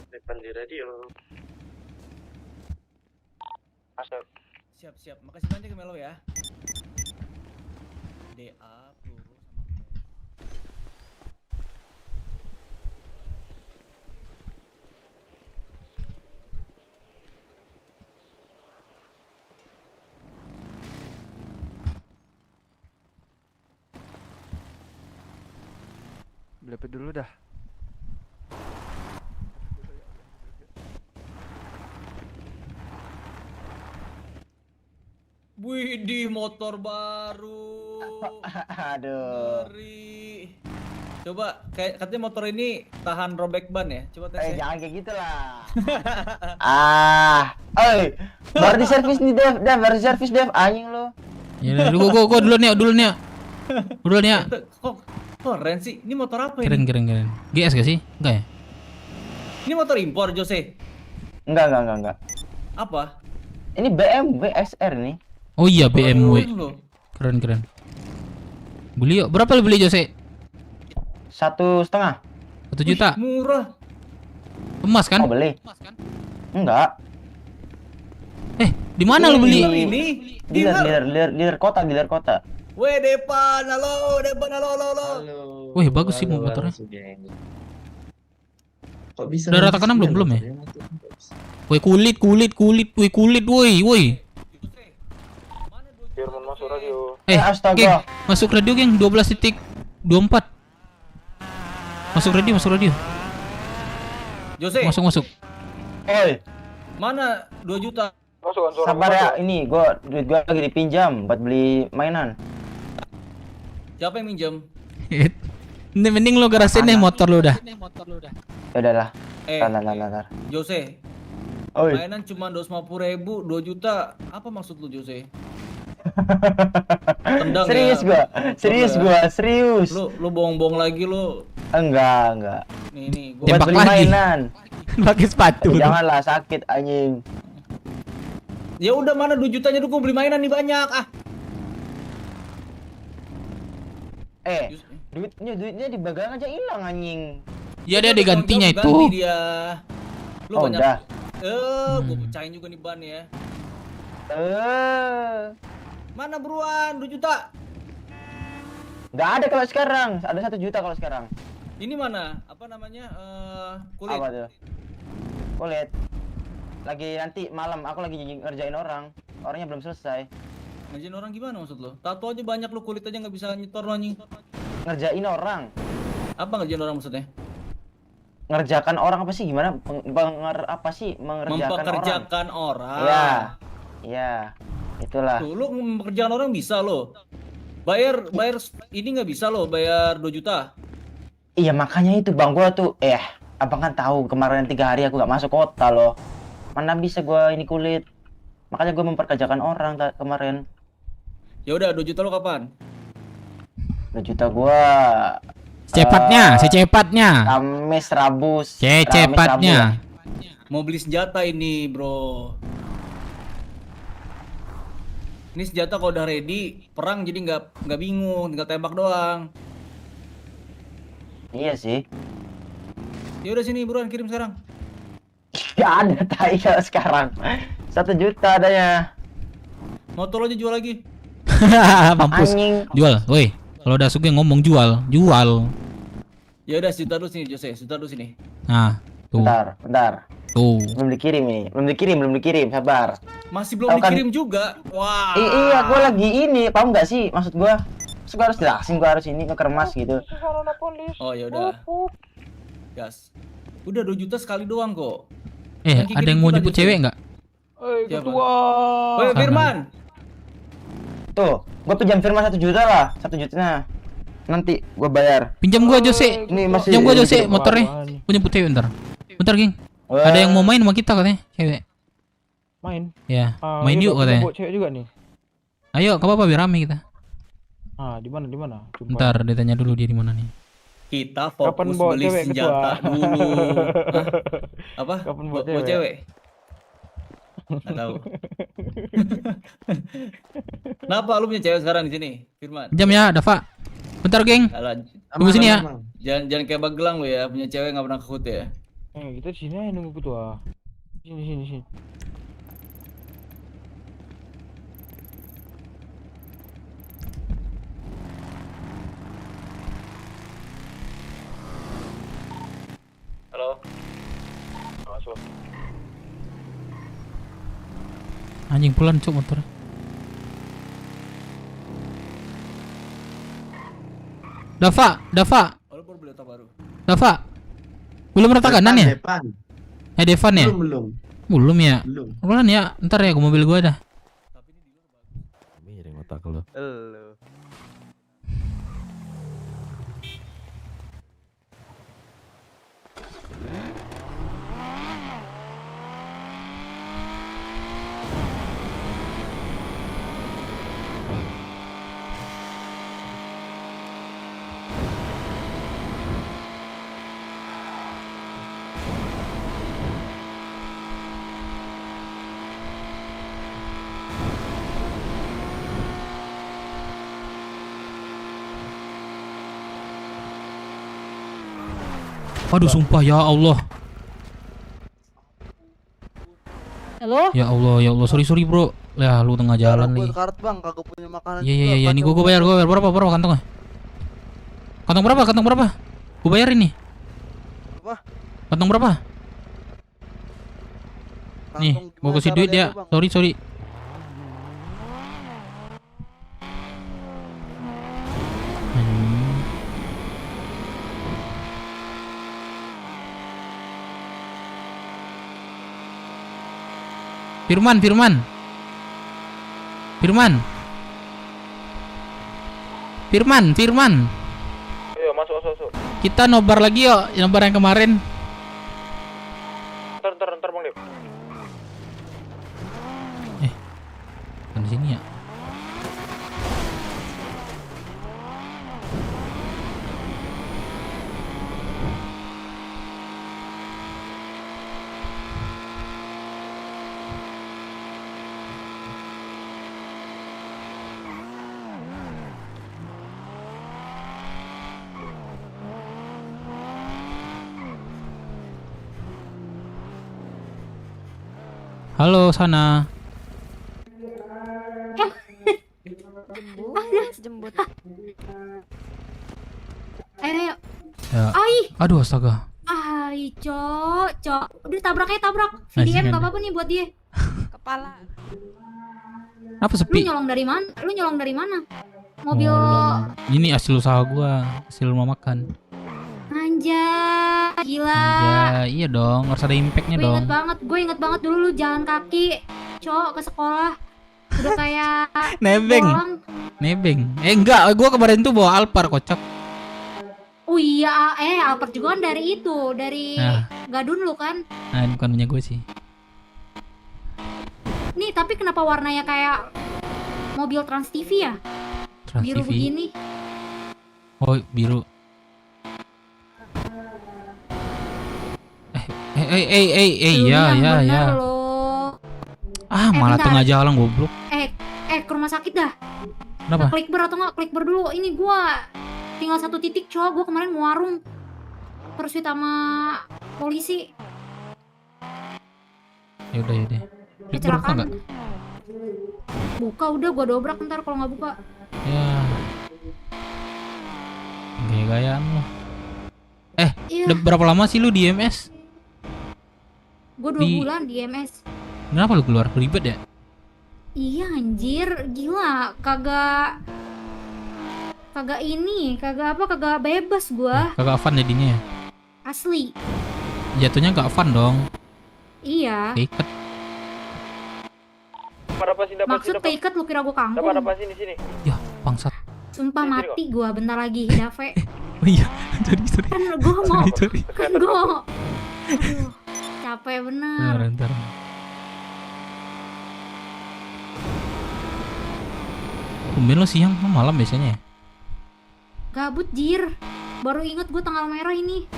Depan di radio. Masuk. Siap. Makasih banyak ya Melo ya. DA peluru Beli dulu dah. Widih, motor baru. Aduh. Ngeri. Coba katanya motor ini tahan robek ban ya. Coba tes. Jangan kayak gitu lah. Baru di servis nih Dev, anjing lo. Ya, gua dulu nih. Kok keren sih? Ini motor apa ini? Keren. GS gak sih? Enggak ya? Ini motor impor, Jose? Enggak. Apa? Ini BMW SR nih. Oh iya, BMW. Keren. Beli yuk. Berapa lo beli, Jose? 1,5. 1 juta. Murah. Emas kan? Oh, beli. Enggak. Di mana lo beli? Ini Dealer kota. Weh, Depan, halo. Wih, bagus sih motornya. Kok bisa? Udah rata keenam belum ya? Woi, kulit, woi. Firman masuk radio. Astaga. Geng, masuk radio geng 12.24. Masuk radio. Jose. Masuk. Oi. Mana 2 juta? Sabar ya, ini duit gua lagi dipinjam buat beli mainan. Siapa yang minjem? Ini mending lo garasin deh motor lo dah. Ya udahlah. Tar. Jose. Oi. Mainan cuma 250.000, 2 juta. Apa maksud lu, Jose? Tendang Serius ya? gua. Lu bohong-bohong lagi lu. Enggak. Nih, Buat beli mainan. Pakai sepatu. Janganlah, sakit anjing. Ya udah, mana 2 jutanya dulu, gua beli mainan nih banyak. Duitnya di bagang aja hilang anjing. Ya dia digantinya itu. Lu banyak. Udah. Gua pecahin juga nih ban ya. Mana buruan 2 juta? Nggak ada kalau sekarang. Ada 1 juta kalau sekarang. Ini mana? Apa namanya? Kulit. Apa tuh? Kulit. Lagi nanti malam aku lagi ngerjain orang. Orangnya belum selesai. Ngerjain orang gimana maksud lo? Tato aja banyak, lu kulit aja nggak bisa nyetor lo anjing. Ngerjain orang. Apa ngerjain orang maksudnya? Ngerjakan orang apa sih? Gimana? Mempekerjakan orang. Iya. Itulah. Tuh, lu mempekerjakan orang bisa lo. Bayar ini nggak bisa lo, bayar 2 juta. Iya, makanya itu Bang, gua tuh abang kan tahu kemarin 3 hari aku nggak masuk kota loh. Mana bisa gua ini kulit. Makanya gua memperkerjakan orang kemarin. Ya udah, 2 juta lo kapan? 2 juta gua secepatnya. Kamis, Rabu. Secepatnya. Mau beli senjata ini, bro. Ini senjata kalau udah ready, perang jadi nggak bingung, tinggal tembak doang. Iya sih. Ya udah sini buruan kirim sekarang. Gak ada tai kalau sekarang. 1 juta adanya. Motor aja jual lagi. Mampus. Jual, woi. Kalau udah suka ngomong jual. Ya udah, sejuta dulu sini Jose, sejuta dulu sini. Nah, tuh. Bentar. Tuh. Belum dikirim, sabar. Masih belum dikirim juga. Wah. Iya, gua lagi ini, paham nggak sih maksud gua? Terus gua harus jelasin, gua harus ini ngekermas gitu. Oh ya udah. Gas. Udah 2 juta sekali doang kok. Ada yang mau jemput cewek nggak? Siapa? Woi, Firman. Tuh, gua pinjam Firman 1 juta lah, 1 jutanya. Nanti gua bayar. Pinjam gua Jose. Ini masih Pinjam gua Jose motornya. Gua jemput cewek bentar. Bentar, geng. Ada yang mau main sama kita katanya, cewek. Main? Ya, main yuk katanya. Bawa cewek juga nih. Ayo, enggak apa-apa biar rame kita. Di mana? Coba. Bentar, ditanya dulu dia di mana nih. Kita Kapan fokus bawa beli cewek, senjata Ketua? dulu. Hah? Apa? Kapan bawa Bawa cewek? cewek? Nggak tahu. Kenapa lu punya cewek sekarang di sini, Firman? Jam ya, Dava. Bentar, geng. Alah, Tunggu sini ya. Jangan kayak Bagelang lu ya, punya cewek nggak pernah kehut ya. Kita di sini aja nunggu Ketua. Sini. Halo. Masuk. Anjing pelan cuk motor. Dava. Dava. Belum rata kanan ya? Devan ya? Belum ya? Pelan ya. Ntar ya ke mobil gua dah. Miring otak lu. Aduh sumpah ya Allah. Halo? Ya Allah, sorry bro. Ya lu tengah jalan lagi. Karet bang, kagak punya makanan. Iya, ini gua bayar berapa kantongnya? Kantong berapa? Gua bayar ini. Apa? Kantong berapa? Nih, gua kasih duit ya. Sorry. Firman. Ayo masuk. Kita nobar lagi yuk, nobar yang kemarin. Ntar Bang Dep. Kan di sini ya. Halo sana. Jembut. Ayo. Ya. Aduh astaga. Cok. Udah tabrak. VDM gak apa-apa nih buat dia. Kepala. Apa sepi? Lu nyolong dari mana? Mobil. Ini hasil usaha gua, hasil rumah makan. Anjay, gila. Ya, iya dong, harus ada impactnya dong. Gue inget banget dulu lu jalan kaki, Cok, ke sekolah. Udah kayak Nebeng. Enggak, gua kemarin tuh bawa Alphard kocak. Oh iya, Alphard juga kan dari Gadun lu kan? Nah, bukan punya gue sih. Nih, tapi kenapa warnanya kayak mobil Trans TV ya? Biru begini. Oh, biru. Iya. Malah tengah jalan goblok. Ke rumah sakit dah. Kenapa? Klikber dulu. Ini gua tinggal 1 titik, Cok. Gua kemarin mau warung pursuit sama polisi. Yaudah. Kecelakaan. Buka udah, gua dobrak ntar kalau nggak buka. Ya. Gaya-gayaan lo. Iya. Udah berapa lama sih lu di MS? Gue 2 bulan di MS. Kenapa lu keluar? Ribet ya? Iya anjir, gila. Kagak bebas gua. Kagak fun jadinya ya? Asli. Jatuhnya gak fun dong. Iya. Keiket. Maksud keikat lu kira gua kangkung? Sini. Ya, bangsat. Sumpah mati gua bentar lagi, Dave. Oh iya, sorry. Kan gua mau. Sorry. Kan gua. Aduh, capek bener. Bentar. Tumben lo siang, lo malam biasanya ya? Gabut jir. Baru inget gue tanggal merah ini.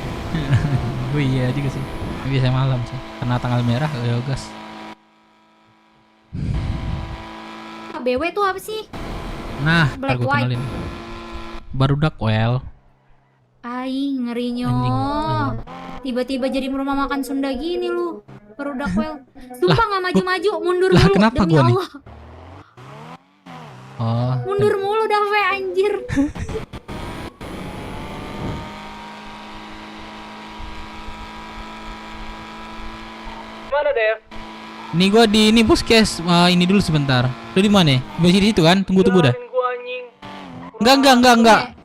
Oh iya juga sih. Ini biasanya malam sih. Karena tanggal merah ya gas. BW tuh apa sih? Nah, Black ntar gue white. kenalin. Barudak well. Ai, ngerinya. Tiba-tiba jadi rumah makan Sunda gini lu. Barudak well. Sumpah nggak maju-maju, mundur Lah mulu. kenapa demi gua nih? Allah. Oh. Mundur mulu dah we anjir. Mana, Dev? Nih gua di ini puskes. Ini dulu sebentar. Lu di mana? Masih di situ kan? Tunggu dah. Enggak.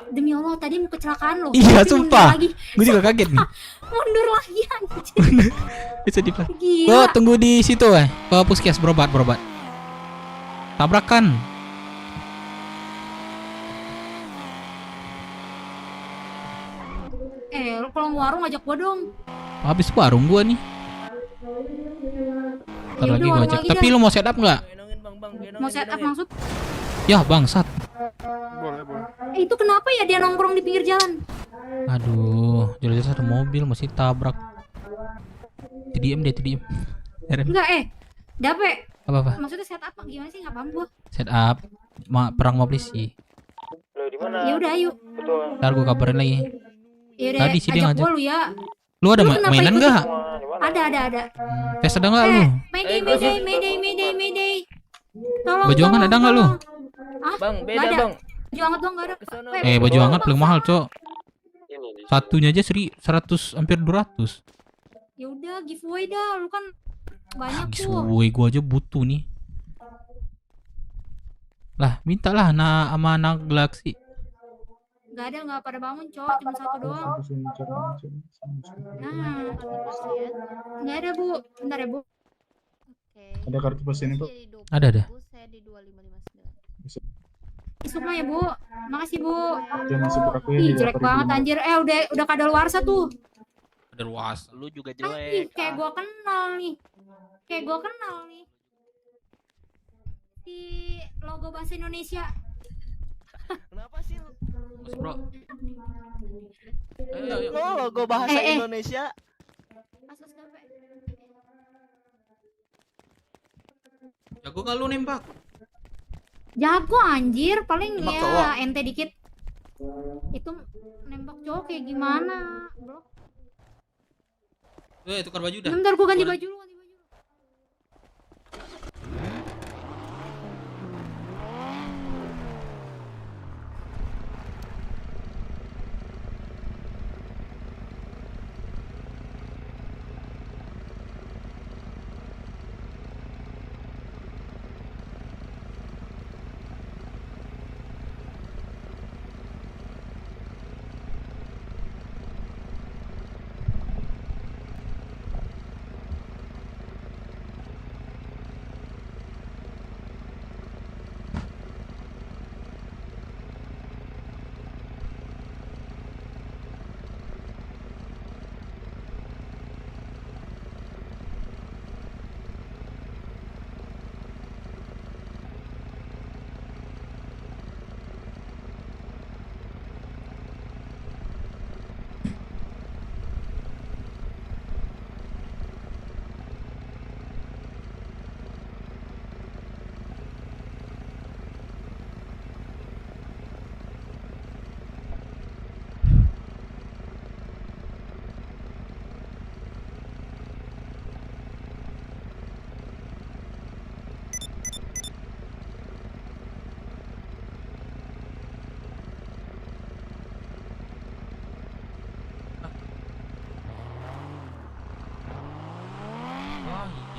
Demi Allah tadi mau kecelakaan lo. Iya, Tapi sumpah. mundur lagi. Gue juga kaget nih. Mundur lagi anjir. Bisa di Gila. Gua tunggu di situ ke puskes berobat. Tabrakan. Lu kalau mau warung ajak gua dong. Habis warung gua nih. Ntar Ya lagi udah, gua warung ajak. lagi Tapi dah. lu mau setup nggak? Mau setup maksud? Ya bangsat. Itu kenapa ya dia nongkrong di pinggir jalan? Aduh, jelas-jelas ada mobil masih tabrak. Diem. Heran. Enggak Dape. Apa? Maksudnya setup apa gimana sih? Nggak paham gua. Setup perang mau polisi. Ya udah ayo. Ntar gua kabarin lagi. Ya udah Tadi sih dia ajak ngajak. gua lu ya. Lu ada Lu kenapa mainan ikut- nggak? Ada. Tes ada nggak lu? Mayday. Tolong. Baju hangat ada nggak lu? Ah, Bang, nggak beda, ada. Bang. Baju hangat doang nggak ada. Baju hangat paling mahal, Cok. Satunya aja 100 hampir 200. Ya udah giveaway dah, lu kan banyak tuh. Giveaway gua aja butuh nih. Lah, mintalah sama anak Galaxy. Nggak pada bangun cowok, cuma satu doang. Nah, nggak ada bu, bentar ya bu. Ada kartu pas ini, Pak? Ada. Besok mah ya bu, makasih bu. Dia masih berlaku ya Ih di jelek 8.000 banget anjir, udah kadaluarsa tuh. Ada luas. Lu juga Ih, kayak gua kenal nih. Di logo bahasa Indonesia. Kenapa sih? Mas bro. Lo logo bahasa Indonesia. Jago nggak lu nembak? Jago anjir, paling Nembak ya cowok. ente dikit. Itu nembak cowok kayak gimana, bro? Tukar baju dah. Bentar gua ganti baju lu.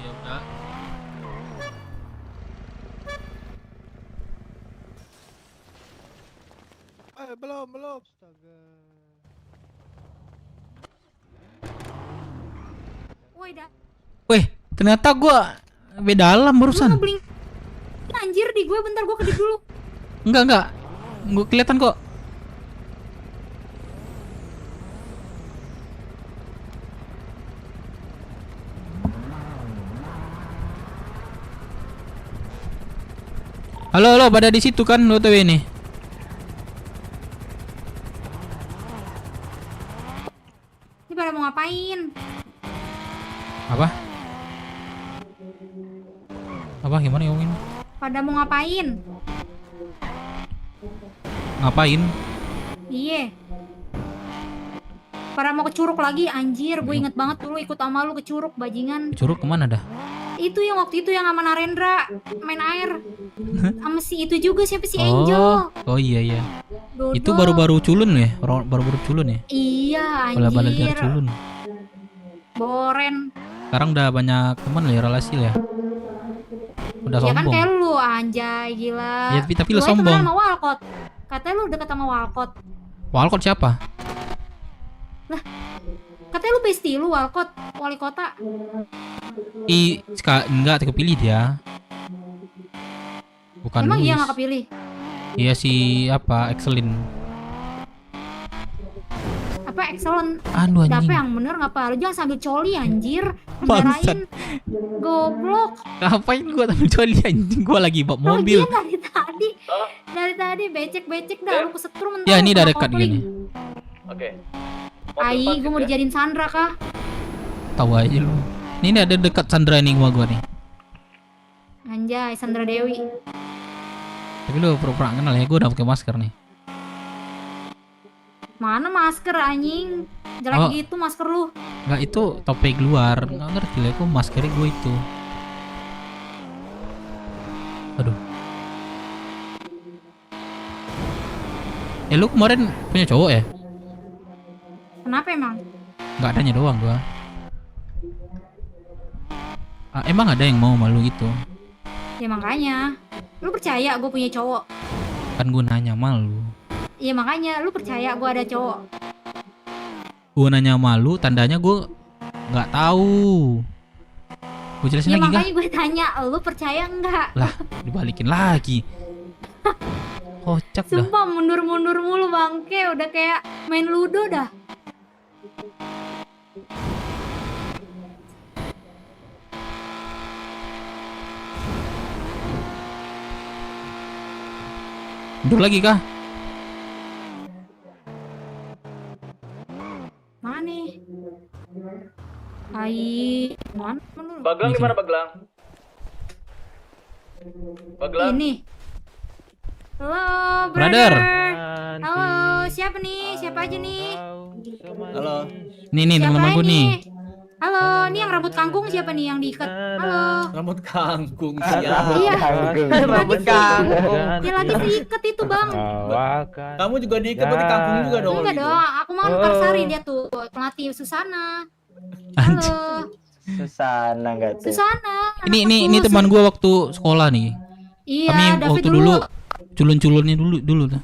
Iya udah. Belum. Astaga. Woi dah. Weh, Ternyata gua beda alam barusan. Anjir di gue, bentar gue kedip dulu. Enggak. Gua kelihatan kok. Halo, pada di situ kan OTW ini. Ini pada mau ngapain? Apa gimana ya ini? Pada mau ngapain? Ngapain? Iya. Pada mau ke Curug lagi, anjir. Gue inget banget dulu ikut sama lu ke Curug, bajingan. Curug kemana dah? Itu yang waktu itu yang sama Narendra main air. Sama si itu juga, siapa sih, Angel. Oh iya. Dodo. Itu baru-baru culun ya? Baru-baru culun ya? Iya, Bala-bala anjir. dari culun. Boren. Sekarang udah banyak teman lah ya, relasi lah ya. Udah Ya kan sombong. kayak lu, anjay, gila. Ya, tapi lu Gue sombong. temenan sama Walcott. Katanya lu deket sama Walcott. Walcott siapa? Lah, katanya lu bestie lu Walcott, wali kota. Enggak kepilih dia. Bukan Emang iya Luis. gak kepilih? Iya si apa? Excellent. Apa excellent? Aduh, anjing. Dapet yang bener ngapa? Lu jangan sambil coli anjir. Bangsat. Marahin. Goblok. Ngapain gua sambil coli anjing? Gua lagi bawa mobil. Lagian dari tadi becek dah lu kesetrum entar. Ya ini udah lu dekat kopling. gini. Oke. Ai, gua mau dijadiin Sandra kah? Tahu aja lu. Ini ada dekat Sandra nih gua nih. Anjay, Sandra Dewi. Tapi lu pura-pura kenal ya, gua udah pakai masker nih. Mana masker anjing? Jelek Oh. gitu masker lu. Enggak, itu topeng luar. Enggak ngerti lah, aku maskernya gua itu. Aduh. Lu kemarin punya cowok ya? Kenapa emang? Enggak adanya doang gua. Emang ada yang mau malu gitu? Ya makanya. Lu percaya gue punya cowok? Kan gua nanya malu. Ya makanya lu percaya gue ada cowok? Gua nanya malu, tandanya gua nggak tahu. Gua jelasin Ya lagi kah? makanya gue tanya, lu percaya enggak? Lah, dibalikin lagi. Kocak dah. Sumpah mundur-mundur mulu bangke, udah kayak main ludo dah. Mundur lagi kah? Mana? Hai, mana? Baglang di mana Baglang? Baglang. Ini. Halo, Brother. Halo, siapa nih? Siapa aja nih? Halo. Nih Siapa teman-teman gua nih. Halo, ini yang rambut kangkung siapa nih yang diikat? Halo. Rambut kangkung Iya. Rambut kangkung. Ya lagi diikat itu, Bang. Kamu juga diikat berarti kangkung juga dong. Enggak gitu. dong, aku mau Karsari dia tuh, pelatih Susana. Halo. Susana enggak tuh. Susana. Ini teman gua waktu sekolah nih. Iya, Kami David waktu dulu culun-culunnya dulu dah.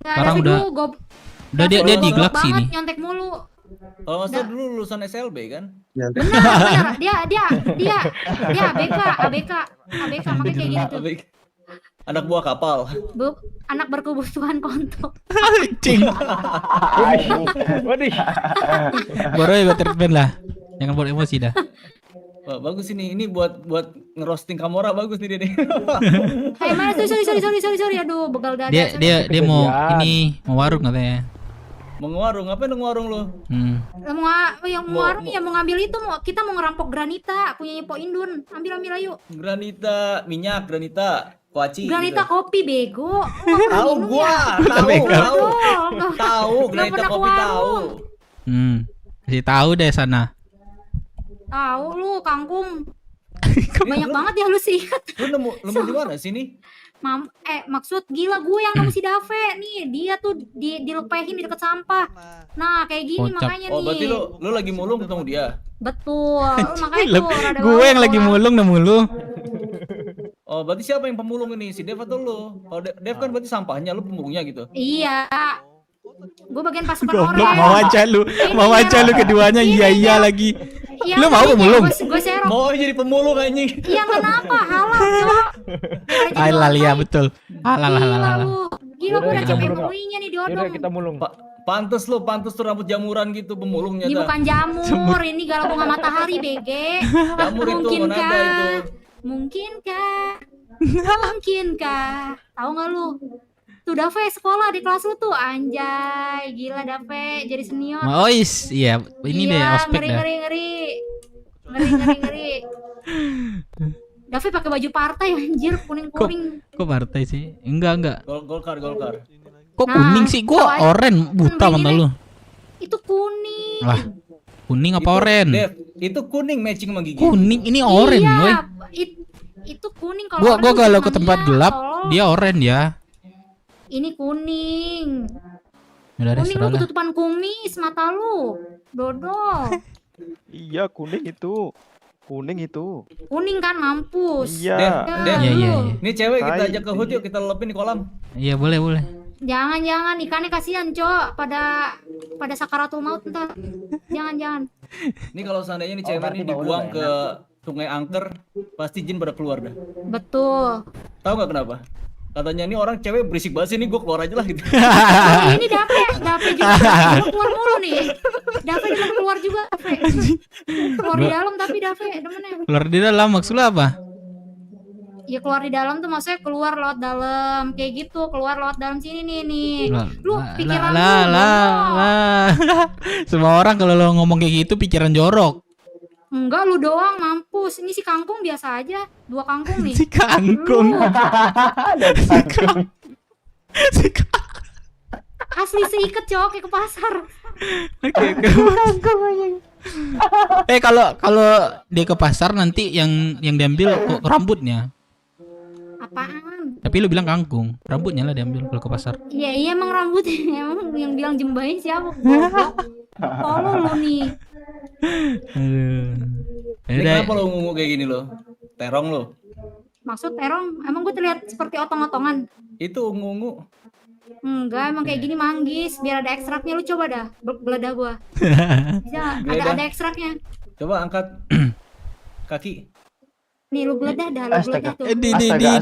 Sekarang udah dia di Galaxy nih. Nyontek mulu. Oh, masa dulu lulusan SLB kan? Benar. Dia ABK makanya kayak gitu. Anak buah kapal. Anak berkebutuhan kontok. Anjing. Waduh. Baru ya treatment lah. Jangan buat emosi dah. Wah, bagus ini buat ngerosting Kamora bagus nih dia nih. Mana sorry. Aduh, begal dada. Dia mau mau warung katanya. Mau warung, ngapain dong warung lu? Mau warung ya mau ngambil itu, kita mau ngerampok Granita punyanya Po Indun. Ambil ayo. Granita minyak, Granita kuaci. Granita gitu. kopi bego. Tahu gua, tahu Granita kopi tahu. Kasih tahu deh sana. Tahu lu kangkung. Banyak banget ya lu sih. Lu nemu di mana sini? Maksud gila gue yang nemu si Dave nih, dia tuh dilepehin di deket sampah. Nah kayak gini makanya nih. Oh berarti lu lagi mulung ketemu dia? Betul, makanya tuh rada gue yang lagi mulung nemu lu. Oh berarti siapa yang pemulung ini, si Dev atau lu? Kalau Dev kan berarti sampahnya, lu pemulungnya gitu? Iya. Gue bagian pasukan Goblok, orang. mau aja lu keduanya iya lagi. Iya, Lu mau pemulung? Gue serok. Mau jadi pemulung anjing. Iya kenapa? Halal, Cok. Halal ya betul. Halal. Gila, gue udah capek MUI-nya nih diodong. Kita mulung. Pantes tuh rambut jamuran gitu pemulungnya. Ini bukan jamur, ini galau bunga matahari, BG. Jamur itu monada itu. Mungkinkah? Tahu nggak lu? Tuh Dave sekolah di kelas lu tuh, anjay, gila Dave jadi senior. Ois, iya, ini deh ospek dah. Ngeri. Dave pakai baju partai anjir, kuning-kuning. Kok partai sih? Enggak. Golkar. Kok kuning sih? Gua oranye buta mata lu. Itu kuning. Lah, kuning apa oranye? Itu kuning matching sama gigi. Kuning, ini oranye, woi. Itu kuning kalau Gua kalau ke tempat gelap, dia oranye ya. Ini kuning. Udah Kuning lu ketutupan kumis mata lu. Dodol. Iya, kuning itu. Kuning kan mampus. Iya. Iya. Ini cewek kita ajak ke hut yuk, kita lelapin di kolam. Iya, boleh. Jangan ikannya kasihan, Cok. Pada sakaratul maut ntar. Jangan. Ini kalau seandainya nih cewek ini dibuang ke Sungai Angker, pasti jin pada keluar dah. Betul. Tahu nggak kenapa? Katanya ini orang cewek berisik banget sih, nih gue keluar aja lah gitu. Ini Dave juga keluar mulu nih. Dave demen keluar juga, Dave. Keluar di dalam tapi Dave demennya. Keluar di dalam maksudnya apa? Ya keluar di dalam tuh maksudnya keluar lewat dalam kayak gitu, keluar lewat dalam sini nih. Lu pikiran lah. Semua orang kalau lo ngomong kayak gitu pikiran jorok. Enggak, lu doang mampus. Ini si kangkung biasa aja. 2 kangkung nih. Si kangkung. Asli seikat, Cok, kayak ke pasar. Oke. Kalau dia ke pasar nanti yang diambil kok rambutnya. Apaan? Tapi lu bilang kangkung, rambutnya lah diambil kalau ke pasar. Iya emang rambutnya. Emang yang bilang jembahin siapa? Goblok. Tolong lu nih. Ini kenapa lo ngomong kayak gini lo? Terong lo? Maksud terong? Emang gue terlihat seperti otong-otongan? Itu ungu-ungu. Enggak, emang kayak gini manggis. Biar ada ekstraknya, lu coba dah geledah gua. Bisa, ada ekstraknya. Coba angkat kaki. Nih lu geledah dah, lu geledah tuh. Astaga.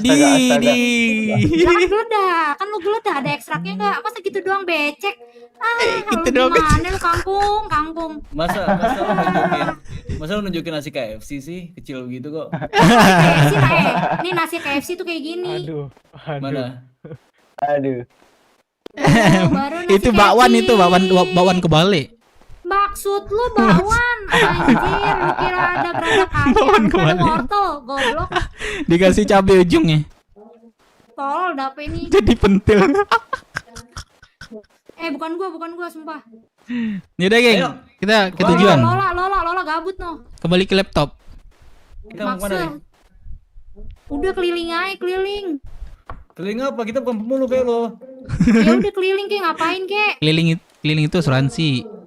Jangan geledah, kan lu geledah ada ekstraknya enggak? Masa gitu doang becek? Gitu doang. Gimana lu kangkung? Masa lu nunjukin nasi KFC sih, kecil begitu kok. KFC nih nasi KFC tuh kayak gini. Mana? Aduh. Itu bakwan kebalik. Maksud lu bakwan, anjir, lu kira ada geradak ayam, ada wortel, goblok. Dikasih cabai ujungnya. Tol, dapet ini. Jadi pentil. Bukan gua, sumpah. Yaudah, geng. Kita ke tujuan. Lola gabut no. Kembali ke laptop. Kita mau kemana nih? Udah keliling aja, keliling. Keliling apa? Kita bukan pemulung kayak lo. Ya udah keliling kayak ngapain kek? Keliling itu asuransi.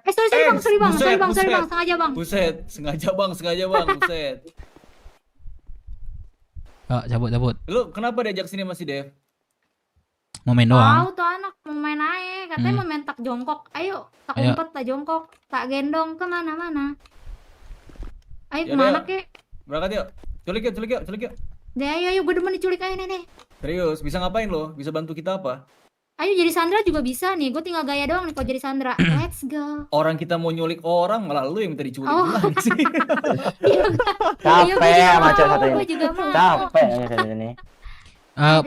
Sorry bang, sengaja bang. Buset, sengaja bang, buset. Cabut. Lu kenapa diajak sini masih Dev? Mau main doang. Tahu tuh anak mau main aja, katanya mau main tak jongkok. Ayo, tak umpet, tak jongkok, tak gendong kemana-mana. Ayo kemana kek? Berangkat yuk. Culik yuk. Deh, ayo, gue demen diculik aja nenek. Serius, bisa ngapain lo? Bisa bantu kita apa? Ayo jadi Sandra juga bisa nih, gue tinggal gaya doang nih kalau jadi Sandra. Let's go. Orang kita mau nyulik orang, malah lu yang minta diculik. Gimana sih? Capek macam satu ini. Capek ini.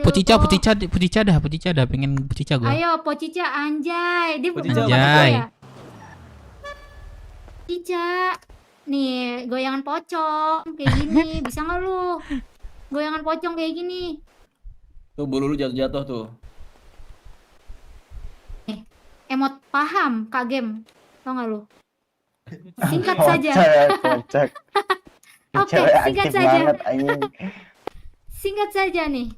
Pucica dah, pengen Pucica gue. Ayo Pocica, anjay. Dia anjay. Pucica. Nih, goyangan pocong kayak gini, bisa nggak lu? Goyangan pocong kayak gini. Tuh bulu lu jatuh tuh. Emot paham Kak Game, tau gak lu? Singkat saja. Oke, singkat saja nih.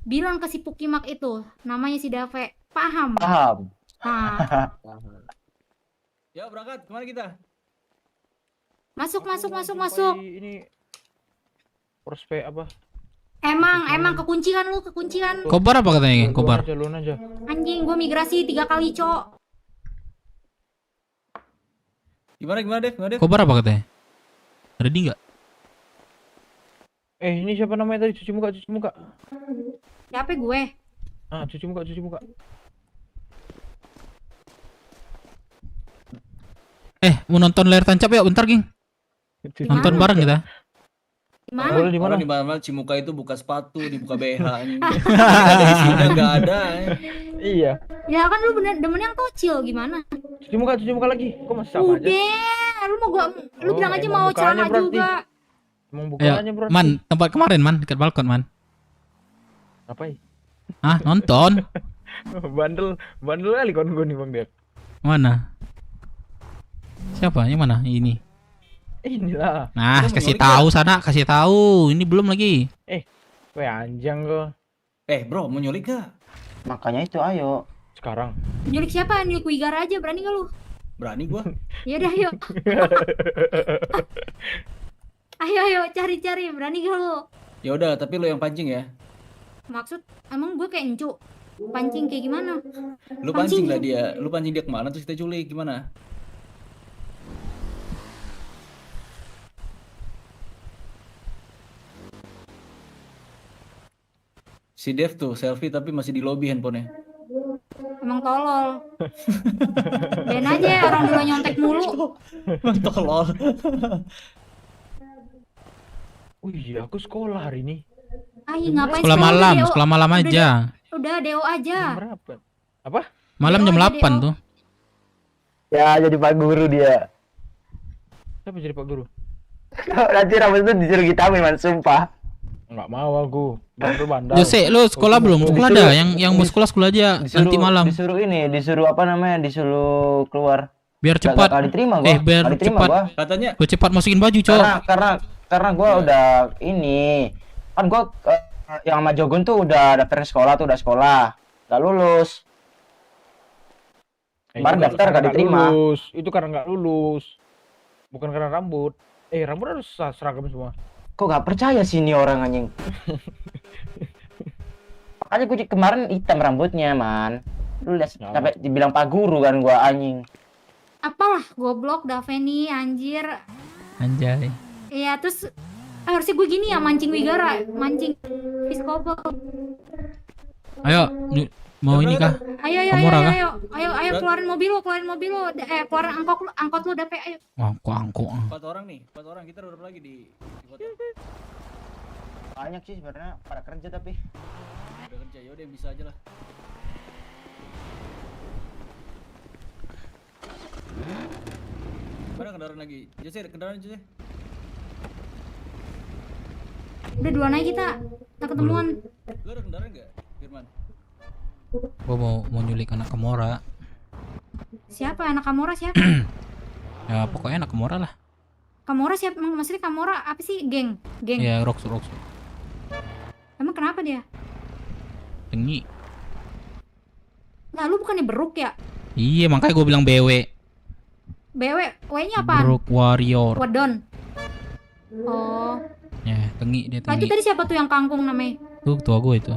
Bilang ke si Pukimak itu, namanya si Dave, paham? Nah. Ya berangkat, kemana kita? Masuk. Ini prospek apa? Emang kekunci kan lu, Kobar apa katanya? Kobar. Aja. Anjing, gua migrasi 3 kali, Cok. Gimana Dev? Kobar apa katanya? Ready nggak? Ini siapa namanya tadi? Cuci muka. Siapa gue? Cuci muka. Mau nonton layar tancap ya bentar, Ging. Nonton bareng kita. Boleh di mana? Di mana Cimuka itu buka sepatu, dibuka BH. Ada isinya enggak ada. Iya. Ya kan lu bener demen yang kecil gimana? Cuci muka lagi. Kok masih sama aja? Udah, lu bilang aja mau celana juga. Emang Ayo, bukannya berarti. Man, tempat kemarin, Man, dekat balkon, Man. Ngapain? Nonton. bandel kali kon gue nih Bang Dek. Mana? Siapa? Yang mana? Ini. Inilah. Nah, kasih tahu sana, kasih tahu. Ini belum lagi. Weh anjang kok. Bro, mau nyulik gak? Makanya itu ayo. Sekarang. Nyulik siapa? Nyulik Wigara aja, berani gak lu? Berani gua. Ya udah yuk. Ayo cari, berani gak lu? Ya udah, tapi lu yang pancing ya. Maksud emang gue kayak encu pancing kayak gimana? Lu pancing lah dia. Lu pancing dia kemana terus kita culik gimana? Si Dev tuh selfie tapi masih di lobby handphonenya. Emang tolol. Ben aja orang dua nyontek mulu. Tolol. Oh iya, aku sekolah hari ini. Ngapain Sekolah malam aja. Udah DO aja. Berapa? Apa? Malam jam 8 tuh. Ya, jadi Pak Guru dia. Siapa jadi Pak Guru? Nanti rambut itu disuruh gitamin, Man, sumpah. Enggak mau aku. Bandel. Jose, lu sekolah belum? Sekolah ada yang mau sekolah aja nanti malam. Disuruh apa namanya? Disuruh keluar. Biar cepat. Gak diterima gua. Biar cepat. Katanya gue cepat masukin baju, Cok. Karena gua udah ini. Kan gua yang sama Jogun tuh udah daftar sekolah tuh, udah sekolah. Gak lulus. Kemarin daftar gak diterima. Itu karena gak lulus. Bukan karena rambut. Rambut harus seragam semua. Kok gak percaya sih ini orang anjing. Makanya gue kemarin hitam rambutnya, Man. Lu lihat sampai dibilang Pak Guru kan gua anjing. Apalah, goblok Daveni anjir. Anjay. Iya, terus harusnya gue gini ya mancing Wigara, mancing Fiskobel. Ayo, mau ini kah? Ayo keluarin mobil lu, keluarin angkot lu DP ayo. Angkot. 4 orang nih, 4 orang kita udah lagi di kota. Banyak sih sebenarnya pada kerja tapi. Udah kerja ya udah bisa aja lah. Mana kendaraan lagi? Jose, kendaraan Jose. Udah duluan aja kita ketemuan. Lu ada kendaraan enggak, Firman? Gua mau nyulik anak Kamora. Siapa anak Kamora siapa? Ya pokoknya anak Kamora lah. Kamora siapa? Maksudnya Kamora apa sih? Geng. Ya Rox. Emang kenapa dia? Tengi. Nah, lu bukannya beruk ya? Iya, makanya gue bilang BW. BW, W-nya apaan? Brook Warrior. Wadon. Oh. Ya, tengi dia tengi. Lagi tadi siapa tuh yang kangkung namanya? Tuh, tua gue itu.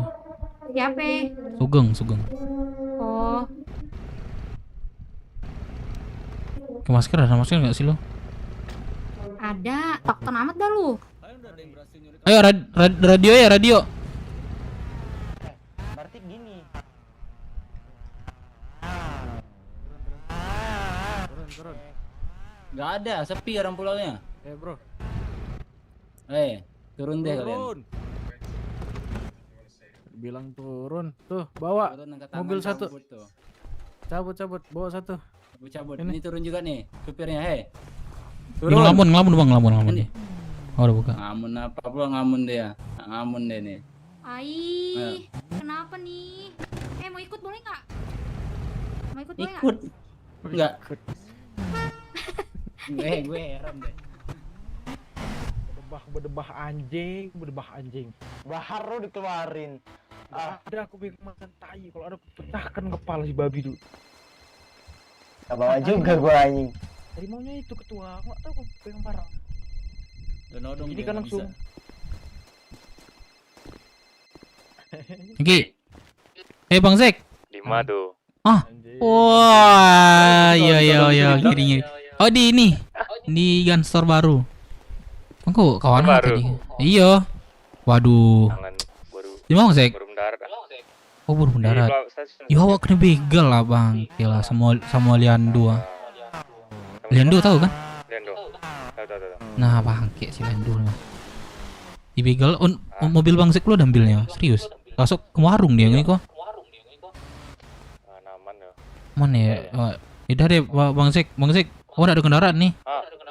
Siapa? Sugeng. Oh. Ke masker ada masker nggak sih lo? Ada. Takut amat dah lu. Ayo radio ya radio. Berarti gini. Turun. Nggak ada, sepi orang pulangnya. Bro. Turun deh kalian. Bilang turun. Tuh, bawa mobil satu. Cabut, bawa satu. Cabut. Ini turun juga nih supirnya, Turun. Ngelamun bang. Ini. Oh, udah buka. Ngamun apa pula ngamun dia. Ngamun deh nih. Kenapa nih? Mau ikut boleh nggak? Ikut. Enggak. Gue heran deh. Berdebah anjing. Bahar lu dikeluarin. Ada aku pengen makan tai, kalau ada aku pecahkan kepala si babi tuh. Gak bawa juga gua anjing. Dari maunya itu ketua, nggak tahu kok pengen parah. Ini kan langsung. Oke. Bang Zek. 5 tuh. Wah, iya kirinya. Oh di ini, di gun store baru. Aku kawan Baru. tadi. Iya. Waduh. Tangan baru. Di mana Zek? Baru mendarat. Oh baru mendarat. Ya awak kena begal lah bang. Gila sama Liando. Liando tahu kan? Liando. Tahu. Nah bangke si Liando. Di begal mobil bang Zek lu udah ambilnya. Serius. Masuk ke warung dia ini kok. Mana ya? Udah deh bang Zek. Oh ada kendaraan nih.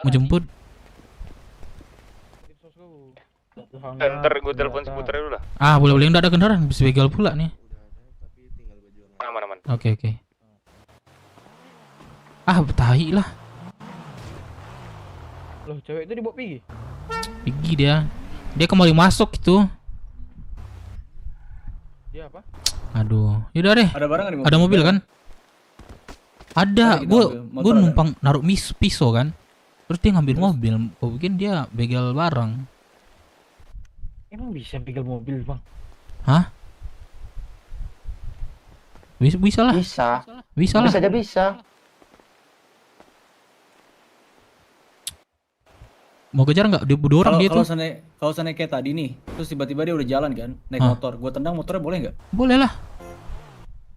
Mau jemput. Ntar gue telepon si Putra dulu lah. Ah boleh udah ada kendaraan. Bisa begal pula nih. Aman. Oke. Ah tahi lah. Loh cewek itu dibawa pergi? Pergi dia. Dia kembali masuk itu. Dia apa? Aduh. Yaudah deh. Ada barang nggak di mobil? Ada mobil kan? Ada. Kita Gue ambil. Motor ada. numpang naruh pisau kan. Terus dia ngambil mobil. Gue bikin dia begal barang. Emang bisa begal mobil bang? Hah? Bisa lah. Bisa. Bisa lah. Bisa aja bisa. Mau kejar nggak? Dia dua orang dia tuh. Kalau sana kayak tadi nih, terus tiba-tiba dia udah jalan kan, naik Hah? motor. Gua tendang motornya boleh nggak? Boleh lah.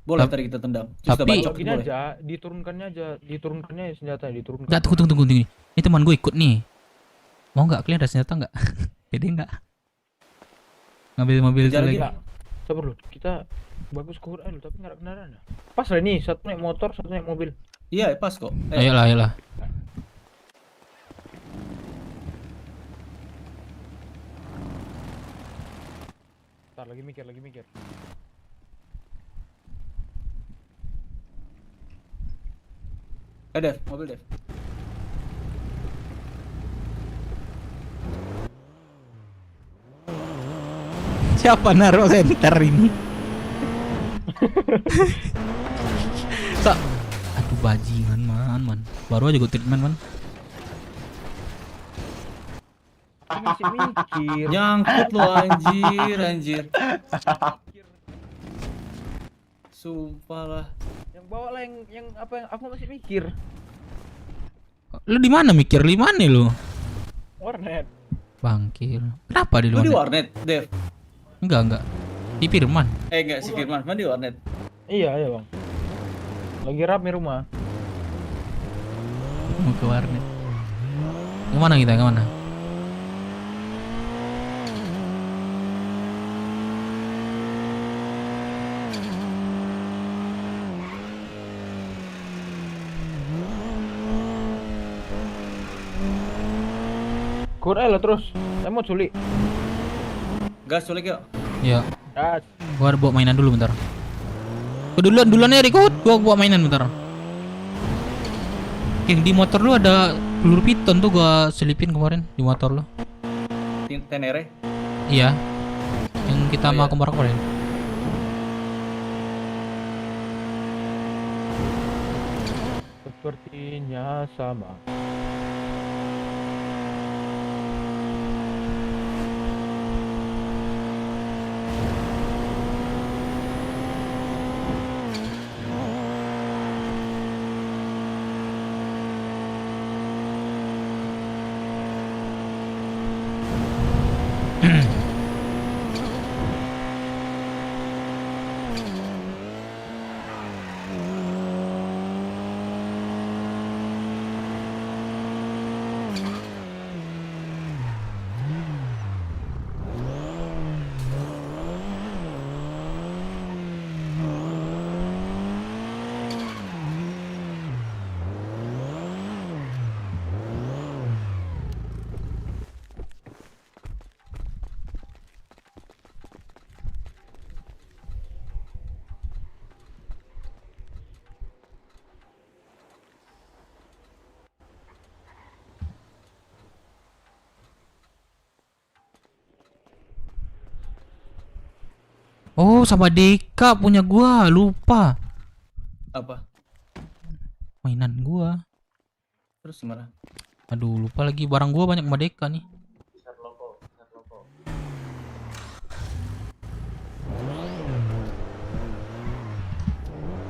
Boleh tadi kita tendang. Terus kita Tapi- bacok Gini boleh. aja, diturunkannya senjata, diturunkan. Nggak tunggu ini. Ini teman gue ikut nih. Mau nggak? Kalian ada senjata nggak? Jadi nggak. Ngambil mobil itu Kejar lagi. lagi. Sabar lu, kita bagus ke Quran tapi nggak ada kendaraan. Pas lah nih, satu naik motor, satu naik mobil. Iya, pas kok. Ayolah. Ntar lagi mikir. Dev, mobil Dev. Siapa naruh center ini? Aduh bajingan man. Baru aja gue treatment man. Masih mikir. Nyangkut lo anjir. Sumpah lah. Yang bawa lah yang apa yang aku masih mikir. Lu di mana mikir? Di mana lu? Warnet. Bangkir. Kenapa di Lu di luar? warnet, Dev? Enggak. Di Firman. Enggak, si Firman di warnet. Iya bang. Lagi rame rumah. Mau ke warnet. Kemana kita? Kemana? Quran lah terus. Saya mau culik. Gas culik yuk. Ya. Gas. Gua bawa mainan dulu bentar. Duluan ya Rikut. Gua bawa mainan bentar. Yang di motor lu ada peluru piton tuh gua selipin kemarin di motor lu. Tenere. Iya. Yang kita mau kemarin. Sepertinya sama. Oh, sama Deka punya gua, lupa. Apa? Mainan gua. Terus gimana? Aduh, lupa lagi barang gua banyak sama Deka nih.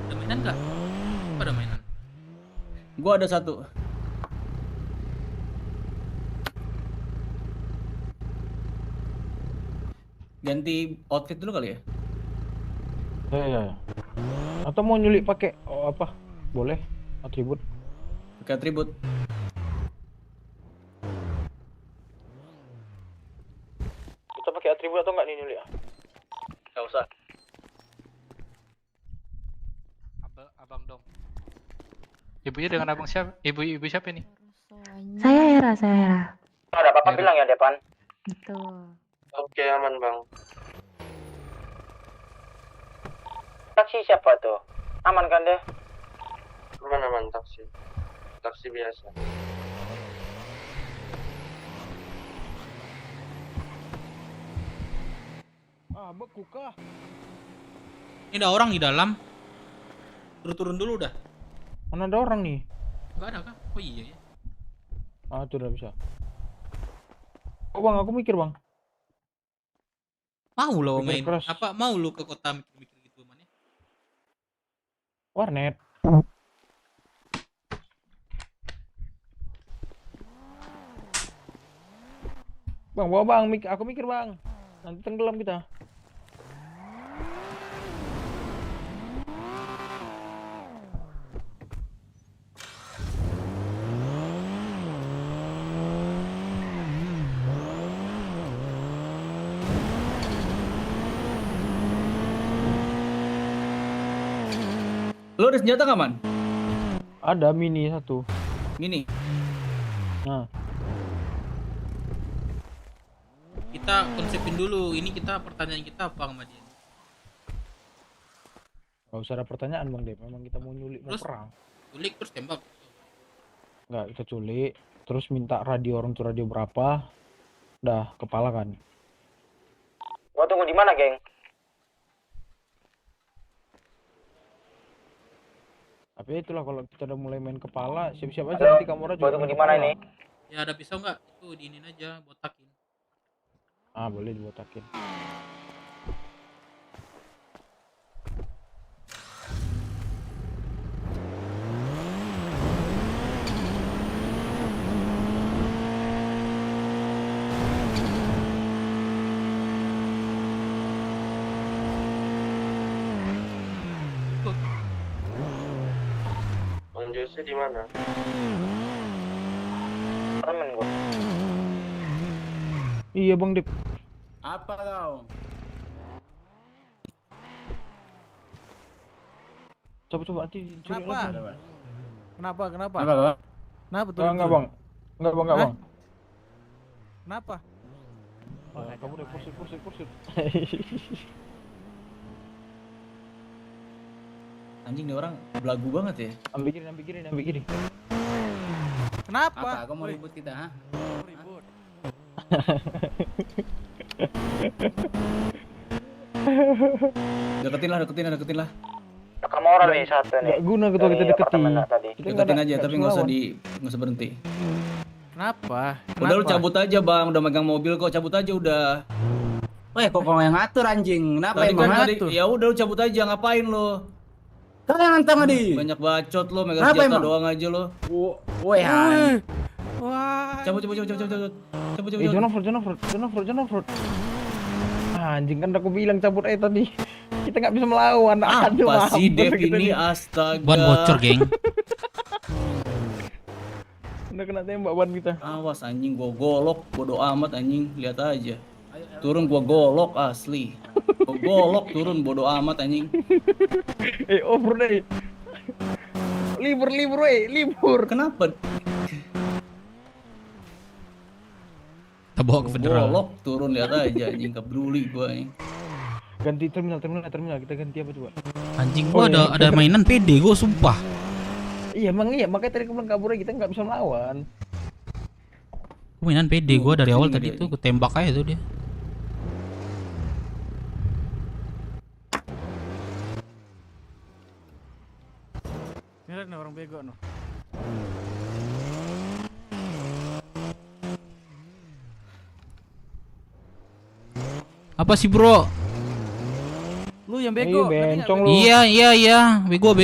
Ada mainan enggak? Ada mainan. Gua ada satu. ganti outfit dulu kali ya? Iya. Atau mau nyulik pakai apa? Boleh atribut. Pakai atribut. Kita pakai atribut atau enggak nih nyulik? Nggak usah. Abang dong. Ibunya dengan abang siapa? Ibu siapa nih? Saya Hera, saya Hera. Ada apa-apa bilang ya depan. Betul. Oke, aman bang. Taksi siapa tuh? Aman kan deh? Aman taksi. Taksi biasa. Beku kah? Ini ada orang di dalam. Turun dulu dah. Mana ada orang nih? Enggak ada kah? Oh iya ya. Itu udah bisa. Oh bang, aku mikir bang. Mau lo Mikir main keras. apa? Mau lo ke kota mikir-mikir gitu mana? Warnet. Bang, bawa bang, aku mikir bang. Nanti tenggelam kita. Lo ada senjata nggak, Man? Ada mini satu. Mini. Nah. Kita konsepin dulu. Ini kita pertanyaan kita apa sama dia? Gak usah ada pertanyaan bang Dep. Memang kita mau nyulik, mau perang. Culik terus tembak. Nggak, kita culik. Terus minta radio, orang tuh radio berapa. Udah, kepala kan. Gua tunggu di mana, geng? Tapi itulah kalau kita udah mulai main kepala, siap-siap aja nanti kamu juga. Tunggu di mana ini? Ya ada pisau nggak? Itu diinin aja, botakin. Ah, boleh dibotakin. Bang Jose di mana? Temen gua. Iya Bang Dep. Apa kau? Coba nanti curi Kenapa? lagi. Kenapa? Kenapa, Bang? Kenapa tuh? Enggak Bang. Enggak Bang. Kenapa? Kamu udah kursi. Anjing nih orang belagu banget ya. Ambil kiri. Kenapa? Apa? Kau mau ribut kita, ha? Ribut. Deketin lah. Kamu orang nih satu nih. Enggak guna kita deketin. Deketin aja tapi nggak usah berhenti. Kenapa? Udah lu cabut aja bang, udah megang mobil kok, cabut aja udah. Weh, kok kau yang ngatur anjing? Kenapa Tadi emang? kan ya udah lu cabut aja, ngapain lo? Kau yang nantang tadi. Banyak bacot lo, megang senjata doang aja lo. Woi, Wah. Cabut. Jennifer. Anjing kan aku bilang cabut tadi. Kita nggak bisa melawan. Apa sih Dev ini, astaga. Ban bocor, geng. Udah kena tembak ban kita. Awas anjing, gua golok, bodo amat anjing, lihat aja. Turun gua golok asli. Gua golok turun bodo amat anjing. Over deh. Libur. Kenapa? Kita bawa ke federal. Golok turun lihat aja anjing, gak peduli gua anjing. Ganti terminal, kita ganti apa coba? Anjing gua ada mainan PD gua sumpah. Iya, makanya tadi aku bilang kabur aja, kita nggak bisa melawan. Mainan PD gua dari awal tadi tuh, gua tembak aja tuh dia. Lihat nih orang bego no. Apa sih bro? Lu yang bego. Bencong lu. Iya, bego.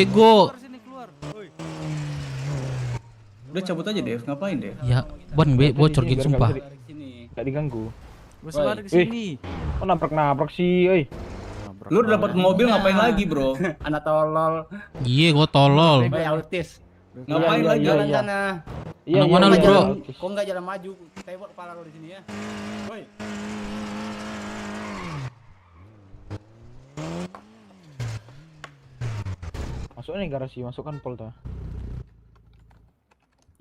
Udah cabut aja Dev, ngapain Dev? Ya, ban bocor gitu sumpah. Gak diganggu. Gua lari ke sini. Kok nabrak sih, euy. Lu udah dapat mobil ngapain lagi, Bro? Anak tolol. Iya, gua tolol. Bayi autis. Ngapain lagi jalan iya. sana? Anak mana lu, Bro? Kok enggak jalan maju? Tembak kepala lu di sini ya. Woi. Masuk nih garasi, masukkan Polta.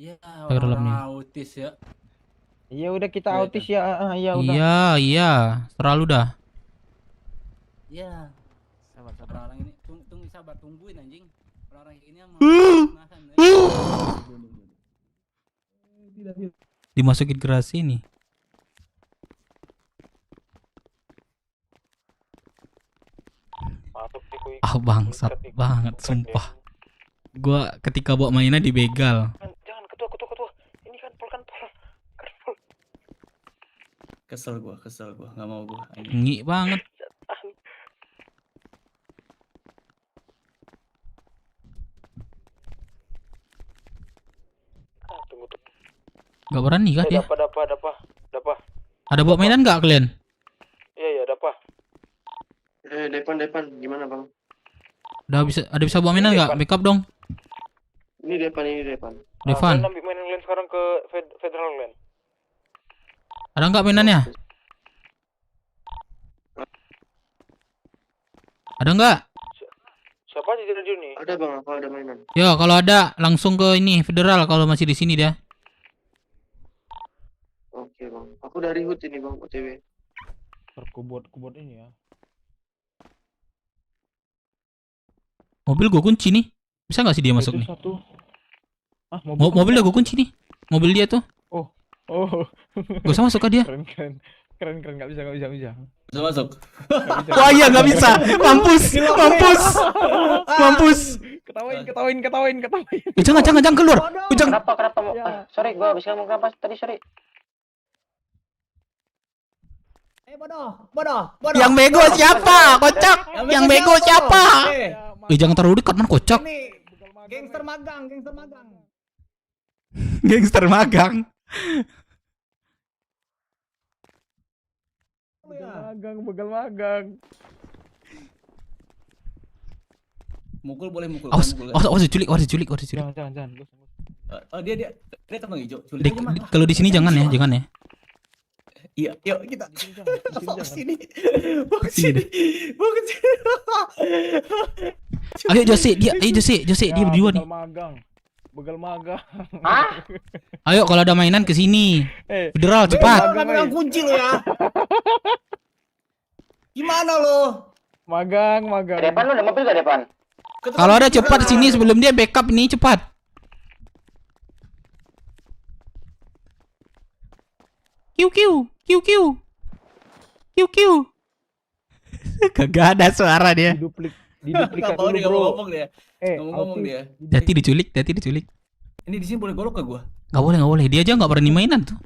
Iya, Ke dalamnya. orang autis ya. Iya udah kita autis ya, iya udah. Iya, terlalu dah. Iya. Sabar. Orang ini sabar, tungguin anjing. Orang ini mau Dimasukin garasi nih. Bangsat banget sumpah. Gua ketika bawa mainan dibegal. Jangan ketua. Ini kan Pol. Kesel gua, nggak mau gua. Ngik banget. Gak berani kah dia? Dapa. Ada bawa mainan gak kalian? Iya, dapa. Depan, gimana bang? Ada bisa bawa mainan gak? Backup dong. Ini depan. Devan. Ambil mainan kalian sekarang ke Federal Land. Ada nggak mainannya? Ada nggak? Siapa aja di radio nih? Ada bang, apa ada mainan? Ya kalau ada langsung ke ini Federal kalau masih di sini dia. Oke bang, aku dari HUT ini bang, OTW. Kubot ini ya. Mobil gue kunci nih. Bisa nggak sih dia masuk nih? Mobil udah gue kunci nih. Mobil dia tuh. Oh. Gak usah masuk ke dia. Keren, nggak bisa. Bisa masuk. Wah iya nggak bisa. Mampus. Ketawain. Jangan keluar. Kenapa? Sorry, gua habis ngomong kenapa tadi, sorry. Bodoh. Yang bego siapa? Kocak. Yang bego siapa? Jangan terlalu dekat man kocak. Gangster magang. Gangster magang. Begal magang. Mukul boleh mukul. Awas diculik. Jangan. Oh dia tembak hijau. Kalau di sini jangan ya. Iya, yuk kita. Bawa sini. Ayo Jose, dia berdua nih. Begal magang. Ayo kalau ada mainan ke sini. Federal cepat. Megang kunci lo ya. Gimana lo? Magang. Depan lu ada mobil gak depan? Kalau ada cepat sini sebelum dia backup nih cepat. QQ. Kagak ada suara dia. Diduplikat dulu bro. Ngomong dia. Dati diculik. Ini di sini boleh golok ke gua? Gak boleh. Dia aja nggak berani mainan tuh.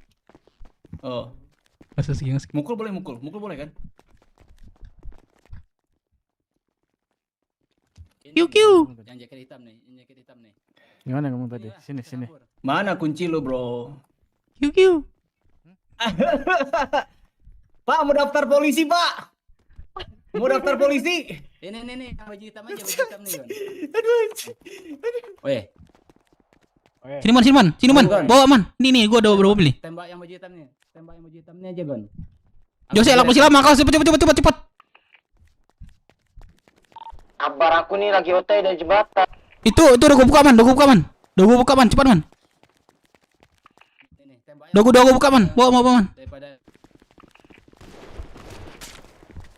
Oh. Masa sih Mukul boleh kan? QQ. Yang jaket hitam nih. Gimana ngomong tadi? Sini. Mana kunci lo, bro? QQ. Pak, mau daftar polisi, Pak. Ini baju hitam aja, nih, Bang. Weh. Sini man. Bawa man. Nih gua ada berapa beli. Tembak yang baju hitamnya aja, Gon. Jose lapor lama kau cepat. Kabar aku nih lagi OT dari jembatan. Itu udah gua buka man. Cepat man. Udah gua buka man. Bawa man.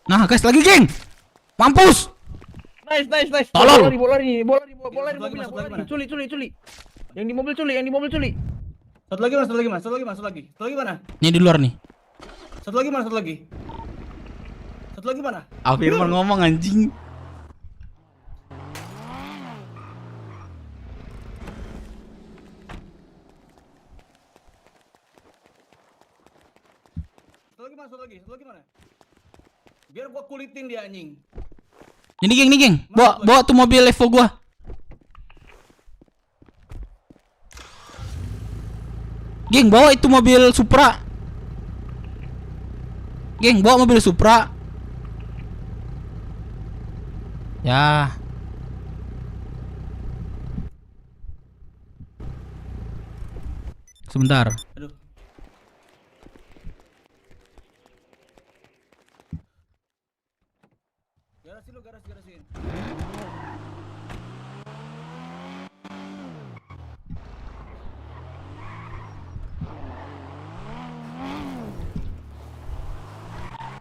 Nah, guys lagi geng. Mampus. Nice. Tolol. Bola di mobilnya. Culik. Yang di mobil culik. Satu lagi mana? Ini di luar nih. Satu lagi mana? Firman ngomong anjing. Satu lagi mana? Biar gua kulitin dia anjing. Ini geng. Bawa tuh mobil Evo gua. Geng, bawa itu mobil Supra. Geng, bawa mobil Supra. Ya. Sebentar. Aduh. Garasin lu, garasin.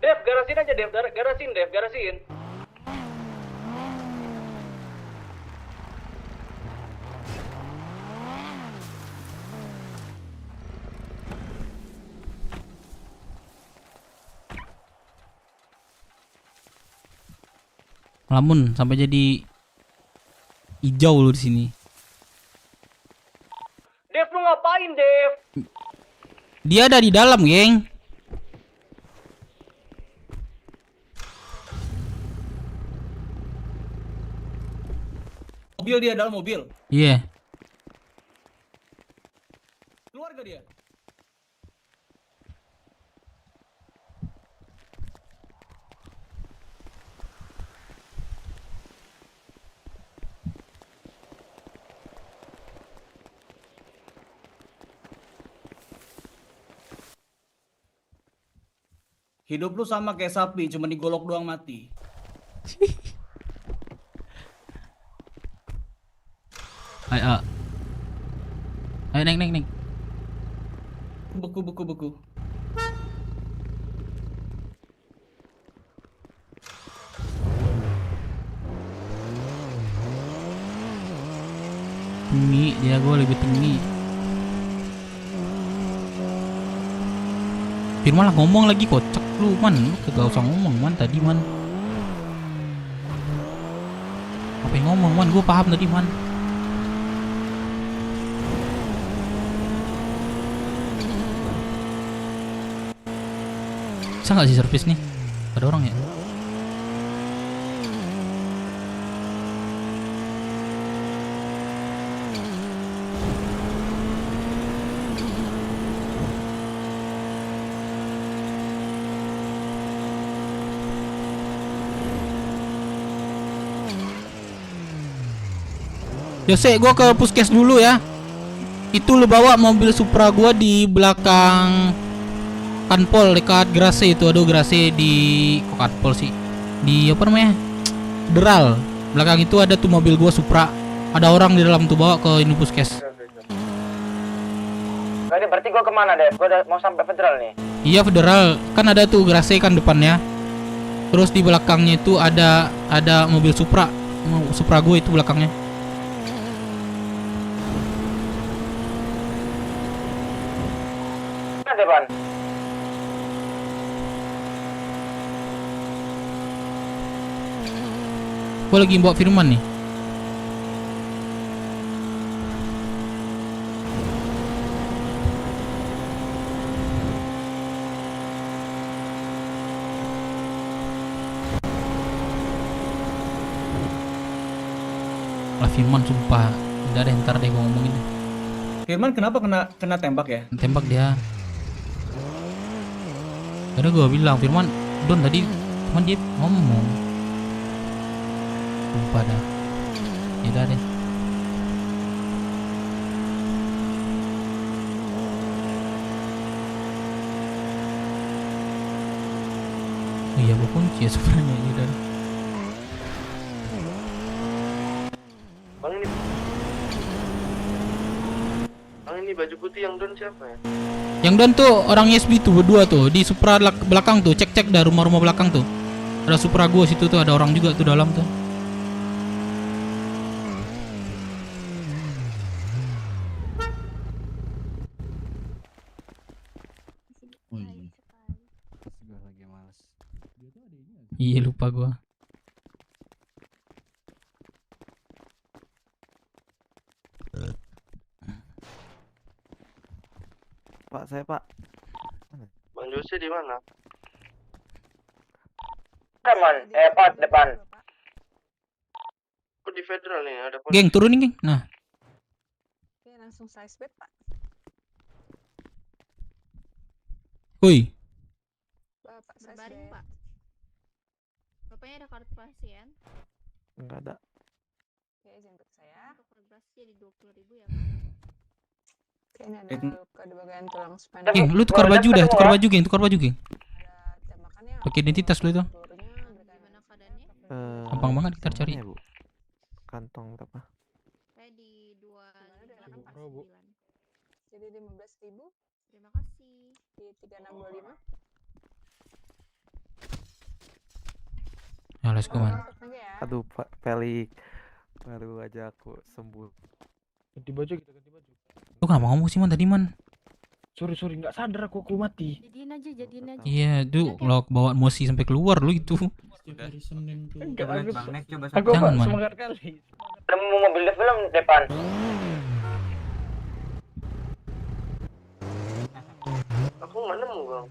Dev, garasin aja Dev, garasin. Lamun sampai jadi hijau lu di sini. Dev, lu ngapain Dev? Dia ada di dalam, geng. Mobil dia, dalam mobil. Iya. Keluar gak dia? Hidup lu sama kayak sapi, cuma digolok doang mati. Ayo. Ayo naik. Beku. Tinggi, dia gue lebih tinggi. Firman lah ngomong lagi, kocak lu man, lu kagak usah ngomong man tadi man. Apa yang ngomong man, gue paham tadi man. Bisa nggak sih servis nih? Ada orang ya? Yose, gua ke puskes dulu ya. Itu lu bawa mobil Supra gua di belakang Kanpol dekat Grace itu. Aduh, Grace di kok Kanpol sih? Di apa namanya? Deral. Belakang itu ada tuh mobil gua Supra. Ada orang di dalam tuh, bawa ke ini puskes. Tadi berarti gua kemana deh? Gua udah mau sampai Federal nih. Iya, Federal. Kan ada tuh Grace kan depannya. Terus di belakangnya itu ada mobil Supra. Supra gua itu belakangnya. Depan. Gue lagi bawa Firman nih. Lah Firman sumpah, udah deh ntar deh gue ngomongin. Firman kenapa kena tembak ya? Tembak dia. Karena gue bilang Firman, Don tadi cuman dia ngomong. Lupa dah. Ya udah deh. Oh iya, gue kunci ya sebenarnya. Ya udah. Bang ini baju putih yang Don siapa ya? Yang Don tuh orang SB tuh berdua tuh di Supra belakang tuh, cek dah rumah-rumah belakang tuh. Ada Supra gua situ tuh, ada orang juga tuh dalam tuh. Oh iya. Sudah lagi malas. Iya lupa gua. Pak, saya Pak. Bang Jose di mana? Depan. Aku di Federal nih, ada polisi. Geng, turunin geng. Nah. Oke, langsung size bed, Pak. Woi. Bapak Berbaring, Pak. Bapaknya ada kartu pasien. Enggak ada. Oke, izin periksa ya. Untuk beras jadi 20.000 ya. Oke, ini ada luka di bagian tulang spine. Geng, lu tukar baju dah, tukar baju, geng, tukar baju, geng. Pakai identitas lu itu. Gampang banget kita cari. Bu. Kantong apa? Saya di 259. Jadi 15.000. Terima kasih. Di 3625. Ya, let's go, man. Aduh, Pak Pelik. Baru aja aku sembuh. Ganti baju, kita ganti baju. Lu gak mau ngomong sih, Man, tadi, Man. Sorry, nggak sadar aku mati. Jadiin aja. Iya, tuh lo bawa emosi sampai keluar lu itu. Hari Senin tuh. Aku jangan, Man. Semangat kali. Mau mobil dev belum depan? Aku nggak nemu bang.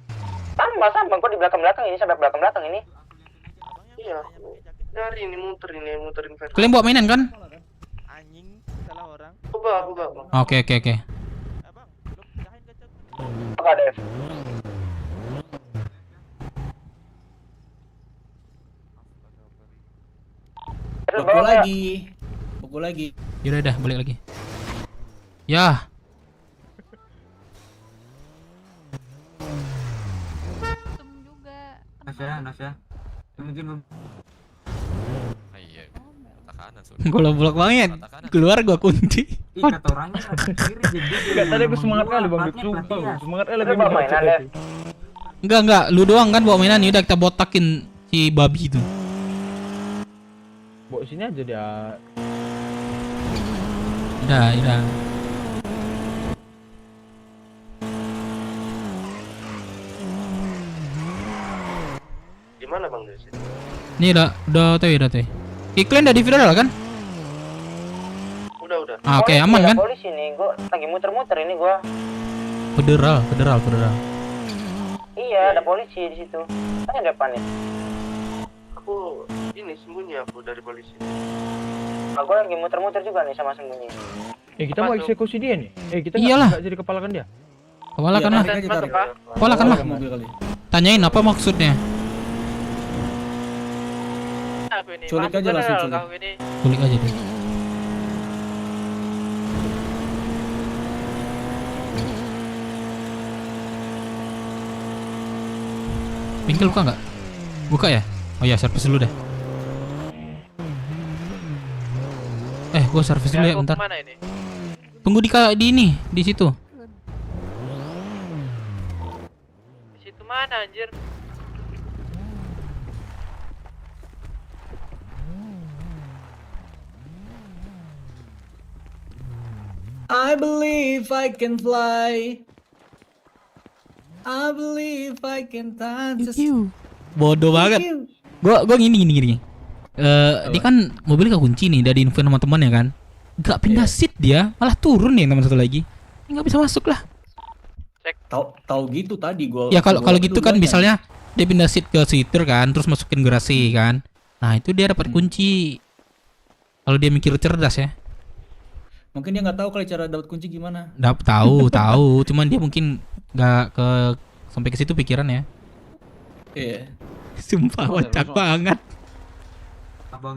Sama, kok di belakang ini, sampai belakang ini. Iya. Dari ini muterin versi. Kalian bawa mainan kan? Anjing, salah orang. Aku bawa bang. Oke. Apa dev? Pukul lagi. Yaudah dah, balik lagi. Ya. Nasya. Mungkin iya. Kalau blok banget. Keluar gua kunci. kata orangnya kiri jadi. Enggak, tadi aku semangat kali Bang, sumpah. Semangat kali lagi mainan dev. Enggak, lu doang kan bawa mainan. Udah kita botakin si babi itu. Bawa sini aja dia. Udah. Gimana bang dari sini? Nih udah OTW. Iklan udah di federal kan? Udah. Oke, aman kan? Polisi nih, gua lagi muter-muter ini gua. Federal. Iya, ada polisi di situ. Tanya depan nih. Aku ini sembunyi aku dari polisi. Aku lagi muter-muter juga nih sama sembunyi. Kita mau eksekusi dia nih. Kita Iyalah. nggak jadi kepalakan dia. Kepalakan lah. Tanyain apa maksudnya? Culik aja langsung Kulik aja deh. Bengkel buka nggak? Buka ya? Oh ya, servis dulu deh. Gua servis dulu ya bentar. Tunggu di ini, di situ. Di situ mana anjir? I believe I can fly. I believe I can touch. Bodoh banget. Gua gini. Dia kan mobilnya kunci nih, dari info sama teman ya kan. Gak pindah seat dia, malah turun nih teman satu lagi. Nggak bisa masuk lah. Tahu gitu tadi gua. Ya kalau gitu kan misalnya dia pindah seat ke seater kan, terus masukin garasi kan. Nah, itu dia dapat kunci. Kalau dia mikir cerdas ya. Mungkin dia nggak tahu kalau cara dapat kunci gimana. Tahu, cuman dia mungkin nggak sampai ke situ pikiran ya. Iya. Sumpah kocak banget.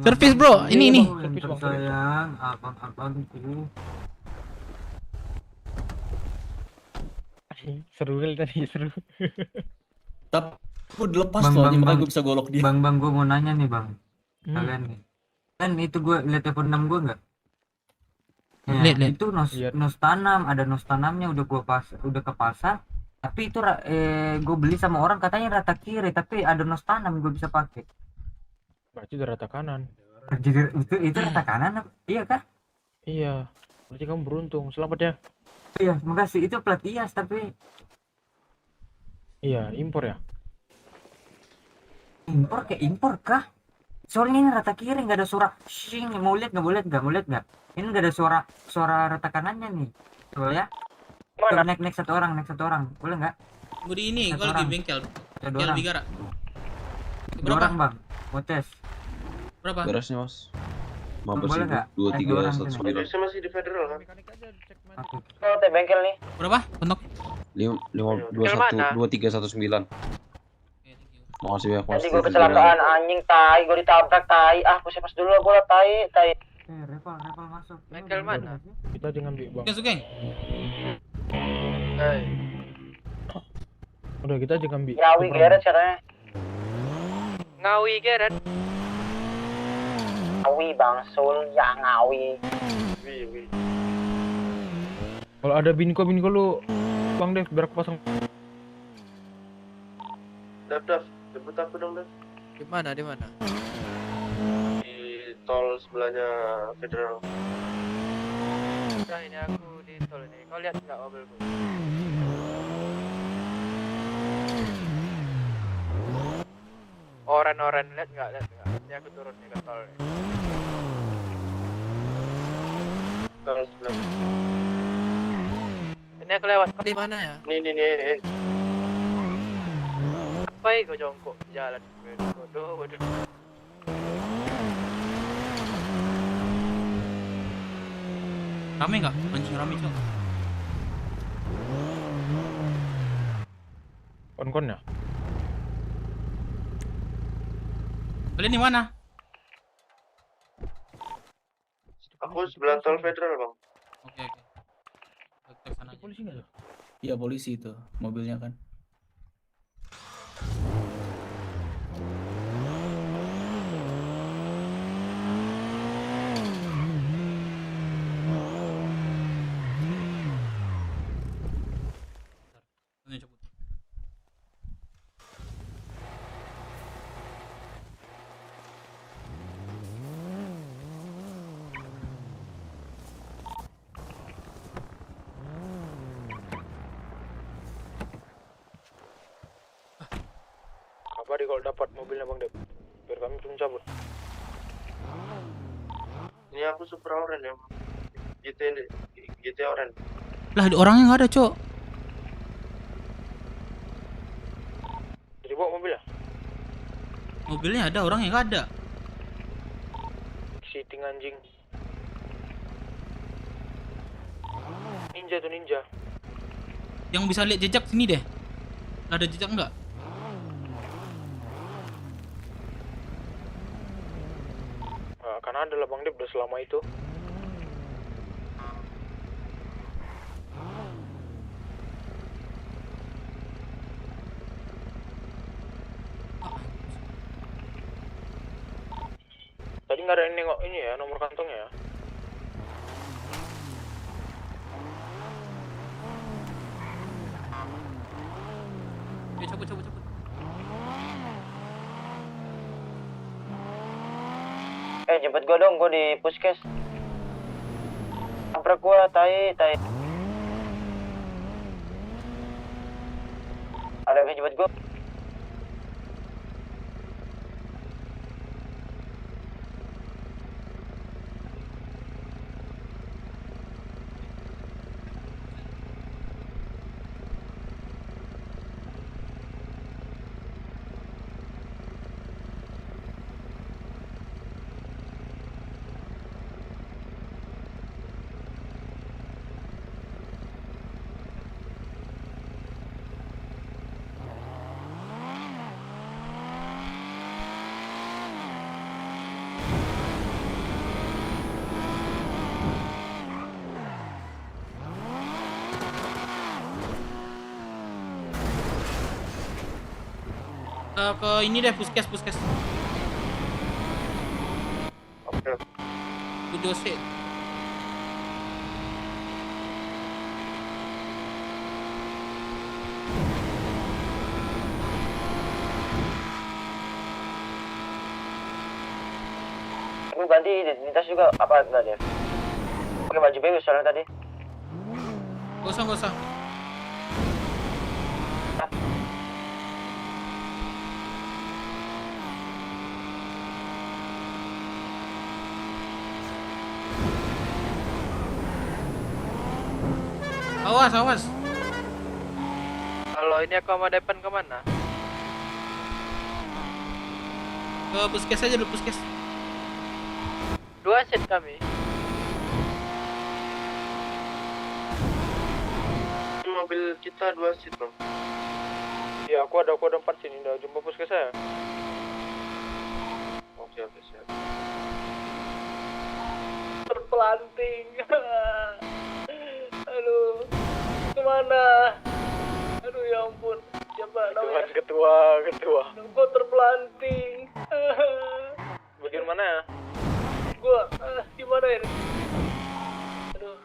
Servis bro, ini. Sayang, abang-abangku. Seru kali tadi, seru. Tapi aku dilepas loh, makanya gue bisa golok dia. Bang, gue mau nanya nih bang. Kalian nih. Kan itu gue lihat telepon 6 gue nggak? Ya, Lihat. Itu nos tanam, ada nos tanamnya udah kepasang. Tapi itu gue beli sama orang katanya rata kiri, tapi ada nos tanam gue bisa pakai. Berarti udah rata kanan. Itu rata kanan, iya kah? Iya. Berarti kamu beruntung. Selamat ya. Iya, makasih. Itu plat hias tapi. Iya, impor ya. Impor kah? Soalnya ini rata kiri nggak ada suara shing. Mau lihat nggak? Ini nggak ada suara rata kanannya nih. Coba ya. Coba naik satu orang. Boleh nggak? Gue di ini, gue lagi bengkel. Bengkel Bigara. Dua orang bang. Mau tes. Berapa? Berasnya mas. Boleh nggak? 2319. Saya masih di federal kan? Oh, teh bengkel nih. Berapa? Untuk 2319. Makasih ya, Tadi gue kecelakaan anjing tai, gue ditabrak tai. Ah, push dulu bola tai. Reval masuk. Bengkel mana? Kita jangan bang. Sugeng. Udah kita jangan Ngawi geret katanya. Ngawi geret. Ngawi bang, Sul ya Ngawi. Kalau ada binko lu Bang Dev biar aku pasang. Dev, jemput aku dong, Dev. Di mana? Di tol sebelahnya Federal. Nah, ini aku di tol ini. Kau lihat nggak mobilku? Oren lihat nggak? Ini aku turun nih ke tol. Tol sebelah. Ini aku lewat. Di mana ya? Nih. Apa ya kau jongkok jalan? Waduh. Rame nggak? Anjing rame cok. Kon ya? Kalian di mana? Aku sebelah tol Federal, Bang. Oke. Polisi nggak tuh? Iya polisi itu mobilnya kan. Kabari kalau dapat mobilnya Bang Dev, biar kami belum cabut. Ini aku Supra Oren ya. GT Oren. Lah orangnya nggak ada cok. Jadi bawa mobilnya? Mobilnya ada, orangnya nggak ada. Cheating anjing. Ninja tuh ninja. Yang bisa lihat jejak sini deh. Ada jejak nggak? Karena ada lah Bang Dev udah selama itu. Tadi nggak ada yang nengok ini ya, nomor kantongnya ya. Cabut. Jemput gua dong, gua di puskes. Tabrak gua, tai. Ada yang jemput gua. Ke ini deh puskes. Oke. Udah set. Aku ganti identitas juga apa enggak deh? Pakai baju bebas soalnya tadi. Gak usah. Awas. Kalau ini aku sama Depan kemana? Ke puskes aja dulu, puskes. 2 set kami. Mobil kita 2 seat, Bang. Iya, aku ada 4 sini, udah jumpa puskes saya. Oh, siap. Terpelanting. Aduh, kemana? Aduh, ya ampun. Siapa namanya? Ketua. Gua terpelanting. Bagian mana ya? Gua, di mana ini? Aduh,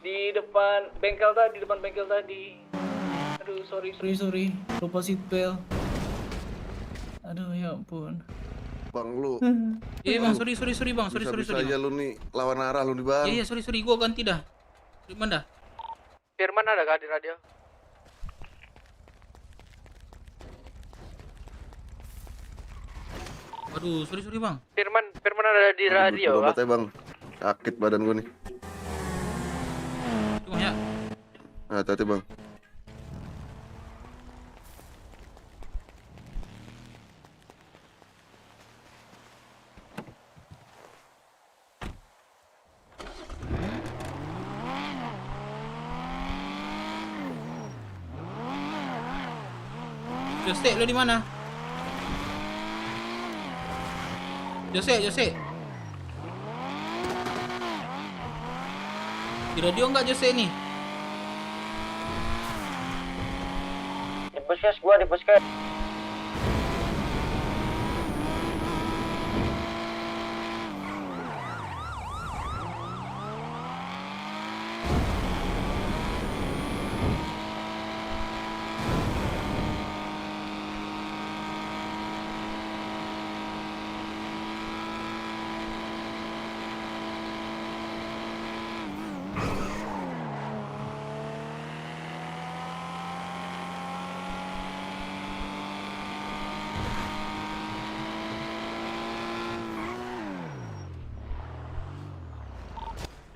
di depan bengkel tadi. Aduh, sorry. Lupa seatbelt. Aduh, ya ampun. Bang lu. Iya bang, sorry bang, sorry. Bisa aja lu nih lawan arah lu nih bang. Iya, sorry, gua ganti dah. Firman dah. Firman ada kah di radio? Waduh, sorry bang. Firman ada di radio kah? Ya, bang. Sakit badan gua nih. Cuma ya. Hati-hati bang. Jose, lu di mana? Jose. Di radio enggak Jose nih? Di puskes.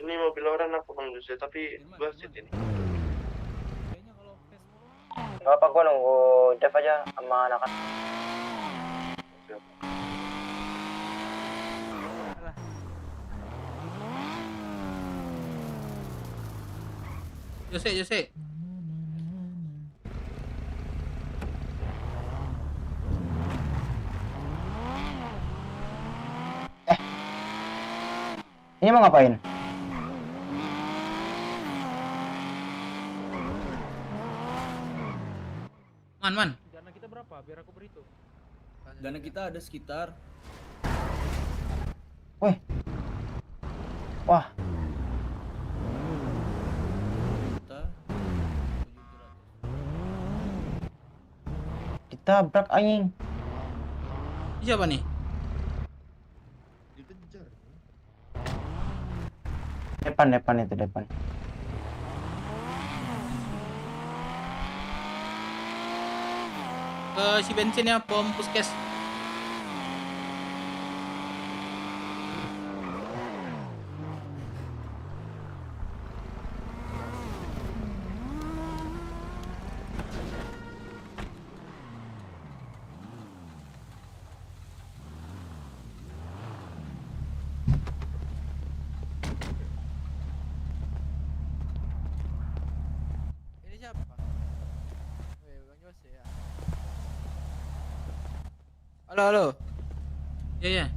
Ini mobil orang aku bang Jose, tapi gua sit ini. Gak apa, gua nunggu Dev aja sama anak-anak. Jose. Ini mau ngapain? Man. Dana kita berapa? Biar aku berhitung. Dana kita ada sekitar. Wah. Ditabrak anjing. Siapa nih? Depan itu depan. Si bensinnya pom puskes. Halo. Iya.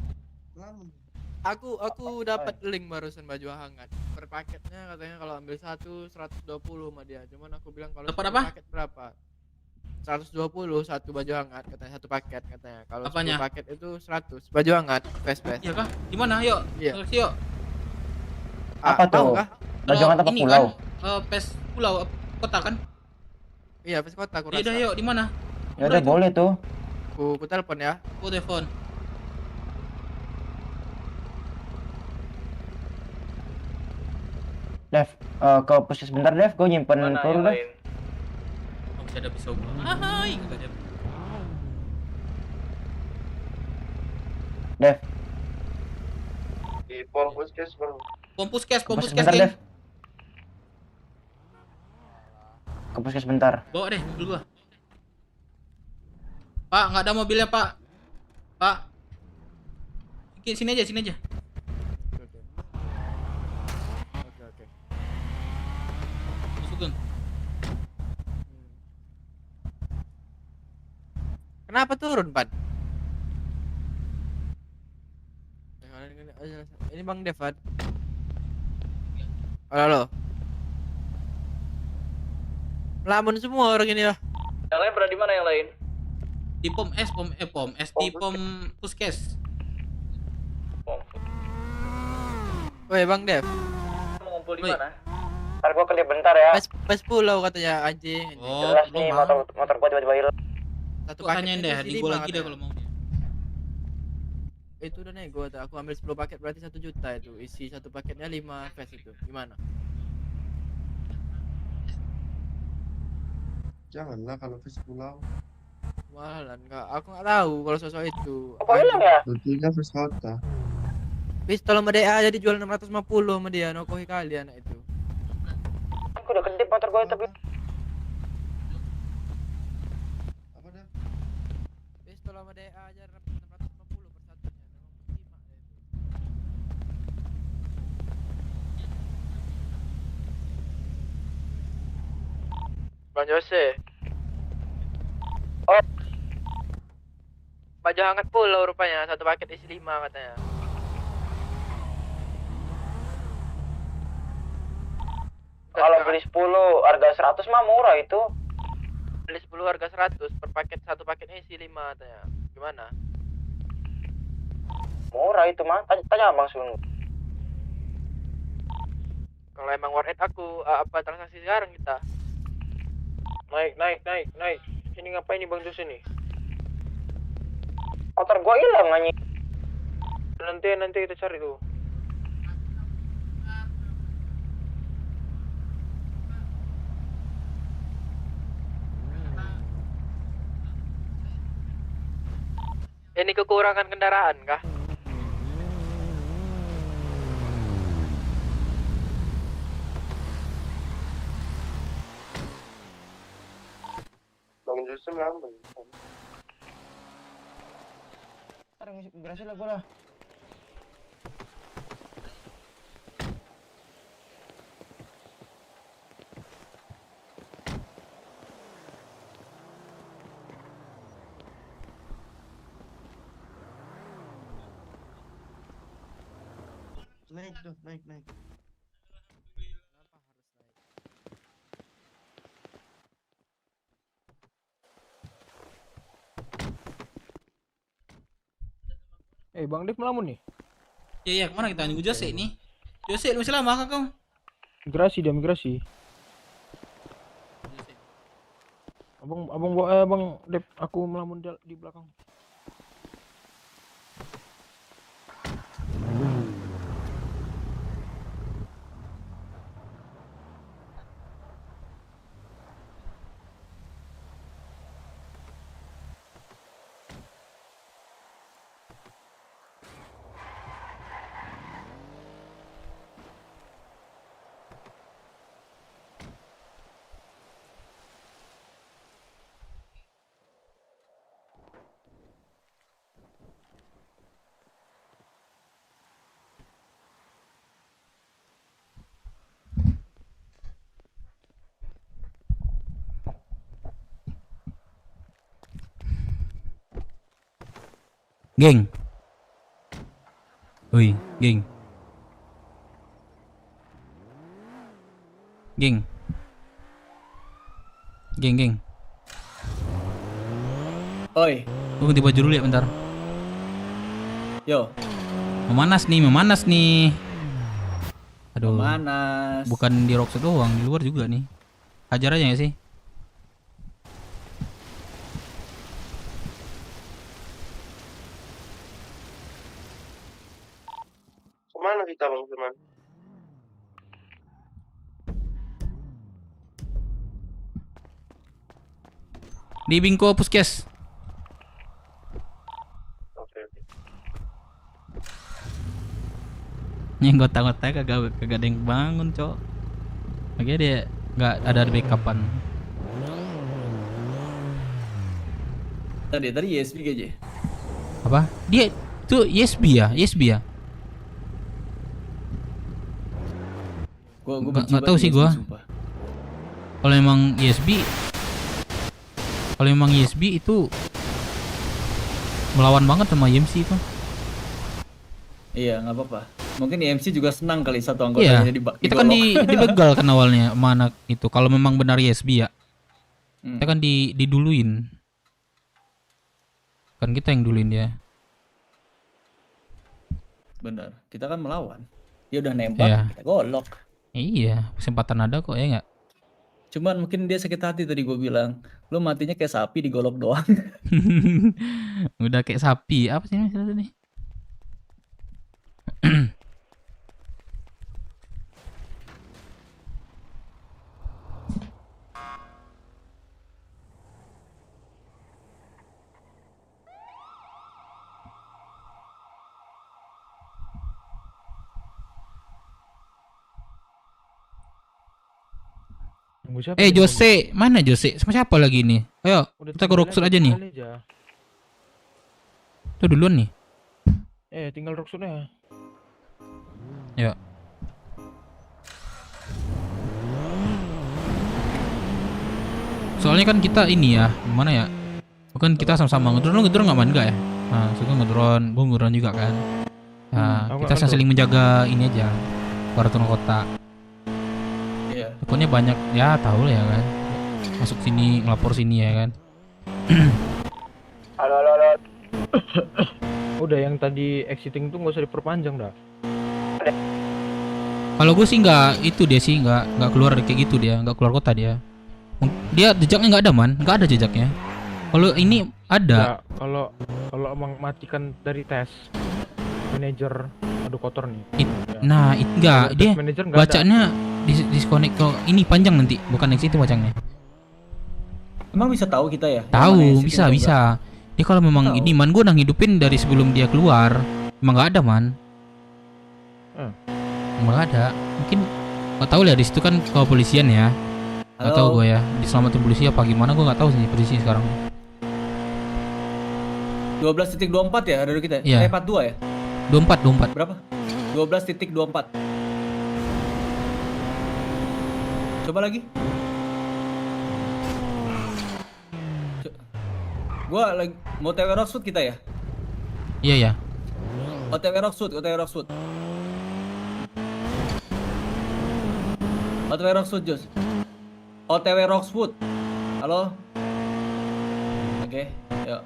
Aku dapat link barusan baju hangat. Per paketnya katanya kalau ambil 120 sama dia. Cuman aku bilang kalau dapat apa? Paket berapa? 120 satu baju hangat katanya, satu paket katanya. Kalau 10 paket itu 100 baju hangat fast. Iya kah? Di mana? Yuk. Iya. Yuk. Apa tuh? Baju hangat apa pulau? Kan, pes pulau kota kan? Iya, pes kota aku rasa. Iya, yuk, di mana? Ya udah boleh tuh. Ku telepon ya. Ku telepon. Dev, ke puskes bentar Dev, gue nyimpen peluru Dev. Oh, bisa ada pisau gua. Hai, enggak ada. Dev. Di pom puskes bang. Pom puskes, bentar, geng. Dev. Ke puskes bentar. Bawa deh mobil gua. Pak, nggak ada mobilnya, Pak. Pak. Sini aja. Oke. Masuk, Geng. kenapa turun, Pan? Ini Bang Devan. Halo. Melamun semua orang ini lah. Yang lain berada di mana yang lain? Di pom di pom puskes. Woi, Bang Dev. Mau ngumpul di mana? Ntar gua kelip bentar ya. Pas pulau katanya anjing. Oh, Jelas nih motor gua tiba-tiba hilang. Satu Gua tanyain deh, isi di gua 5 lagi deh katanya. kalau mau. Itu udah nego tuh. Aku ambil 10 paket berarti 1 juta itu. Isi satu paketnya 5 fest itu. Gimana? Janganlah kalau face pulau. Mahalan enggak. Aku enggak tahu kalau sosok itu. Apa hilang ya? Tentunya face kota. Pistol sama DA jadi jual 650 sama dia. Nokohi kalian itu. Aku udah kedip motor gua tapi Pistol sama DA aja 650 per satunya. Bang Jose. Oh. Baju hangat pulau rupanya, satu paket isi 5 katanya. kalau beli 10 harga 100 mah murah itu. Beli 10 harga 100 per paket, satu paketnya isi 5 katanya. Gimana? Murah itu mah. Tanya Bang Sun. Kalau emang worth it aku apa transaksi sekarang kita? Naik. Ini ngapain nih Bang Jus ini? Motor gua hilang anjing. Nanti kita cari tuh. Ini kekurangan kendaraan kah? Bang Jusuf ngambil. Berhasil lah gua lah. Naik tuh, naik. Bang Dev melamun nih. Iya, kemana kita nunggu Jose nih? Jose, lu masih lama kah kau? Migrasi. Abang Dev, aku melamun di belakang. Geng. Woi, geng. Geng. Oi. Tunggu ganti baju dulu ya bentar. Yo. Memanas nih. Aduh. Memanas. Bukan di Rockset doang, di luar juga nih. Hajar aja ya sih? Kemana kita Bang Firman? Di Bingko Puskes. Oke. Yang gota-gota kagak ada yang bangun, Cok. Makanya dia nggak ada backupan. Tadi ESP aja. Apa? Dia tuh ESB ya? Gua nggak tahu sih gua. Kalau emang ESB itu melawan banget sama IMC itu. Iya, nggak apa-apa. Mungkin IMC juga senang kali satu Iya, anggotanya kita kan dibegal kan awalnya sama anak itu. Kalau memang benar ISB ya, kita kan diduluin. Kan kita yang duluin dia. Benar, kita kan melawan. Dia udah nembak, Iya. kita golok. Iya, kesempatan ada kok ya nggak? Cuman mungkin dia sakit hati tadi gue bilang, lu matinya kayak sapi digolok doang. Udah kayak sapi. Apa sih maksudnya tadi? Jose, mana Jose? Sama siapa lagi nih? Ayo, kita ke Rocksuit aja nih. Tuh duluan nih. Tinggal Rocksuitnya. Ya. Soalnya kan kita ini ya, gimana ya? Bukan kita sama-sama ngedrone nggak main nggak ya? Nah, suka ngedrone, gue ngedrone juga kan. Nah, kita saling menjaga ini aja, peraturan kota. Pokoknya banyak ya tahu lah ya kan. Masuk sini, ngelapor sini ya kan. Halo. Udah yang tadi exiting tuh nggak usah diperpanjang dah. Kalau gue sih nggak keluar kayak gitu dia, nggak keluar kota dia. Dia jejaknya nggak ada man, nggak ada jejaknya. Kalau ini ada. Kalau emang matikan dari tes manajer, aduh kotor nih. Nah, enggak dia bacanya disconnect kalau ini panjang nanti, bukan next itu bacanya. Emang bisa tahu kita ya? Tahu, bisa. Dia kalau memang ini man gue udah ngidupin dari sebelum dia keluar, emang nggak ada man. Emang nggak ada. Mungkin nggak tahu lah di situ kan kepolisian ya. Nggak tahu gue ya, diselamatin polisi apa gimana gue nggak tahu sih posisi sekarang. 12.24 ya dari kita? Iya. 42 ya? 24. Berapa? 12.24. Coba lagi. Gua lagi mau TW Rocksuit kita ya? Iya. OTW Rocksuit. OTW Rocksuit, Jos. OTW Rocksuit. Halo? Oke, yuk.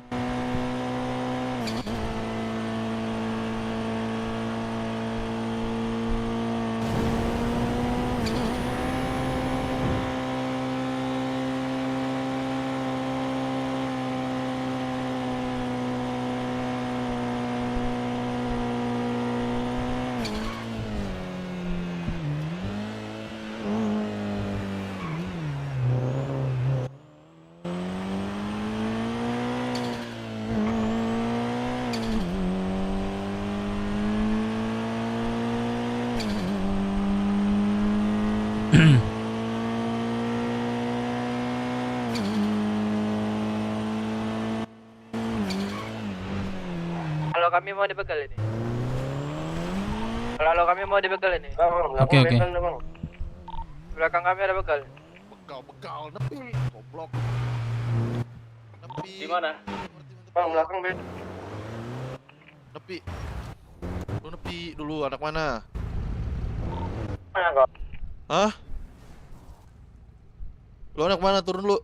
Kalau kami mau dibegal ini. Kalau kami mau dibegal ini. Oke. Belakang kami ada begal. Begal, nepi, goblok. Nepi. Di mana? Bang, belakang Ben. Nepi. Lu nepi dulu, anak mana? Mana kok? Hah? Lu anak mana? Turun dulu.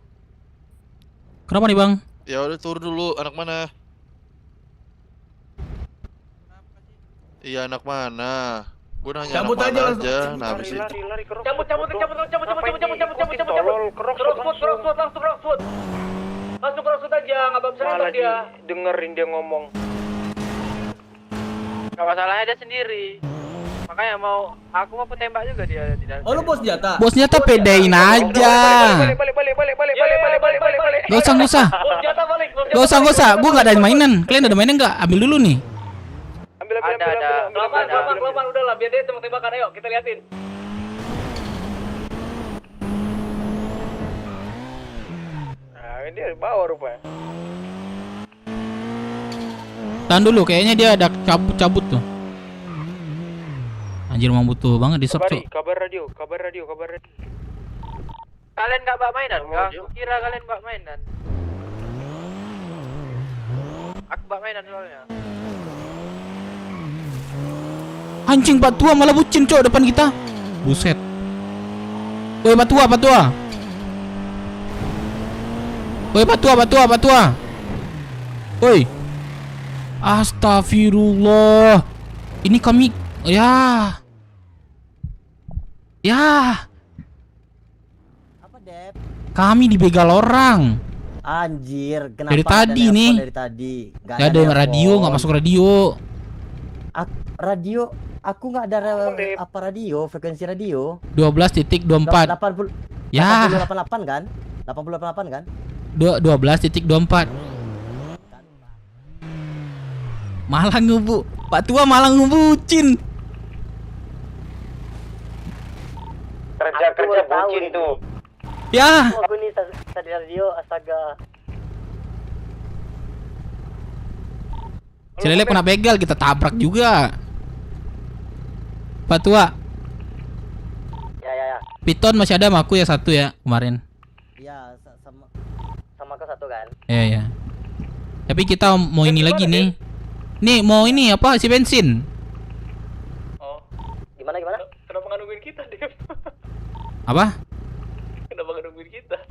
Kenapa nih bang? Ya udah turun dulu, anak mana? Iya anak mana? Gue nanya Cabut anak aja mana langsung. aja. Nah, habis itu Cabut. Langsung Rocksuit aja, nggak bisa nembak dia. Dengerin dia ngomong. Gak masalahnya dia sendiri. Makanya aku mau tembak juga dia tidak. Oh lu bos senjata? Bos senjata pedein aja. Balik. Gak usah. Gak usah. Gue gak ada mainan. Kalian ada mainan nggak? Ambil dulu nih. Ada. Kelopan, udah lah, biar dia tembak-tembakan. Ayo, kita liatin. Nah, ini dia bawa rupanya. Tahan dulu, kayaknya dia ada cabut tuh. Anjir mau butuh banget di shop tuh. Kabar radio. Kalian gak bawa mainan? Aku kira kalian bawa mainan. Aku bak mainan soalnya. Anjing Pak Tua malah bucin cok depan kita. Buset. Woi Pak Tua, Pak Tua. Woi Pak Tua, Pak Tua, Pak Tua. Woi. Astagfirullah. Ini kami ya. Apa, Dep? Kami dibegal orang. Anjir, kenapa Dari nggak ada tadi nelpon nih. dari tadi? Nggak Gak ada radio, nelpon. nggak masuk radio. Radio, aku nggak ada apa radio, frekuensi radio. 12.24. 80 Ya. 88 kan? 88 kan? 12.24. Malah ngebu. Pak Tua malah ngebucin. Kerja bucin tuh. Ya. Aku nih tadi radio, astaga. Cilele kena begal, kita tabrak juga. Pak Tua. Ya. Piton masih ada sama aku ya satu ya kemarin. Iya, sama ke satu kan? Ya. Tapi kita mau ini lagi nih. Nih mau ini apa isi bensin? Gimana? Kenapa nggak nungguin kita, Dev? Apa? Kenapa nggak nungguin kita?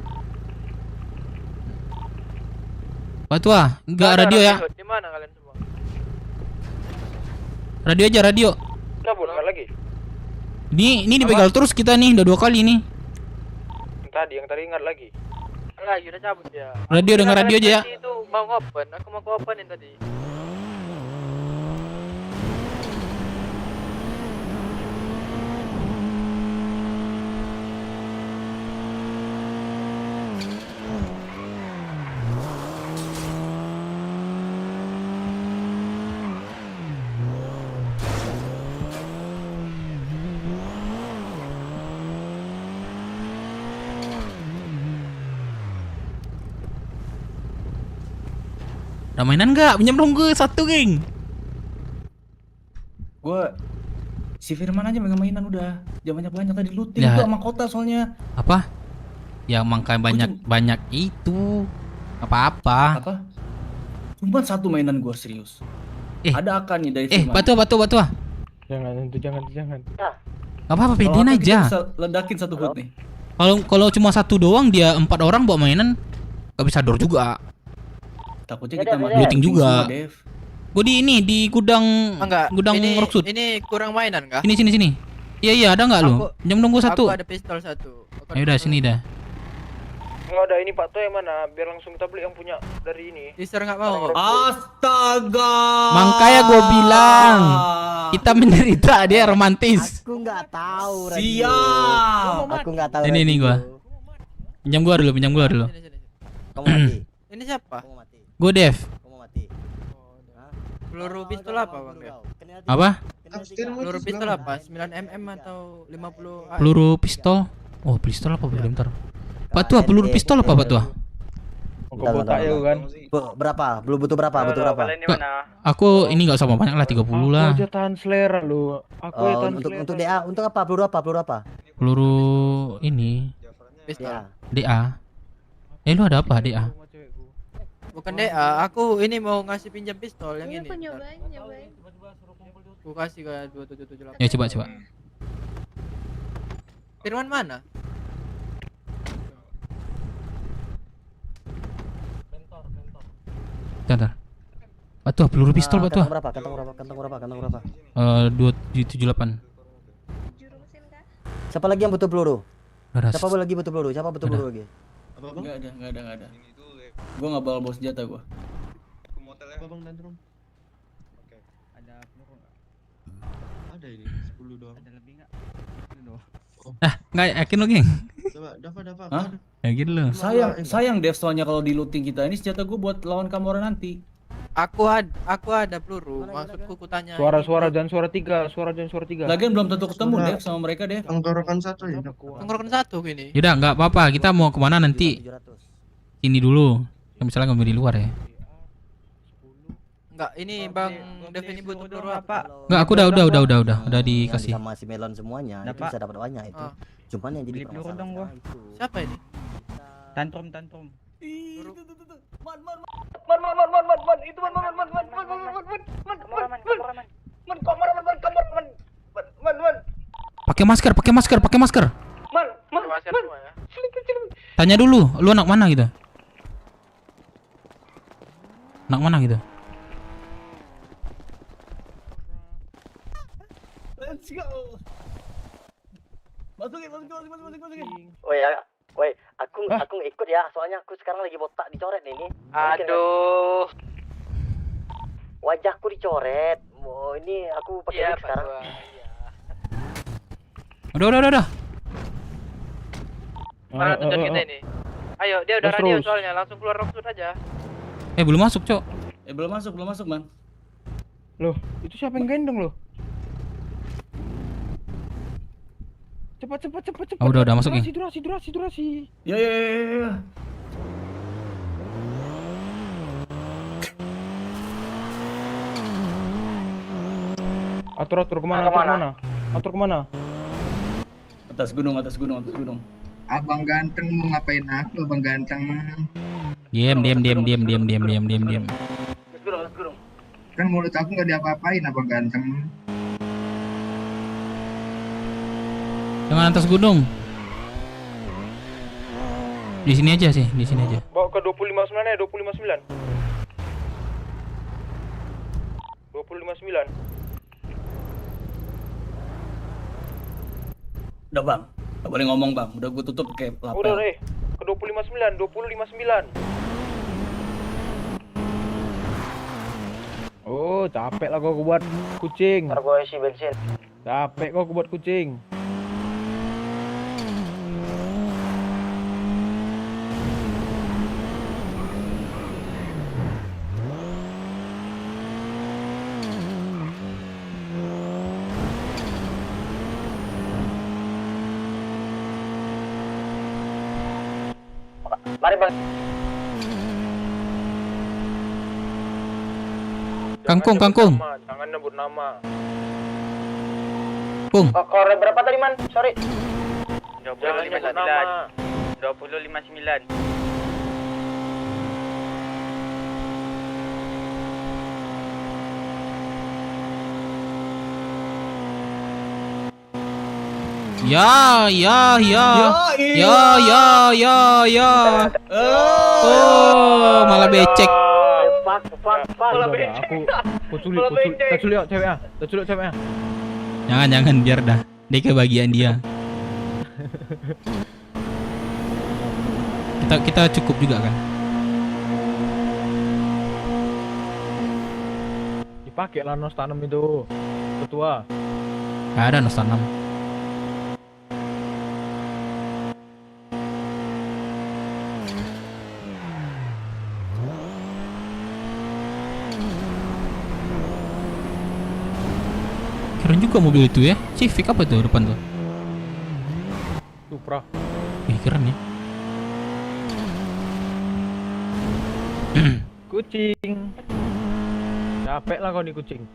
Pak Tua, enggak radio ya. Di mana kalian semua? Radio aja radio. Cabut nggak lagi? Ini dibegal terus kita nih udah 2 kali nih. Yang tadi ingat lagi. Lagi udah cabut ya. Radio dengar radio aja ya. Itu mau open, aku mau openin tadi. Ada mainan nggak? Pinjam dong gue satu geng. Gue si Firman aja megang mainan udah. Zamannya banyak tadi looting Ya. itu sama kota soalnya. Apa? Ya makanya banyak itu. Apa-apa. Apa? Cuma satu mainan gue serius. Ada akan nih dari Firman. Batu. Jangan. Gak apa-apa, Kalau pedein akan aja. kita bisa ledakin satu hood nih. Kalau cuma satu doang dia 4 orang bawa mainan, gak bisa door juga. Takutnya kita makin looting juga. semua, Dev. Gue di gudang gudang ini, Rocksud. Ini kurang mainan kah? Sini. Iya ada nggak lu? Pinjam dong gue satu. Aku ada pistol satu. Ya udah sini dah. Nggak ada ini Pak Toy yang mana? Biar langsung kita beli yang punya dari ini. Teaser nggak mau. Astaga. Makanya gue bilang kita menderita, dia romantis. Aku nggak tahu. Siap. Aku nggak tahu. Ini gue. Pinjam gue dulu. Kamu mati. Ini siapa? Gue Dev. Peluru pistol apa Bang Dev? Apa? Peluru pistol apa? 9 mm atau 50 AR? Peluru pistol. Oh pistol apa bentar. Pak Tua peluru pistol apa Pak Tua? Berapa? Belum butuh berapa? Aku ini nggak sama banyak lah 30 lah. Aku aja tahan selera lu. Aku aja tahan selera. Untuk DA, untuk apa? Peluru apa? Peluru ini. Pistol. DA. Lu ada apa DA? Bukan DA, aku ini mau ngasih pinjam pistol yang ini. nyobain. Aku kasih ke 2778. Ya coba. Firman mana? Bentar. Pak Tua peluru pistol Pak Tua. Kantong berapa? 278. Siapa lagi yang butuh peluru? Beras. Siapa lagi butuh peluru lagi? Enggak ada. Gua nggak bawa senjata gua. Apa Bang Dandrum? Oke. Ada peluru enggak? Ada ini 10 doang. Ada lebih enggak? Nggak yakin lo geng? Coba, Dava. Hah? Yakin lo? Sayang Dev soalnya kalau di looting kita ini senjata gua buat lawan Kamora nanti. Aku ada peluru. Maksudku kutanya. Suara jangan suara tiga. Lagian belum tentu ketemu Dev sama mereka Dev. Tenggorokan satu ya. Tenggorokan satu gini. Yaudah nggak apa-apa. Kita mau kemana nanti? Ini dulu. Misalnya ngambil di luar ya. Enggak, ini Bang Dev ini butuh peluru apa? Enggak, aku udah dikasih. Sama si melon semuanya, itu bisa dapat banyak itu. Cuman yang jadi Siapa ini? Tantrum. Pakai masker. Tanya dulu, lu anak mana gitu? Anak mana gitu? Let's go. Masukin. Woi, aku ikut ya, soalnya aku sekarang lagi botak dicoret nih. Aduh. Wajahku dicoret. Oh, ini aku pakai wig sekarang. Udah. Mana tujuan kita ini? Ayo, dia udah radio soalnya, langsung keluar rocksud aja. Belum masuk, Cok. Belum masuk, Man. Loh, itu siapa yang gendong loh? Cepat. Udah masuk ya. Durasi. Ya. Atur kemana? Atas gunung. Abang ganteng mau ngapain aku, abang ganteng? Diam. Kan mulut aku nggak diapa-apain, abang ganteng. Jangan atas gunung. Di sini aja. Bawa ke 259 ya, 259. 259. Udah, Bang. Gak boleh ngomong, Bang. Udah gue tutup kayak lapel. Udah, ke 259. Oh, capek lah kau buat kucing. Ntar gue isi bensin. Capek kau buat kucing. Mari, Bang. Kangkung. Jangan nyebut nama. Kung. Korek berapa tadi, Man? Sorry. 2059. Ya. Oh, malah becek. Malah becek. Aku culik ceweknya. Jangan biar dah. Dia kebagian dia. Kita cukup juga kan. Dipakai lah nos tanam itu. Ketua. Gak ada nos tanam. Keren juga mobil itu ya. Civic apa tuh depan tuh? Supra. Keren ya. Kucing. Capek lah kau di kucing.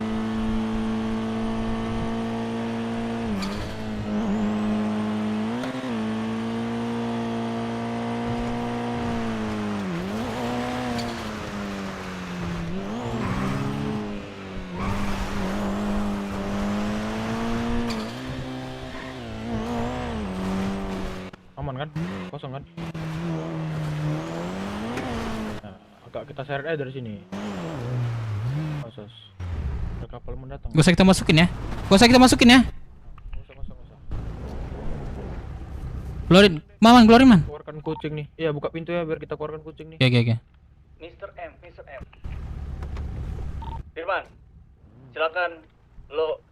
Aman kan? Kosong kan? Nah, agak kita seret aja dari sini. Khusus. Ada kapal mendatang. Gak usah kita masukin ya. Keluarin, keluarin man. Keluarkan kucing nih. Iya, buka pintu ya biar kita keluarkan kucing nih. Oke. Mr. M. Firman, silakan lo.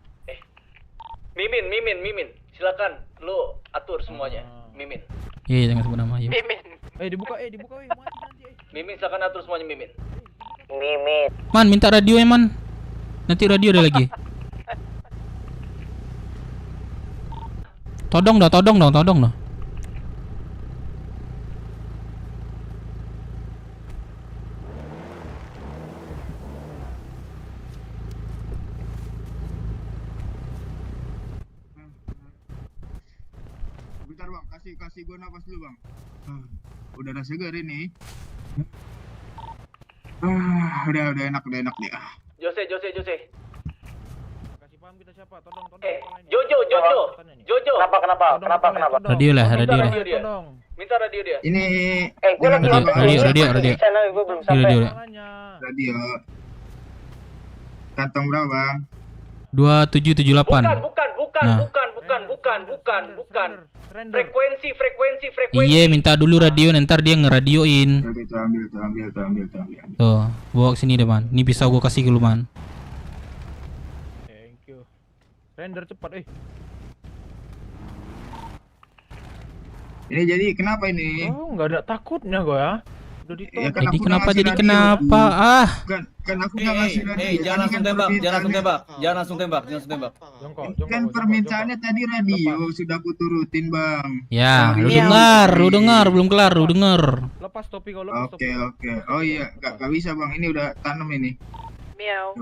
Mimin, silakan lo atur semuanya. Mimin. Iya, jangan sebut nama. Mimin. Dibuka. Mati nanti. Mimin, silakan atur semuanya, Mimin. Man, minta radio ya man. Nanti radio ada lagi. Todong dong. Bentar bang, kasih gue napas dulu bang. Udara segar ini. Udah enak nih. Jose. Kasih paham kita siapa? Tolong. Jojo. Kenapa? Radio lah. Minta radio dia. Ini gue lagi Radio. channel gue belum Radio. radio. Kantong berapa, Bang? 2778. Bukan. Frekuensi. Iya, minta dulu radio, ntar dia ngeradioin. Itu ambil. Tuh, bawa ke sini depan. Ini pisau gua kasih ke lu, Man. Thank you. Render cepat, Ini jadi kenapa ini? Oh, nggak ada takutnya gua ya. Udah ditolak. Ya, Jadi kenapa? Kan aku nggak ngasih radio. Jangan langsung tembak. Kan permintaannya tadi radio sudah aku turutin, Bang. Ya, lu dengar, belum kelar, lu dengar. Lepas topi kau, Oke. Oh iya, nggak bisa, Bang. Ini udah tanam ini. Miau.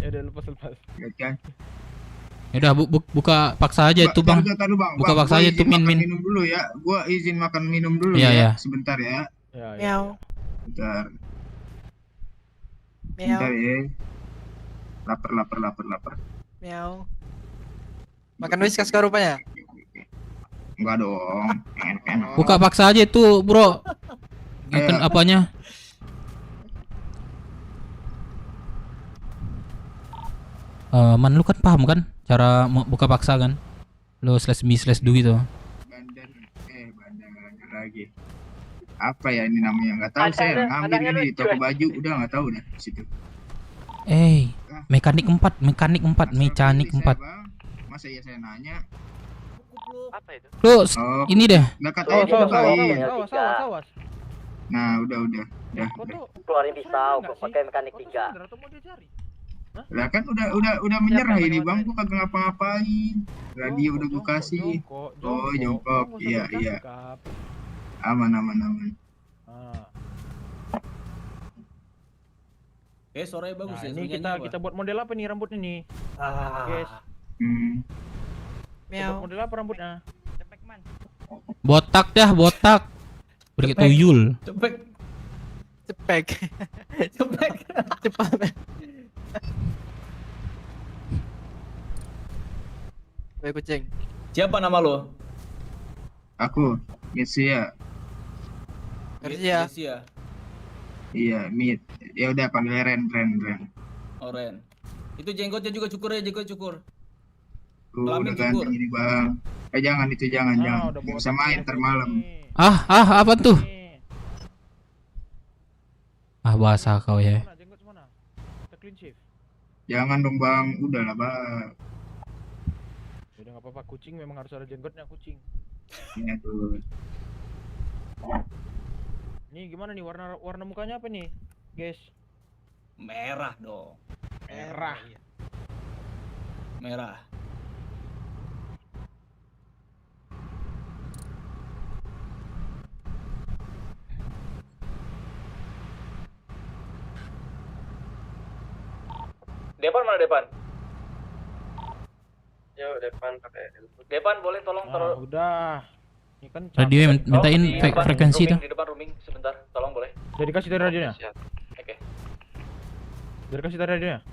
Ya udah lepas. Oke. Ya udah buka paksa aja itu, Bang. Buka paksa aja tuh min. Minum dulu ya. Gua izin makan minum dulu Iya, ya. iya. Sebentar ya. Miau. Bentar Miau. ya. Lapar. Miau. Makan whiskas kah rupanya? Enggak dong. Enak. Buka paksa aja itu, Bro. Makan apanya? Man, lu kan paham kan cara buka paksa kan? Lu /me/do gitu. Bandan lagi. Apa ya ini namanya? Nggak tahu saya. Ngambil ini toko baju udah nggak tahu dah di situ. Mekanik 4. Masa ya saya nanya? Apa itu? Lu ini deh. Nggak katanya dibukain. Sawas. Nah, udah. Keluarin pisau, pakai mekanik 3. Lah kan udah menyerah ini, Bang. Gua kagak ngapa-ngapain. Radio udah gua kasih. Oh, jongkok. Iya. Aman. Suaranya bagus ya. Ini kita buat model apa nih rambutnya nih? Guys. Miau. Model apa rambutnya? Botak. Beri tuyul. Cepek. Cepat. Baik kucing. Siapa nama lo? Aku, Mitsia. Garcia. Iya, Mit. Ya udah panggil Ren. Oh, Ren. Itu jenggotnya juga cukur ya, cukur. Udah ganti ini, Bang. Jangan. Nggak bisa main termalam. Apa tuh? Bahasa kau ya. Jangan dong, Bang. Udahlah, Bang. Udah nggak apa-apa, kucing memang harus ada jenggotnya, kucing. Ini tuh. Nih gimana nih warna mukanya apa nih, guys? Merah dong. Merah. Depan mana Depan? Yo, Depan pakai. Depan boleh tolong taruh. Udah. Ini kan Radio mintain frekuensi tuh. Di depan rooming sebentar, tolong boleh. Udah dikasih tadi radionya? Oke. Udah dikasih tadi radionya?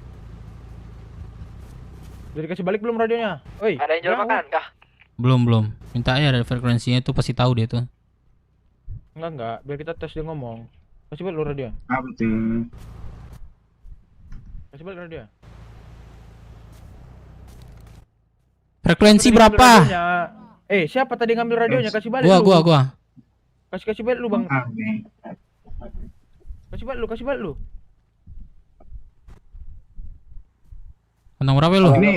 Udah dikasih balik belum radionya? Oi. Ada yang jual makan kah? Belum. Minta aja ada frekuensinya tuh, pasti tahu dia tuh. Enggak. Biar kita tes dia ngomong. Kasih balik lu radio. Apa tuh? Kasih balik radio. Frekuensi berapa? Siapa tadi ngambil radionya? Kasih balik Gua. Kasih balik lu, Bang. Kasih balik lu. Kantong berapa lu? Gini,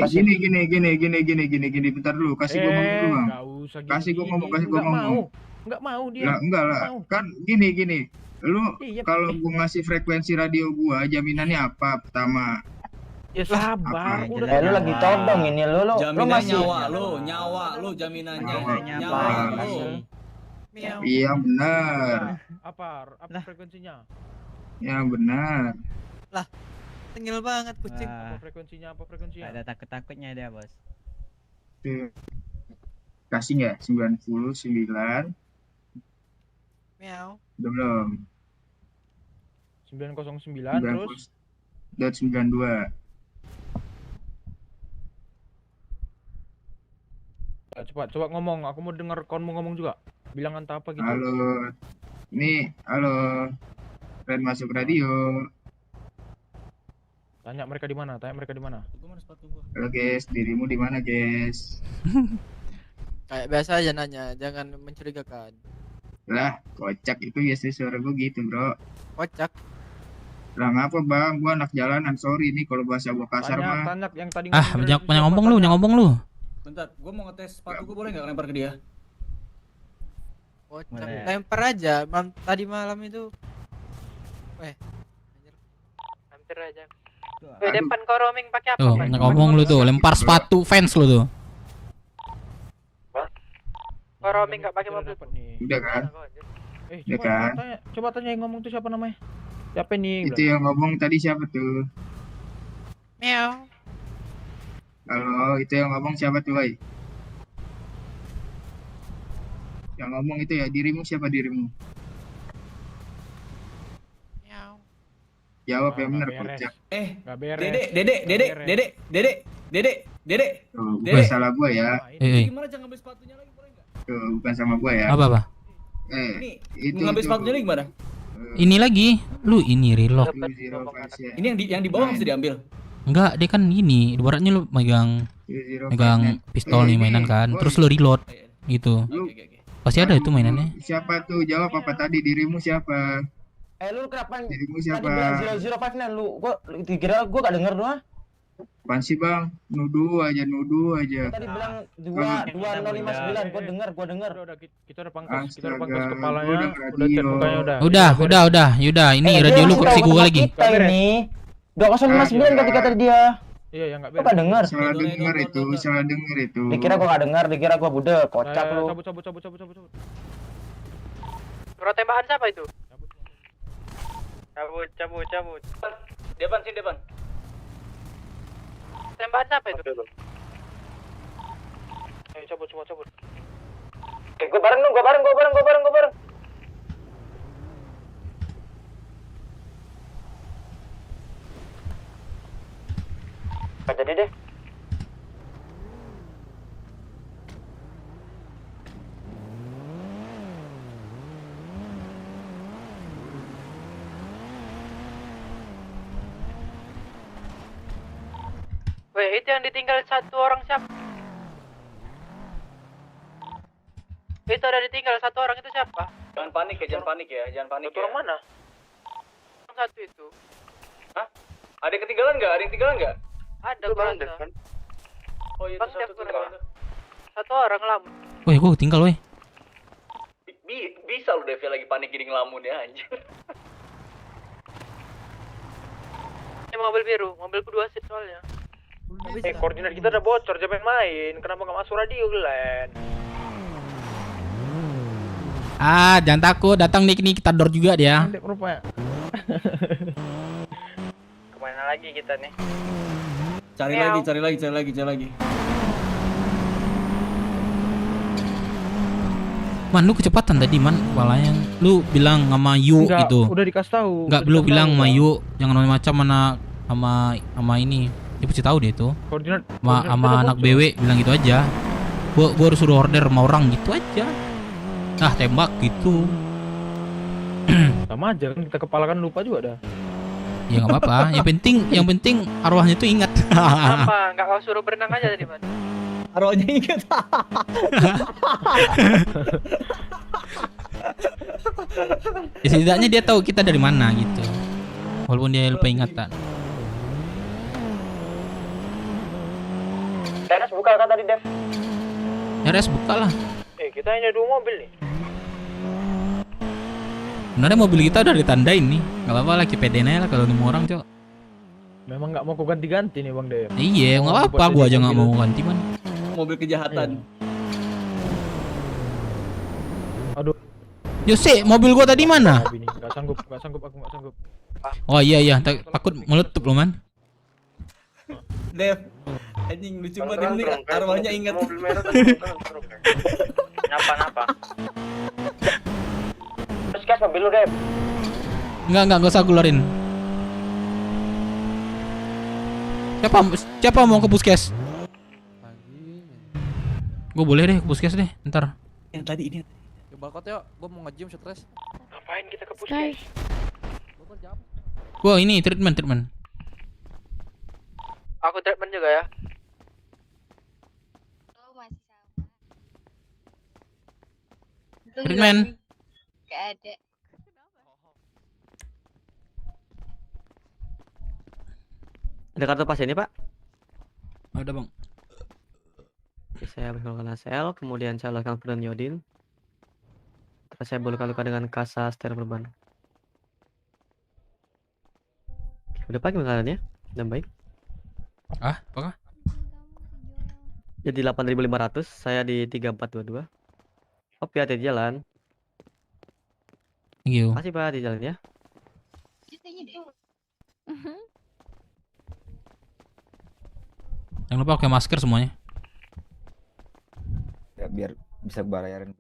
bentar dulu. Kasih gua ngomong dulu, Bang. Kasih gua ngomong. Enggak mau dia. Enggak lah. Kan gini. Lu kalau gua ngasih frekuensi radio gua, jaminannya apa? Pertama. Ya sabar, lu lagi todong ini lu Jaminannya masih nyawa lu jaminannya. Nyawa lu. Iya benar. Apa frekuensinya? Ya benar. Lah, tengil banget kucing. Apa frekuensinya? Ada takut-takutnya dia, Bos. Kasih nggak 99? Miau. Belum. 909 terus 92. Coba ngomong, aku mau dengar kamu ngomong juga. Bilang entah apa gitu. Halo. Halo. Ren masuk radio. Tanya mereka di mana? Halo guys, dirimu di mana guys? Kayak biasa aja nanya, jangan mencurigakan. Lah, kocak itu biasanya suara gue gitu bro. Kocak. Lah ngapa bang? Gua anak jalanan, sorry nih kalau bahasa gua kasar mah. Tanya yang tadi Banyak ngomong lu. Bentar, gua mau ngetes sepatu gua boleh nggak lempar ke dia? Kocak. Lempar aja. Tadi malam itu. Hampir aja. Depan kau roaming pakai apa? Tuh, banyak ngomong lu tuh, lempar sepatu fans lu tuh. Kau roaming nggak pakai mobil? Udah kan? Udah kan? Coba tanya yang ngomong tuh siapa namanya? Siapa nih? Itu yang ngomong tadi siapa tuh? Meow. Halo, itu yang ngomong siapa tuh, woy? Yang ngomong itu ya, dirimu siapa dirimu? Jawab yang benar, kocak. Nggak beres. Dedek. Bukan salah gua ya. Gimana jangan ngambil sepatunya lagi boleh nggak? Tuh, bukan sama gua ya. Apa? Itu ngambil sepatunya lagi gimana? Ini lagi, lu ini relock. Ini yang di bawah mesti diambil. Enggak, dia kan gini, ibaratnya lu megang pistol nih mainan kan, terus lu reload gitu. Pasti ada itu mainannya. Siapa tuh? Jawab apa tadi? Dirimu siapa? Lu kenapa? Dirimu Tadi siapa? bilang 0059 lu. Gua dikira gua gak denger doang. Apaan sih bang? Nuduh aja. Tadi bilang 2059, gua denger. Kita udah pangkas kepalanya, udah cek mukanya Udah. Yaudah, ini radio lu koneksi gua lagi. Kita ini 2059 ketika tadi dia. Iya, yang Gua gak denger. Salah denger itu. Dikira gua gak denger, dikira gua budek, kocak lu. Cabut. Surat tembakan siapa itu? Cabut. Depan. Tembakan siapa itu? Ayo cabut. Oke, gua bareng. Gak jadi deh. Weh, itu yang ditinggal satu orang siapa? Itu ada ditinggal satu orang itu siapa? Jangan panik ya. Satu orang mana? Satu itu. Hah? Ada yang ketinggalan nggak? Ada gua rasa. Oh iya, Bang, satu orang lamun. Woi, gua tinggal woi. Bisa lu Dev lagi panik gini ngelamun ya anjir. Ini mobil biru, mobilku 2 seat soalnya. Koordinat kita udah bocor, siapa yang main? Kenapa nggak masuk radio, Glenn? Jangan takut, datang nih kita door juga dia. Rupanya. Kemana lagi kita nih? Cari lagi. Man, lu kecepatan tadi man, walayang. Lu bilang sama Yu Enggak, itu. Udah dikasih tahu. Enggak, lu bilang sama Yu jangan macam mana sama ini. Dia pasti tahu dia itu. Koordinat sama anak BW bilang gitu aja. Gua harus suruh order sama orang gitu aja. Tembak gitu. Sama aja kan kita kepala kan lupa juga dah. Ya nggak apa-apa. Yang penting arwahnya tuh ingat. Apa? Nggak kau suruh berenang aja tadi, Mas? Arwahnya ingat. Ya, setidaknya dia tahu kita dari mana gitu. Walaupun dia lupa ingatan. RS buka kan tadi, Dev? RS buka lah. Kita hanya 2 mobil nih. Sebenarnya mobil kita udah ditandain nih. Gak apa-apa lah, KPD aja lah kalau 5 orang, Cok. Memang gak mau kau ganti-ganti nih, Bang Dev. Iya, gak apa-apa, gua aja gak mau ganti, man. Mobil kejahatan. Aduh. Yose, mobil gua tadi mana? Gak sanggup, aku gak sanggup. Oh iya, takut meletup loh, man. Dev, anjing lucu banget ini, arwahnya ingat. Mobil merah Napa? Terus gas mobil lu, Dev. Enggak usah keluarin. Siapa mau ke puskes? Gue boleh deh ke puskes deh, ntar. Yang tadi ini. Ke balkot yuk, gua mau nge-gym stres. Ngapain kita ke puskes? Gue ini treatment. Aku treatment juga ya. Treatment. Gak ada. Ada kartu pasien ini, Pak? Ada, Bang. Oke, saya berikan ACL, kemudian saya lakukan penurunan iodin. Terus saya luka-luka dengan kasa steril perban. Udah pagi makanannya? Udah baik? Apakah? Jadi 8.500, saya di 3422. Oke, hati jalan. Thank you. Makasih, Pak, di jalan ya. Jangan lupa pakai masker semuanya. Ya, biar bisa bayarin.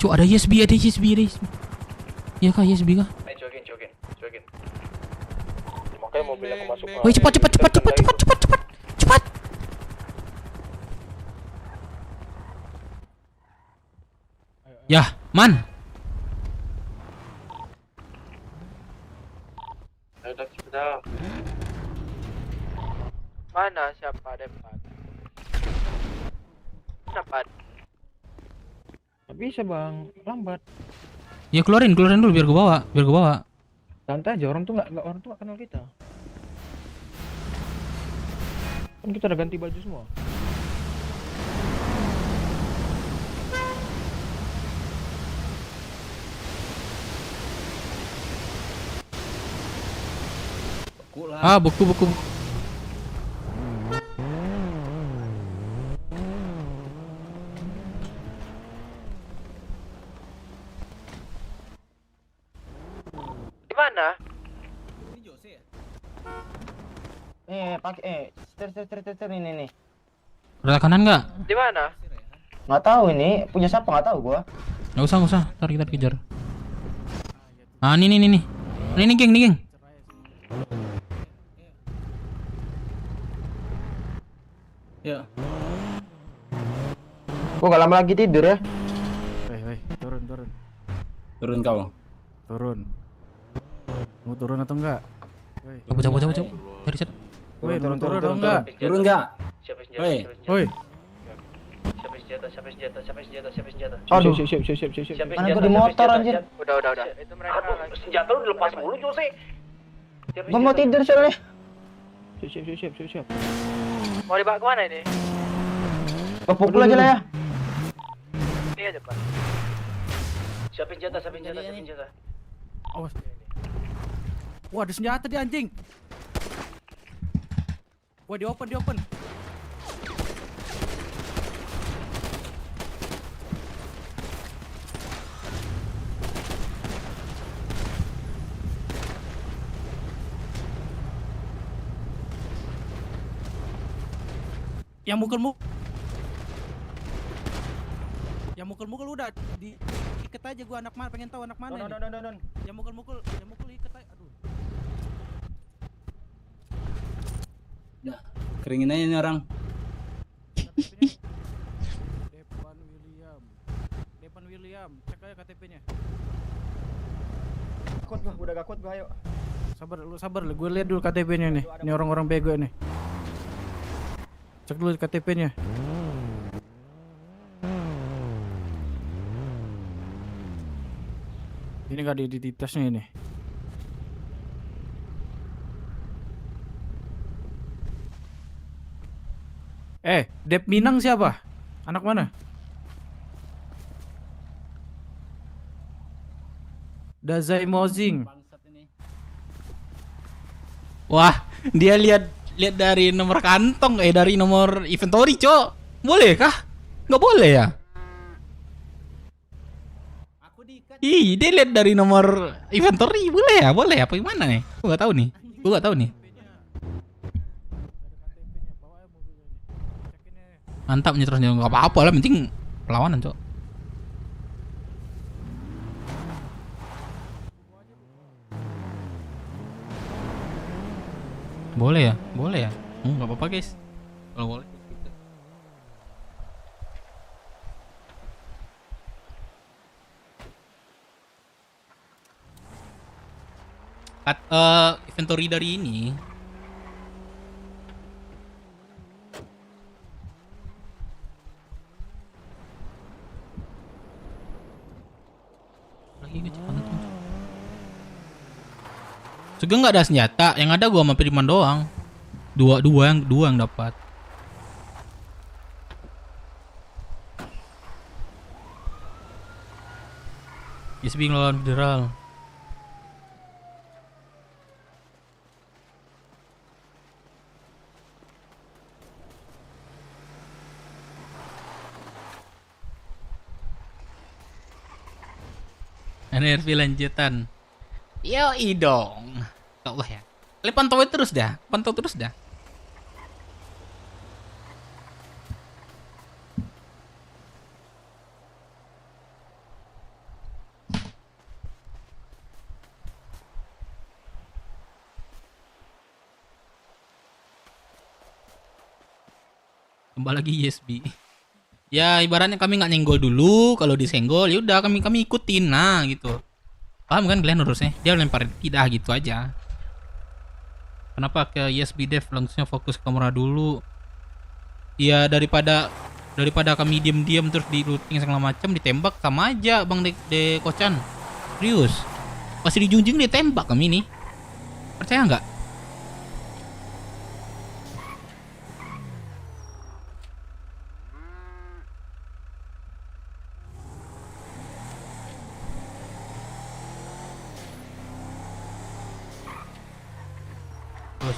Cuk, ada USB. Iya kah USB kah? Jogging. Makanya mobil aku masuk. Woi, cepat. Yah, man. Sudah. Mana siapa depan? Dapat. Gak bisa bang, lambat. Ya keluarin dulu biar gua bawa. Santai aja, orang tuh nggak kenal kita. Kan kita udah ganti baju semua. Buku. Di mana? Pakai setir ini. Rel kanan nggak? Di mana? Nggak tahu ini punya siapa nggak tahu gua. Nggak usah. Ntar kita kejar. Ah, nih. Ini geng. Ya. Gua gak lama lagi tidur ya. Woi, turun. Turun kau. Turun. Mau turun atau enggak? Woi. Cabut. Cari set. Woi, turun atau enggak? Turun enggak? Woi. Siapa senjata. Aduh, siap. Mana gua di motor anjir. Udah. Itu mereka lagi. Senjata lu dilepas mulu, Jose. Gua mau tidur soalnya. Siap. Mau dibawa kemana ini? Gua pukul aja lah ya. Ini aja, Pak. Siapin senjata. Awas. Wah, ada senjata di anjing. Wah, di open. Yang mukul udah diikat aja gua anak mana, pengen tahu anak mana. Don. Yang mukul ikat aja. Aduh. Ya, keringin aja nih orang. Depan William. Cek aja KTP-nya. Udah gak kuat gua, ayo. Sabar lu, gue lihat dulu KTP-nya nih. Ini orang-orang bego nih. Cek dulu KTP-nya. Ini gak ada identitasnya ini. Dep Minang siapa? Anak mana? Dazai Mozing. Wah, dia lihat dari nomor kantong, dari nomor inventory, Cok. Boleh kah? Nggak boleh ya? Dia lihat dari nomor inventory, boleh ya? Boleh apa gimana nih? Gua nggak tahu nih. Mantap nyetros, nggak apa-apa lah, penting perlawanan, Cok. Boleh ya? Boleh ya? Nggak apa-apa guys. Kalau boleh. Inventory dari ini lagi kecepatan tuh. Sugeng nggak ada senjata, yang ada gua sama Firman doang. Dua yang dapat. SB ngelawan Federal. NRV lanjutan. Yoi dong. Allah ya. Kalian pantau terus dah. Pantau terus dah. Kembali lagi ISB. Ya ibaratnya kami nggak nyenggol dulu, kalau disenggol ya udah kami ikutin, nah gitu. Paham kan kalian urusnya? Dia lempar tidak gitu aja. Kenapa ke ISB Dev langsungnya fokus ke kamera dulu? Ya daripada kami diam-diam terus di looting segala macam ditembak, sama aja Bang De Kocan. Serius. Masih dijunjung ditembak kami nih. Percaya nggak?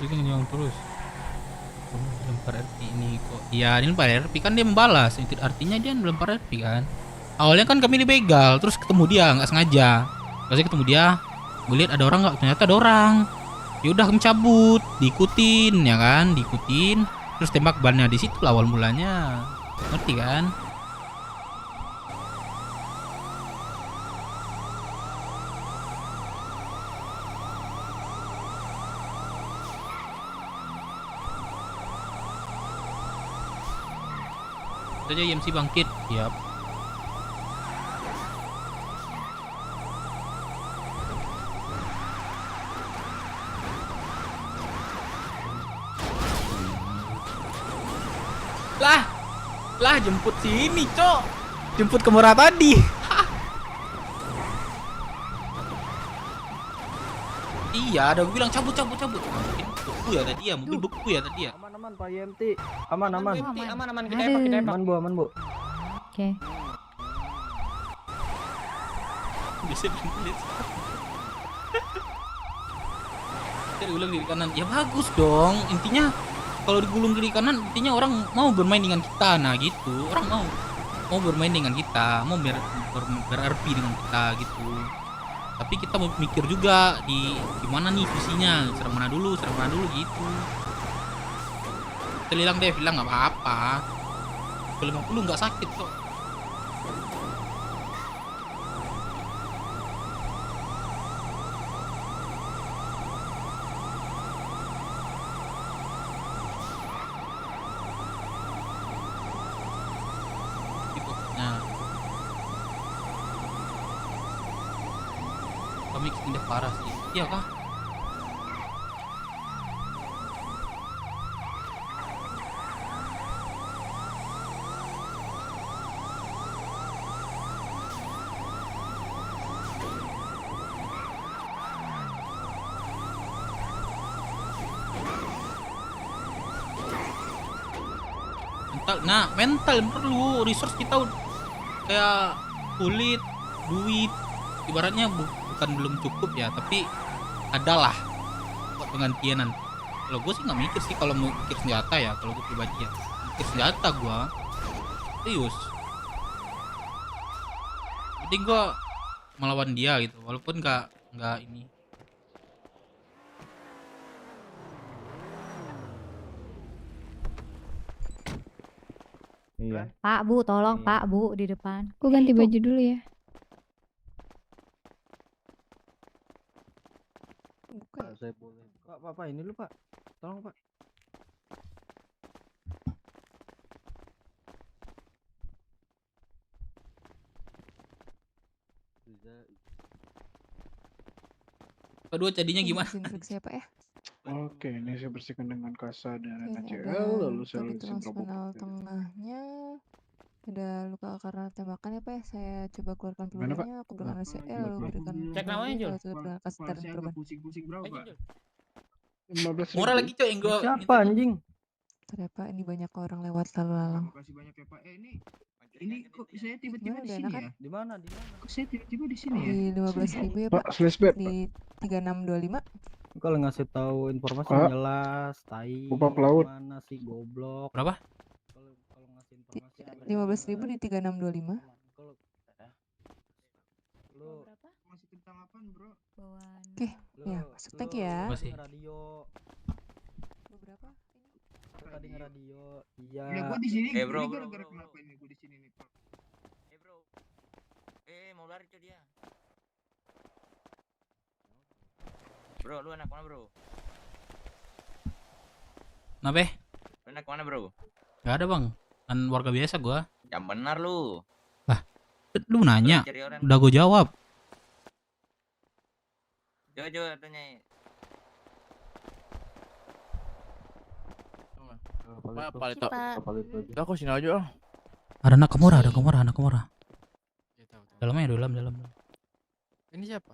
Terus yang terus lempar RP ini kok. Ya ini lempar RP kan dia membalas, itu artinya dia melempar RP kan. Awalnya kan kami dibegal, terus ketemu dia nggak sengaja. Terus ketemu dia, gue lihat ada orang nggak, ternyata ada orang. Ya udah kami cabut, diikutin ya kan, diikutin. Terus tembak bannya di situ awal mulanya, ngerti kan? Saja IMC bangkit, yap. Lah jemput sini, Cok. Jemput ke Murah tadi. Iya, ada gue bilang cabut. Mungkin beku ya tadi ya, mobil beku ya tadi ya. Aman Pak YMT. Aman. Kita tembak. Aman Bu. Oke. Bisa berhenti. Kita ulang kiri kanan. Ya bagus dong. Intinya kalau digulung kiri kanan intinya orang mau bermain dengan kita. Nah gitu. Orang mau bermain dengan kita, mau ber-RP dengan kita gitu. Tapi kita mau mikir juga di gimana nih visinya, serang mana dulu gitu. Kita bilang nggak apa-apa. 50 nggak sakit kok. Kami pindah parah sih. Iya kah? Mental perlu, resource kita kayak kulit, duit, ibaratnya bukan belum cukup ya, tapi adalah buat penggantian nanti. Kalau gue sih nggak mikir sih kalau mau mikir senjata ya, kalau gue pribadi ya mikir senjata gue serius. Jadi gue melawan dia gitu, walaupun nggak ini. Iya. Pak, Bu, tolong Pak, Bu di depan. Aku ganti baju dulu ya. Pak, ini lu Pak. Tolong Pak. Kedua jadinya gimana? Disinfeksi ya Pak ya. Oke, ini saya bersihkan dengan kasa dan Oke, ini NaCl, ada lalu saya luka di lurusin tulang rambut. spinal tengahnya. Ada luka karena tembakan ya Pak ya. Saya coba keluarkan Gimana, Pak? pelurunya, aku berikan NaCl, lalu berikan Cek namanya, Jul. berikan kaster dan perban. Pusing-pusing berapa, Pak? 15.000. Murah lagi Cok yang gua Siapa anjing? Bentar ya Pak, ini banyak orang lewat lalu lalang. Makasih banyak ya Pak. Ini kok saya tiba-tiba Gimana, di udah sini enak ya? kan? Di mana? Di mana? Kok saya tiba-tiba di sini ya? Di 15.000 ya Pak, Pak. slash bet, Di 3625. Kalau ngasih tahu informasi Pak. jelas, tai. Upah pelaut. Mana sih goblok? Berapa? Kalau ngasih informasi 15.000 di 3625. lu Masih tentang apa, Bro? Oke, ya masuk tag ya. Makasih. radio. Beberapa? Tadi radio. Iya. Ya gua di sini. Bro, Ini gara-gara kenapa ini gua di sini nih, Pak? Mau lari tuh dia. Bro, lu anak mana, Bro? Kenapa? Lu anak mana, Bro? Gak ada bang, kan warga biasa gua. Yang benar lu. Lah, lu nanya, Cari orang. udah gua jawab. Coba tanya. Apa itu? Udah kok sini aja. Ada anak kemurah, anak kemurah. Dalamnya dalam. Ini siapa?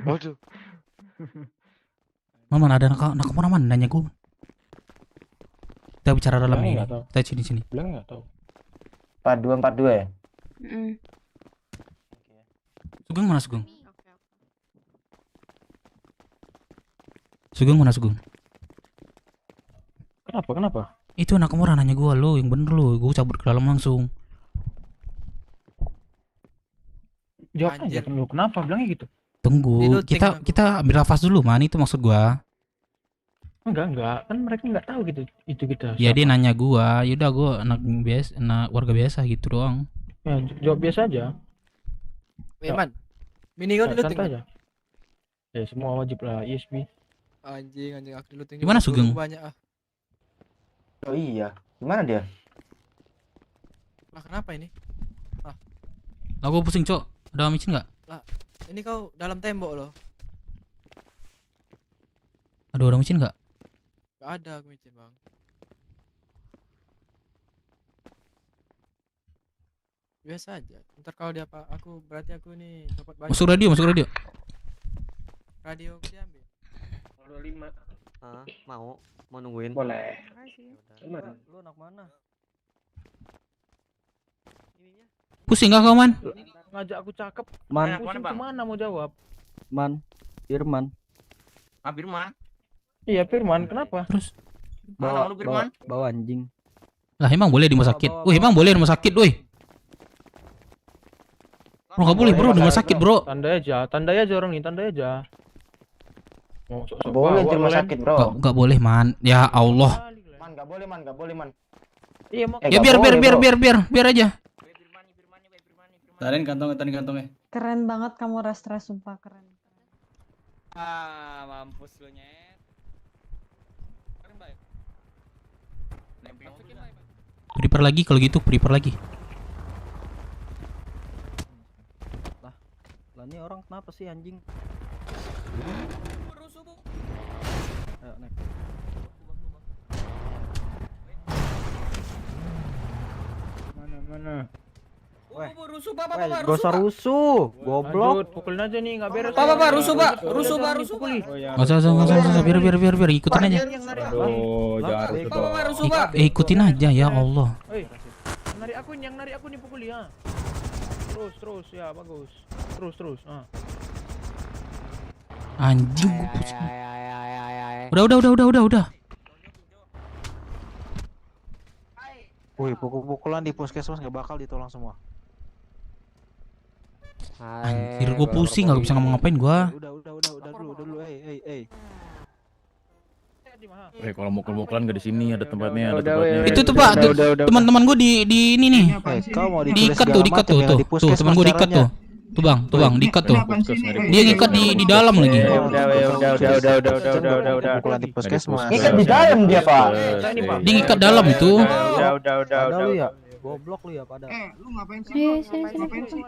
Waduh. Mana ada anak kemurah mana nanya gua. Kita bicara dalam Bilangnya ini. nggak tahu. Kita sini. Bilang nggak tahu. 4242 ya? Sugeng mana Sugeng? Sugeng mana Sugeng? Kenapa? Itu anak kemurah nanya gua lo, yang bener lo, gua cabut ke dalam langsung. Jawab aja kan lu. Kenapa bilangnya gitu? Tunggu, kita ambil nafas dulu man, itu maksud gua. Enggak. Kan mereka nggak tahu gitu. Itu kita. Ya dia nanya gua, yaudah gua anak biasa, anak warga biasa gitu doang. Ya, jawab biasa aja. Man, mini kau diluting. Santai aja. Ya semua wajib lah ISB. Anjing aku diluting. Gimana, Sugeng? Banyak ah. Oh iya. Gimana dia? Lah kenapa ini? Lah gua pusing cok, ada micin nggak? Lah, ini kau dalam tembok loh. Ada orang micin nggak? Gak ada aku micin bang. Biasa aja. Ntar kalau dia apa, aku berarti aku nih copot baju. Masuk radio. Radio aku diambil. 25. Mau nungguin? Boleh. Mana? Lu anak mana? Pusing nggak kau man? Ngajak aku cakep. Man. Pusing kemana mau jawab? Man. Firman. Firman. Iya Firman, kenapa? Terus? Bawa anjing. Lah emang boleh di rumah sakit? Wih emang boleh di rumah sakit, wih. Bro nggak boleh bro di rumah sakit bro. Tandai aja orang ini, tandai aja. Boleh di rumah sakit bro. Nggak boleh man, ya Allah. Man nggak boleh man. Iya Ya biar aja. Tarin kantongnya. Keren banget kamu Rastra, sumpah keren. Mampus lu nyet. Prepare lagi kalau gitu, prepare lagi. Lah ini orang kenapa sih anjing? Ayo naik. Mana? Weh, rusuh Pak, gak usah rusuh, goblok. Pukulin aja nih, nggak beres. Pak, rusuh Pak. Nggak usah, biar ikutin aja. Oh, jangan rusuh dong. Ikutin aja ya Allah. Yang narik aku nih pukul ya. Terus ya bagus. Terus. Anjing gue pusing. Udah. Wih, pukul-pukulan di puskesmas nggak bakal ditolong semua. Anjir gue pusing, nggak bisa ngapa-ngapain gua. Udah dulu, Kalau mukul-mukulan nggak di sini, ada tempatnya. Itu tuh Pak, teman-teman gue di ini nih. Kau mau diikat tuh. Tuh teman gue diikat tuh. Tuh bang, diikat tuh. Dia ngikat di dalam lagi. Udah. Pukulan di puskesmas. Ngikat di dalam dia, Pak. Dia ngikat dalam itu. Udah. Lu ya. Goblok lu ya pada. Lu ngapain sih? Ngapain sih?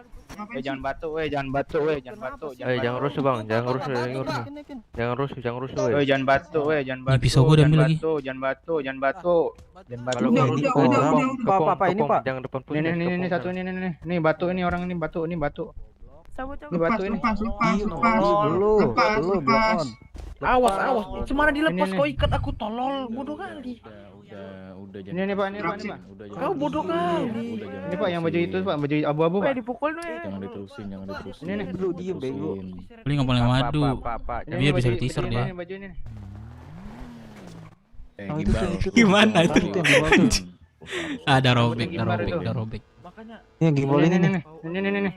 Jangan batu, jangan batu. Jangan rusuh bang, jangan rusuh. Jangan rusuh. Jangan batu, jangan Ini pisau gua udah ambil lagi. Jangan batu. Pak, ini Pak. Jangan depan pun. Ini satu ini. Nih batu ini orang ini batu. Ini batu ini. Lepas. Awas. Cuma dilepas kau ikat aku tolol, bodoh kali. Udah Ini Pak. Kau bodoh kali. Ini Pak yang baju itu Pak, baju abu-abu Pak. Dipukul dulu. Jangan diterusin. Ini Lu diem bego. Beli nggak boleh madu. Biar bisa di-teaser dia. Baju ini. Gimana itu? Ada robek. Makanya. Ini gimbal ini nih. Ini.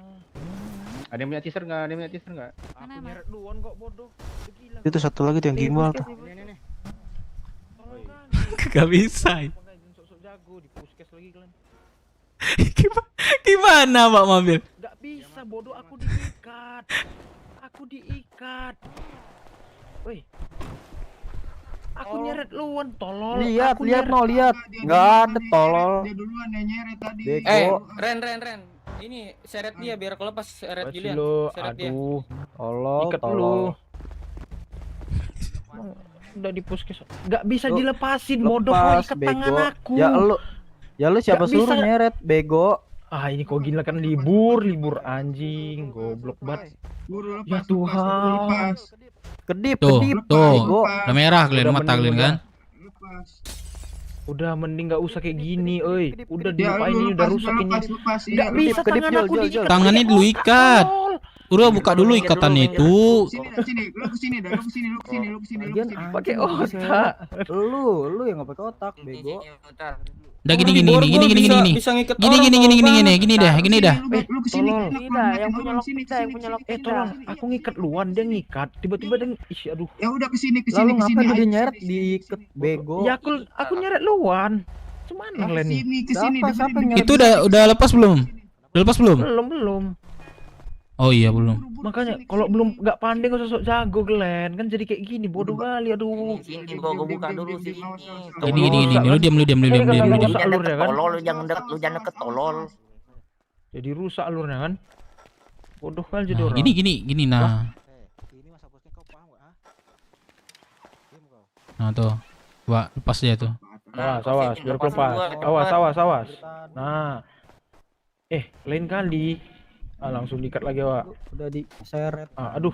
Ada yang punya teaser enggak? Aku nyeret duluan kok bodoh. Itu satu lagi tuh yang gimbal tuh. Ini. Gak bisa. Sok jago di puskes lagi kalian. Gimana Pak mobil? Gak bisa bodoh, aku diikat. Woi. Aku nyeret luan tolol. Lihat. Enggak ada tolol. Dia duluan yang nyeret tadi. Ren. Ini seret dia biar kelepas seret Julian. Seret dia. Aduh, tolol. Ikat dulu. Udah di puskes. Gak bisa dilepasin bodoh, kau ikat tangan aku. Ya lu siapa suruh nyeret bego? Ini kok gila kan libur anjing, goblok banget. Ya Tuhan. Kedip. Tuh. Udah merah kalian mata kalian kan? Udah mending gak usah kayak gini, euy. Udah diapain ini udah rusak ini. Gak bisa kedip, tangan aku diikat. Tangannya dulu ikat. Udah buka dulu ikatannya itu. Lu kesini. Pakai otak. Lu yang nggak pakai otak, bego. Udah gini. Gini dah. Lu kesini. Yang punya lock Tolong, aku ngikat luan, dia ngikat. Tiba-tiba dia aduh. Ya udah kesini. Lalu ngapain dia nyeret diikat bego? Ya aku nyeret luan. Cuman kesini. Itu udah lepas belum? Belum. Oh iya belum. Makanya kalau belum nggak pandai kok sosok jago Glenn kan jadi kayak gini bodoh kali aduh. Sini gua buka dulu sini. Gini. Lu diam. Tolol jangan deket tolol. Jadi rusak alurnya kan. Bodoh kali jadi orang. Gini nah. Nah tuh. Gua lepas dia tuh. Awas biar kelepas. Awas. Nah. Lain kali. Langsung diikat lagi, Wak. Udah diseret. Aduh.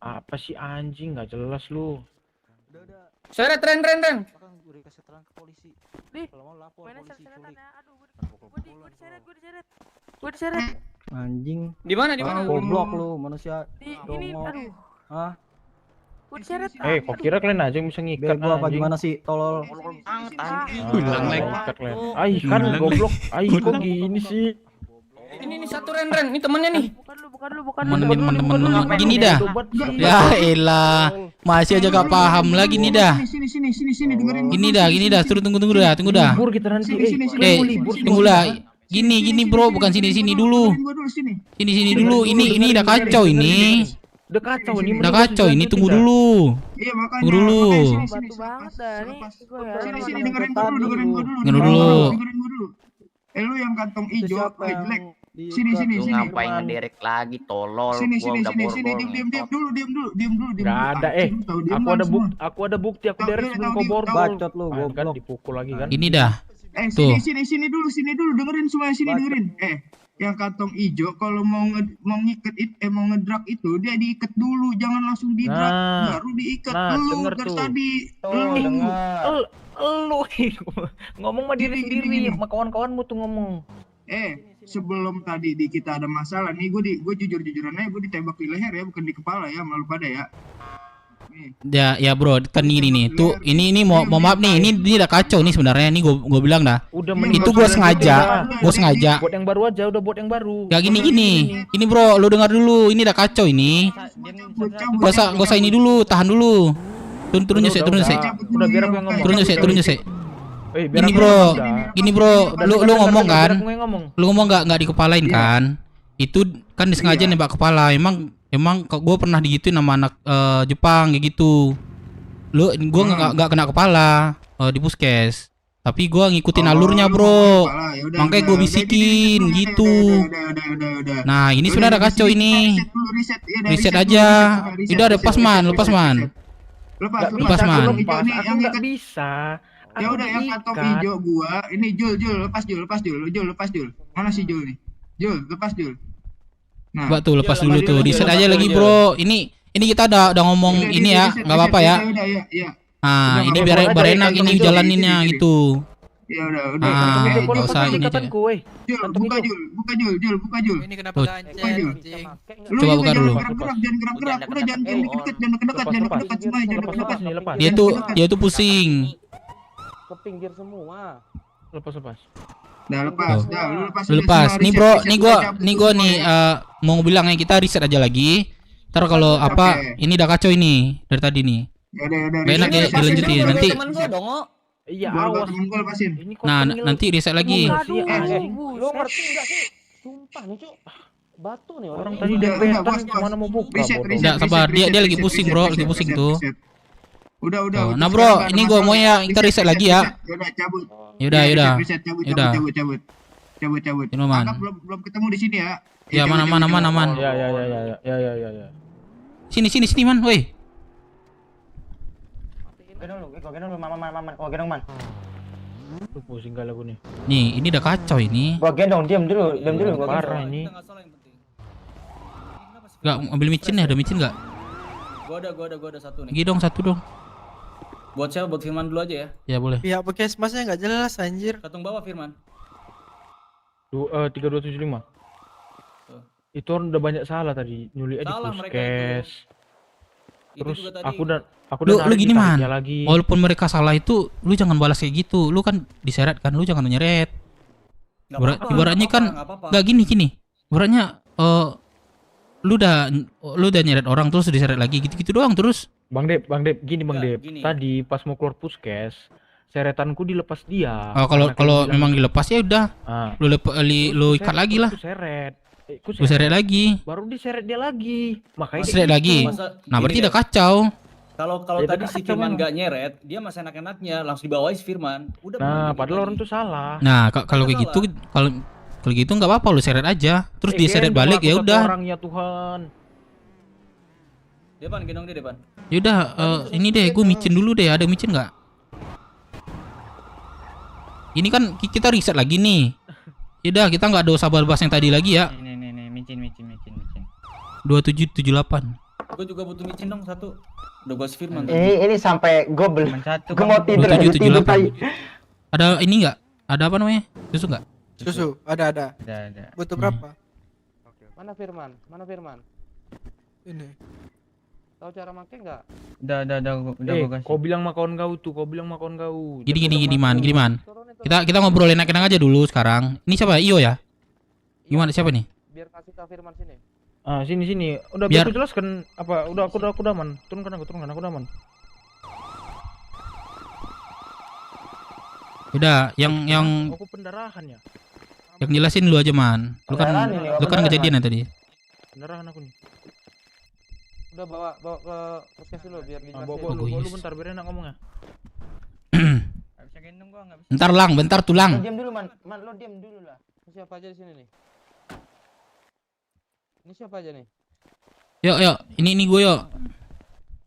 Apa sih anjing, nggak jelas lu. Seret Ren. Udah kasih terang ke polisi. Kalau mau lapor polisi culik. Gue diseret. Anjing. Di mana? Goblok lu manusia. Ini aduh. Hah? Gue diseret. Kok kira kalian aja yang bisa ngikat gua apa gimana sih, tolol. Kan goblok. Kok gini sih? Ini satu Ren. Ini temennya nih. Bukan lu. Temen gini dah. Ya elah. Masih aja gak paham lagi nih dah. Sini dengerin. Gini dah. Tunggu dah. Libur kita nanti. Tunggu lah. Gini bro, bukan sini dulu. Sini dulu. Ini udah kacau ini. Udah kacau ini, tunggu dulu. Iya makanya. Tunggu dulu. Batu banget dah nih. Sini dengerin gua dulu. Dengerin dulu. Lu yang kantong hijau, jelek. Sini. Ngapain ngederek lagi tolol. Sini. Diam dulu. Gak ada aku ada bukti aku derek sebelum kau borgol. Bacot lu, kan dipukul lagi kan. Ini dah. Sini dulu dengerin semuanya dengerin. Yang kantong hijau kalau mau ngikat mau ngedrag itu dia diikat dulu, jangan langsung didrag, baru diikat dulu tadi. Lu ngomong sama diri sendiri, sama kawan-kawanmu tuh ngomong. Sebelum tadi kita ada masalah nih, gue jujur-jujuran aja, gue ditembak di leher ya, bukan di kepala ya, malu pada ya. Ya bro, kan gini nih. Tuh ini mau maaf nih, ini udah kacau nih sebenarnya nih gue bilang dah. Itu gue sengaja. Buat yang baru aja, udah buat yang baru. Ya gini. Ini bro, lu dengar dulu. Ini udah kacau ini. Gak usah ini dulu, tahan dulu. Turun sih. Udah biar aku yang ngomong. Turun sih. Ini bro, lu ngomong kan? Lu ngomong nggak dikepalain kan? Itu kan disengaja nembak kepala. Emang gue pernah digituin sama anak Jepang kayak gitu. Gue nggak kena kepala di puskes. Tapi gue ngikutin alurnya bro. Makanya gue bisikin gitu. Nah ini sudah ada kacau ini. Reset aja. Udah lepas man. Lepas man. Yang nggak bisa. Ya udah yang kantong hijau gua. Ini Jul, lepas Jul. Mana si Jul nih? Jul, lepas Jul. Nah, coba tuh lepas dulu tuh. Reset aja lagi bro. Ini kita udah ngomong ini ya, nggak apa-apa ya. Nah, ini biar enak ini jalaninnya gitu. Ya udah. Nggak usah ini aja. Buka Jul. Ini kenapa gancet? Coba buka dulu. Jangan gerak. Udah jangan dekat semua, jangan dekat. Dia tuh pusing. Ke pinggir semua. Lepas. Nah, lepas. Lu lepas. Nih bro, nih gua mau bilang ya kita reset aja lagi. Ntar kalau apa ini udah kacau ini dari tadi nih. Ya enak ya dilanjutin nanti. Iya, awas. Nah, nanti reset lagi. Lu ngerti enggak sih? Sumpah nih, Cuk. Batu nih orang tadi depetan mana mau buka. Enggak sabar, dia lagi pusing, bro, lagi pusing tuh. Udah. Nah, bro, ini gua mau ya kita reset lagi ya. Udah cabut. Yaudah. Cabut. Man. Belum ketemu di sini ya. Ya, mana man. Ya. Sini man, woi. Gendong man. Tuh pusing kali aku nih. Nih, ini udah kacau ini. Gua gendong, diam dulu. Parah ini. Enggak ambil micin ya, ada micin enggak? Gua ada satu nih. Satu dong. Buat siapa? Buat Firman dulu aja ya. Ya boleh. Pihak puskesmasnya nggak jelas anjir. Katung bawah Firman. 3275. Itu orang udah banyak salah tadi, nyulik di puskes. Terus aku dan lu gini man. Walaupun mereka salah itu, lu jangan balas kayak gitu. Lu kan diseret kan, lu jangan nyeret. Ibaratnya kan nggak gini. Ibaratnya lu udah nyeret orang terus diseret lagi gitu doang terus. Bang Dep, gini Bang Dep. Tadi pas mau keluar puskes, seretanku dilepas dia. Oh, kalau memang dilepas ya udah. Lu ikat lagi lah. Lu seret lagi. Baru diseret dia lagi. Makanya seret lagi. Nah, berarti udah kacau. Kalau tadi si Firman nggak nyeret, dia masih enak-enaknya langsung dibawain si Firman. Nah, padahal orang tuh salah. Nah, kalau kayak gitu kalau gitu nggak apa-apa lu seret aja. Terus dia seret balik ya udah. Orangnya Tuhan. Depan gendong dia depan. Yaudah, ini deh, gue micin dulu deh. Ada micin nggak? Ini kan kita riset lagi nih. Yaudah, kita nggak ada sabar bahas yang tadi lagi ya. Nih, micin. 2778. Gue juga butuh micin dong satu. Udah gua Firman. Ini sampai gue mau tidur. 2778. Ada ini nggak? Ada apa namanya? Susu nggak? Susu, ada. Butuh berapa? Mana Firman? Ini. Tahu cara make enggak? Udah gua kasih. Kau bilang makan kau tuh, Gini man. Kita ngobrol enak-enak aja dulu sekarang. Ini siapa? Iyo ya? Gimana siapa nih? Biar kasih ke Firman sini. Sini. Udah biar aku jelaskan apa? Udah aku udah man. Turunkan aku udah man. Udah, yang aku pendarahan ya. Yang jelasin lu aja man. Lu kan kejadian tadi. Pendarahan aku nih. Udah bawa ke puskes dulu biar dijelasin. Bawa lu bentar biar enak ngomongnya. Bentar tulang. Diam dulu man, lo diam dulu lah. Siapa aja di sini nih? Ini siapa aja nih? Yuk, ini gue yuk.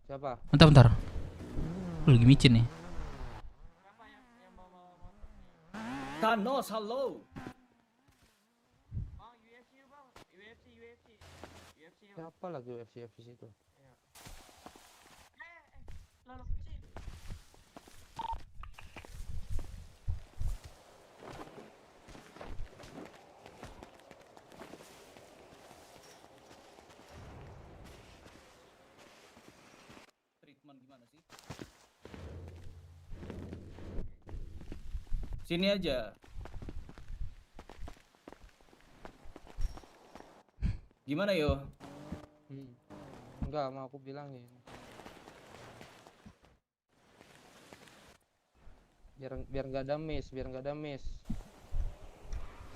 Siapa? Bentar. Lu lagi micin nih. Thanos, halo. Siapa lagi UFC situ? Sini aja. Gimana yo? Enggak, mau aku bilangin. biar nggak ada miss.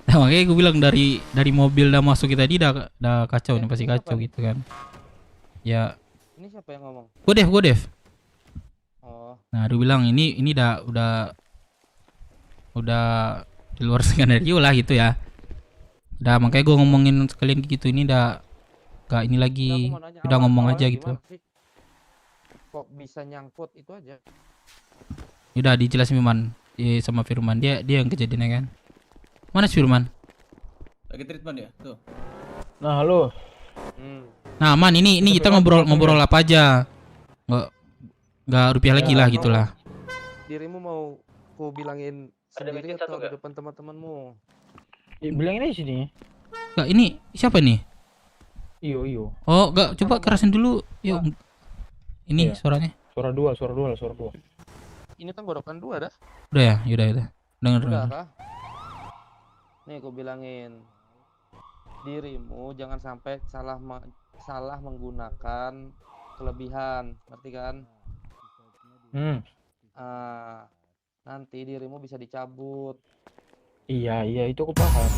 Nah, makanya gue bilang dari mobil udah masuk kita tadi udah kacau nih, pasti kacau gitu kan. Ya. Ini siapa yang ngomong? Gue Dev. Oh. Nah, dia bilang ini udah di luar skenario lah gitu ya. Udah makanya gue ngomongin sekalian gitu, ini udah gak ini lagi, udah ngomong aja gitu. Kok bisa nyangkut itu aja? Udah dijelasin sama Firman, dia yang kejadiannya kan. Mana si Firman? Lagi treatment ya? Tuh. Nah, halo. Nah, Man, ini kita ngobrol apa aja. Enggak rupiah lagi lah gitulah. Dirimu mau ku bilangin sendiri atau di depan teman-temanmu? Bilangin aja sini. Enggak, ini siapa nih? Iyo. Oh, enggak, coba kerasin dulu. Yuk. Ini suaranya. Suara dua. Ini tenggorokan 2 dah. Udah ya? Yaudah. Dengar. Kah? Nih aku bilangin, dirimu jangan sampai salah menggunakan kelebihan, ngerti kan? Nanti dirimu bisa dicabut. Iya itu aku paham.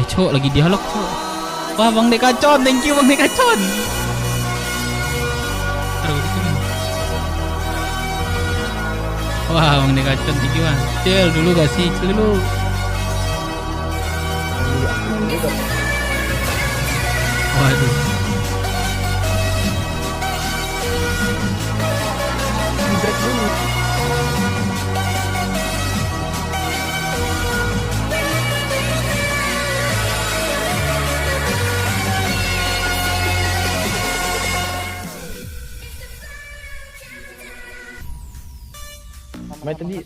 Cok, lagi dialog cok. Wah, Bang Dekacon, thank you Bang Dekacon. Wah, Bang Dekacon, thank you Bang. Chill dulu gak sih? Chill dulu. Waduh. Break dulu. Tadi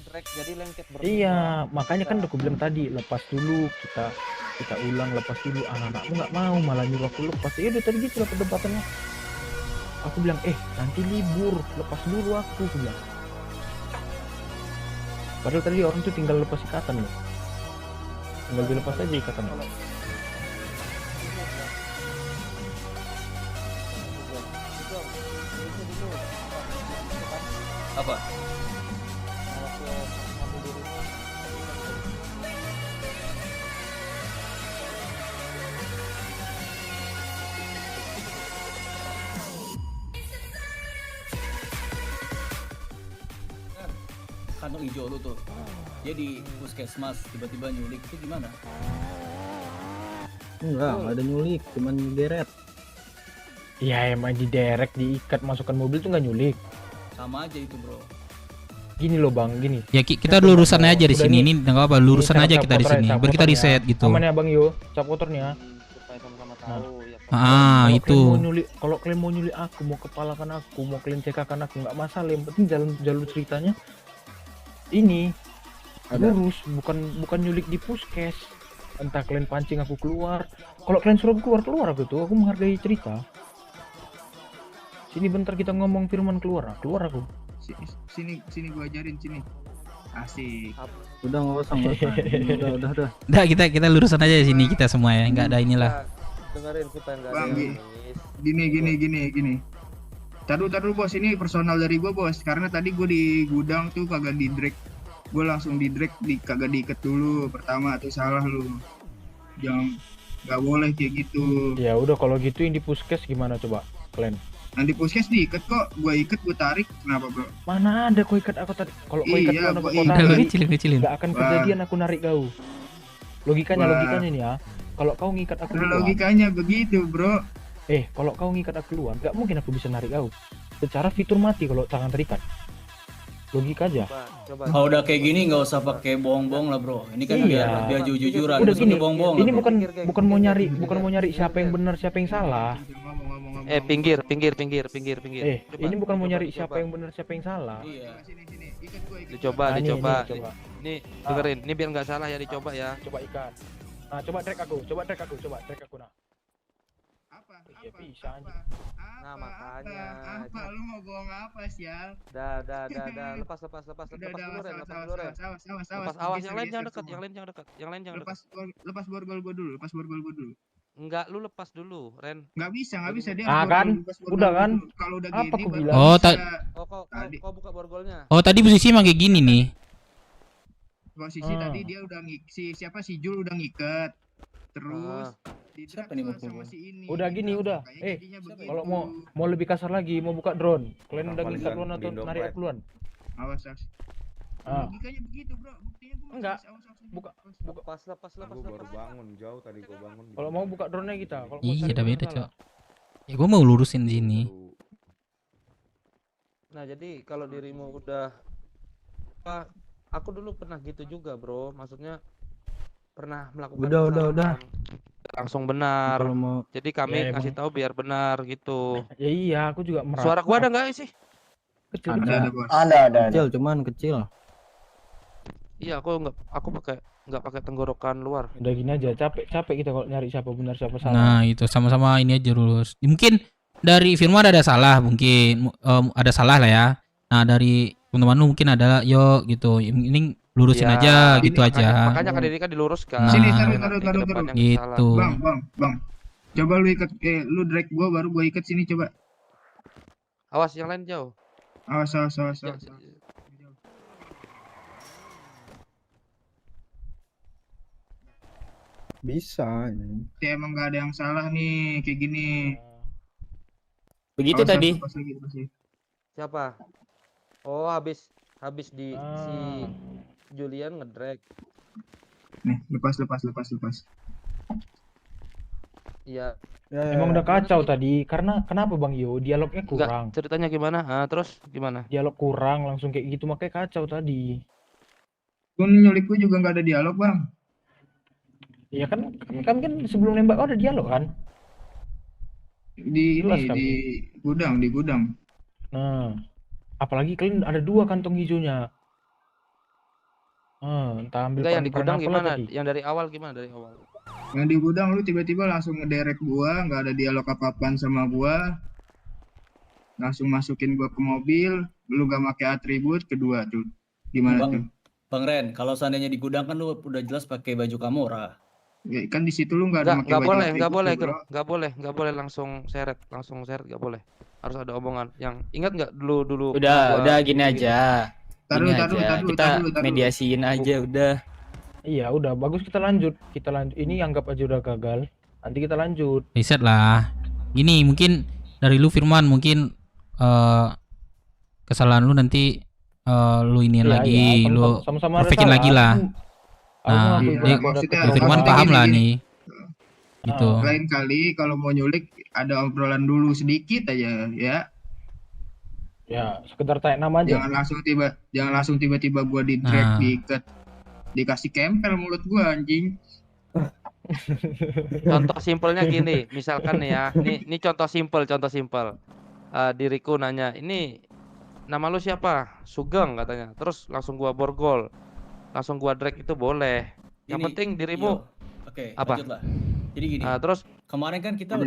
iya, makanya kan udah aku bilang tadi, lepas dulu kita ulang, lepas dulu. Anak-anakmu nggak mau, malah nyuruh aku lepas. Ya udah tadi gitu lah perdebatannya. Aku bilang nanti libur, lepas dulu aku bilang. Padahal tadi orang tuh tinggal lepas ikatan loh, tinggal dilepas aja ikatan. Apa? Kantong hijau lu tuh, dia di puskesmas tiba-tiba nyulik, itu gimana? Enggak ada nyulik, cuman deret. Iya emang diderek, diikat, masukkan mobil tuh nggak nyulik. Sama aja itu bro. Gini loh bang, gini. Ya kita lurusan aja di sini, ini nggak apa, lurusan aja kita di sini. Biar kita reset gitu. Aman ya bang Yo, cap motornya. Itu. Kalau kalian mau nyulik aku, mau kepalakan aku, mau kalian cekakan aku, nggak masalah. Yang penting jalur ceritanya ini lurus, bukan nyulik di puskes. Entah kalian pancing aku keluar. Kalau kalian suruh keluar aku tuh, aku menghargai cerita. Sini bentar kita ngomong, Firman keluar aku. Sini gua ajarin sini. Asik. Udah nggak usah. Udah. Udah kita lurusan aja di sini kita semua ya, nggak ada inilah. Dengerin supaya nggak ada. Gini. Taruh bos, ini personal dari gua bos, karena tadi gua di gudang tuh kagak di drag. Gua langsung di drag, kagak diikat dulu. Pertama tuh salah lu. Jangan, nggak boleh kayak gitu. Ya udah kalau gitu yang di puskes gimana coba kalian? Nanti puskes diikat kok, gua ikat, gua tarik, kenapa bro? Mana ada kau ikat aku tadi? Kalau kau ikat Iya, aku tarik, kecilin. Gak akan kejadian aku narik kau. Logikanya nih ya. Kalau kau ngikat aku keluar, logikanya begitu bro. Kalau kau ngikat aku keluar, gak mungkin aku bisa narik kau. Secara fitur mati kalau tangan terikat. Logika aja. Kalau udah kayak gini nggak usah pakai bohong-bohong lah bro. Ini kan biar jujur-jujuran. Udah gini, bohong-bohong. Ini bukan mau nyari siapa yang benar siapa yang salah. Pinggir. Ini bukan mau nyari siapa yang benar siapa yang salah. Iya. Dicoba. Nih dengerin, ini biar nggak salah ya, dicoba ya. Coba ikat. Nah, coba track aku nah. Apa? Bisa anjing. Nah, makanya. Apa lu mau bohong apa sih ya? Dah. Lepas dulu Ren. Lepas awas, yang lain jangan dekat. Lepas borgol gua dulu. Enggak, lu lepas dulu, Ren. Nggak bisa dia. Kan? Udah kan? Kalau udah apa gini aku baru bilang? Oh, bisa. kau buka borgolnya. Oh, tadi posisi emang kayak gini nih. Posisi tadi dia udah siapa si Jul udah ngikat. Terus siapa nih sama si ini. Udah gini udah. Kalau mau lebih kasar lagi, mau buka drone. Kalian udah ngikat duluan atau narik duluan? Awas. Logikanya begitu, Bro. Buktinya gua enggak. Buka pas lah. Gua baru bangun, jauh tadi gua bangun. Kalau mau buka drone-nya kita. Iya, udah beda, Cok. Ya gua mau lurusin sini. Nah, jadi kalau dirimu udah aku dulu pernah gitu juga, Bro. Maksudnya pernah melakukan udah. Langsung benar. Kalau mau Jadi kami kasih tahu biar benar gitu. Ya iya, aku juga merasa. Suara gua ada enggak sih? Kecil. Ada. Kecil, cuman kecil. Iya, aku nggak pakai tenggorokan luar. Udah gini aja, capek kita kalau nyari siapa benar siapa salah. Nah, itu sama-sama ini aja lurus. Mungkin dari Firman ada salah, mungkin ada salah lah ya. Nah, dari teman-teman lu mungkin ada yo gitu. Ini lurusin aja gitu aja. Makanya kan ini kan diluruskan. Sini taruh. Gitu. Bang. Coba lu ikat lu drag gua baru gua ikat sini coba. Awas yang lain jauh. Awas. Bisa. Ya emang gak ada yang salah nih kayak gini. Begitu tadi. Siapa? Oh, habis di si Julian ngedrag. Nih, lepas. Iya. Emang udah kacau tadi. Karena kenapa Bang Yo? Dialognya kurang. Ceritanya gimana? Terus gimana? Dialog kurang langsung kayak gitu makanya kacau tadi. Kun nyulikku juga nggak ada dialog, Bang. Iya kan sebelum nembak ada dialog kan? Di gudang. Nah, apalagi kalian ada 2 kantong hijaunya. Entah ambil yang di gudang gimana? tadi. Yang dari awal gimana dari awal? Yang di gudang lu tiba-tiba langsung ngederek gua, nggak ada dialog apa-apaan sama gua. Langsung masukin gua ke mobil, lu gak pakai atribut, kedua tuh. Gimana tuh? Bang Ren, kalau seandainya di gudang kan lu udah jelas pakai baju Kamora. Ya, kan di situ lu nggak ada pakai baju. Nggak boleh langsung seret nggak boleh. Harus ada omongan. Yang ingat nggak dulu? Udah gini aja. Taruh, kita mediasiin aja udah. Iya, udah bagus kita lanjut. Ini anggap aja udah gagal. Nanti kita lanjut. Reset lah. Gini, mungkin dari lu Firman mungkin kesalahan lu nanti lu iniin lagi, lu perfectin lagi lah. Nah, Firman paham lah nih. Gitu. Lain kali kalau mau nyulik ada obrolan dulu sedikit aja ya. Ya, sekedar tanya nama aja. Jangan langsung tiba-tiba gua di drag diikat. Dikasih kempel mulut gua anjing. Contoh simpelnya gini, misalkan nih ya. Ini contoh simpel. Diriku nanya, "Ini nama lu siapa?" Sugeng katanya. Terus langsung gua borgol. Langsung gua drag itu boleh. Yang penting dirimu apa? Lanjutlah. Jadi gini. Terus kemarin kan kita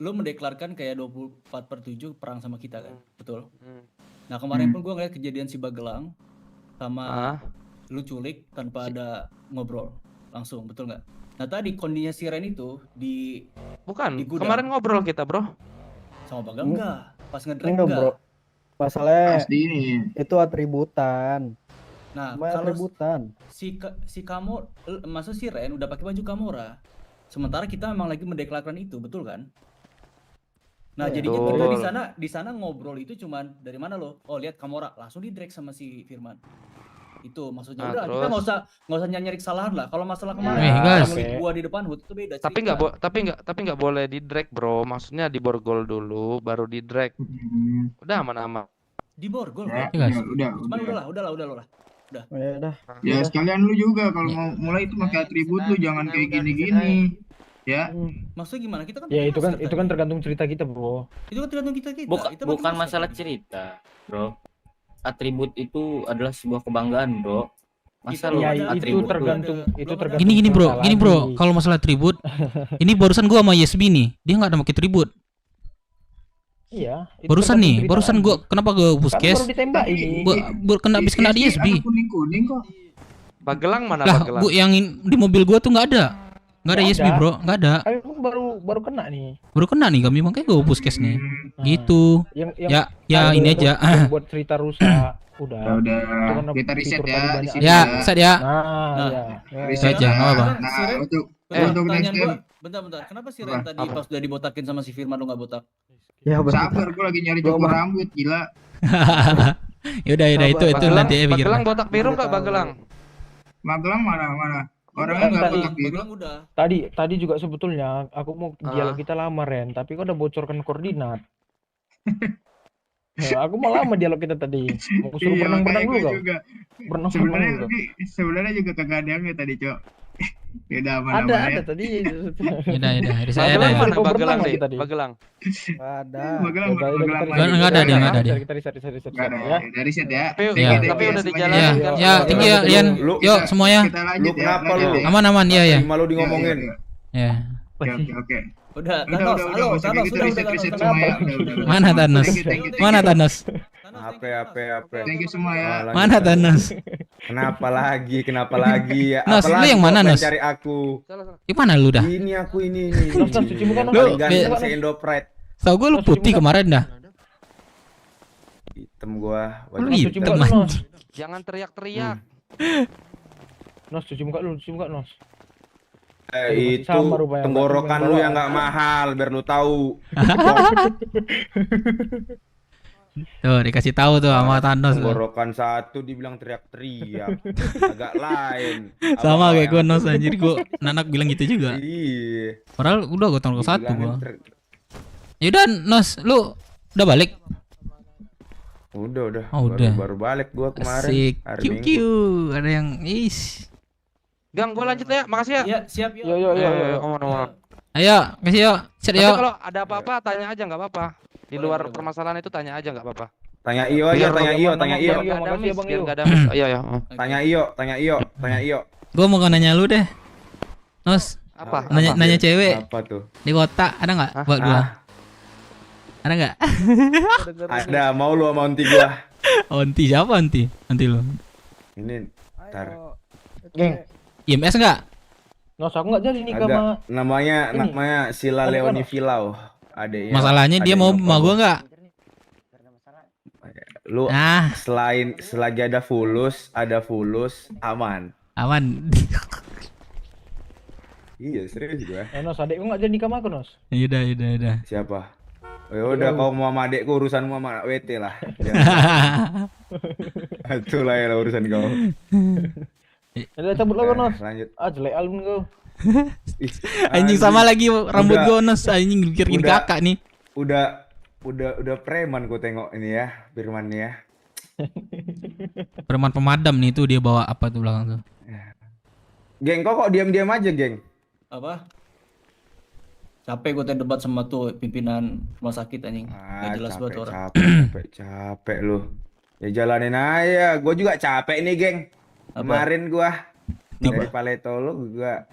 lu mendeklarkan kayak 24/7 perang sama kita kan, betul? Nah kemarin pun gua ngeliat kejadian si Bagelang sama lu culik tanpa ada ngobrol langsung, betul nggak? Nah tadi kondisinya si Ren itu di gudang. Kemarin ngobrol kita, Bro. Sama Bagelang enggak? Pas ngedrag enggak, Bro. Masalahnya ini itu atributan. Nah, kalau si kamu maksud si Ren udah pakai baju Kamora. Sementara kita memang lagi mendeklarkan itu, betul kan? Nah, jadinya kita di sana ngobrol itu cuman dari mana lo? Oh, lihat Kamora, langsung di drag sama si Firman. Itu maksudnya udah kita nggak usah nyari kesalahan lah. Kalau masalah kemarin gua di depan hood itu beda. Tapi nggak boleh di drag, Bro. Maksudnya di borgol dulu baru di drag. Udah aman-aman. Di borgol ya, kan? Cuman udahlah. Ya sekalian lu juga kalau mau mulai itu pakai atribut lu jangan kayak gini-gini. Ya. Maksudnya gimana? Kita kan itu kan tergantung cerita kita, Bro. Itu kan tergantung kita. Bukan masalah cerita, Bro. Atribut itu adalah sebuah kebanggaan, Bro. Masa lu atribut itu tergantung. Gini, Bro. Kalau masalah atribut, ini barusan gua sama Yesbi nih. Dia enggak ada pakai atribut. Iya. Barusan gua kenapa gua puskes? Baru ditembak ini. Kena DSB. Kuning kok. Bagelang mana lah, Bagelang? Gua yang di mobil gua tuh nggak ada. Nggak ada ISB bro, nggak ada. Aku baru kena nih. Baru kena nih kami, makanya gue puskes nih. Gitu. Ya ini aja. Buat cerita rusak. Udah. Kita riset ya. Ya, set ya. Riset aja, nggak apa-apa. Untuk next game. Bentar. Kenapa si Ren tadi pas udah dibotakin sama si Firman lu nggak botak? Ya sabar, gue lagi nyari cukur rambut, gila. Yaudah itu nanti ya pikir. Magelang botak biru nggak Magelang? Magelang mana? Orangnya nggak botak biru. Tadi juga sebetulnya aku mau dialog kita lama Ren, tapi kok udah bocorkan koordinat. Aku mau lama dialog kita tadi. Mau suruh berenang dulu kau. Sebenarnya juga kagak ada yang tadi, Cok. Beda aman ada tadi. Yaudah, hari saya Magelang ada. mana Magelang deh? Magelang. Nggak ada dia. Kita riset ya. Dari riset ya. Tapi udah dijalanin kan. Ya, tinggi ya, Rian. Yuk semuanya. Lu kenapa lu? Aman, iya. Malu di ngomongin. Ya. Oke. Udah, Thanos. Mana Thanos? Apa. Thank you semua ya. Mana Thanos? Kenapa lagi? Nos, lu yang mana Nos? Cari aku. Gimana lu dah? Ini aku ini. Nos, cuci muka Nos. Lu ganteng Indopride. Tahu gue lu putih kemarin dah. Hitam gua. Lu hitam anjing. Jangan teriak-teriak. Nos, cuci muka Nos. Itu tenggorokan lu yang nggak mahal, biar lu tahu. Tuh dikasih tahu tuh sama Thanos. Tenggorokan satu dibilang teriak-teriak, agak lain. Sama kayak gue Nos anjir, gue Nanak bilang gitu juga. Iya. Padahal udah gue tenggorok satu gua. Yaudah Nos, lu udah balik? Udah. Udah. Baru balik gua kemarin. Asik. Hari QQ. Minggu. Ada yang Gang, gua lanjut ya. Makasih ya. Ya, siap yuk. Yo. Ayo, kasih yuk. Set Tapi yuk. kalau ada apa-apa tanya aja nggak apa-apa. Di luar permasalahan itu tanya aja nggak apa-apa. Tanya Iyo aja, tanya Iyo. Biar nggak ada miss, biar nggak ada miss. Iya. Tanya Iyo. Gua mau nanya lu deh. Nos. Apa? Nanya cewek. Apa tuh? Di kota ada nggak? Buat gua. Ada nggak? Ada, mau lu sama onti gua. Onti siapa onti? Onti lu. Ini ntar. Geng. IMS nggak? Nos, aku nggak jadi nikah sama. Ada namanya Sila Leoni Filau. Adanya. Masalahnya dia mau sama gua nggak? Lu selagi ada fulus aman. Iya serius gua. Nos, adekku nggak jadi nikah sama aku Nos. Yaudah. Siapa? Ya udah kau mau sama adekku urusanmu sama WT lah. Itulah ya urusan kau. Udah cabut lah Nos. Lanjut. Jelek album kau. Anjing sama lagi rambut gua Nos, anjing bikin kakak nih. Udah preman gua tengok ini ya, Firman nih ya. Preman pemadam nih tuh, dia bawa apa tuh belakang tuh. Geng, kok diam-diam aja, geng? Apa? Capek gue debat sama tuh pimpinan rumah sakit anjing. Gak jelas buat orang. Capek lu. Ya jalanin aja. Gue juga capek nih, geng. Kemarin gua dari Paleto lu gua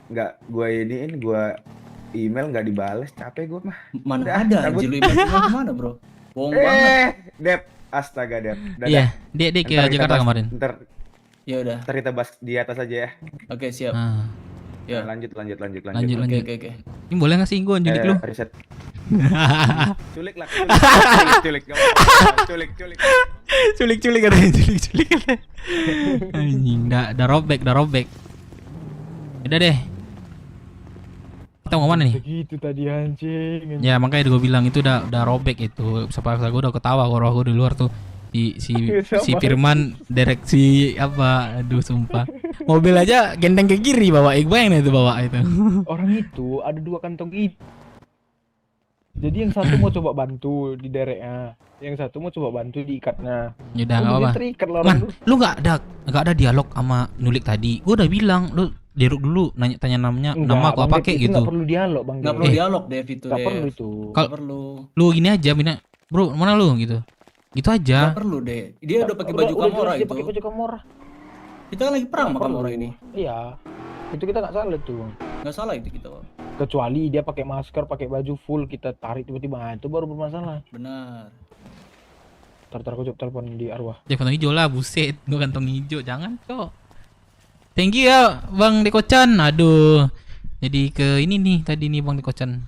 email nggak dibales, capek gua mah. Mana ada anjir lu email kemana, Bro? Bohong banget. Dep, astaga Dep. Iya, dia ke Jakarta kemarin. Ya udah. Ntar kita bahas di atas aja ya. Oke, siap. Ya, lanjut. Oke. Ini boleh nggak sih gua nyulik lu? Riset. Culik lah. Culik katanya, culik. Anjing, udah robek. Udah deh. Kita mau mana nih? Begitu tadi anjing. Ya makanya gue bilang itu udah robek itu. Siapa gue udah ketawa kalau aku di luar tuh. Si Firman direksi apa? Aduh sumpah. Mobil aja gendeng ke kiri bawa. Bayangin itu bawa itu. Orang itu ada 2 kantong itu. Jadi yang satu mau coba bantu di dereknya, yang satu mau coba bantu diikatnya. Yaudah nggak apa-apa. Man, lu nggak ada dialog sama nulik tadi. Gue udah bilang lu dialog dulu, tanya namanya, nama aku apa kayak gitu. Nggak perlu dialog bang. Nggak perlu dialog Dev itu. Nggak perlu itu. Kalau lu gini aja, bro mana lu gitu. Gitu aja. Nggak perlu deh. Dia udah pakai baju Kamora itu. Pakai baju Kamora. Kita kan lagi perang sama Kamora ini. Iya. Itu kita nggak salah tuh. Nggak salah itu kita. Kecuali dia pakai masker, pakai baju full, kita tarik tiba-tiba itu baru bermasalah. Benar. Tar aku coba telepon di arwah. Ya kantong hijau lah, buset. Gua kantong hijau, jangan cok. Thank you ya Bang Dekocan. Aduh. Jadi ke ini nih tadi nih Bang di Kocan.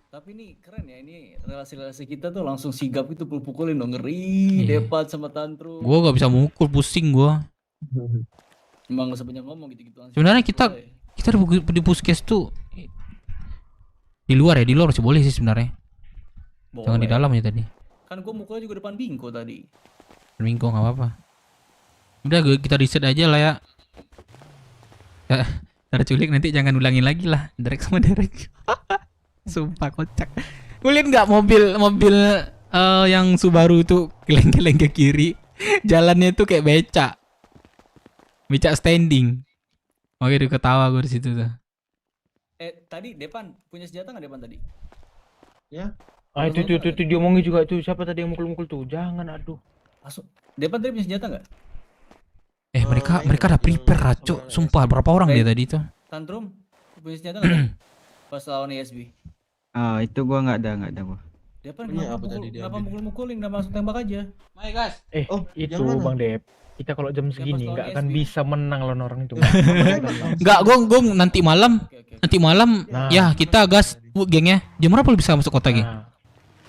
Tapi ini keren ya, ini relasi-relasi kita tuh langsung sigap itu pukul-pukulin dong, ngeri, Depat sama Tantrum. Gua gak bisa mukul, pusing gua. Emang gak usah banyak ngomong gitu-gitu. Sebenarnya kita di puskes tuh di luar ya, di luar masih boleh sih sebenarnya. Jangan di dalam ya tadi. Kan gua mukulnya juga depan bingko tadi. Minggu nggak apa-apa. Udah kita reset aja lah ya. Ya, terculik nanti jangan ulangin lagi lah. Derek sama Derek. Sumpah kocak. Gue liat nggak mobil yang Subaru tuh geleng-geleng ke kiri. Jalannya tuh kayak becak standing. Oke, udah ketawa gue di situ tuh. Tadi Depan punya senjata nggak Depan tadi? Ya. Ah itu diomongin juga tuh, siapa tadi yang mukul-mukul tuh? Jangan, aduh. Masuk. Depan tadi punya senjata nggak? Mereka ada prepare Cok. Sumpah berapa orang dia tadi tuh? Tantrum punya senjata nggak? Pas lawan ESB. Ah itu gua nggak ada gua. Depan kenapa mukul-mukulin, kenapa langsung tembak aja? Mai gas. Itu Bang Dep. Kita kalau jam segini nggak akan bisa menang lawan orang itu. Nggak, gong nanti malam ya kita gas gengnya. Jam berapa lu bisa masuk kota geng?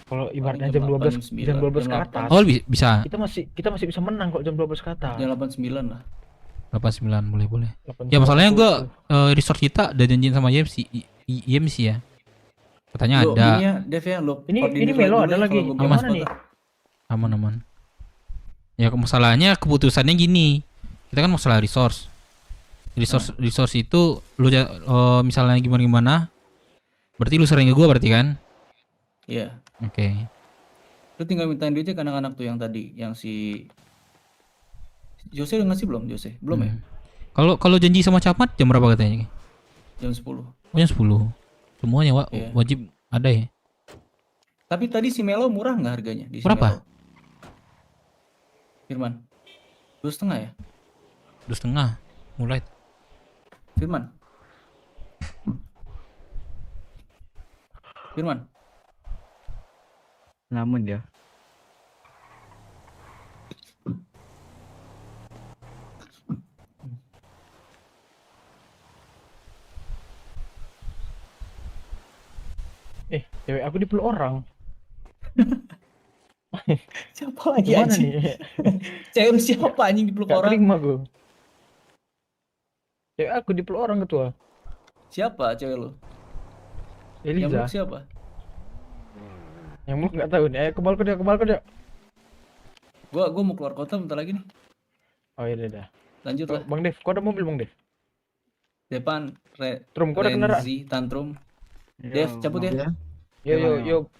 Kalau ibaratnya jam 12 ke atas. Oh bisa. Kita masih bisa menang kok jam 12 ke atas. Jam 89 lah. 89 boleh. Ya masalahnya gua resort kita udah janjian sama IMC ya. Katanya ada. Ini Melo ada lagi. Aman nih. Aman. Ya masalahnya keputusannya gini. Kita kan masalah resource. Resource itu lu misalnya gimana? Berarti lu sering ke gua berarti kan? Iya. Oke. Lu tinggal mintain duitnya ke anak-anak tuh yang tadi, yang si Jose udah ngasih belum Jose? Belum ya? Kalau janji sama Camat jam berapa katanya? Jam 10. Oh jam 10. Semuanya wajib ada ya. Tapi tadi si Melo murah nggak harganya? Berapa? Firman. 2,5 ya? 2,5 mulai. Firman. Namun dia. Cewek aku dipeluk orang. Siapa lagi anjing? Cewek siapa anjing dipeluk orang? Terima gue. Cewek aku dipeluk orang ketua. Siapa cewek lu? Eliza. Yang meluk siapa? Yang meluk nggak tahu nih. Ayo ke balkon ya. Gua mau keluar kota bentar lagi nih. Oh iya dah. Lanjut lah. Bang Dev, kau ada mobil Bang Dev? Depan Trum, kau ada kendaraan? Tantrum. Dev, cabut ya. Yo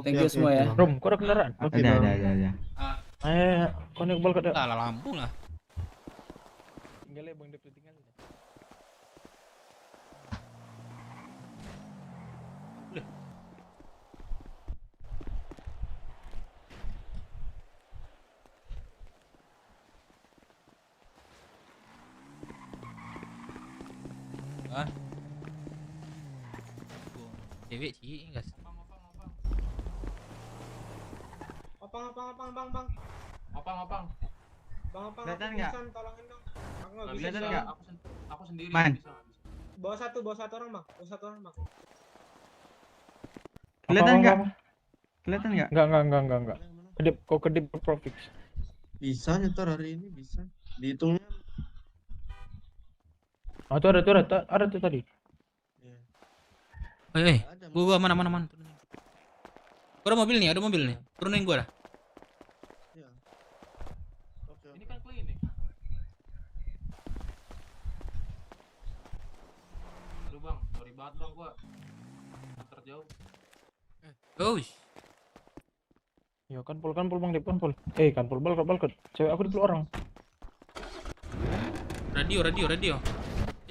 Thank you semua ya. Rum, kau ada kendaraan? Ada. Ayo, kau naik balkon ya. Lah lampu lah. Tinggal ya Bang Dev tinggal. Cewek sih enggak. Opang. Bang, Kelihatan nggak? Tolongin dong. Aku nggak bisa. Kelihatan nggak? Aku sendiri. Man. Bawa satu orang, Bang. Kelihatan nggak? Enggak. Kedip Profix. Bisa nyetor hari ini, bisa. Dihitungnya. Ah tuh ada tuh tadi. Gua mana. Gua ada mobil nih. Turunin gua dah. Ini kan klinik. Aduh Bang, sorry banget Bang, gua terjauh. Ya kan pul Bang Dev kan pul. Kan pul balkon. Cewek aku dipeluk orang. Radio.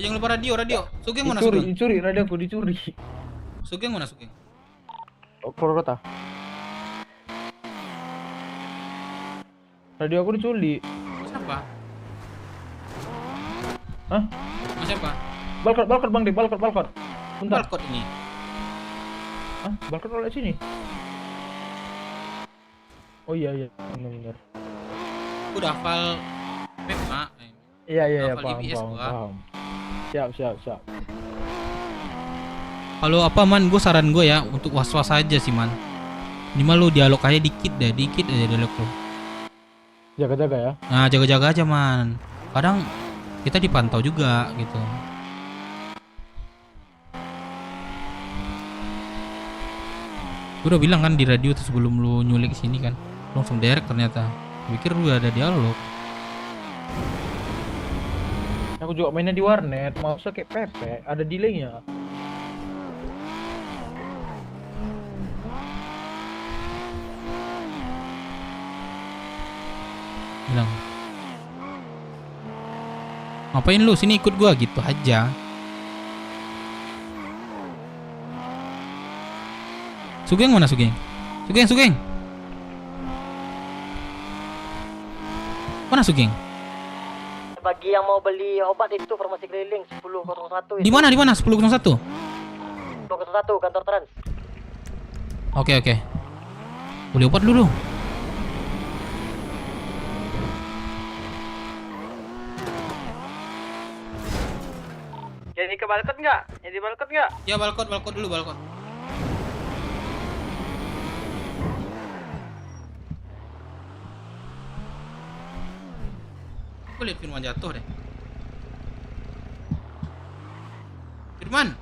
Jangan lupa radio. Sugeng mana Dicuri radio aku dicuri. Sugeng mana? Keluar kota. Radio aku diculik. Siapa? Hah? Siapa? Balkon Bang Dev, balkon. Bentar. Balkon ini. Hah? Balkon oleh sini. Oh iya, benar. Udah hafal map, Mak. Iya, Hafal GPS paham. Siap. Kalau apa man, gue saran gue ya untuk was-was aja sih man. Minimal lu dialog aja dikit aja dialog lu. Jaga-jaga ya. Nah jaga-jaga aja man. Kadang kita dipantau juga gitu. Gue udah bilang kan di radio tuh sebelum lu nyulik sini kan, langsung direct ternyata. Pikir lu ada dialog. Aku juga mainnya di warnet, maksudnya kayak Pepe, ada delaynya. Bilang, ngapain lu sini ikut gua gitu aja. Sugeng mana Sugeng? Sugeng. Mana Sugeng? Bagi yang mau beli obat itu farmasi keliling 1001. Di mana? 1001? 1001 kantor Trans. Oke. Beli obat dulu. Jadi ke balkon nggak? Ya balkon dulu balkon. Aku lihat Firman jatuh deh. Firman.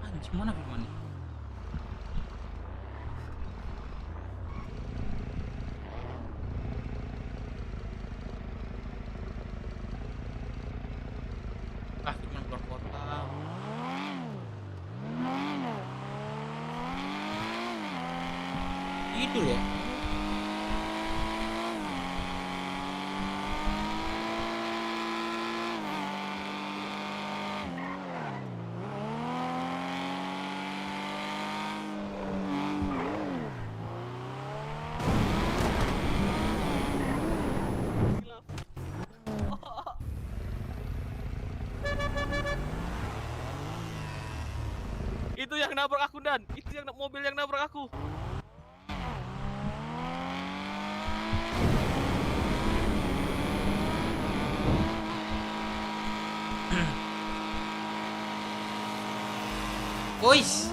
Anjing mana Firman nih? Firman keluar kota. Tidur ya? Itu yang nabrak aku Dan, itu yang mobil yang nabrak aku. Boys.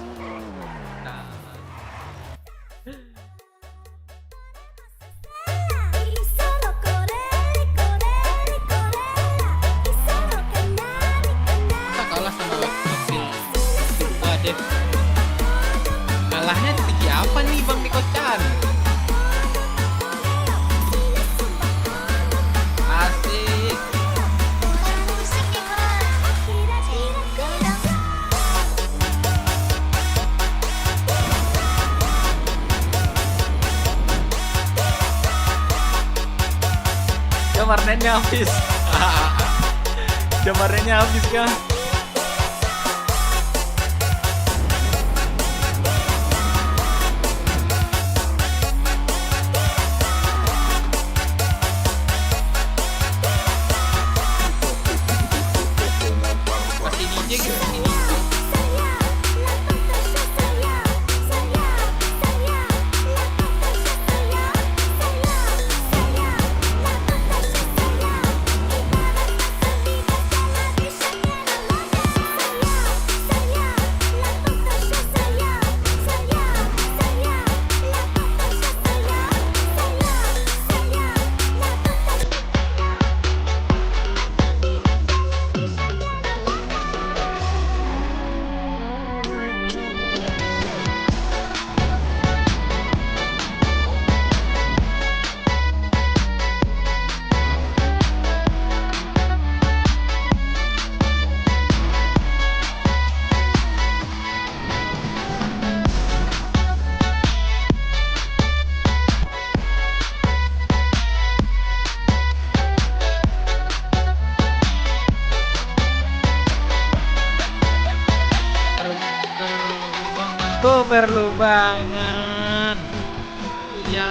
Kita kalah sama mobil Wadep. Kalahnya tinggi apa nih Bang Niko-chan? Asik. Jamarnetnya habis. Jamarnetnya habis kah? Masih DJ gitu ini. Berlubangan. Ya.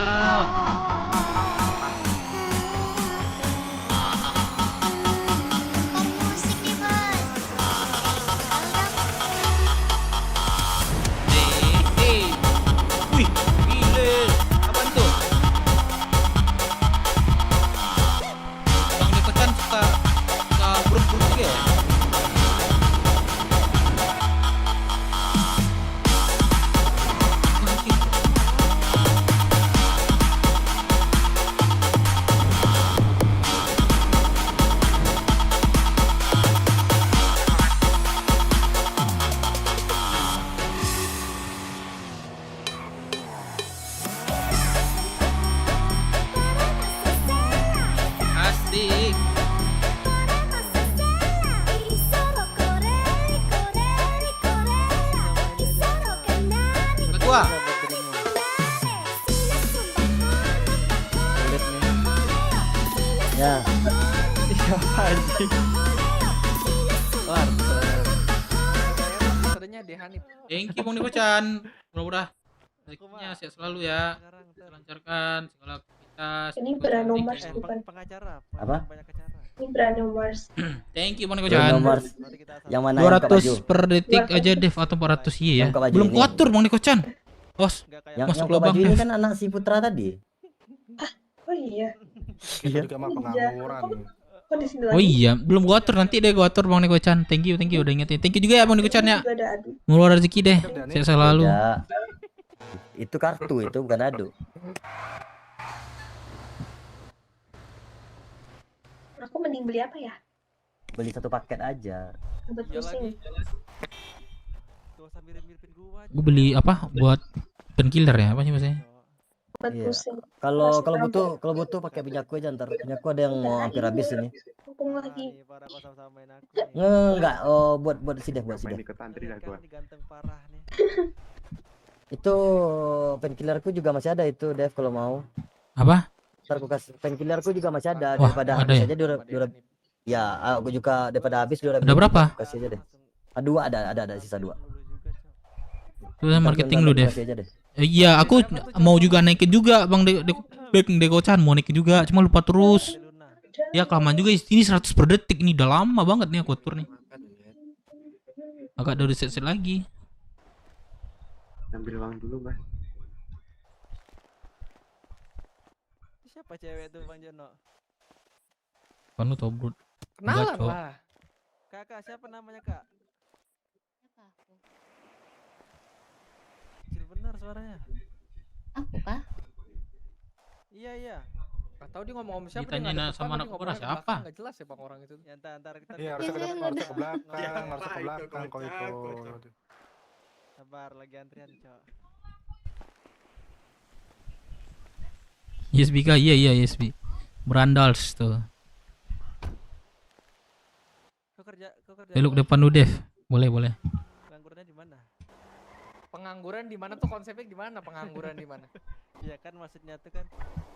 Wih, gile. Apaan tuh? Bang Niko Patua. Ya. Siapa anjing? Sebenarnya di Hanif. Thank you Bang Niko-chan. Mudah-mudahan rezekinya sehat selalu ya. Lancarkan segala aktivitas. Ini Branomars bukan? Pengacara. Apa? Ini Branomars. Thank you Bang Niko-chan. Nomor yang mana yang buka baju? 200 per detik aja Dev atau 400 iya ya. Yang buka baju Belum ini. kuatur Bang Niko-chan. Bos, Yang masuk buka lubang baju ini Dev. kan anak si Putra tadi. Oh iya. Iya. Juga mah pengangguran. Kok di sini Oh lagi? iya, belum gua atur, nanti deh gua atur Bang Niko-chan. Thank you udah ingetin. Thank you juga ya Bang Niko-chan ya. Juga ada adu. Mulai rezeki deh. Sehat selalu. Beda. Itu kartu itu bukan adu. Aku mending beli apa ya? Beli satu paket aja. Buat pusing. Gua beli apa? Buat painkiller ya, apa sih maksudnya? Buat Iya. pusing. Kalau butuh pakai minyaku aja ntar. Minyaku ada yang mau hampir habis ini. Mumpung lagi. Enggak, oh buat si Dev, buat si Dev. Itu painkillerku juga masih ada itu Dev kalau mau. Apa? Ntar aku kasih painkillerku juga masih ada. Wah, Daripada ada habis ya? aja ya, aku juga daripada habis Ada berapa? Kasih aja deh. Dua ada sisa 2. Itu marketing lu Dev. Kasih aja deh. Iya, aku mau juga naikin juga Bang Niko-chan mau naikin juga, cuma lupa terus. Ya kelamaan juga ini 100 per detik ini udah lama banget nih aku atur nih. Agak dari set lagi. Ambil uang dulu, Mas. Siapa cewek tuh Bang Jono? Kan lu tau bro. Kenalan lah. Kakak, siapa namanya Kak? Kecil benar suaranya. Aku kah? Iya. Gak tahu dia ngomong siapa. Ditanyain sama anak gua siapa? Gak jelas ya Bang orang itu. Ya ntar kita. Iya, harusnya ke belakang kau ikut. Sabar lagi antrian, Cok. YSB kah? Iya YSB. Berandals tuh. Kau kerja Belok depan lu Dev. Boleh. Penganggurannya di mana? Pengangguran di mana tuh konsepnya di mana? Pengangguran di mana? Iya kan maksudnya tuh kan.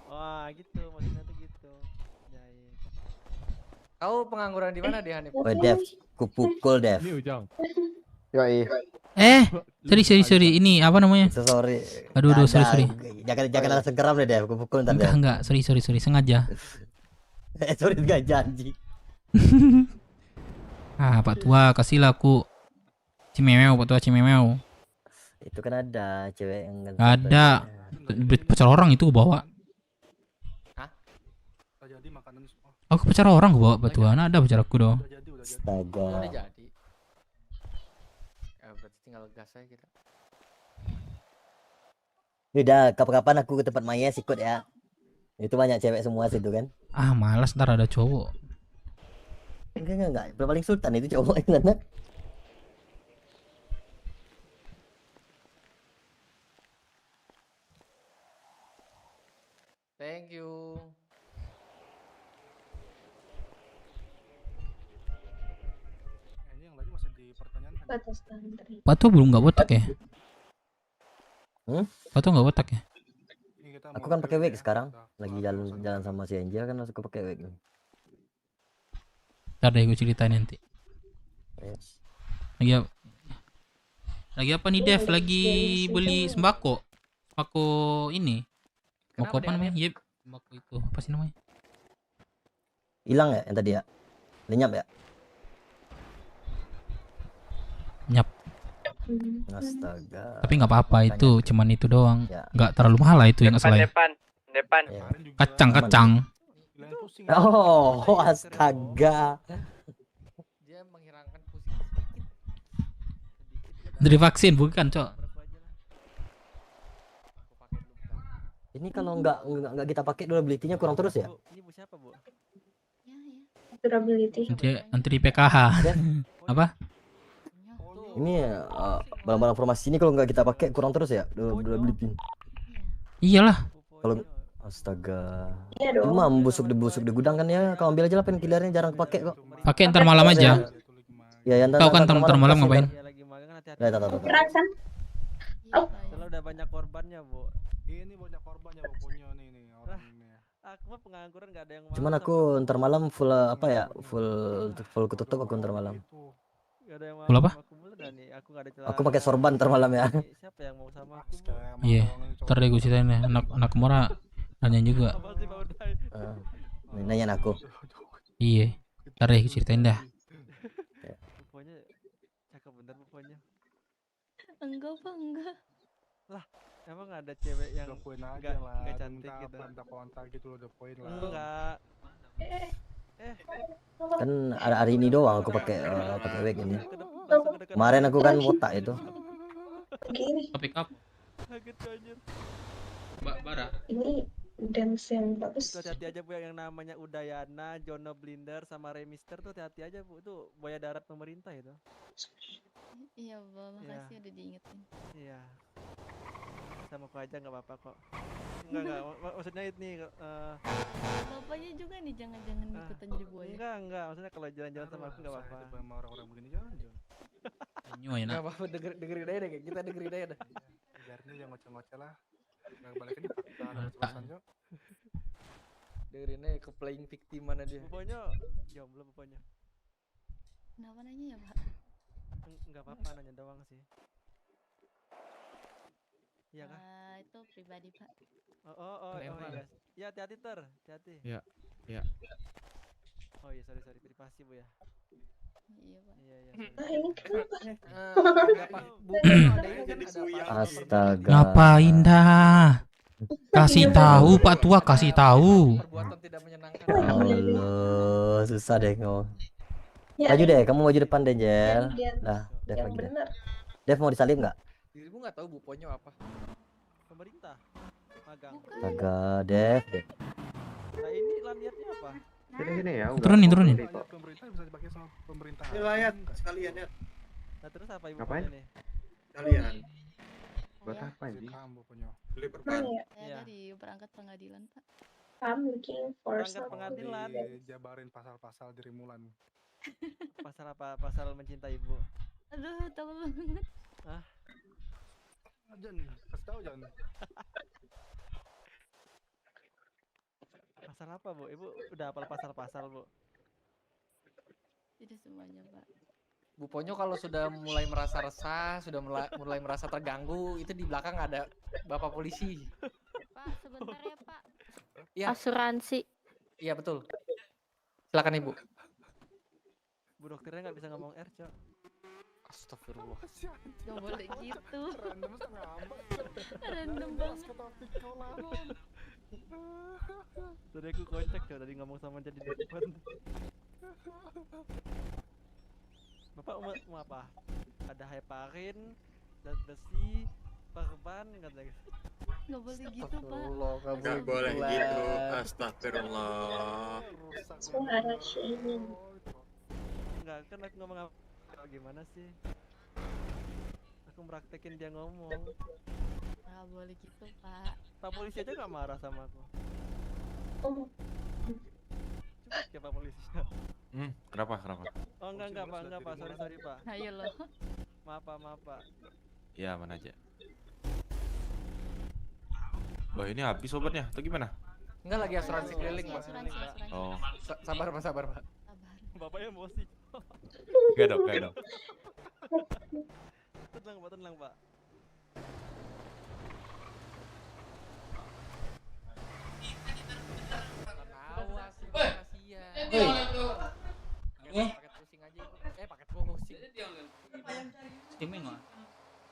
Wah, gitu. Maksudnya tuh gitu. Ya. Kau pengangguran di mana di Hanif? Oh Dev, kupukul Dev. Ini Ujang. Yoi. Sorry. Ini apa namanya? Sorry. Aduh, sorry. Jangan langsung geram deh Dev, kupukul ntar Dev. Enggak. Sorry. Sengaja. Sorry enggak janji. Pak Tua, kasihlah aku Cimeweo, Pak Tua Cimeweo. Itu kan ada cewek yang Ada. Pacar orang itu gua bawa. Jadi makanan semua. Aku pacar orang gua bawa Pak Tua. Nah, ada pacar aku dong. Astaga. Udah jadi. Ya berarti tinggal gas aja kita. Udah, kapan-kapan aku ke tempat Mayes ikut ya. Itu banyak cewek semua situ kan. Malas ntar ada cowok. Enggak. Paling sultan itu cowok yang sana. Thank you. Ini yang lagi masih dipertanyakan. Batas antri. Pak Tua belum nggak botak ya? Pak Tua nggak botak ya? Aku kan pakai wig sekarang. Lagi jalan sama si Angel kan aku pakai wig. Ntar deh gue ceritain nanti. Lagi apa nih Dev? Lagi beli sembako. Sembako ini. Sembako apa namanya? Yep. Sembako itu apa sih namanya? Hilang ya yang tadi ya? Lenyap ya? Nyap. Astaga. Tapi nggak apa-apa itu, cuman itu doang. Nggak terlalu mahal lah itu yang asal. Depan. Kacang. Oh, astaga. Dia menghilangkan pusing. Dari vaksin bukan, Cok. Ini kalau nggak kita pakai durability-nya kurang terus ya? Ini Bu siapa, Bu? Durability. Nanti di PKH. Apa? Ini barang-barang formasi ini kalau nggak kita pakai kurang terus ya durability. Iyalah. Kalau astaga. Iya dong. Cuma membusuk di gudang kan ya. Kau ambil aja lah painkillernya, jarang kepake kok. Pakai ntar malam aja. Ya, Tahu kan ntar malam ngapain? Tahu. Perang kan? Oh. ada banyak korbannya, Bu. Ini banyak korbannya punya nih orang ini. Aku mah pengangguran nggak ada yang mau. Cuman aku ntar malam full apa ya? Full ketutup aku ntar malam. Gak ada yang mau Full apa? sama aku mulu dah nih. Aku nggak ada Aku pakai sorban ntar malam ya. Siapa yang mau sama aku? Bu? Iya. Ntar deh gue ceritain ya. Anak Mora nanya juga. Apa sih Pak Uday? Nanyain aku. Iya. Ntar deh gue ceritain dah. Pokoknya cakep bener pokoknya. Enggak Pak, enggak. Lah, emang ada cewek yang Udah poin aja nggak lah. cantik gitu? Minta kontak gitu loh, udah poin lah. Enggak. Kan ada hari ini doang aku pakai wig ini. Kemarin aku kan botak itu. Topik apa? Kaget anjir. Bara. Ini dance yang bagus. Tuh hati-hati aja Bu yang namanya Udayana, Jono Blinder sama Remister tuh hati-hati aja Bu. Itu buaya darat pemerintah itu. Iya, Bu. Makasih Iya. udah diingetin. Iya. Sama aku aja nggak apa-apa kok. Enggak. Maksudnya ini Bapaknya juga nih jangan-jangan ikutan jadi buaya. enggak. Maksudnya kalau jalan-jalan sama aku nggak apa-apa. Sama orang-orang begini jangan. Nyu ya nak. Nggak apa-apa dengerin aja deh. Kita dengerin aja dah. Biarnya yang ngoceh-ngoceh lah. Nggak balikin di fakta dan terusan yuk. Dengerin aja ke playing victim mana dia. Pokoknya jomblo pokoknya. Kenapa nanya ya, Pak? Enggak apa-apa nanya doang sih. Iya kah? Itu pribadi, Pak. Oh iya. Ya hati-hati ter, hati-hati. Iya. Oh iya sorry privasi Bu ya. Iya, Pak. Iya. Ini kenapa? Astaga. Ngapain dah? Kasih tahu Pak Tua, kasih tahu. Perbuatan tidak menyenangkan. Allah, susah deh ngomong. Maju deh, kamu maju depan deh, Jel. Lah, Dev lagi deh. Dev mau disalib nggak? Dirimu nggak tahu Bu Ponyo apa? Pemerintah. Magang. Astaga, Dev. Nah ini lanyardnya apa? Sini ya. Turunin. Pemerintah bisa dipakai sama pemerintah. Ini layar sekalian ya. Nah terus apa ibu Ngapain? Ponyo nih? Kalian. Buat apa anjing? Kamu punya. Beli perban. Saya dari perangkat pengadilan, Pak. I'm looking for Perangkat pengadilan. Jabarin pasal-pasal di Rimulan. Pasal apa? Pasal mencintai ibu. Aduh, tahu banget. Ah. Jan, kasih tahu Jan. Pasal apa Bu? Ibu udah hafal pasal-pasal Bu? Tidak semuanya, Pak. Bu Ponyo kalau sudah mulai merasa resah, sudah mulai merasa terganggu, itu di belakang ada Bapak polisi. Pak, sebentar ya, Pak. Iya. Asuransi. Iya betul. Silakan Ibu. Bu dokternya nggak bisa ngomong R, Cok. Astagfirullah. Gak boleh gitu. Random banget. Tadi aku kocak Cok, tadi ngomong sama jadi depan. Bapak mau apa? Ada heparin, zat besi, perban, katanya. Gak boleh gitu, Pak. Nggak boleh gitu. Astagfirullah. Enggak, kan aku ngomong apa? Gimana sih? Aku meraktekin dia ngomong. Gak boleh gitu, Pak. Pak polisi aja gak marah sama aku. Siapa polisinya? Kenapa? Oh enggak Pak, sorry Pak. Ayo loh. Maaf Pak. Ya mana aja. Wah ini habis obatnya, atau gimana? Enggak lagi asuransi keliling, Pak. Oh. Sabar Pak. Bapaknya emosi. Enggak dong. Tenang Pak. Awas, kasihan. Paket pusing aja Ibu. Paket pusing. Streaming mah.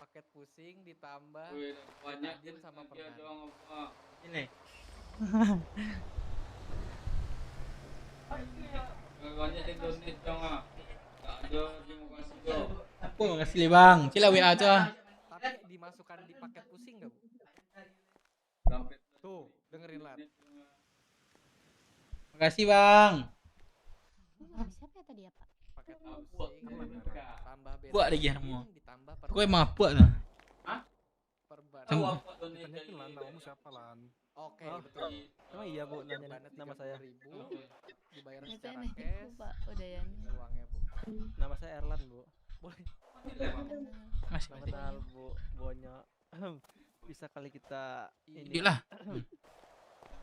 Paket pusing ditambah Adin sama perban. Ini. Aku ngasih Bang. Cila WA aja. Tapi dimasukkan di paket pusing enggak, Bu? Tuh, dengerin Lat. Makasih, Bang. Siapa ya tadi ya, Pak? Paket pusing tambah beda. Buat lagi harmo. Ditambah Kau emang apa tuh? perban. Tanyakin Lan, namamu siapa Lan? Oke, Oh, betul. Emang iya Bu, nanya nama saya. 30.000 dibayar Itu secara enak cash. itu, Pak. Udayan. Uangnya, Bu. Nama saya Erlan Bu. Boleh. Masih. Kenal Bu, Bonyo. bisa kali kita ini Lah.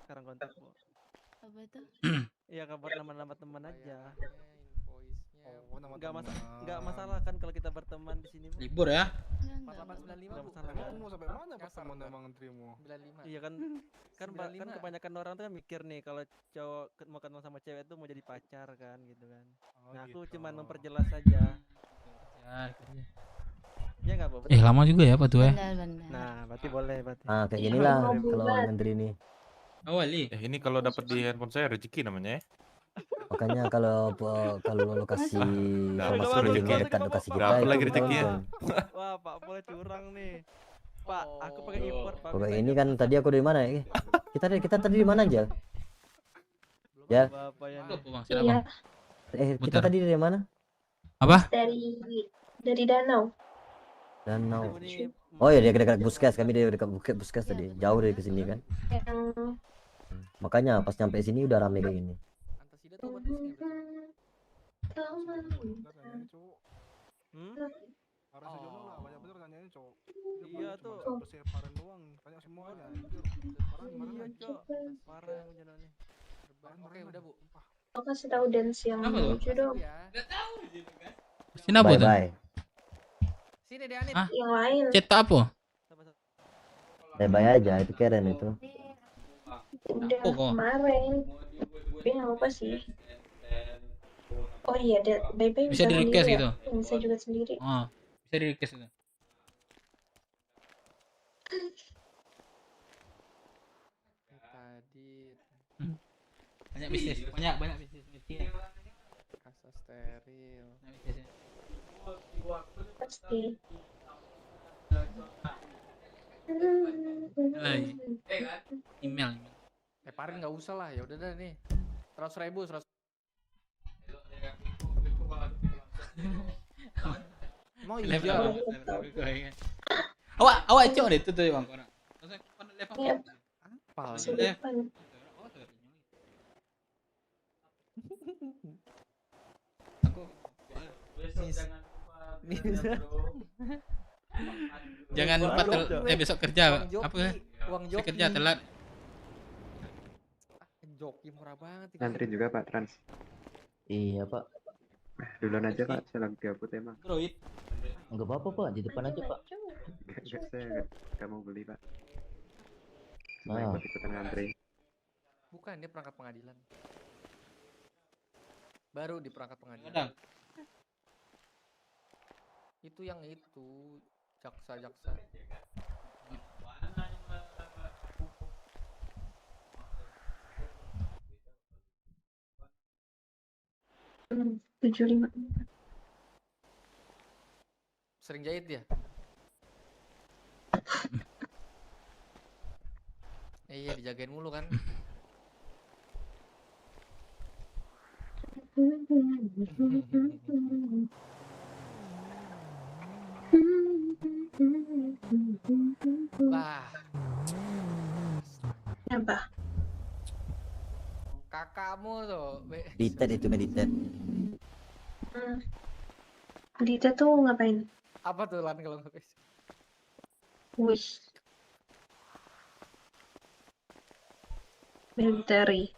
sekarang kontak Bu. Apa tuh? Iya kabar nama-nama teman aja. nama-nama Nggak masalah kan kalau kita berteman di sini Bu. Libur ya. 4895 Nggak Bu. masalah kan. Mau sampai mana pertemuan emang trimu? 95. Iya kan kan 95. kebanyakan orang tuh kan mikir nih kalau cowok mau ketemu sama cewek tuh mau jadi pacar kan gitu kan. Nah aku gitu. cuma memperjelas saja. Ya nggak apa-apa. Lama juga ya Pak tuh ya. Nah berarti boleh berarti. Ah kayak gini lah kalau menteri ini. Awali. Ini kalau dapat di handphone saya rezeki namanya ya. Makanya kalau lokasi Dapat masuk rezeki. lebih dekat lokasi kita Dapat itu lagi rezekinya. untung. Wah Pak boleh curang nih. Pak aku pakai import Pak. Oke ini kan tadi aku dari mana ya? Kita tadi di mana aja? Ya. Iya. Kita tadi dari mana? Apa? Dari danau. Danau. Oh ya dia dekat Puskes, kami dari dekat Bukit Puskes tadi. Jauh dari kesini kan. Yang Makanya pas nyampe sini udah rame kayak gini. Orang sejono lah, banyak bener nanyain cowok. Iya tuh. Perseparan doang, tanya semuanya. Iya cok. Parah yang jalannya. Oke, udah Bu. Aku kasih tahu dance yang lucu dong. Sini apa tuh? Bye. Sini deh Anit. Yang lain. Cetak apa? Bye aja itu keren itu. Udah kemarin. Tapi nggak apa sih. Oh iya, bye-bye Bisa di request sendiri gitu. ya? Bisa juga sendiri. Bisa di request itu. Tadi Banyak bisnis, banyak bisnis. kasa steril. Pasti. Email. Parin nggak usah lah, ya udah dah nih. 100.000, 100. Mau iya. Awak cok deh itu tuh bang orang. Apa? Jangan lupa besok kerja apa ya? Saya kerja telat. Joki murah banget. Ngantri juga Pak Trans. Iya Pak. Duluan aja Pak, saya lagi gabut emang. Droid. Enggak apa-apa Pak, di depan aja Pak. Enggak, saya enggak mau beli Pak. Cuma Ah. ikut-ikutan ngantri. Bukan, dia perangkat pengadilan. Baru di perangkat pengadilan. Kadang. Itu yang itu jaksa-jaksa. 75. Sering jahit dia? Iya dijagain mulu kan. Lah. Apa? Kakakmu tuh. Meditet itu meditet. Dita tuh ngapain? Apa tuh Lan kalau nggak bisa? Wih. Military.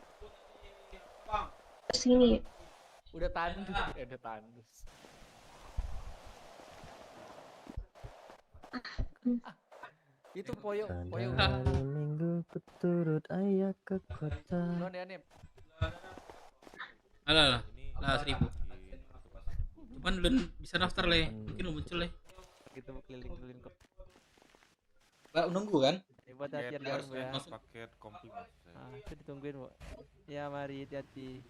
Sini. Udah tandus, udah tandus. Itu Poyo, Poyo. Minggu kuturut ayah ke kota. Non ya Nip. Alah, 1.000. Cuman belum bisa daftar le, mungkin muncul le. Kita mau keliling-keliling kok. Mbak nunggu kan? Buat hati-hati di jalan Bu ya. Paket komplit. Itu ditungguin Bu. Ya mari hati-hati.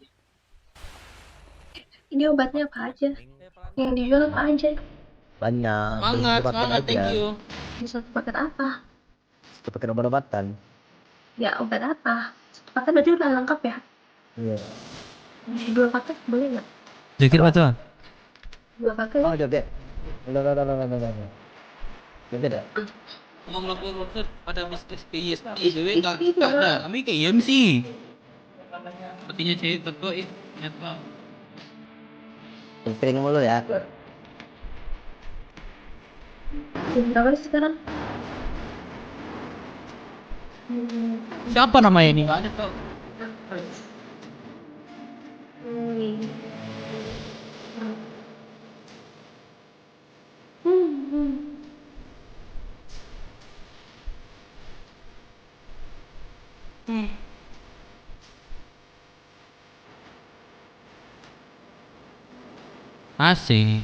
Ini obatnya apa aja? Yang dijual apa aja? Banyak. Semangat, thank you. Satu paket apa? Satu paket obat-obatan. Ya obat apa? Satu paket berarti udah lengkap ya? Iya. 2 paket boleh nggak? Sedikit Pak Tuan. 2 paket? Oh, udah, Dek. Udah. Udah. Ngomong pada bisnis PIS, IBW nggak ada. Kami kayak IMC. Sepertinya cewek ketua nyata. Piring mulu ya. Berapa sih sekarang? Siapa namanya ini? Nggak ada tau. Asik.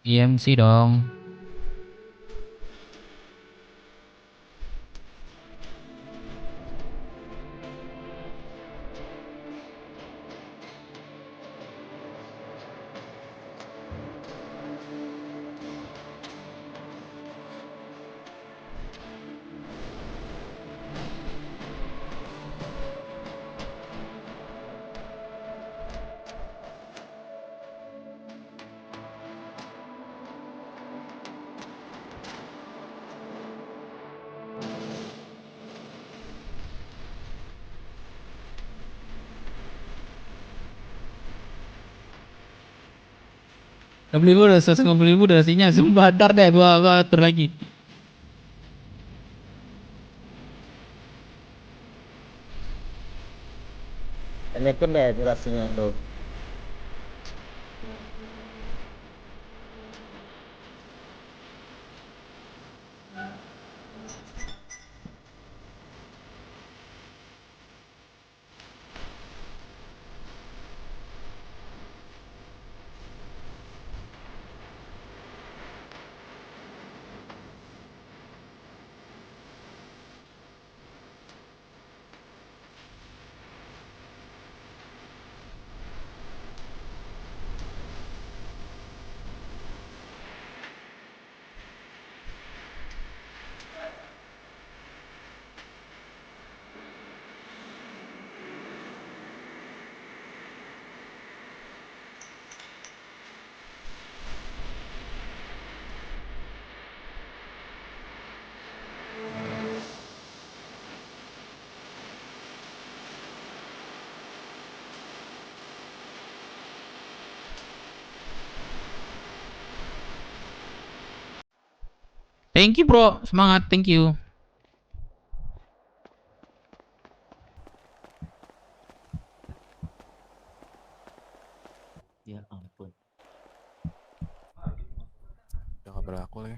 IMC dong. Beli udah 150.000 udah nasinya sembadar deh gua atur lagi. Ini kan deh durasinya tuh. Thank you bro, semangat, thank you. Ya ampun. Udah gak berlaku lagi.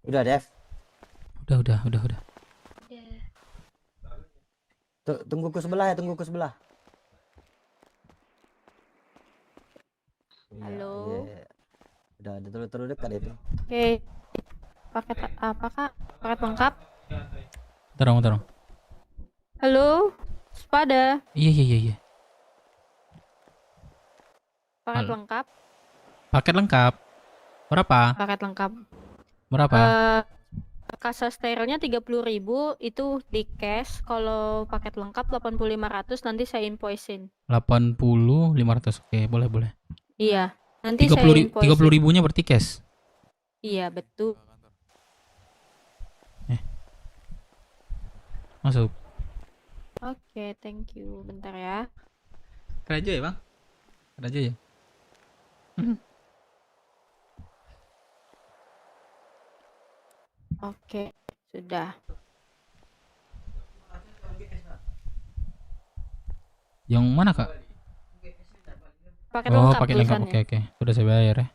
Udah, Dev. Udah. Tunggu ke sebelah ya, tunggu ke sebelah. Halo. Iya. Udah terlalu dekat itu. Oke. Paket apa kak? Paket lengkap? Terang. Halo. Sepada. Iya. Paket Halo. lengkap? Paket lengkap. Berapa? Paket lengkap. Berapa? Kasa sterilnya 30.000 itu di cash. Kalau paket lengkap 8500 nanti saya invoice-in. 80.500. Oke, boleh. Iya. Nanti saya invoice. 30.000-nya berarti cash. Iya, betul. Masuk. Oke, thank you. Bentar ya. Raja ya, Bang? Raja ya? Oke, sudah. Yang mana, Kak? Paket lengkap paket lengkap. tulisannya. Oke. Udah saya bayar ya.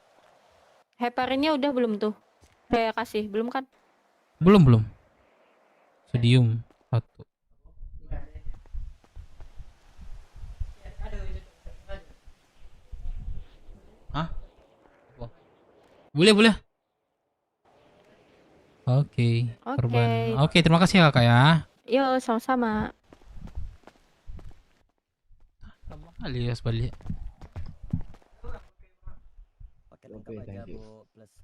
Heparinnya udah belum tuh? Saya kasih, belum kan? Belum. Sodium 1. Hah? Boleh. Oke. Korban. Oke, terima kasih ya, Kak ya. Yo, sama-sama. Alias balik. Paket lengkap aja, Bu. Plus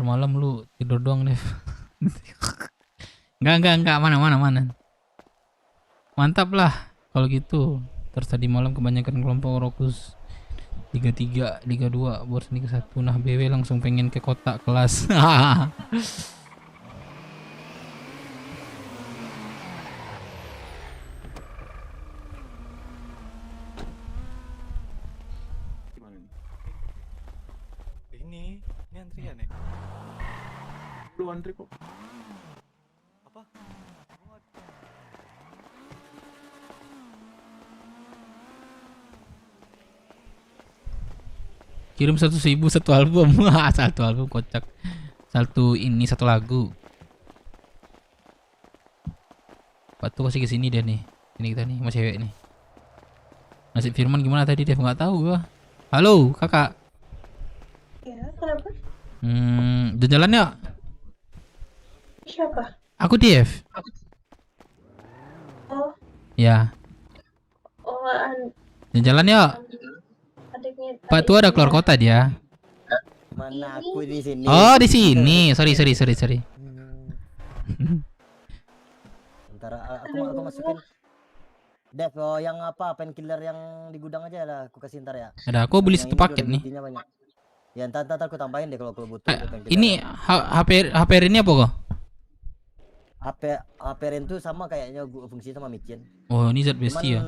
Malam lu tidur doang, Dev. Enggak, mana. Mantap lah kalau gitu. Terus tadi malam kebanyakan kelompok Rokus Liga 3, Liga 2, Bors Liga 1. Nah, BW langsung pengen ke kota kelas. Ini antrian ya? Lu antri kok. Apa? Kirim 100.000 satu album. Wah, satu album kocak. Satu lagu. Pak tuh kasih ke sini dia nih. Ini kita nih, sama cewek nih. Nasib Firman gimana tadi, Dev? Nggak tahu gua. Halo, kakak. Ya, kenapa? Jalan yuk. Siapa? Aku Dev. Oh, Ya, oh, jalan yuk. adiknya. Pak tuh ada keluar kota dia. Mana aku di sini. Oh, di sini. Sorry. Ntar aku masukin. Dev, oh, yang apa painkiller yang di gudang aja lah aku kasih ntar ya. Ada, aku beli Yang satu ini paket juga nih. buktinya banyak. Ya ntar aku tambahin deh kalau butuh painkiller. Ini HP ini apa kok? HP Ren tuh sama kayaknya fungsi sama micin. Oh, ini zat besi ya.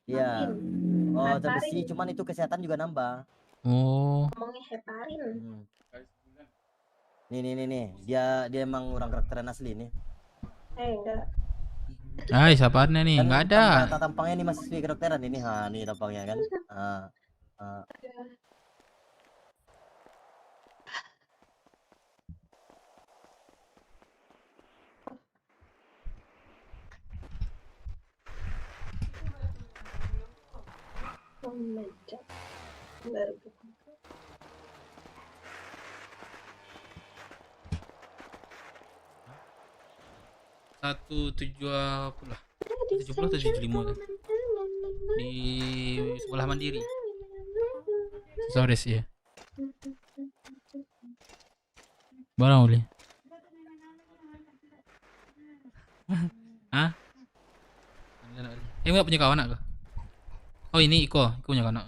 Ya. Oh, zat besi, cuman itu kesehatan juga nambah. Oh. Ngomongnya heparin. Nih. Dia emang orang karakteran asli nih. Enggak. Siapaannya nih? Kan Nggak ada. tampangnya nih masih karakteran ini. Nih tampangnya kan. Baru 170 lah. 70 atau 75 kan? Di sekolah mandiri. Sores ya. Barang boleh. Hah? Enggak punya kawan aku. Oh ini Iko punya kawan.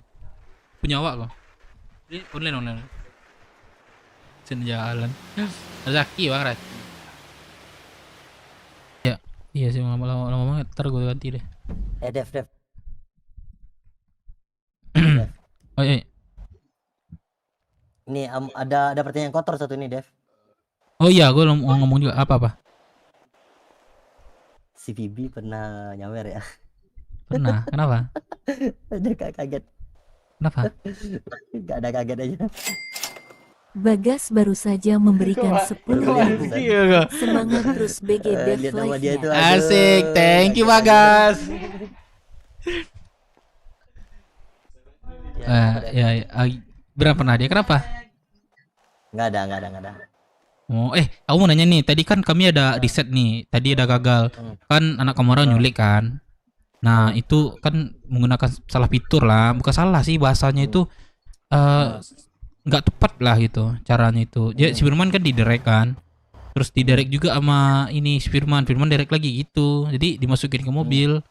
Punya awak kok. Ini online. Sen jalan. Rezeki bang Rezeki. Ya, iya sih lama banget. Ntar gue ganti deh. Dev. Oh iya. Nih ada pertanyaan kotor satu nih, Dev. Oh iya, gue mau ngomong juga apa? Si Bibi pernah nyawer ya? Pernah. Kenapa? Ada kaget. Kenapa? Gak ada kaget aja. Bagas baru saja memberikan 10.000. Semangat terus BG Dev live-nya. Asik, thank you Bagas. Berapa pernah dia? Kenapa? Nggak ada. Oh, kamu mau nanya nih. Tadi kan kami ada riset nih. Tadi ada gagal. Kan anak Komara nyulik kan. Nah, itu kan menggunakan salah fitur lah. Bukan salah sih bahasanya itu nggak tepat lah gitu caranya itu. Dia si Firman kan diderek kan. Terus diderek juga sama ini si Firman derek lagi gitu. Jadi dimasukin ke mobil.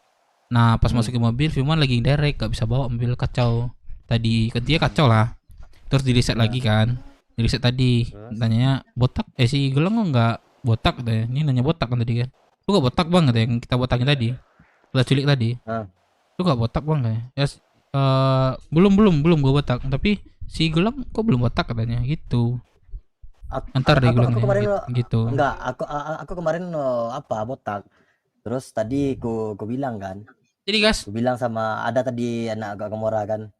Nah, pas masukin mobil Firman lagi derek, gak bisa bawa mobil, kacau. Tadi dia kacau lah. Terus di-reset lagi kan. Di-reset tadi. Tanyanya botak. Si Gelang enggak botak deh. Ini nanya botak kan tadi kan. Lu gak botak banget ya yang kita botakin tadi. Kita culik tadi. Lu gak botak banget ya. Belum gua botak, tapi si Gelang kok belum botak katanya gitu. Ntar deh Gelang gitu. Enggak, aku kemarin botak. Terus tadi ku bilang kan. Jadi gas. Ku bilang sama ada tadi anak agak Komora kan.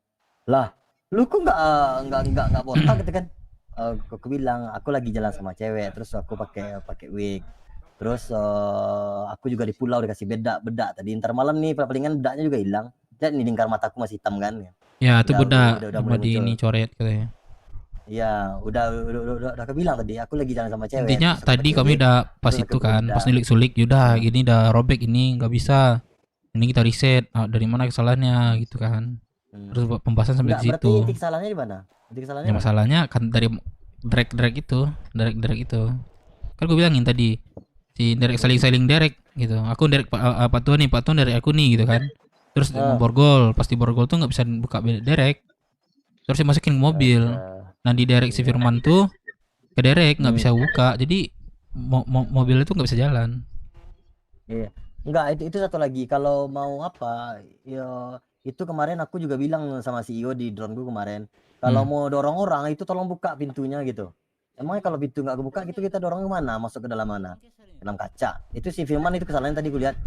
Lah, lu kok enggak botak gitu kan. Aku bilang aku lagi jalan sama cewek, terus aku pakai wig. Terus aku juga di pulau dikasih bedak tadi. Ntar malam nih palingan bedaknya juga hilang. Dan di lingkar mataku masih hitam kan. Ya, itu bedak udah di ini coret katanya. Iya, udah aku bilang tadi aku lagi jalan sama cewek. Intinya tadi kami udah pas itu kan, pas nilik-sulik, yaudah gini udah robek ini nggak bisa. Ini kita riset dari mana kesalahannya gitu kan. Terus pembahasan sampai di situ. Berarti titik salahnya di mana? Ya masalahnya kan dari direct itu. Kan gue bilangin tadi si direct saling direct gitu. Aku direct Pak Tuan direct aku nih gitu kan. Terus borgol, pasti borgol tuh nggak bisa buka direct. Terus dimasukin ke mobil. Nah di direct si Firman tuh ke direct nggak bisa buka. Jadi mobil itu nggak bisa jalan. Iya. Enggak, itu satu lagi. Kalau mau apa? Ya itu kemarin aku juga bilang sama CEO di drone gue kemarin. Kalau mau dorong orang itu tolong buka pintunya gitu. Emangnya kalau pintu nggak kebuka gitu kita dorong ke mana? Masuk ke dalam mana? Ke dalam kaca. Itu si Firman itu kesalahan tadi gue lihat.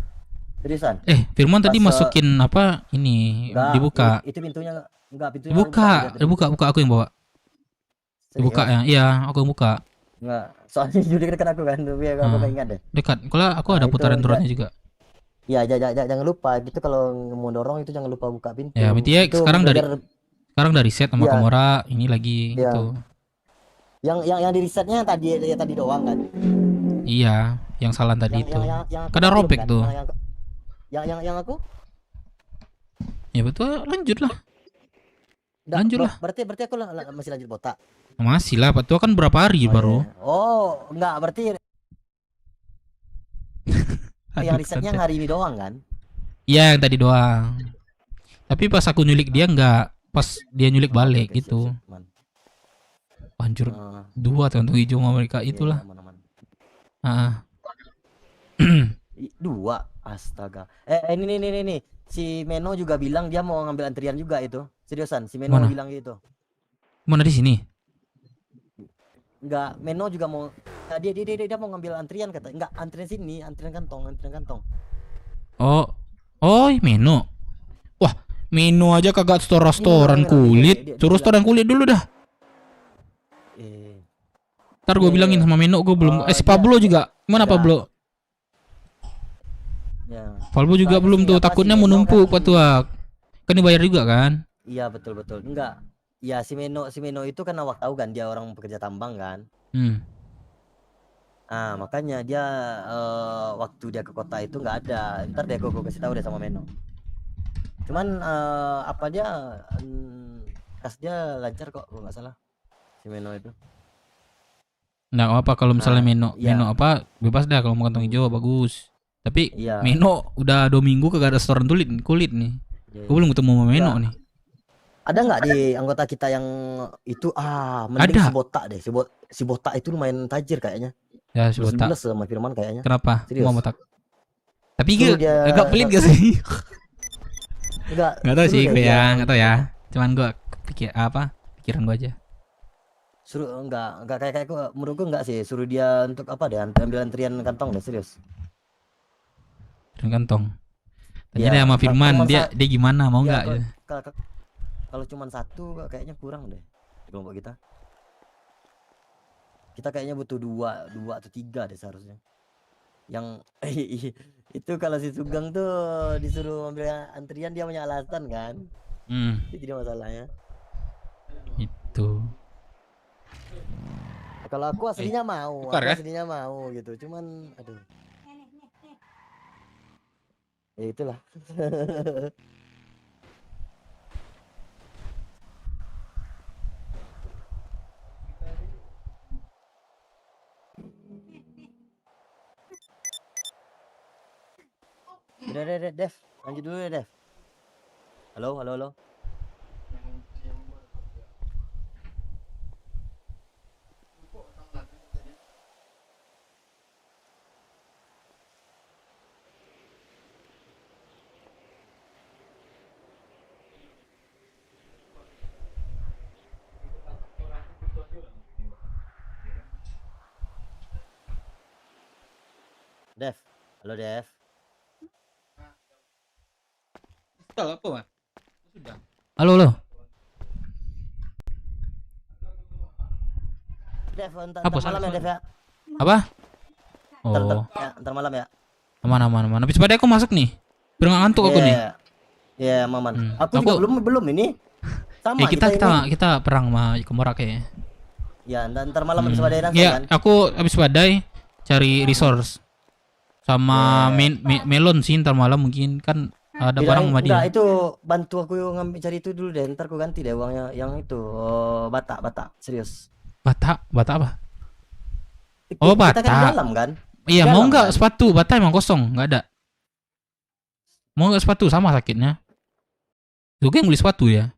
Seriusan. Firman tadi masukin apa ini dibuka. Itu pintunya enggak, pintunya Dibuka aku yang bawa. Dibuka ya. Iya, aku yang buka. Enggak, soalnya juga dekat aku kan, biar aku enggak ingat deh. Dekat. Kalau aku ada putaran turunnya juga. Iya, jangan lupa gitu kalau mau dorong itu jangan lupa buka pintu. Ya, berarti sekarang dari set sama Komora ini lagi gitu. Yang di resetnya tadi doang kan. Iya, yang salah tadi itu. Kada robek tuh. Yang aku? Ya betul, lanjut lah. Lanjut lah. Berarti aku masih lanjut botak. Masih lah, Pak. Itu kan berapa hari baru? Oh, enggak, berarti yang risetnya hari ini doang kan? Iya, yang tadi doang. Tapi pas aku nyulik dia enggak, pas dia nyulik balik gitu. Hancur 2 tuh untuk hijau sama mereka itulah. Dua, astaga. Ini si Meno juga bilang dia mau ngambil antrian juga itu. Seriusan, si Meno bilang gitu. Mana di sini? Enggak, Meno juga mau dia mau ngambil antrian kata. Enggak, antrian sini, antrian kantong. Oh, Meno. Wah, Meno aja kagak restoran kulit. Suruh restoran kulit dulu dah. Ntar gue bilangin sama Meno, gue belum. Si Pablo juga. Mana Pablo? Ya. Pablo juga belum tuh. Takutnya mau numpuk patuak. Kan dibayar juga kan? Iya betul. Enggak. Ya si Meno itu kan awak tahu kan dia orang pekerja tambang kan. Makanya dia waktu dia ke kota itu nggak ada. Ntar deh gue kasih tahu deh sama Meno. Cuman apa dia kas dia lancar kok kalau nggak salah si Meno itu. Nah apa kalau misalnya Meno apa bebas dah kalau mau kantong hijau bagus. Tapi Meno udah 2 minggu kagak ada restoran kulit nih. Gue belum ketemu sama Meno nih. Ada nggak di anggota kita yang itu mending ada. Si Botak deh. Si Botak itu lumayan tajir kayaknya. Ya si Botak. Sama Firman kayaknya. Kenapa? Serius. Mau Botak. Tapi agak pelit gak sih? Enggak tahu sih gue ya, enggak tahu ya. Cuman gue pikiran gue aja. Suruh enggak kayak menurut gue enggak sih, suruh dia untuk apa deh, ambil antrian kantong deh, serius. Antrian kantong. Tanya deh sama Firman, dia gimana, mau enggak? Kalau cuma 1 kayaknya kurang deh di kelompok kita. Kita kayaknya butuh 2 atau 3 deh seharusnya. Yang itu kalau si Sugeng tuh disuruh ambil antrian dia punya alasan kan. Itu jadi masalahnya. Itu. Kalau aku aslinya mau, gitu. Cuman aduh. Ya itulah. Udah, Dev. Lanjut dulu ya, Dev. Halo. Dev. Halo, Dev. Apa, Mas? Sudah. Halo. Dev, ntar malam ya, Dev ya. Apa? Oh. Ntar malam ya. Aman. Habis pada aku masuk nih. Biar nggak ngantuk aku nih. Iya, Maman. Aku juga belum ini. Sama kita perang sama Komora kayaknya. Ya, ntar malam habis badai kan. Iya, aku habis badai cari resource. Sama melon sih ntar malam mungkin kan ada barang sama dia. Enggak, itu bantu aku ngambil cari itu dulu deh. Ntar aku ganti deh uangnya yang itu. Bata, serius. Bata apa? Oh, bata. Kita kan dalam kan? Iya, mau enggak sepatu? Bata emang kosong, enggak ada. Mau enggak sepatu sama sakitnya? Sugeng beli sepatu ya?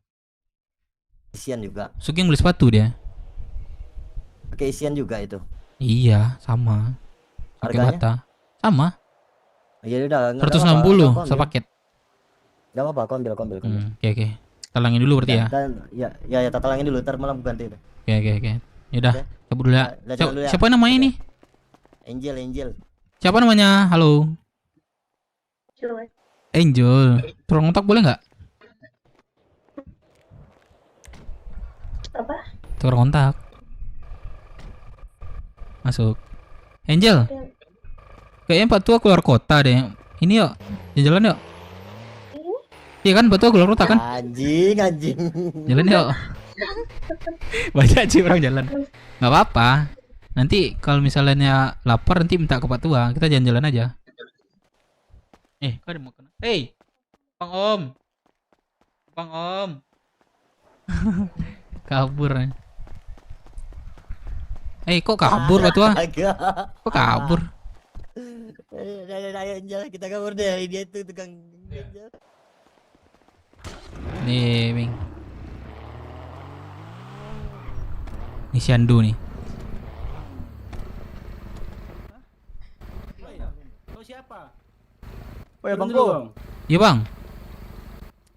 Isian juga. Sugeng beli sepatu dia. Pakai isian juga itu. Iya, sama. Pakai bata. Sama. Ya udah, 160 sepaket. Enggak apa-apa, aku ambil. Oke. Talangin dulu berarti ya. Ya, talangin dulu, ntar malam ganti itu. Oke. Yaudah, cabut dulu ya. Jalan dulu ya. Siapa namanya ini? Angel. Siapa namanya? Halo. Angel. Tukang kontak boleh nggak? Apa? Tukang kontak. Masuk. Angel. Kayaknya Pak Tua keluar kota deh. Ini yuk, jalan yuk. Iya kan, Pak Tua keluar kota kan? Anjing. Jalan yuk. Banyak sih orang jalan. Nggak apa-apa. Nanti kalau misalnya lapar nanti minta ke Pak Tua. Kita jalan-jalan aja. Kau ada mau kena? Hey, Bang Om. Kabur. Kok kabur Pak Tua? Kok kabur? Ayo Angel, kita kabur deh. Dia itu tukang Angel. Nih, Ming. Ini Syandu nih. Kau siapa? Woi, Bangku. Iya, Bang.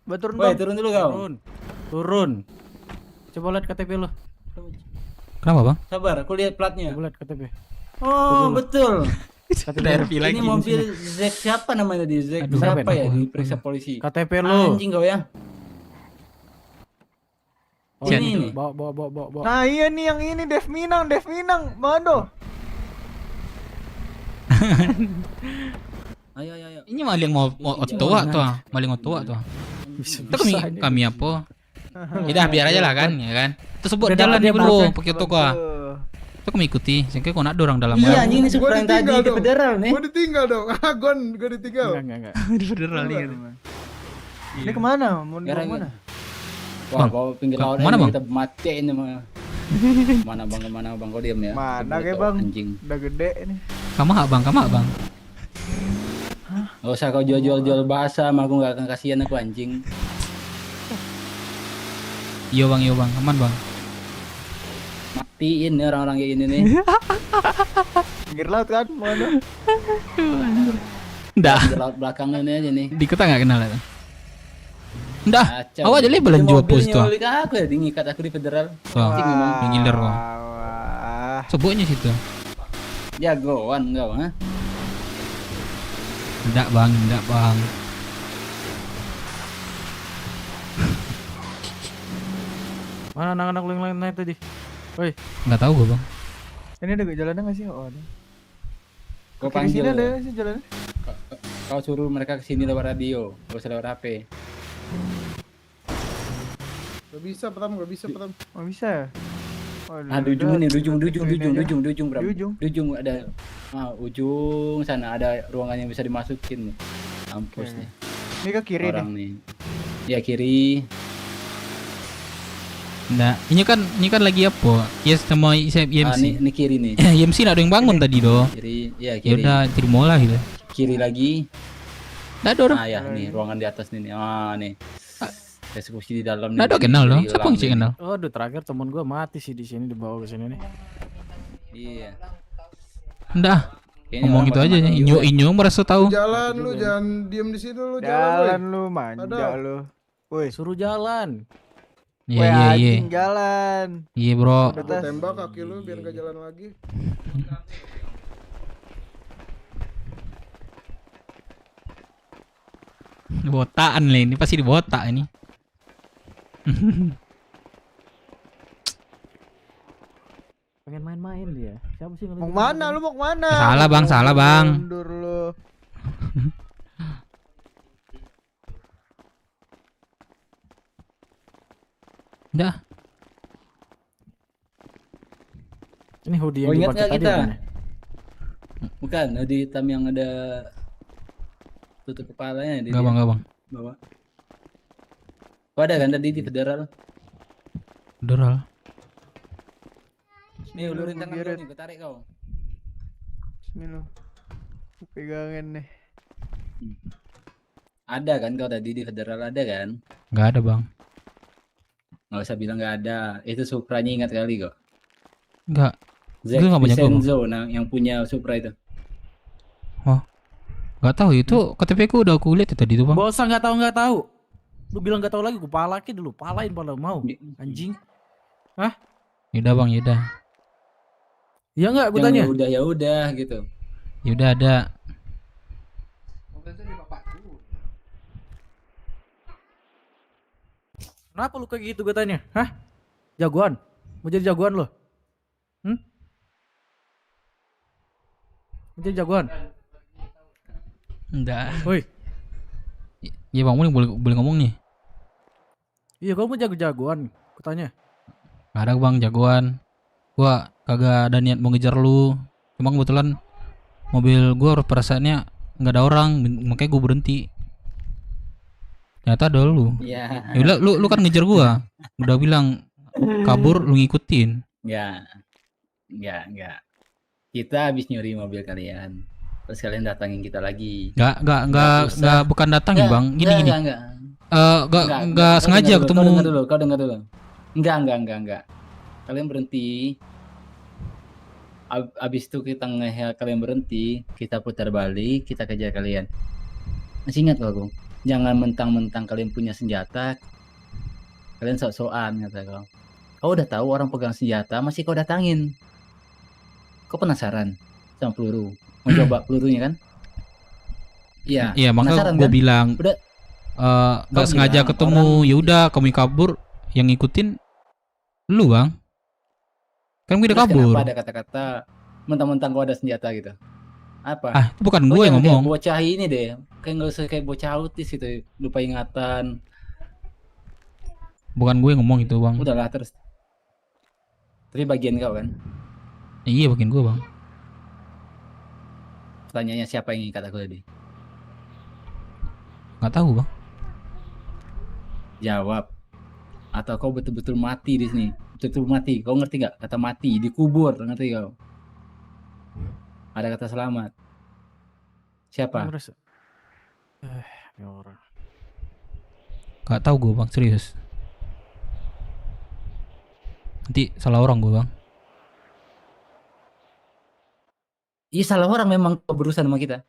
Turun, Woi, Bang. turun dulu kau. Turun. Coba lihat KTP lo. Kenapa, Bang? Sabar, aku lihat platnya. Coba lihat KTP. Oh, betul. Ini mobil Zack siapa namanya di Zack? Aduh, Siapa Ben, ya aku diperiksa polisi? KTP lo. Anjing kau ya. Oh, ini. Bawa. Nah, iya nih yang ini Dev Minang. Mando. Ayo. Ini maling mau otua tuh, maling otua tuh. Itu kami apa? Udah biar aja lah kan, ya kan. Terus sebut jalan dia dulu pakai toko. Itu kami ikuti, sehingga kok nak dorang dalam. Iya, anjing ini Supra yang tadi di federal nih. Gua ditinggal dong. Gua ditinggal. Enggak. Di federal nih. Ini kemana? Mau kemana? Wah, bawa pinggir laut mana, Bang? kita matiin sama. Mana bang kau diam ya. Mana kayak Bang? Anjing. Udah gede nih. Kamu Bang. Gak usah kau jual bahasa, sama aku gak akan kasihan aku anjing. Iya bang, aman bang. Matiin nih orang-orang kayak gini nih. Pinggir laut kan, mana? Nggak. Pinggir laut belakangnya nih aja nih. Di kota nggak kenal ya? Nggak. Awak aja lebelan jopus tuh. Mobilnya aku ya, ngikat aku di federal. Wah, ngiler kok. Sebutnya situ. Jagoan enggak bang? Enggak bang. Mana anak-anak yang lain naik tadi? Woi, nggak tahu gue bang. Ini ada jalannya nggak sih? Oh, ada. Kau panggil. Sini ada sih jalannya. Kau suruh mereka kesini lewat radio, gak usah lewat HP. Gak bisa pertama. Oh bisa ya? Ujung Bram. Ujung ada. Ujung sana ada ruangan yang bisa dimasukin nih. Kampus nih. Ini ke kiri orang nih. Ya kiri. Nah, ini kan lagi apa? Yes sama IMC. Ini kiri nih. IMC nak ada yang bangun tadi doh. Kiri, ya kiri. Yaudah, terima lah gitu. Kiri lagi. Nggak ada orang. Ya nih ruangan di atas nih. Nih. Eksekusi di dalam nih. Nggak ada kenal dong. Siapa yang kenal? Oh, terakhir temen gue mati sih di sini, dibawa ke sini nih. Iya. Nggak. Ngomong gitu aja. Inyo merasa tahu. Jalan lu, jangan diem di situ lu. Jalan lu, manja lu. Woi, suruh jalan. Iya. Jalan. Iya bro. Udah tembak kaki lu biar gak jalan lagi. Botaan lah ini, pasti dibotak ini. Pengen main-main dia. Siapa sih mau mana? Lu mau kemana? Salah bang. Mundur lu. Udah. Ini hoodie yang ingat dipakai tadi kita? kan? Bukan, hoodie hitam yang ada tutup kepalanya. Enggak bang. Bawa. Oh, ada kan tadi di federal? Nih ulurin tangan lu nih, gue tarik kau. Sini lu. Pegangin nih. Ada kan kau tadi di federal, ada kan? Nggak ada bang. Nggak usah bilang nggak ada. Itu Supranya ingat kali kok. Nggak. Zack Vincenzo yang punya Supra itu. Oh. Nggak tahu itu KTP ku udah aku lihat tadi tuh bang. Bosan nggak tahu. Lu bilang gak tahu lagi, gue palakin dulu, palain pala mau anjing. Hah? Yaudah bang, yaudah. Ya enggak, gue Jangan tanya. ya udah gitu. Yaudah ada. Kenapa lu kayak gitu gue tanya? Hah? Jagoan? Mau jadi jagoan lo? Mau jadi jagoan? Enggak. Woi. Ya bang, boleh ngomong nih. Iya, kamu jago-jagoan, gue tanya. Gak ada bang jagoan. Gua kagak ada niat mau ngejar lu. Cuma kebetulan mobil gua perasaannya nggak ada orang, makanya gua berhenti. Ternyata ada lu. Iya. Ya udah, lu kan ngejar gua. Udah bilang kabur, lu ngikutin. Enggak. Kita habis nyuri mobil kalian. Terus kalian datangin kita lagi. Enggak, bukan datangin bang. Gini. Enggak sengaja ketemu. Kau dengar dulu. Enggak. Kalian berhenti. Abis itu kita kalian berhenti, kita putar balik, kita kejar kalian. Masih ingat kau? Jangan mentang-mentang kalian punya senjata, kalian sok-sokan kata kau. Kau udah tahu orang pegang senjata, masih kau datangin. Kau penasaran sama peluru? Mau coba pelurunya kan? Iya, makanya gue bilang udah nggak sengaja ketemu. Ya udah, kamu kabur, yang ngikutin lu bang. Kan gue udah kabur. Kenapa ada kata-kata mentang-mentang kau ada senjata gitu? Apa? Itu bukan gue yang ngomong. Kayak bocah ini deh, kayak nggak usah kayak bocah autis gitu, lupa ingatan. Bukan gue yang ngomong itu bang. Udahlah terus. Tapi bagian kau kan? Iya bagian gue bang. Pertanyaannya siapa yang kata aku tadi? Nggak tahu bang. Jawab. Atau kau betul-betul mati di sini? Betul-betul mati. Kau ngerti nggak kata mati? Dikubur, ngerti kau? Ada kata selamat. Siapa? Ya orang. Nggak tahu gue bang, serius. Nanti salah orang gue bang. Iya salah orang, memang kau berurusan sama kita.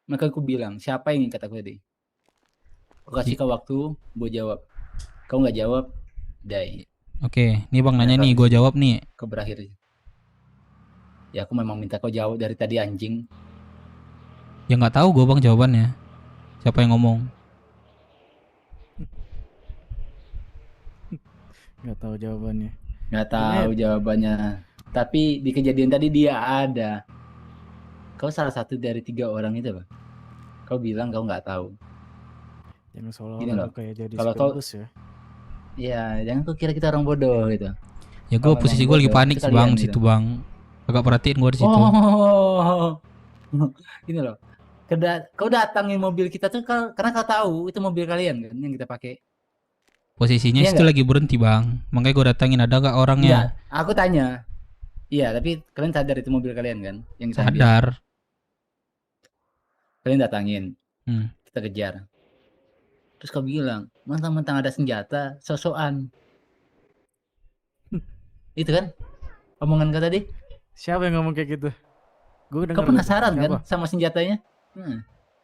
Maka aku bilang, siapa yang kata aku tadi? Aku kasih kau waktu buat jawab. Kau nggak jawab, dai. Oke, nih bang nanya nih, gue jawab nih. Kau berakhir. Ya aku memang minta kau jawab dari tadi anjing. Ya nggak tahu gue bang jawabannya. Siapa yang ngomong? Nggak tahu jawabannya. Nggak tahu jawabannya. Tapi di kejadian tadi dia ada. Kau salah satu dari 3 orang itu, Bang. Kau bilang kau nggak tahu. Jangan seolah-olah kayak jadi kalau kau ya. Iya, jangan kau kira kita orang bodoh gitu. Ya gue posisi gue lagi panik sih bang, situ bang. Agak perhatiin gue di situ. Oh, ini loh. Kau datangin mobil kita tuh karena kau tahu itu mobil kalian kan yang kita pakai. Posisinya situ lagi berhenti bang, makanya gue datangin, ada nggak orangnya? Iya, aku tanya. Iya, tapi kalian sadar itu mobil kalian kan? Yang kita sadar. ambil. Kalian datangin, kita kejar. Terus kau bilang, mentang-mentang ada senjata, sosokan. Itu kan omongan kau tadi? Siapa yang ngomong kayak gitu? Gue Kau penasaran kan sama senjatanya?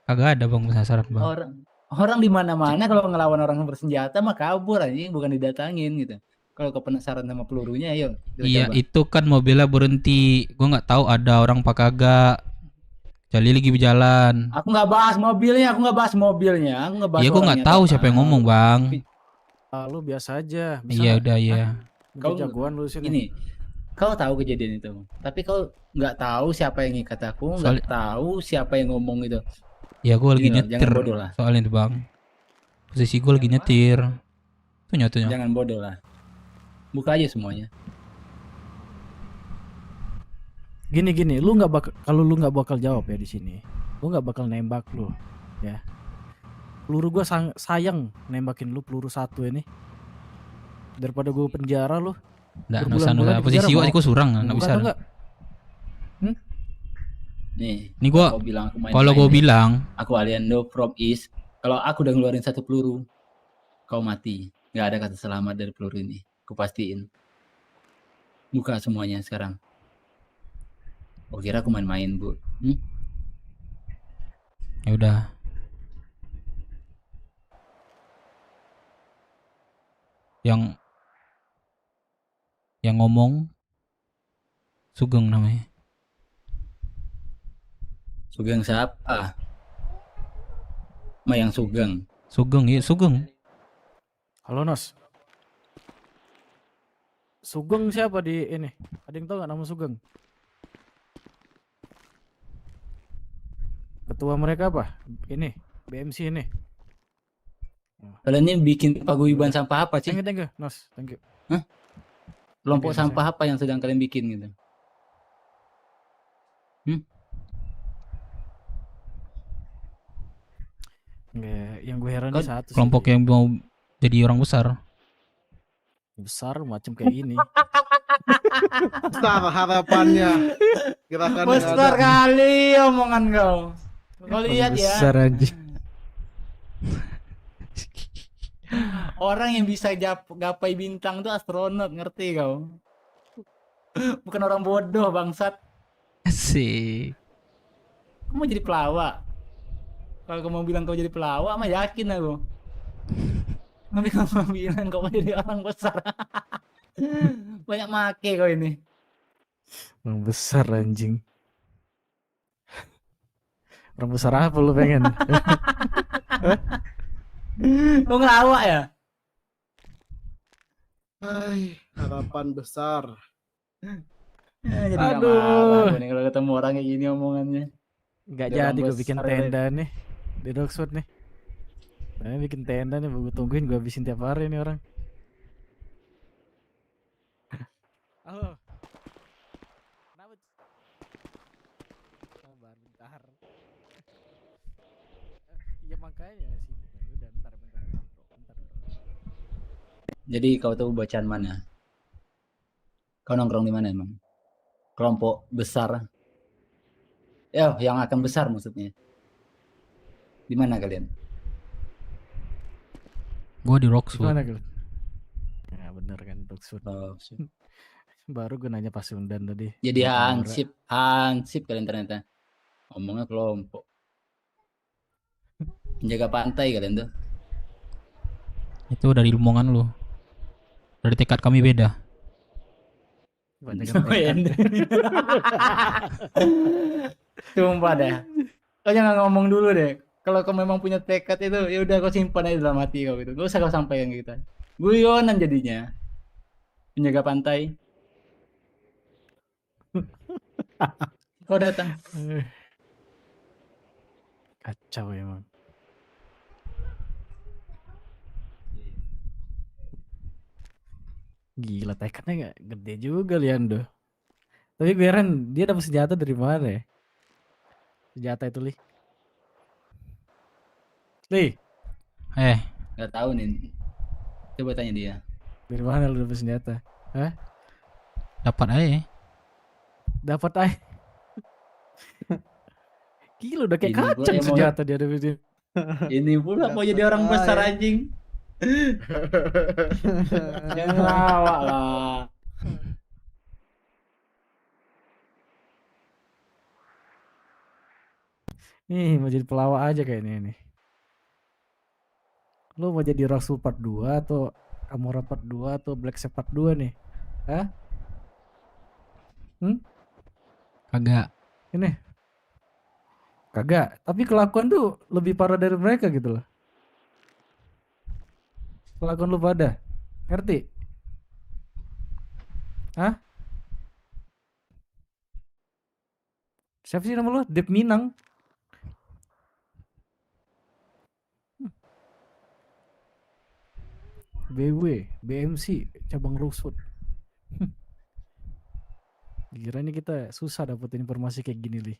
Kagak ada bang penasaran bang. Orang di mana-mana kalau ngelawan orang yang bersenjata mah kabur aja, bukan didatangin gitu. Kalau kau penasaran sama pelurunya, ayo. Iya, itu kan mobilnya berhenti. Gue nggak tahu ada orang apa kagak. Jali lagi berjalan. Aku nggak bahas mobilnya, aku nggak bahas mobilnya. Aku nggak bahas. Iya, gue nggak tahu siapa yang ngomong bang. Lu biasa aja. Iya udah ya. Kau jagoan lu sini. Ini, kau tahu kejadian itu, tapi kau nggak tahu siapa yang ngikat aku, nggak tahu siapa yang ngomong itu. Ya gue lagi nyetir. Bodoh lah. Soalnya itu bang. Posisi gue lagi nyetir. Tuh. Jangan bodoh lah. Buka aja semuanya. Gini, lu nggak bakal, kalau lu nggak bakal jawab ya di sini, lu nggak bakal nembak lu, ya. Peluru gua sayang nembakin lu peluru 1 ini, daripada gua penjara lu. Nggak usah. Posisi gua surang, nggak bisa. Nih, gua, kalau gua bilang, aku Aliando from East. Kalau aku udah ngeluarin 1 peluru, kau mati. Nggak ada kata selamat dari peluru ini. Aku pastiin. Buka semuanya sekarang. Oh kira aku main-main bu. Ya udah. yang ngomong Sugeng namanya. Sugeng siapa? Yang Sugeng. Sugeng, iya Sugeng. Halo Nos. Sugeng siapa di ini? Ada yang tahu nggak nama Sugeng? Ketua mereka apa? Ini BMC ini. Kalian ini bikin paguyuban sampah apa sih? Thank you, Nos. Thank you. Hah? Kelompok Thank you, sampah apa yang sedang kalian bikin gitu? Nggak, yang gue heran Kau nih satu sih. Kelompok yang mau jadi orang besar. Besar macam kayak ini. Besar harapannya. Gerakan Besar kali omongan kau. Kau lihat ya. Besar aja. Orang yang bisa gapai bintang tuh astronot, ngerti kau? Bukan orang bodoh bangsat. Asik. Kamu mau jadi pelawak? Kalau kamu bilang kau jadi pelawak, mah yakin aku. Tapi kamu bilang kau mau jadi orang besar. Banyak make kau ini. Orang besar anjing. Orang besar apa lu pengen? Kau ngelawak ya? Hai, harapan besar. Jadi nggak marah nih kalau ketemu orang kayak gini omongannya. Nggak Dia jadi orang gue bikin besar tenda nih di Roxwood nih. Nah, bikin tenda nih, gue tungguin, gue habisin tiap hari nih orang. Halo. Kenapa? Sabar bentar. Ya makanya sih. Udah bentar. Jadi kau tahu bacaan mana? Kau nongkrong di mana emang? Kelompok besar. Ya, yang akan besar maksudnya. Di mana kalian? Gua di Roxwood. Gimana kalian? Ya bener kan Roxwood. Baru gue nanya Pasundan tadi. Jadi hansip kalian ternyata. Ngomongnya kelompok. Menjaga pantai kalian tuh. Itu dari omongan lu. Dari tekad kami beda. Sumpah deh. Kau jangan ngomong dulu deh. Kalau kau memang punya tekad itu, ya udah kau simpan aja dalam hati kau gitu. Gak usah kau sampaikan ke kita. Guyonan jadinya. Penjaga pantai. Kau datang. Kacau emang. Gila tekadnya nggak gede juga Liando. Tapi gue heran dia dapat senjata dari mana ya? Senjata itu Li. Gak tahu nih. Coba tanya dia. Dari mana lu dapat senjata? Hah? Dapat aja. Dapat aja. Gila udah kayak Ini kacang senjata dia ada video. Ini pula mau jadi orang besar anjing. Jangan lawak lah. Nih mau jadi pelawak aja kayaknya nih. Lu mau jadi Roxwood Part 2 atau Amora Part 2 atau Black Sheep Part 2 nih? Hah? Kagak. Ini. Kagak, tapi kelakuan tuh lebih parah dari mereka gitu loh. Kelakuan lu pada. Ngerti? Hah? Siapa sih nama lu? Dep Minang. BW, BMC, cabang Roxwood. Kira ini kita susah dapetin informasi kayak gini nih.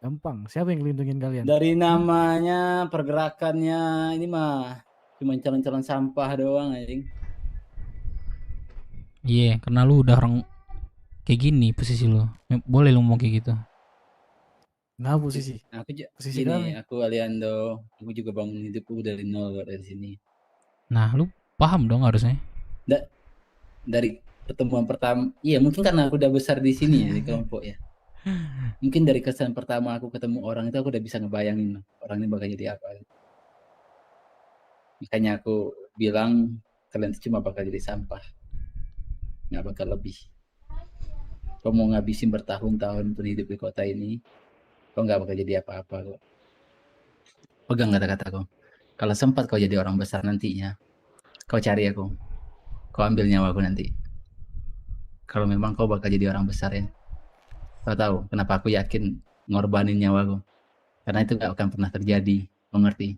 Gampang, siapa yang ngelindungin kalian? Dari namanya, pergerakannya, ini mah cuma calon-calon sampah doang anjing. Iya, karena lu udah orang kayak gini posisi lu. Boleh lu ngomong kayak gitu. Nah, posisi. Posisi ini, aku Aliando, aku juga bangun hidupku dari nol dari sini. Nah, lu paham dong harusnya. Dari pertemuan pertama, iya mungkin karena aku udah besar di sini ya di kelompok ya. Mungkin dari kesan pertama aku ketemu orang itu aku udah bisa ngebayangin orang ini bakal jadi apa. Makanya aku bilang Kalian tuh cuma bakal jadi sampah, nggak bakal lebih. Kau mau ngabisin bertahun-tahun pun hidup di kota ini, kau nggak bakal jadi apa-apa kok. Pegang kata-kata kau. Kalau sempat kau jadi orang besar nantinya, kau cari aku, kau ambil nyawaku nanti. Kalau memang kau bakal jadi orang besar ya, kau tahu kenapa aku yakin ngorbanin nyawaku? Karena itu gak akan pernah terjadi, mengerti?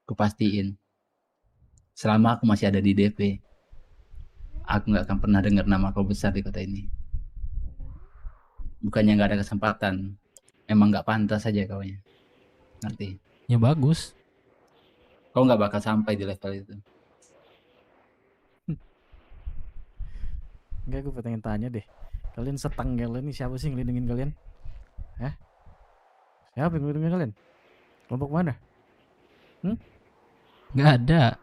Aku pastiin. Selama aku masih ada di DP, aku gak akan pernah dengar nama kau besar di kota ini. Bukannya gak ada kesempatan, emang gak pantas aja kaunya. Ngerti? Ya bagus. Kau gak bakal sampai di level itu. Enggak, gue pengen tanya deh. Kalian setanggal ini siapa sih yang ngelindungin kalian? Hah? Siapa yang ngelindungin kalian? Kelompok mana? Nggak ada.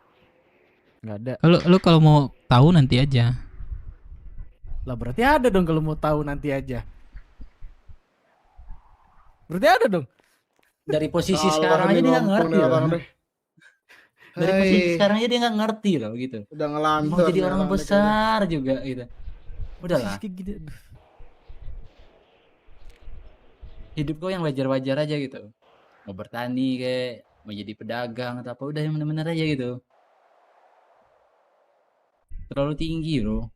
Nggak ada. Lu kalau mau tahu nanti aja. Lah berarti ada dong kalau mau tahu nanti aja. Berarti ada dong. Dari posisi sekarang aja dia nggak ngerti loh. Dari posisi sekarang aja dia nggak ngerti loh gitu. Udah ngelantur. Mau jadi orang besar juga gitu. Udahlah. Hidup kau yang wajar-wajar aja gitu. Mau bertani kayak, mau jadi pedagang atau apa, udah yang bener-bener aja gitu. Terlalu tinggi loh.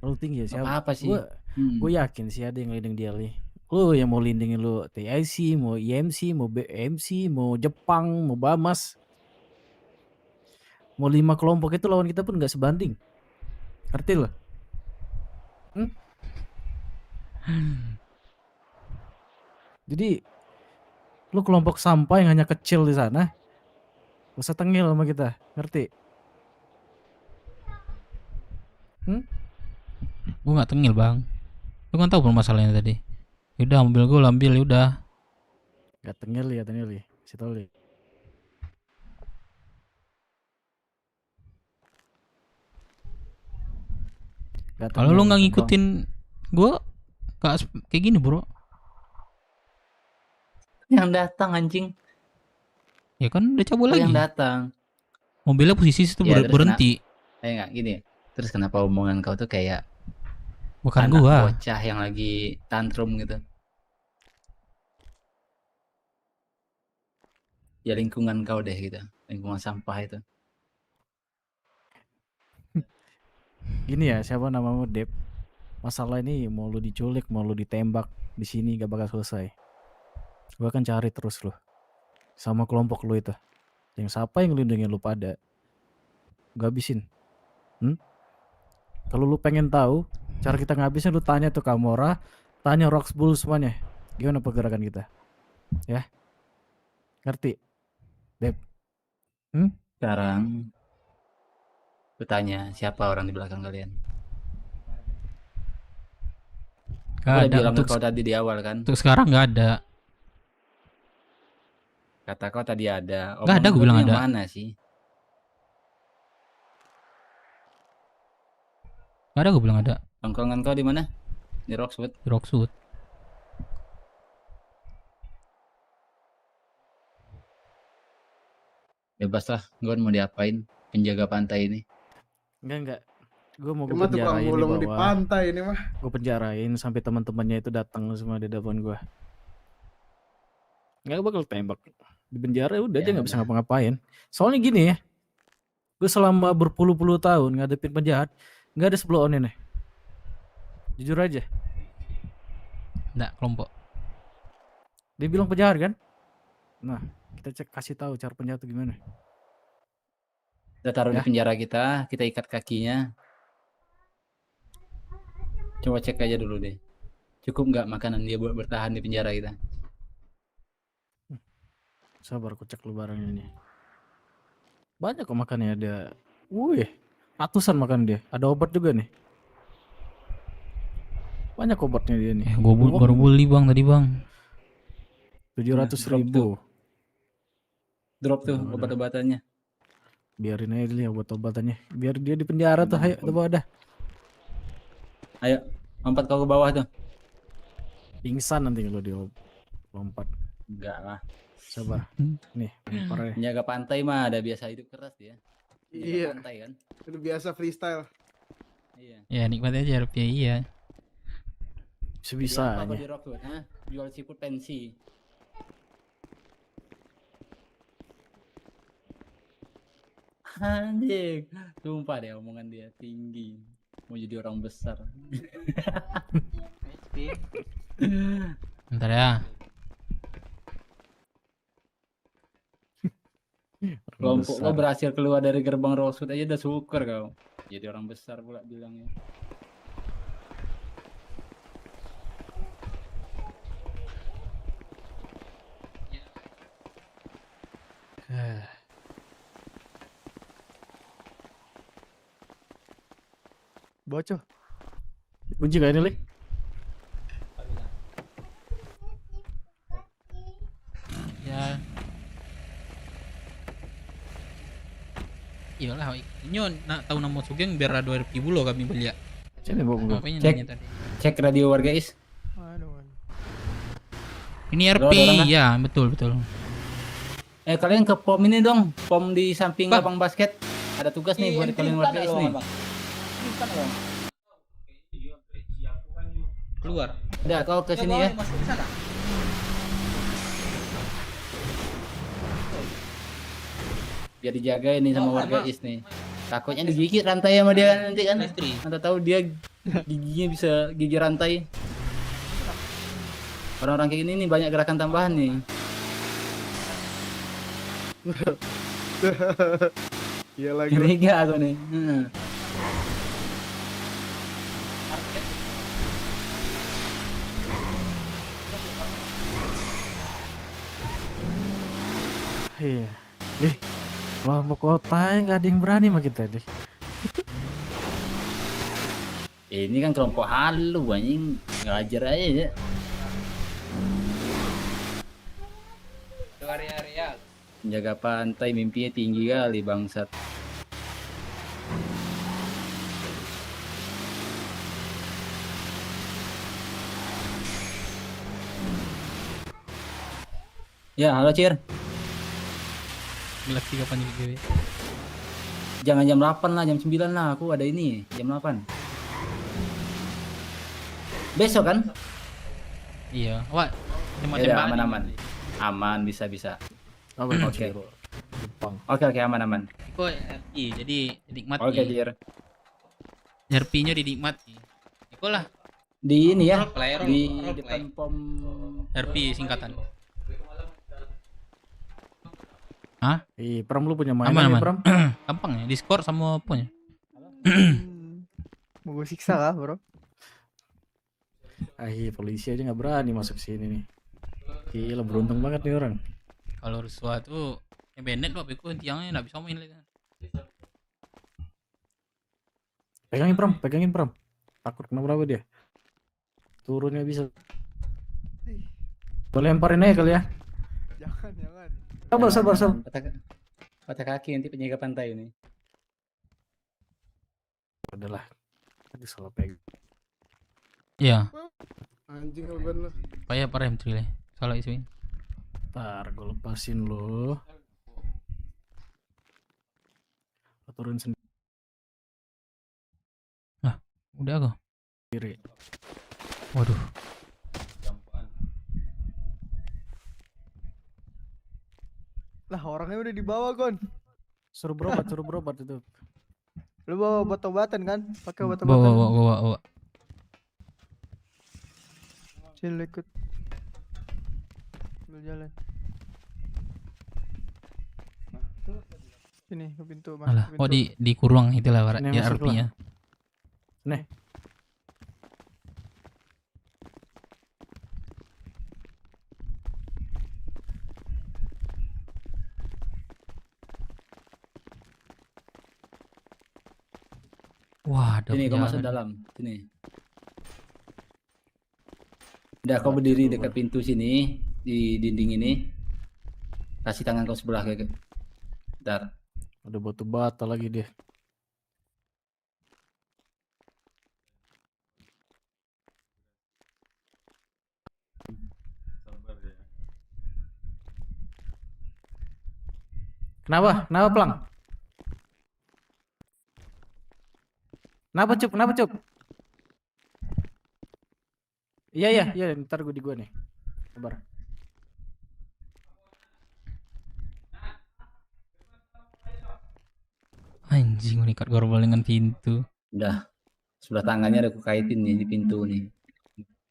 Terlalu tinggi ya siapa? Apa sih? Gue yakin sih ada yang lindung dia nih. Lu yang mau lindungin lu TIC, mau IMC, mau BMC, mau Jepang, mau Bamas. Mau 5 kelompok itu lawan kita pun nggak sebanding. Ngerti lo? Jadi lu kelompok sampah yang hanya kecil di sana, gak usah tengil sama kita, ngerti? Gue nggak tengil bang. Lu kan tahu permasalahannya tadi. Yaudah mobil gue ambil yaudah. Gak tengil ya, kasih tau li. Kalau lu nggak ngikutin gue, kayak gini bro. Yang datang anjing. Ya kan udah cabut lagi. Yang datang. Mobilnya posisi situ Ya, berhenti. Enggak gini. Terus kenapa omongan kau tuh kayak bukan anak gua. bocah yang lagi tantrum gitu. Ya lingkungan kau deh gitu. Lingkungan sampah itu. Gini ya, siapa namamu Dep? Masalah ini mau lu diculik, mau lu ditembak di sini gak bakal selesai. Gua akan cari terus lu sama kelompok lu itu. Yang siapa yang ngelindungin lu pada, gua habisin. Kalau lu pengen tahu cara kita ngabisin, lu tanya tuh Kamora, tanya Roxbull semuanya. Gimana pergerakan kita? Ya. Ngerti? Dep. Sekarang bertanya siapa orang di belakang kalian? Gak ada bilang untuk kau tadi di awal kan? Untuk sekarang nggak ada. Kata kau tadi ada. Nggak ada, gue bilang ada. Mana sih? Nggak ada, gue bilang ada. Tongkrongan kau di mana? Di Roxwood. Di Roxwood. Bebas lah, gue mau diapain penjaga pantai ini? Enggak. Gue mau Cuma tukang penjarain gulung di bawah. pantai ini mah. Gue penjarain sampai teman-temannya itu datang semua di depan gue. Nggak bakal tembak. Di penjara udah Ya, dia nggak bisa ngapa-ngapain. Soalnya gini ya, gue selama berpuluh-puluh tahun ngadepin penjahat, nggak ada 10 onen nih. Jujur aja. Nggak, kelompok. Dia bilang penjahat kan? Nah, kita kasih tahu cara penjahat itu gimana. Kita taruh di penjara kita ikat kakinya. Coba cek aja dulu deh. Cukup nggak makanan dia buat bertahan di penjara kita? Sabar, aku cek lu barangnya nih. Banyak kok makannya, ada. Wih, ratusan makan dia. Ada obat juga nih. Banyak obatnya dia nih. Gue baru beli bang tadi bang. 700.000. Drop tuh obat-obatannya. Biarin aja dulu ya obat-obatannya. Biar dia di penjara tuh. Ayo, coba dah. Ayo, lompat kau ke bawah tuh. Pingsan nanti kalau dia lompat. Enggak lah. Sabar. Nih, Penjaga pantai mah ada biasa hidup keras dia. Iya. Pantai kan. Udah biasa freestyle. Iya. Ya nikmati aja rupiah iya. Sebisa Apa di Rockwood? Hah? Jual siput pensi. Anjing, sumpah deh omongan dia tinggi. Mau jadi orang besar. Bentar ya. Kelompok lo berhasil keluar dari gerbang Rosewood aja udah syukur kau. Jadi orang besar pula bilangnya. Bocor. Kunci gak ini, Lik? Ya. Iyalah, nyon nak tahu nama Sugeng biar ada RP bulo kami beli ya. Sini bawa Apanya Cek, nanya tadi? cek radio warga is. Ini RP ya, betul betul. Kalian ke pom ini dong, pom di samping lapang basket. Ada tugas nih buat kalian warga is nih. Keluar. Udah kau ke sini ya. Biar dijaga ini sama warga is nih. Takutnya digigit rantai sama dia nanti kan. Anda tahu dia giginya bisa gigi rantai. Orang-orang kayak gini nih banyak gerakan tambahan nih. Iya lagi. Curiga aku nih. Iya. Kelompok kota nggak ada yang berani sama kita deh. Ini kan kelompok halu anjing, ngajar aja ya. Area-area. Menjaga pantai mimpinya tinggi kali bangsat. Ya, halo Cir. Galaxy kapan juga GW? Jangan jam 8 lah, jam 9 lah. Aku ada ini, jam 8. Besok kan? Iya. Wah, Ya, aman-aman. Aman, bisa. Oke. Oke, aman. Kok RP jadi nikmat. Oke, Cir. RP-nya dinikmati. Iko lah. Di ini ya, Role di play. depan pom RP singkatan. Hah? Pram lu punya mainan Aman. ya, Pram? Gampang ya, Discord sama punya. Mau gue siksa kah, bro? Polisi aja nggak berani masuk sini nih. Gila, beruntung banget nih orang. Kalau Ruswa tuh yang Bennett loh, aku tiangnya nggak bisa main lagi. Pegangin Pram. Takut kena berapa dia? Turunnya bisa. Boleh lemparin aja kali ya. Jangan. Sabar. patah kaki nanti penjaga pantai ini. Udahlah. Tadi salah pegang. Iya. Anjing Alban lu. Payah parem trile. Salah isuin. Ntar gue lepasin lo. Turun sendiri. Nah, udah kok. Kiri. Waduh. Lah orangnya udah dibawa Gon. Suruh berobat itu. Lu bawa obat-obatan kan? Pakai obat-obatan. Bawa. Cil ikut. Lu jalan. Sini ke pintu mas. Alah, kok di kurung itulah Sini, ya masuk artinya. Nih. Wah, ada Sini kau masuk dalam, sini. Udah kau berdiri dekat pintu sini, di dinding ini. Kasih tangan kau sebelah kayak. Bentar. Ada batu bata lagi dia. Kenapa? Kenapa Plang? Kenapa Cup? Kenapa Cup? Iya, ntar gue di gua nih. Sabar. Anjing, mengikat gorbal dengan pintu. Udah, sebelah tangannya ada aku kaitin nih di pintu nih.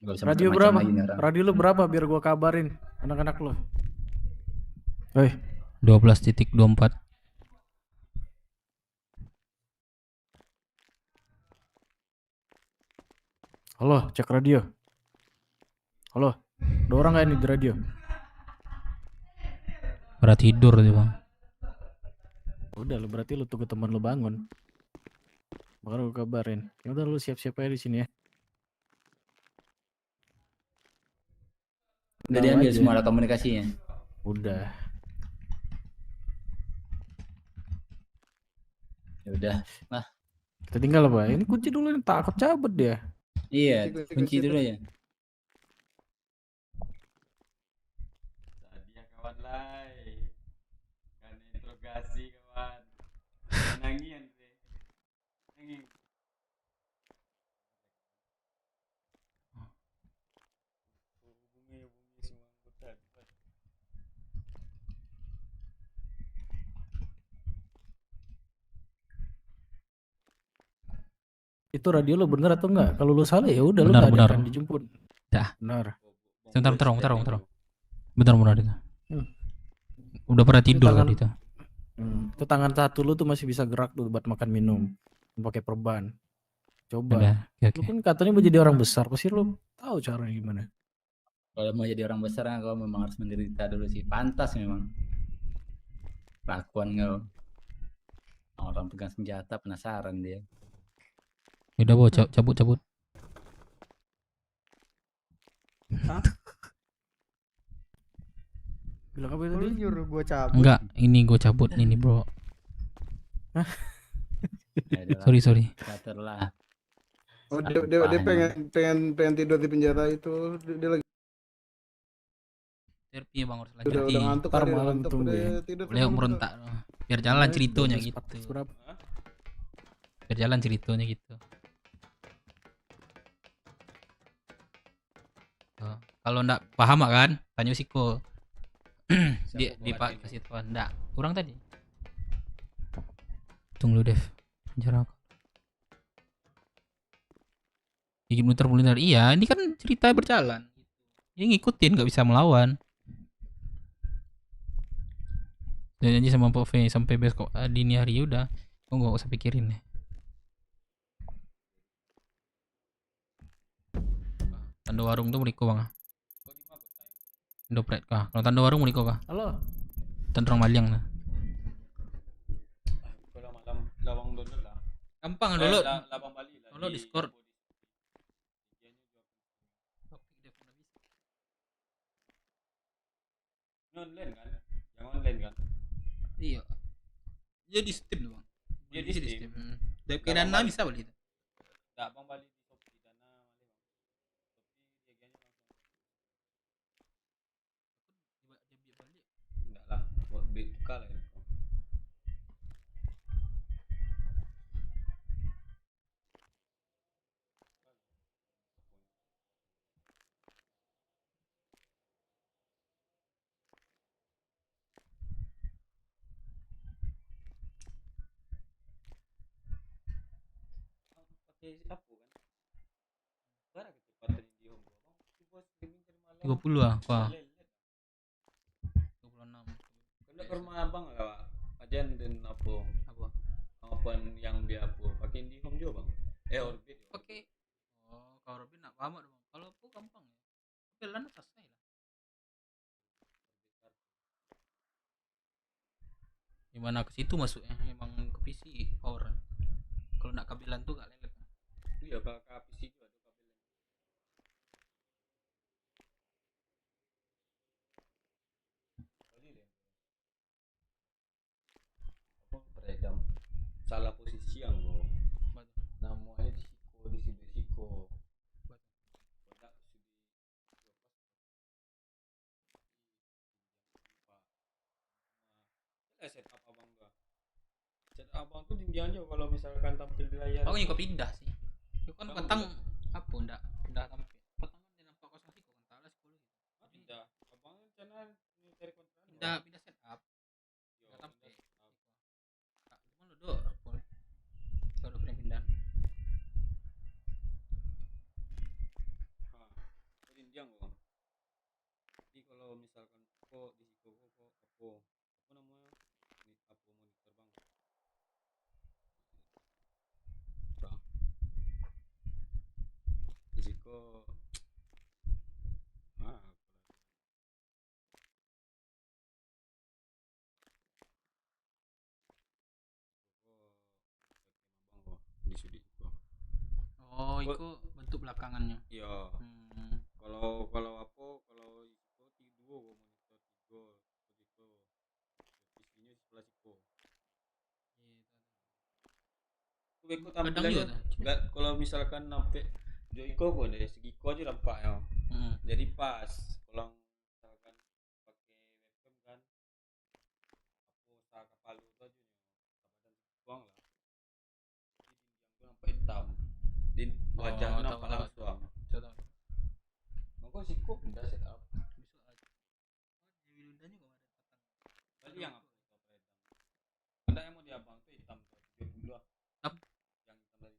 Gak bisa Radio macam-macam berapa? lagi nih orang. Radio lu berapa biar gua kabarin anak-anak lu. Hei, 12.24. halo, cek radio. Halo, ada orang nggak ini di radio? Pada tidur dia, Bang. Udah, lu berarti lu tunggu teman lu bangun. Baru lu kabarin. Ya udah, lu siap-siap aja di sini ya. Udah diambil semua alat komunikasinya. Udah. Ya udah, nah. Kita tinggal apa? Ini kunci dulu, ini takut cabut dia. Iya, kunci dulu ya. Tadi ya kawan lai. Kan interogasi kawan. Nangian sih. Nanging. Hubungi semua anggota. Itu radio lu bener atau enggak? Kalau lu salah ya udah lu Benar, nggak benar. akan dijemput. Dah. Benar. Bentar. Bentar itu. Udah pada tidur tangan- tadi tuh. Itu tangan satu lu tuh masih bisa gerak tuh buat makan minum. Pakai perban. Coba. Udah, oke. Lu kan katanya mau jadi orang besar, pasti lu tahu caranya gimana. Kalau mau jadi orang besar kan kau memang harus menderita dulu sih. Pantas memang. Lakuan kau. Orang pegang senjata penasaran dia. Udah, Bo, cabut. Bilang apa Lu tadi? nyuruh gua cabut. Enggak, ini gue cabut ini, Bro. Ya, adalah Sorry. teater lah. Oh, dia pengen tidur di penjara itu. Dia lagi Terapi Bang, harus udah ngantuk. Ntar dia malam ngantuk, tunggu udah ya. tidur Boleh sama merontak. Biar jalan ceritanya gitu. Berapa? Biar jalan ceritanya gitu. Oh, kalau ndak paham kan, tanya Siko. di Pak kasih tahu ndak. Kurang tadi. Tunggu Dev. Jarak. Gigi muter-muter. Iya, ini kan cerita berjalan. Dia ngikutin, nggak bisa melawan. Dan janji sama Pak V sampai besok dini hari udah. Kok nggak usah pikirin ya. Tanda warung tuh meriko Bang. Indopret kah? Kalau tanda warung meriko kah? Halo. Tantrang Maliang nah. Kalau malam lawang dulu lah. Gampang dulu. Labang Bali lah. Dulu Discord. Online kan? Yang online kan? Iya. Jadi Steam tuh Bang. Dia di Steam. DP Dana bisa boleh itu. Enggak Bang Bali di Shopee Dana Bali Bang. Shopee dia langsung. Enggak lah, buat BK lah ya. Pakai apa kan? Bara kecepatan di home gua Bang. Coba streaming dari malam. 30 ah, Pak. 26. Kena ke rumah abang lah Pak. Ajan dan apa? Apa yang dia apa? Pakai IndiHome juga Bang. Orbit. Pakai. Oh, kalau Orbit nak lama dong. Kalau aku gampang ya. Tapi lana selesai lah. Gimana ke situ masuknya? Emang ke PC power. Kalau nak kabelan tuh gak lelet. Iya Pak, ke PC juga ada kabel. Apa peredam? Salah posisi yang lo. Namanya di Siko, di sini Siko. Produk sudah set up abang gua. Chat abang tuh tinggi aja kalau misalkan tampil di layar. Aku juga pindah sih. Itu kan petang apa ndak pindah tampil. Petang kan dia nampak kosong sih kok entahlah 10 gitu. Pindah. Abang channel cari konten. Pindah setup. Pindah tampil. Cuma lu do boleh. Kalau pindah. Indian kok. Jadi kalau misalkan kok di situ kok apa namanya? Ini apa monitor bang? Bang. Di situ di sudi. Oh, itu bentuk belakangannya. Iya. Kalau apa kalau itu tidur monitor tidur begitu isinya sebelah siku itu beko tampilannya enggak kalau misalkan sampai joiko kok deh segiko aja nampak ya jadi pas kalau misalkan pakai webcam kan aku usaha kepala itu aja badan buang lah jadi nampak hitam di wajah nampak langsung kok sih kok pindah setup bisa aja di Windows juga ada tadi yang apa ada yang mau di abang tuh hitam tuh 32 yang hitam tadi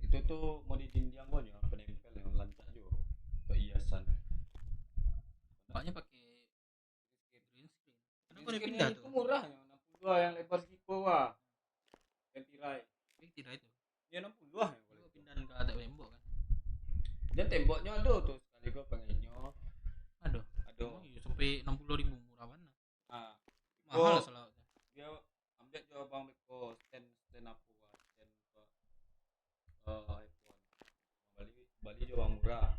itu tuh mau di dinding gua ya penempel yang lancak juga untuk hiasan makanya pakai green screen karena gua pindah tuh murah ya 62 yang lebar segitu wah yang tirai itu ya 62 ya kalau pindah ke ada tembok kan dan temboknya ada tuh sekali gua pengennya aduh sampai 60.000 murah mana mahal salah dia ambil jawab bang Beko stand apa stand iPhone Bali jawab murah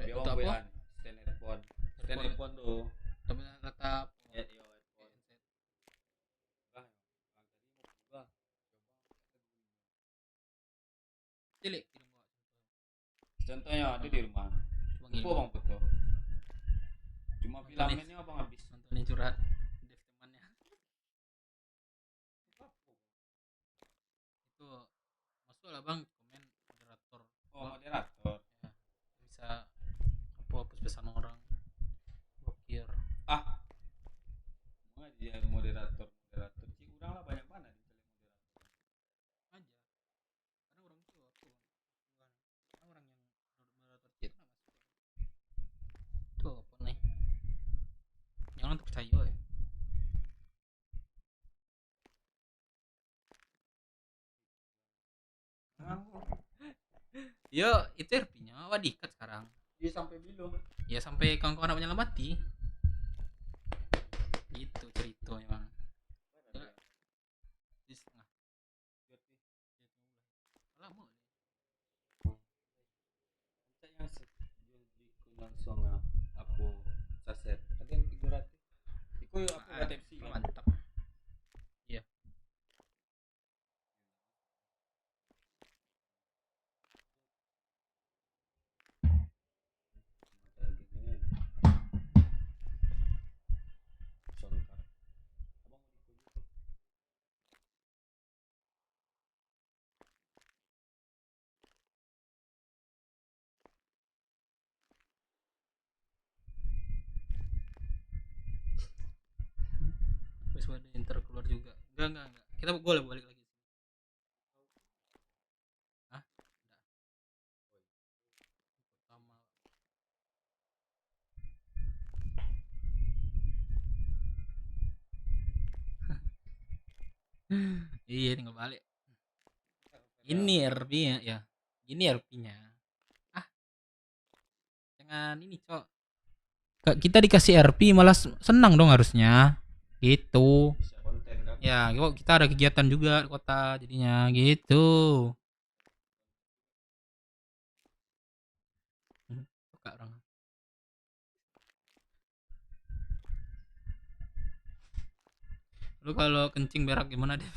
dia orang bean stand iPhone tuh tapi kata ya iPhone cilik di rumah contohnya ada di rumah Lupa bang betul. Cuma filamennya abang habis nontonin curhat dev temannya. Itu masuk lah bang komen moderator. Oh moderator. Ya, bisa apa pesan orang blokir. Mau dia moderator sih kurang lah banyak mana di moderator. Aja. Karena orang itu apa? Karena orang yang moderator itu tuh apa nih jangan percaya ya yo itu RP-nya wadikat sekarang dia sampai bilu ya sampai kawan-kawan namanya mati gitu ceritanya bang di setengah lama yang langsung aku saset ada yang 300 itu aku adepsi kan mantap iya ada enter keluar juga enggak kita boleh balik lagi hah pertama iya tinggal balik ini RP-nya ya ini RP-nya jangan ini cok kita dikasih RP malah senang dong harusnya gitu ya kok kita ada kegiatan juga di kota jadinya gitu orang lu kalau kencing berak gimana deh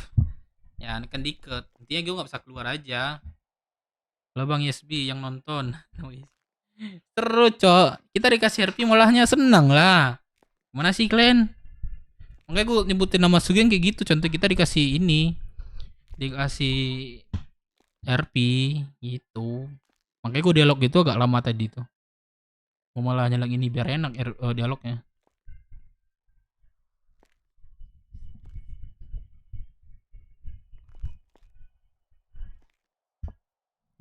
ya kan diket intinya gue nggak bisa keluar aja lo bang YSB yang nonton seru cok kita dikasih RP malahnya senang lah mana sih kalian makanya gue nyebutin nama Sugeng kayak gitu contoh kita dikasih ini dikasih RP gitu. Makanya gue dialog gitu agak lama tadi tuh. Gue malah nyala ini biar enak dialognya.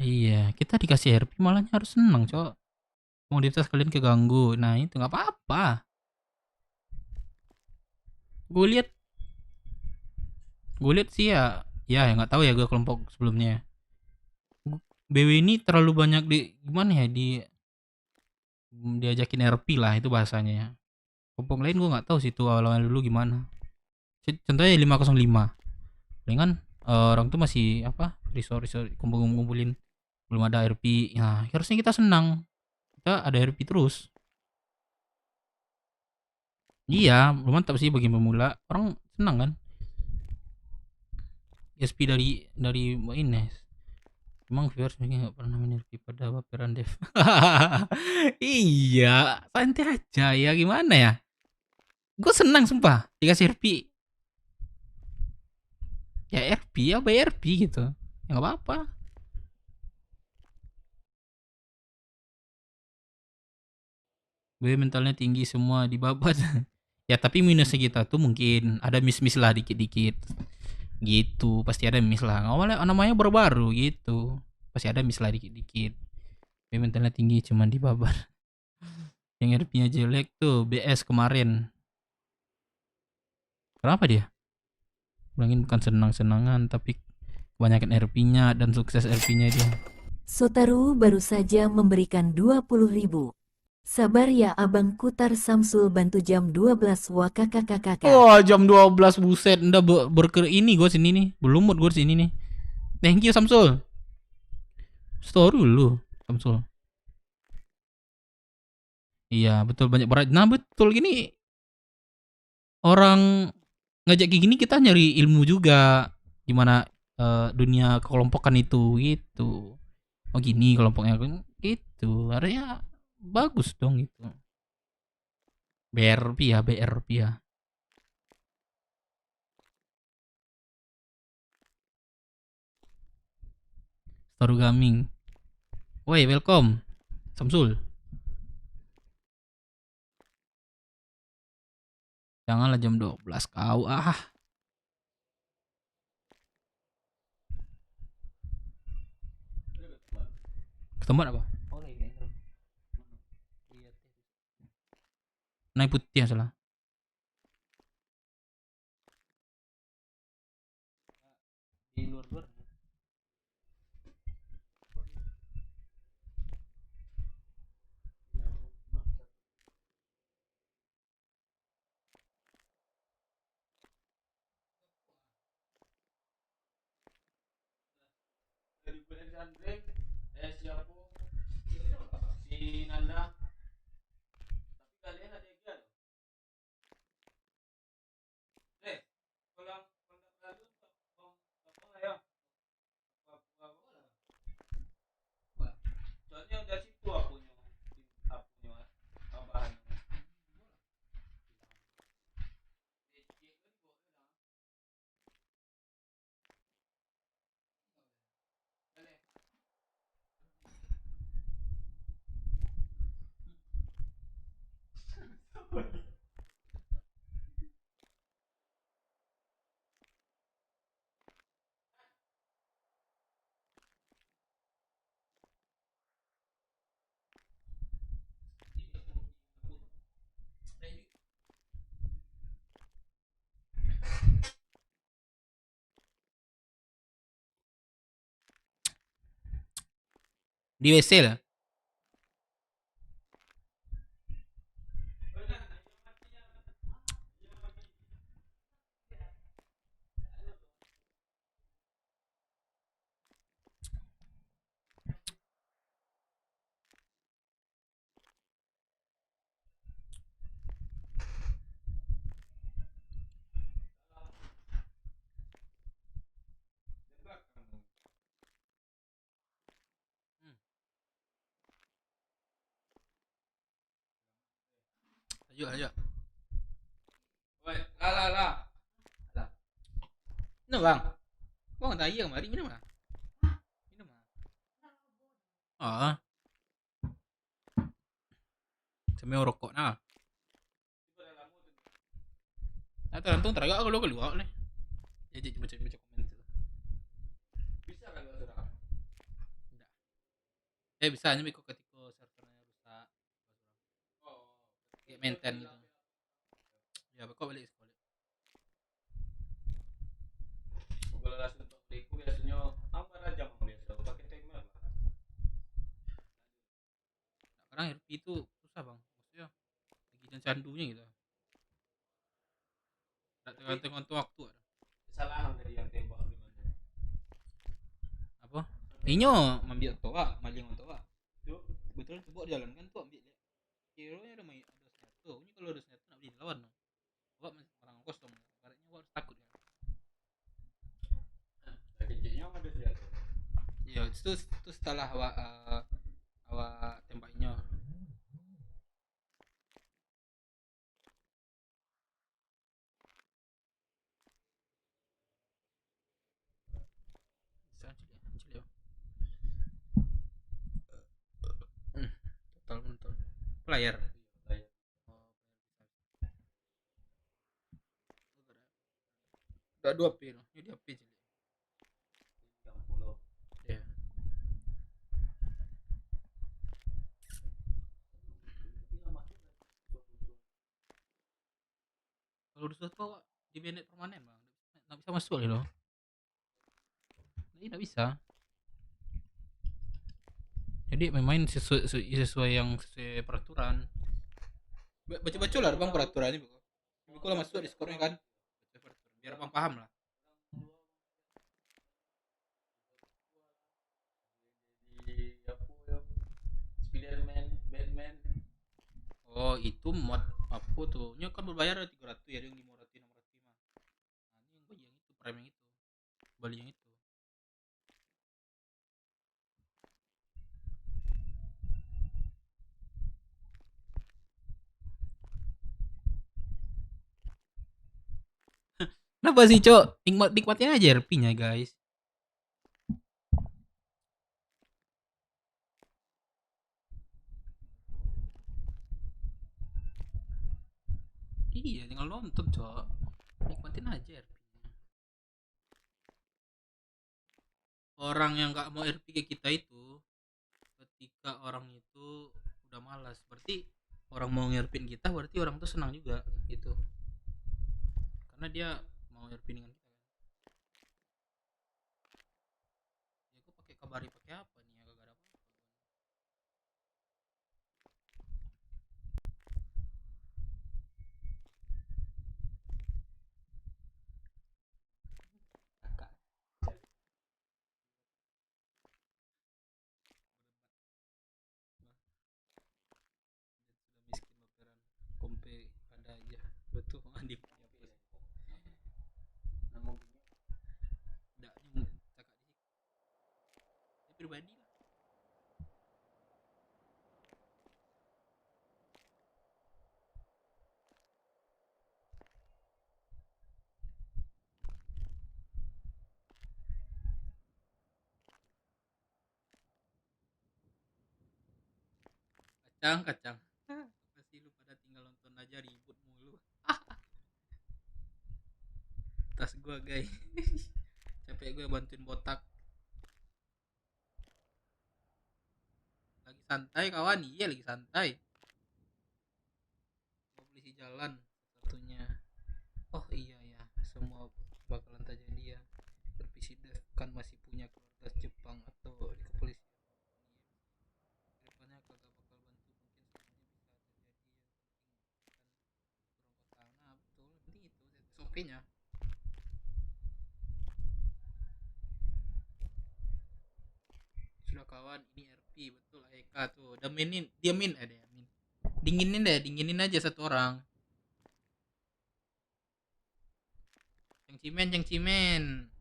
Iya, kita dikasih RP malahnya harus senang, cok. Komoditas kalian keganggu. Nah, itu nggak apa-apa. Gue lihat sih ya nggak tahu ya gue kelompok sebelumnya. BW ini terlalu banyak gimana ya diajakin RP lah itu bahasanya. Kelompok lain gue nggak tahu sih itu awal-awal dulu gimana. Contohnya 505. Dengan orang tuh masih apa? Resort kumpulin belum ada RP. Nah, harusnya kita senang. Kita ada RP terus. Iya, belum mantap sih bagi pemula. Orang senang kan? SP dari Mbak Ines. Emang viewers mungkin nggak pernah menyerpi pada baperan Dev. Iya, santai aja ya gimana ya? Gue senang sumpah dikasih RP. Ya RP ya bayar RP gitu. Ya nggak apa-apa. Gue mentalnya tinggi semua dibabat. Ya tapi minusnya kita tuh mungkin ada miss lah dikit-dikit. Gitu pasti ada miss lah, awalnya namanya baru-baru gitu pasti ada miss lah dikit-dikit. Mentalnya tinggi cuman dibabar. Yang RP-nya jelek tuh BS kemarin. Kenapa dia? Bilangin bukan senang-senangan tapi kebanyakan RP-nya dan sukses RP-nya dia. Sotaru baru saja memberikan 20.000. Sabar ya Abang Kutar Samsul bantu jam 12 wakakakakaka. Oh jam 12 buset. Nda berker ini gue sini nih. Belum mood gue sini nih. Thank you Samsul. Story lu Samsul. Iya betul banyak berat. Nah betul gini. Orang ngajak kayak gini kita nyari ilmu juga. Gimana dunia kekelompokan itu gitu. Oh gini kelompoknya gitu. Harusnya bagus dong itu. BRP ya. Story Gaming. Woi, welcome. Samsul. Janganlah jam 12 kau Ketemuan apa? Naik putih yang salah. Di luar. Dari Alexandre, siapa? Si Nanda. Tapi kalian ada yang pulang lalu ya. Soalnya udah situ akunya tambahan. Di WC lah. Ayo. Woi, lah. Nah, Bang. Kok nggak iya kemarin minum ah? Minum ah? Semua rokok nah. Nah tergantung teragak kalau keluar nih. Ya jadi baca komen itu. Bisa kan kalau sudah? Enggak. Bisa hanya ketika servernya rusak. Oh, kayak maintain gitu. Ya kok balik sekolah. Kalau langsung untuk beliku biasanya tambah aja mau biasa pakai timer lah. Sekarang RP itu susah bang, maksudnya lagi candunya gitu. Tergantung waktu. Kesalahan dari yang tembak gimana? Apa? Inyo ambil toa, maling toa. Tuh, betul coba jalan kan tuh ambil ya. Hero nya ada main ada senjata. Ini kalau ada senjata nak dilawan. Wah orang kosong. Karetnya harus takut ya. Kecilnya ada senjata. Iya, itu setelah awak tembaknya. Total mental. Player. Udah 2 P loh. Ini dia P jadi. 30. Ya. Kalau udah suatu di banned permanen bang, nggak bisa masuk loh. Ini nggak bisa. Jadi main sesuai yang sesuai peraturan. Baca-baca lah bang peraturannya bang. Kalau masuk Discordnya kan, biar bang paham lah. Di Spiderman, Batman. Oh itu mod apa tuh? Nya kan berbayar 300 ya, yang 500 600 mah. Nah, ini yang beli yang itu, prime yang itu. Beli yang itu. Kenapa sih, Cok? Nikmatin aja RP-nya, guys. Iya, tinggal nonton, Cok. Nikmatin aja RP-nya. Orang yang nggak mau RP ke kita itu, ketika orang itu udah malas, berarti orang mau ngerpin kita, berarti orang tuh senang juga gitu. Karena dia mau ngerpin dengan kita kan. Ya gue pakai kabari pakai apa nih ya, gak ada apa-apa. Miskin baperan kompe ada aja betul mandi dihapus nama bunyi enggak ini cakap di sini pribadi lah. Kacang pasti lu pada tinggal nonton aja ribut mulu. Tas gua guys. Capek gue bantuin botak. Lagi santai kawan, iya lagi santai. Mau polisi jalan satunya. Oh iya ya, semua bakalan terjadi ya. Terpisah kan masih punya keluarga Jepang atau di kepolisian. Kedepannya kagak bakal bantu, mungkin semuanya bisa terjadi. Yang penting kan turun kota. Nah betul, penting itu SOP-nya. Sudah kawan, ini RP betul Eka tuh. Diamin dinginin aja satu orang. Ceng cimen.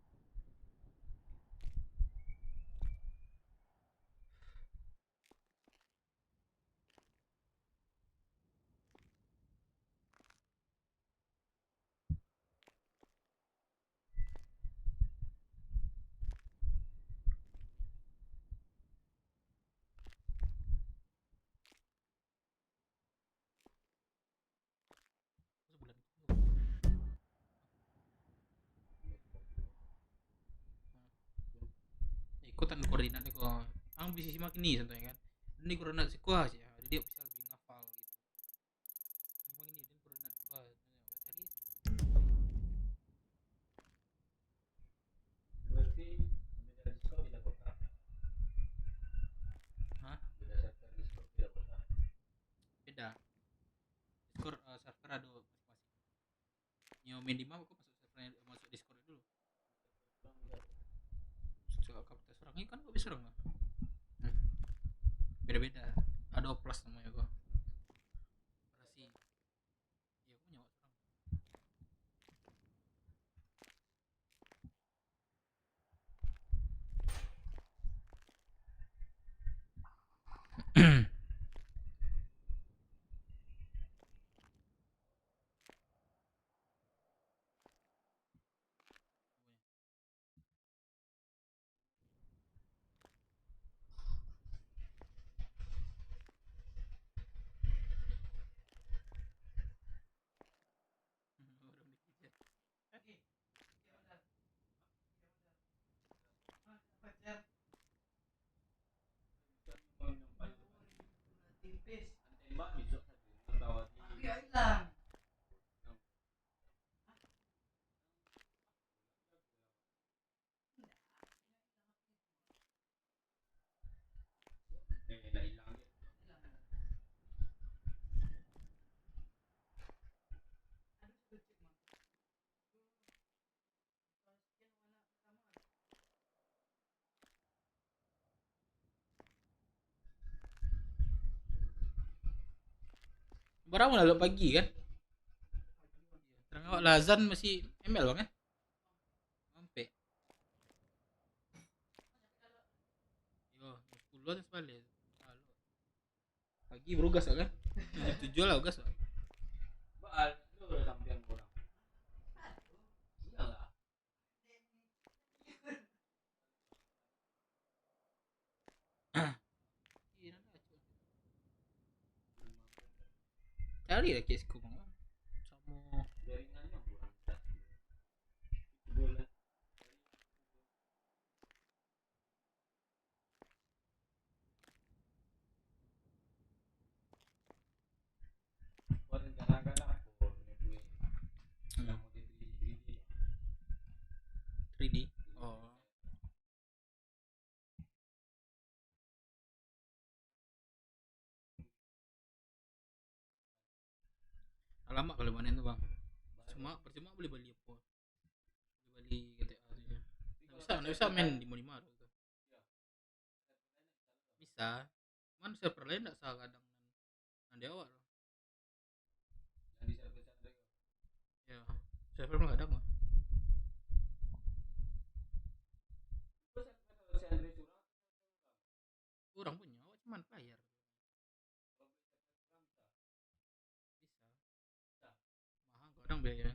ikutan koordinatnya kok. Ang bisa simak ini contohnya kan. Ini koordinat si kuah sih ya. Jadi dia bisa lebih ngafal gitu. Simak ini dan koordinat kuah. Tadi Berarti beda Discord tidak kota. Hah? Beda server Discord tidak kota. Beda. Discord server ada masing-masing. Nyo main di mana kok masuk servernya masuk Discord dulu. Coba kapten serangnya kan kok bisa serang lah. Beda-beda. Ada oplas namanya kok. Operasi. Iya kok nyawa serang. Barang lalu pagi kan? Terang awak Lazan masih ML bang ya? Sampai. Yo, 10 terus balik. Pagi berugas kan? Jam 7 lah ugas. Baal, lu udah sampean kurang. Iyalah. Cari ya kesku bang. Sama jaringannya kurang. Boleh. Kadang-kadang aku punya 3D. Oh. Alamak kalau mana itu bang. Percuma boleh beli apa? Boleh beli GTA aja. Nggak bisa main di Monimaro itu. Bisa. Cuman server lain nggak sah kadang. Nanti awal. Yang di server sana Ya, server mah kadang mah. Orang punya, awak cuman player. Bisa. Mahal kadang biaya.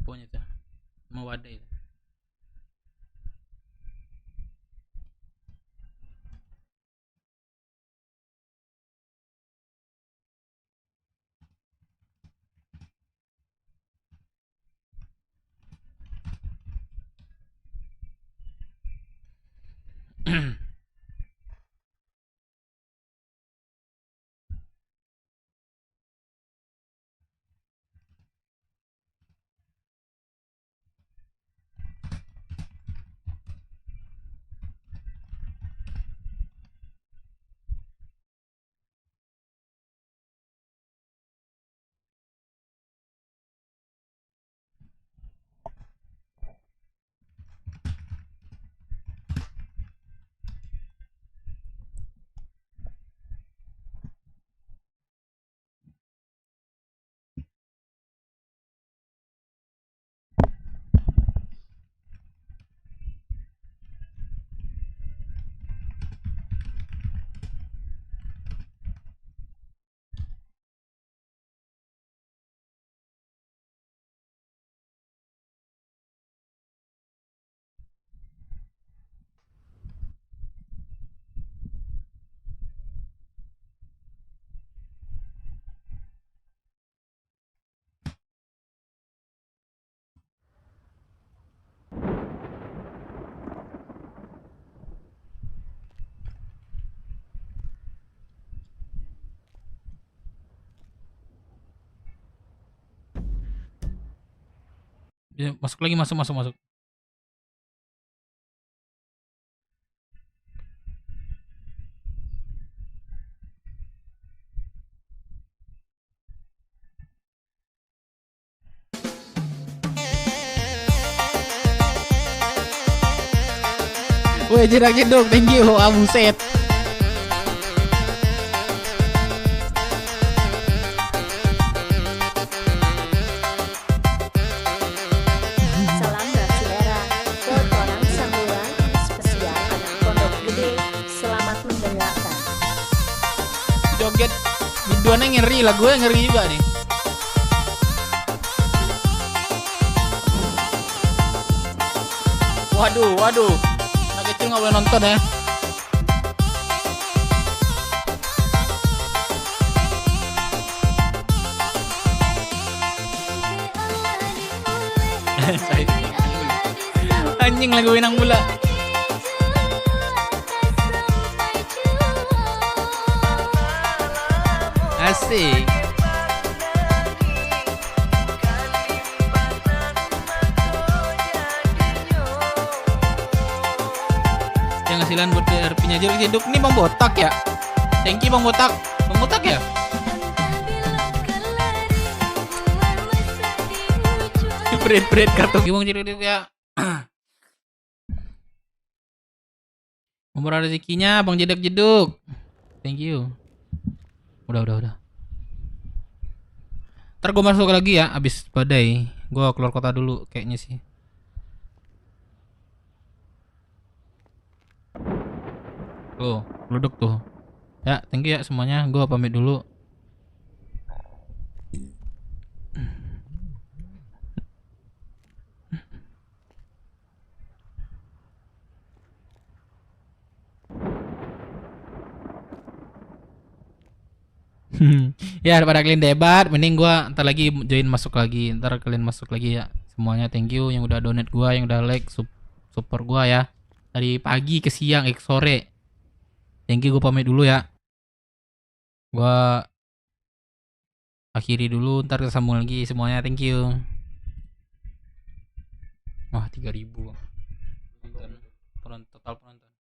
pokoknya tuh. Mau ada itu. Ya, masuk lagi, masuk. Woi, jeduk, thank you, buset. Salam Brasudara, buat orang sambulan spesial anak pondok gede. Selamat mendengarkan. Joget biduannya ngeri lah, gue ngeri juga nih. Waduh. Anak kecil nggak boleh nonton ya. Anjing lagu Winang Bula. Asik. Yang hasilan buat RP-nya jeduk nih Bang Botak ya. Thank you Bang Botak. Bang Botak ya? Bread kartu Bang jeduk ya. Umur rezekinya Bang jeduk. Thank you. Udah. Ntar gue masuk lagi ya, abis badai. Gue keluar kota dulu kayaknya sih. Tuh, duduk tuh. Ya, thank you ya semuanya. Gue pamit dulu. Ya daripada kalian debat, mending gua ntar lagi join masuk lagi. Ntar kalian masuk lagi ya. Semuanya thank you yang udah donate gua, yang udah like, support gua ya. Dari pagi ke siang, ke sore. Thank you, gua pamit dulu ya. Gua akhiri dulu, ntar kita sambung lagi semuanya. Thank you. Wah, 3.000. Total penonton.